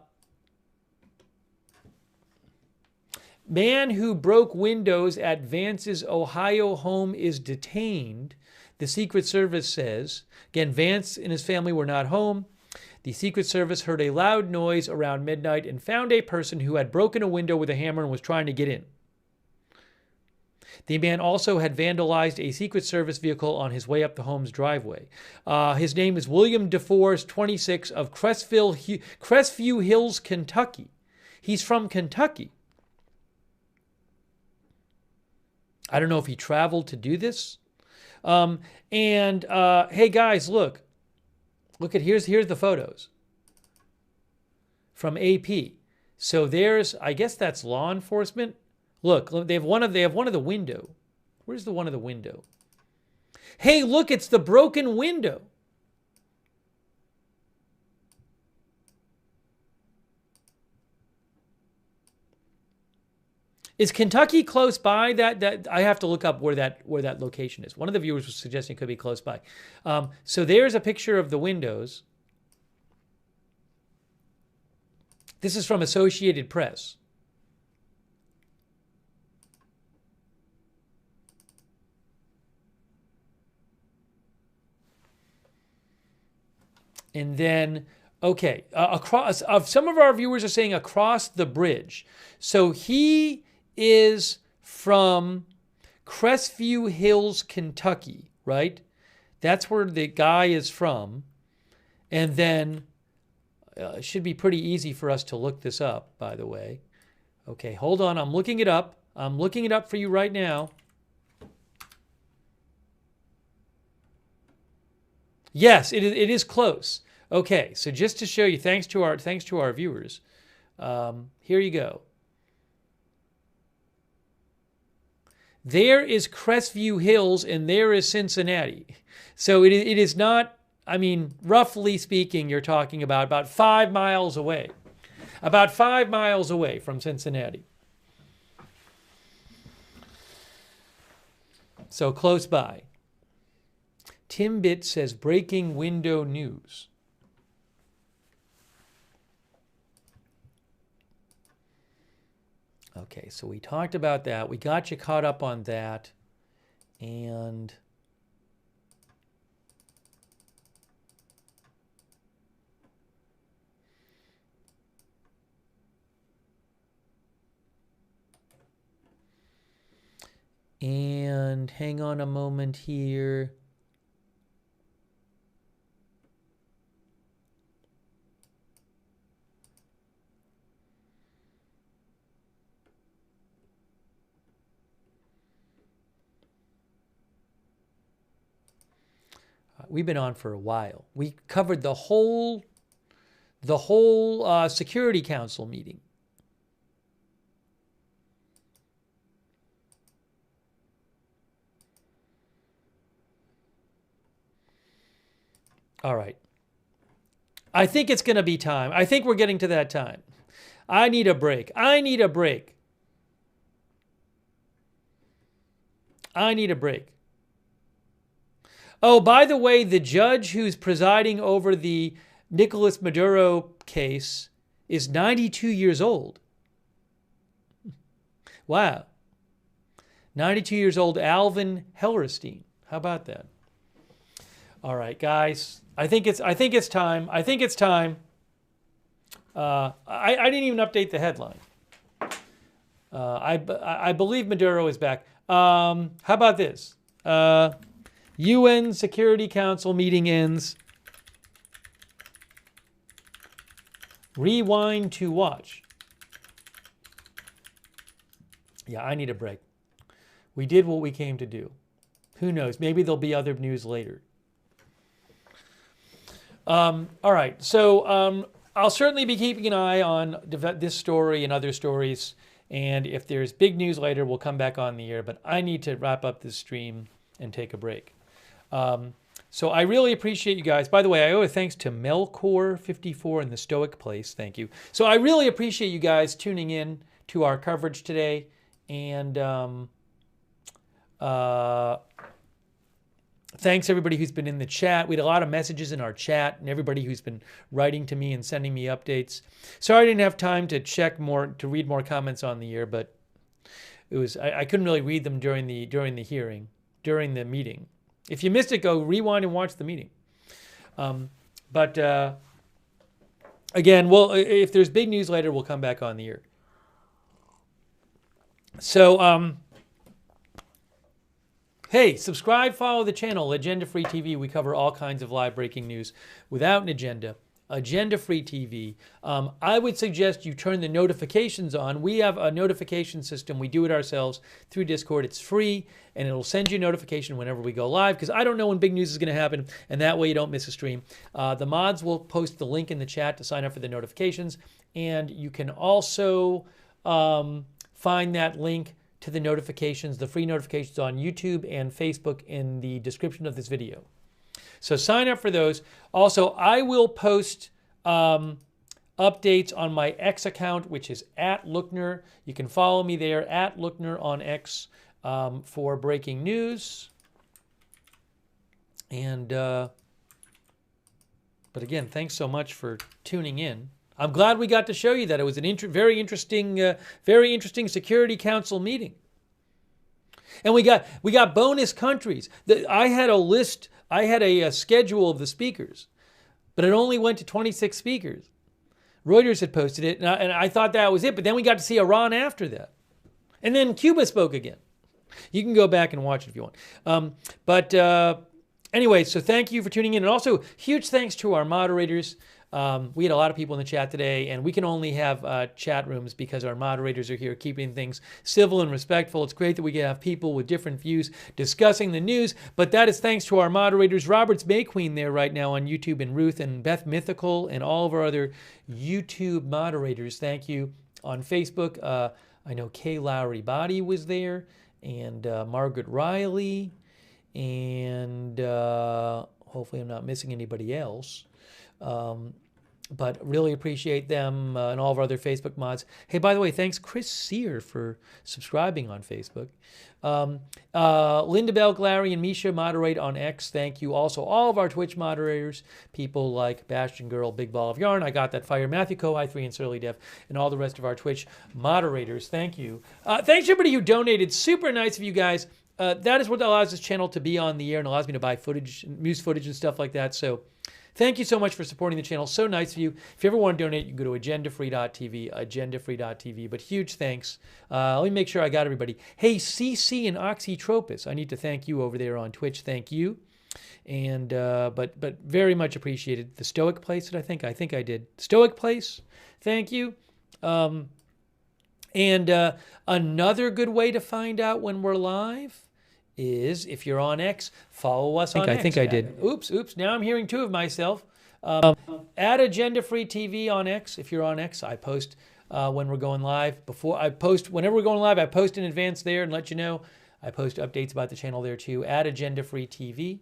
who broke windows at Vance's Ohio home is detained, the Secret Service says. Again, Vance and his family were not home. The Secret Service heard a loud noise around midnight and found a person who had broken a window with a hammer and was trying to get in. The man also had vandalized a Secret Service vehicle on his way up the home's driveway. His name is William DeFoor, 26, of Crestview Hills, Kentucky. He's from Kentucky. I don't know if he traveled to do this. Hey guys, look at here's the photos from AP. So there's, I guess that's law enforcement. Look, they have one of the window. Where's the one of the window? Hey, look, it's the broken window. Is Kentucky close by? That I have to look up where that location is. One of the viewers was suggesting it could be close by. So there's a picture of the windows. This is from Associated Press. And then, okay, across, some of our viewers are saying across the bridge. So he is from Crestview Hills, Kentucky, right? That's where the guy is from. And then it should be pretty easy for us to look this up, by the way. Okay, hold on. I'm looking it up. I'm looking it up for you right now. Yes, it is close. Okay, so just to show you, thanks to our viewers, here you go. There is Crestview Hills, and there is Cincinnati. So it is not, I mean, roughly speaking, you're talking about 5 miles away. About 5 miles away from Cincinnati. So close by. Timbit says breaking window news. Okay, so we talked about that. We got you caught up on that. And hang on a moment here. We've been on for a while. We covered the whole Security Council meeting. All right. I think it's going to be time. I think we're getting to that time. I need a break. I need a break. I need a break. Oh, by the way, the judge who's presiding over the Nicolás Maduro case is 92 years old. Wow. 92 years old, Alvin Hellerstein. How about that? All right, guys. I think it's time. I think it's time. I didn't even update the headline. I believe Maduro is back. How about this? UN Security Council meeting ends. Rewind to watch. Yeah, I need a break. We did what we came to do. Who knows? Maybe there'll be other news later. All right. So I'll certainly be keeping an eye on this story and other stories. And if there's big news later, we'll come back on the air. But I need to wrap up this stream and take a break. So I really appreciate you guys. By the way, I owe a thanks to Melcore54 and the Stoic Place. Thank you. So I really appreciate you guys tuning in to our coverage today. And thanks everybody who's been in the chat. We had a lot of messages in our chat and everybody who's been writing to me and sending me updates. Sorry I didn't have time to read more comments on the air, but it was I couldn't really read them during the meeting. If you missed it, go rewind and watch the meeting. But again, well, if there's big news later, we'll come back on the air. So, hey, subscribe, follow the channel, Agenda Free TV. We cover all kinds of live breaking news without an agenda. Agenda Free TV. I would suggest you turn the notifications on. We have a notification system. We do it ourselves through Discord. It's free, and it'll send you a notification whenever we go live, because I don't know when big news is going to happen, and that way you don't miss a stream. The mods will post the link in the chat to sign up for the notifications, and you can also find that link to the notifications, the free notifications on YouTube and Facebook in the description of this video. So sign up for those. Also, I will post updates on my X account, which is @Lookner. You can follow me there, @Lookner on X, for breaking news. And, but again, thanks so much for tuning in. I'm glad we got to show you that. It was an very interesting Security Council meeting. And we got bonus countries. I had a list, I had a schedule of the speakers, but it only went to 26 speakers. Reuters had posted it, and I thought that was it, but then we got to see Iran after that. And then Cuba spoke again. You can go back and watch it if you want. Anyway, so thank you for tuning in. And also, huge thanks to our moderators. We had a lot of people in the chat today, and we can only have chat rooms because our moderators are here keeping things civil and respectful. It's great that we can have people with different views discussing the news, but that is thanks to our moderators, Robert's May Queen there right now on YouTube, and Ruth and Beth Mythical, and all of our other YouTube moderators. Thank you. On Facebook, I know Kay Lowry Body was there, and Margaret Riley, and hopefully I'm not missing anybody else. But really appreciate them and all of our other Facebook mods. Hey, by the way, thanks Chris Sear for subscribing on Facebook. Linda Bell, Glary, and Misha moderate on X. Thank you. Also, all of our Twitch moderators, people like Bastion Girl, Big Ball of Yarn, I Got That Fire, Matthew Co, I3, and Surly Dev, and all the rest of our Twitch moderators. Thank you. Thanks everybody who donated. Super nice of you guys. That is what allows this channel to be on the air and allows me to buy footage, news footage, and stuff like that. So thank you so much for supporting the channel. So nice of you. If you ever want to donate, you can go to agendafree.tv, agendafree.tv. But huge thanks. Let me make sure I got everybody. Hey, CC and Oxytropus, I need to thank you over there on Twitch. Thank you. And but very much appreciated. The Stoic Place, did I think? I think I did. Stoic Place, thank you. And another good way to find out when we're live is, if you're on X, follow us on X. I think I did. Oops. Now I'm hearing two of myself. Add Agenda Free TV on X. If you're on X, I post when we're going live. Whenever we're going live, I post in advance there and let you know. I post updates about the channel there too. Add Agenda Free TV.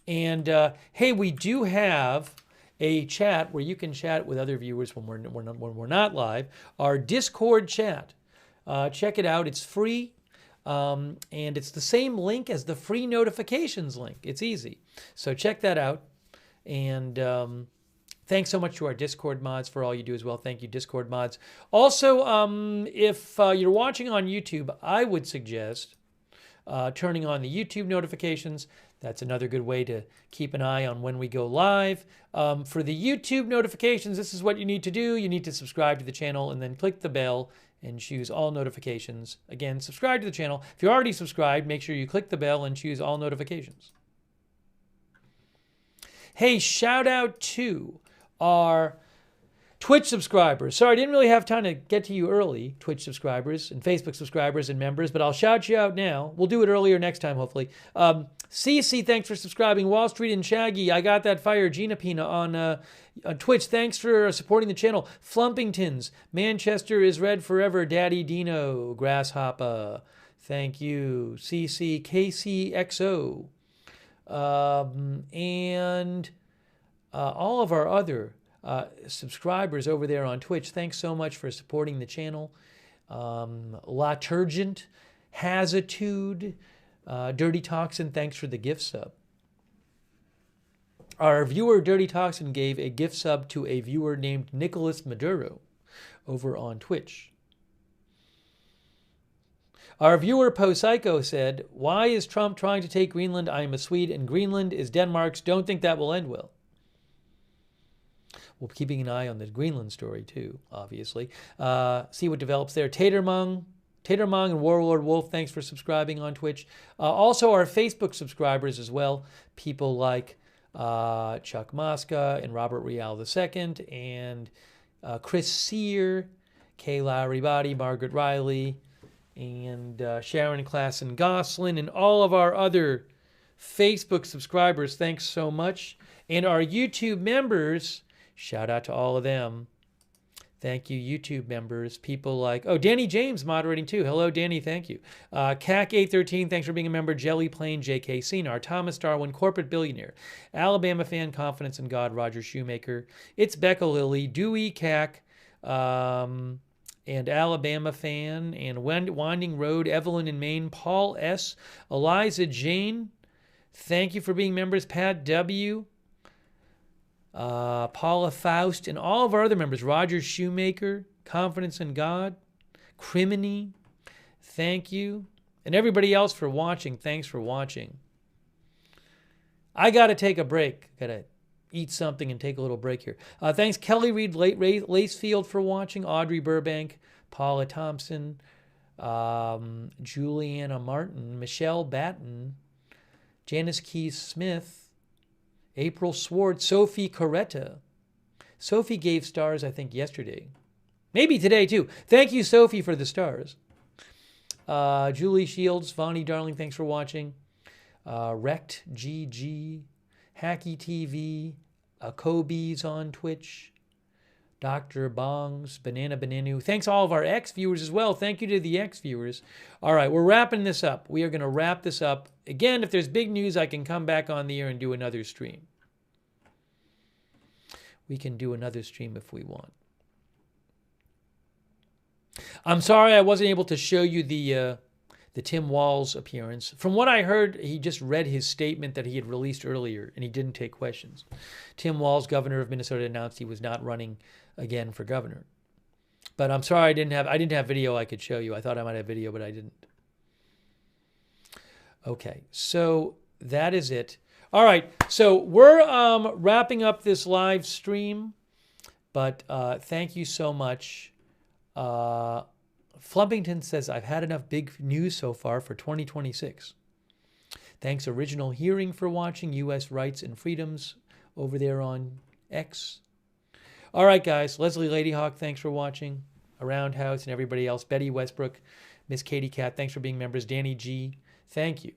And hey, we do have a chat where you can chat with other viewers when we're not live. Our Discord chat. Check it out. It's free. And it's the same link as the free notifications link. It's easy. So check that out. And thanks so much to our Discord mods for all you do as well. Thank you, Discord mods. Also, if you're watching on YouTube, I would suggest turning on the YouTube notifications. That's another good way to keep an eye on when we go live. For the YouTube notifications, this is what you need to do. You need to subscribe to the channel and then click the bell and choose all notifications. Again, subscribe to the channel. If you're already subscribed, make sure you click the bell and choose all notifications. Hey, shout out to our Twitch subscribers. Sorry, I didn't really have time to get to you early, Twitch subscribers and Facebook subscribers and members, but I'll shout you out now. We'll do it earlier next time, hopefully. CC, thanks for subscribing. Wall Street and Shaggy, I Got That Fire. Gina Pina on Twitch, thanks for supporting the channel. Flumpingtons, Manchester is red forever. Daddy Dino, Grasshopper, thank you. CC, KCXO, and all of our other subscribers over there on Twitch, thanks so much for supporting the channel. Laturgent, Hazitude, Dirty Toxin, thanks for the gift sub. Our viewer Dirty Toxin gave a gift sub to a viewer named Nicolás Maduro over on Twitch. Our viewer Psycho said, "Why is Trump trying to take Greenland? I am a Swede and Greenland is Denmark's. Don't think that will end well." We're keeping an eye on the Greenland story too, obviously. See what develops there. Tatermong and Warlord Wolf, thanks for subscribing on Twitch. Also our Facebook subscribers as well. People like Chuck Mosca and Robert Real II, and Chris Sear, Kayla Ribati, Margaret Riley, and Sharon Klassen Goslin, and all of our other Facebook subscribers. Thanks so much. And our YouTube members, shout out to all of them. Thank you, YouTube members. People like, oh, Danny James moderating too. Hello, Danny. Thank you. CAC813, thanks for being a member. Jelly Plain, J.K. Senar, Thomas Darwin, Corporate Billionaire, Alabama Fan, Confidence in God, Roger Shoemaker. It's Becca Lilly, Dewey CAC, and Alabama Fan, and Winding Road, Evelyn in Maine, Paul S., Eliza Jane. Thank you for being members. Pat W., Paula Faust, and all of our other members, Roger Shoemaker, Confidence in God, Criminy, thank you. And everybody else for watching, thanks for watching. I got to take a break. Got to eat something and take a little break here. Thanks Kelly Reed Lacefield for watching, Audrey Burbank, Paula Thompson, Juliana Martin, Michelle Batten, Janice Keys Smith, April Swartz, Sophie Coretta. Sophie gave stars, I think, yesterday. Maybe today, too. Thank you, Sophie, for the stars. Julie Shields, Vonnie Darling, thanks for watching. Wrecked GG, Hacky TV, Kobe's on Twitch, Dr. Bongs, Banana Bananu. Thanks all of our X viewers as well. Thank you to the X viewers. All right, we're wrapping this up. We are going to wrap this up. Again, if there's big news, I can come back on the air and do another stream. We can do another stream if we want. I'm sorry I wasn't able to show you the Tim Walz appearance. From what I heard, he just read his statement that he had released earlier, and he didn't take questions. Tim Walz, governor of Minnesota, announced he was not running again for governor. But I'm sorry I didn't have video I could show you. I thought I might have video, but I didn't. Okay, so that is it. All right, so we're wrapping up this live stream, but thank you so much. Flumpington says, I've had enough big news so far for 2026. Thanks, Original Hearing, for watching. U.S. Rights and Freedoms over there on X. All right, guys. Leslie Ladyhawk, thanks for watching. Around House and everybody else. Betty Westbrook, Miss Katie Cat, thanks for being members. Danny G, thank you.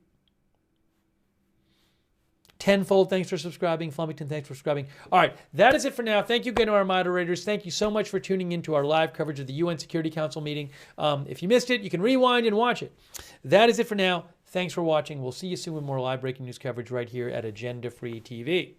Tenfold, thanks for subscribing. Flumpington, thanks for subscribing. All right, that is it for now. Thank you again to our moderators. Thank you so much for tuning in to our live coverage of the UN Security Council meeting. If you missed it, you can rewind and watch it. That is it for now. Thanks for watching. We'll see you soon with more live breaking news coverage right here at Agenda Free TV.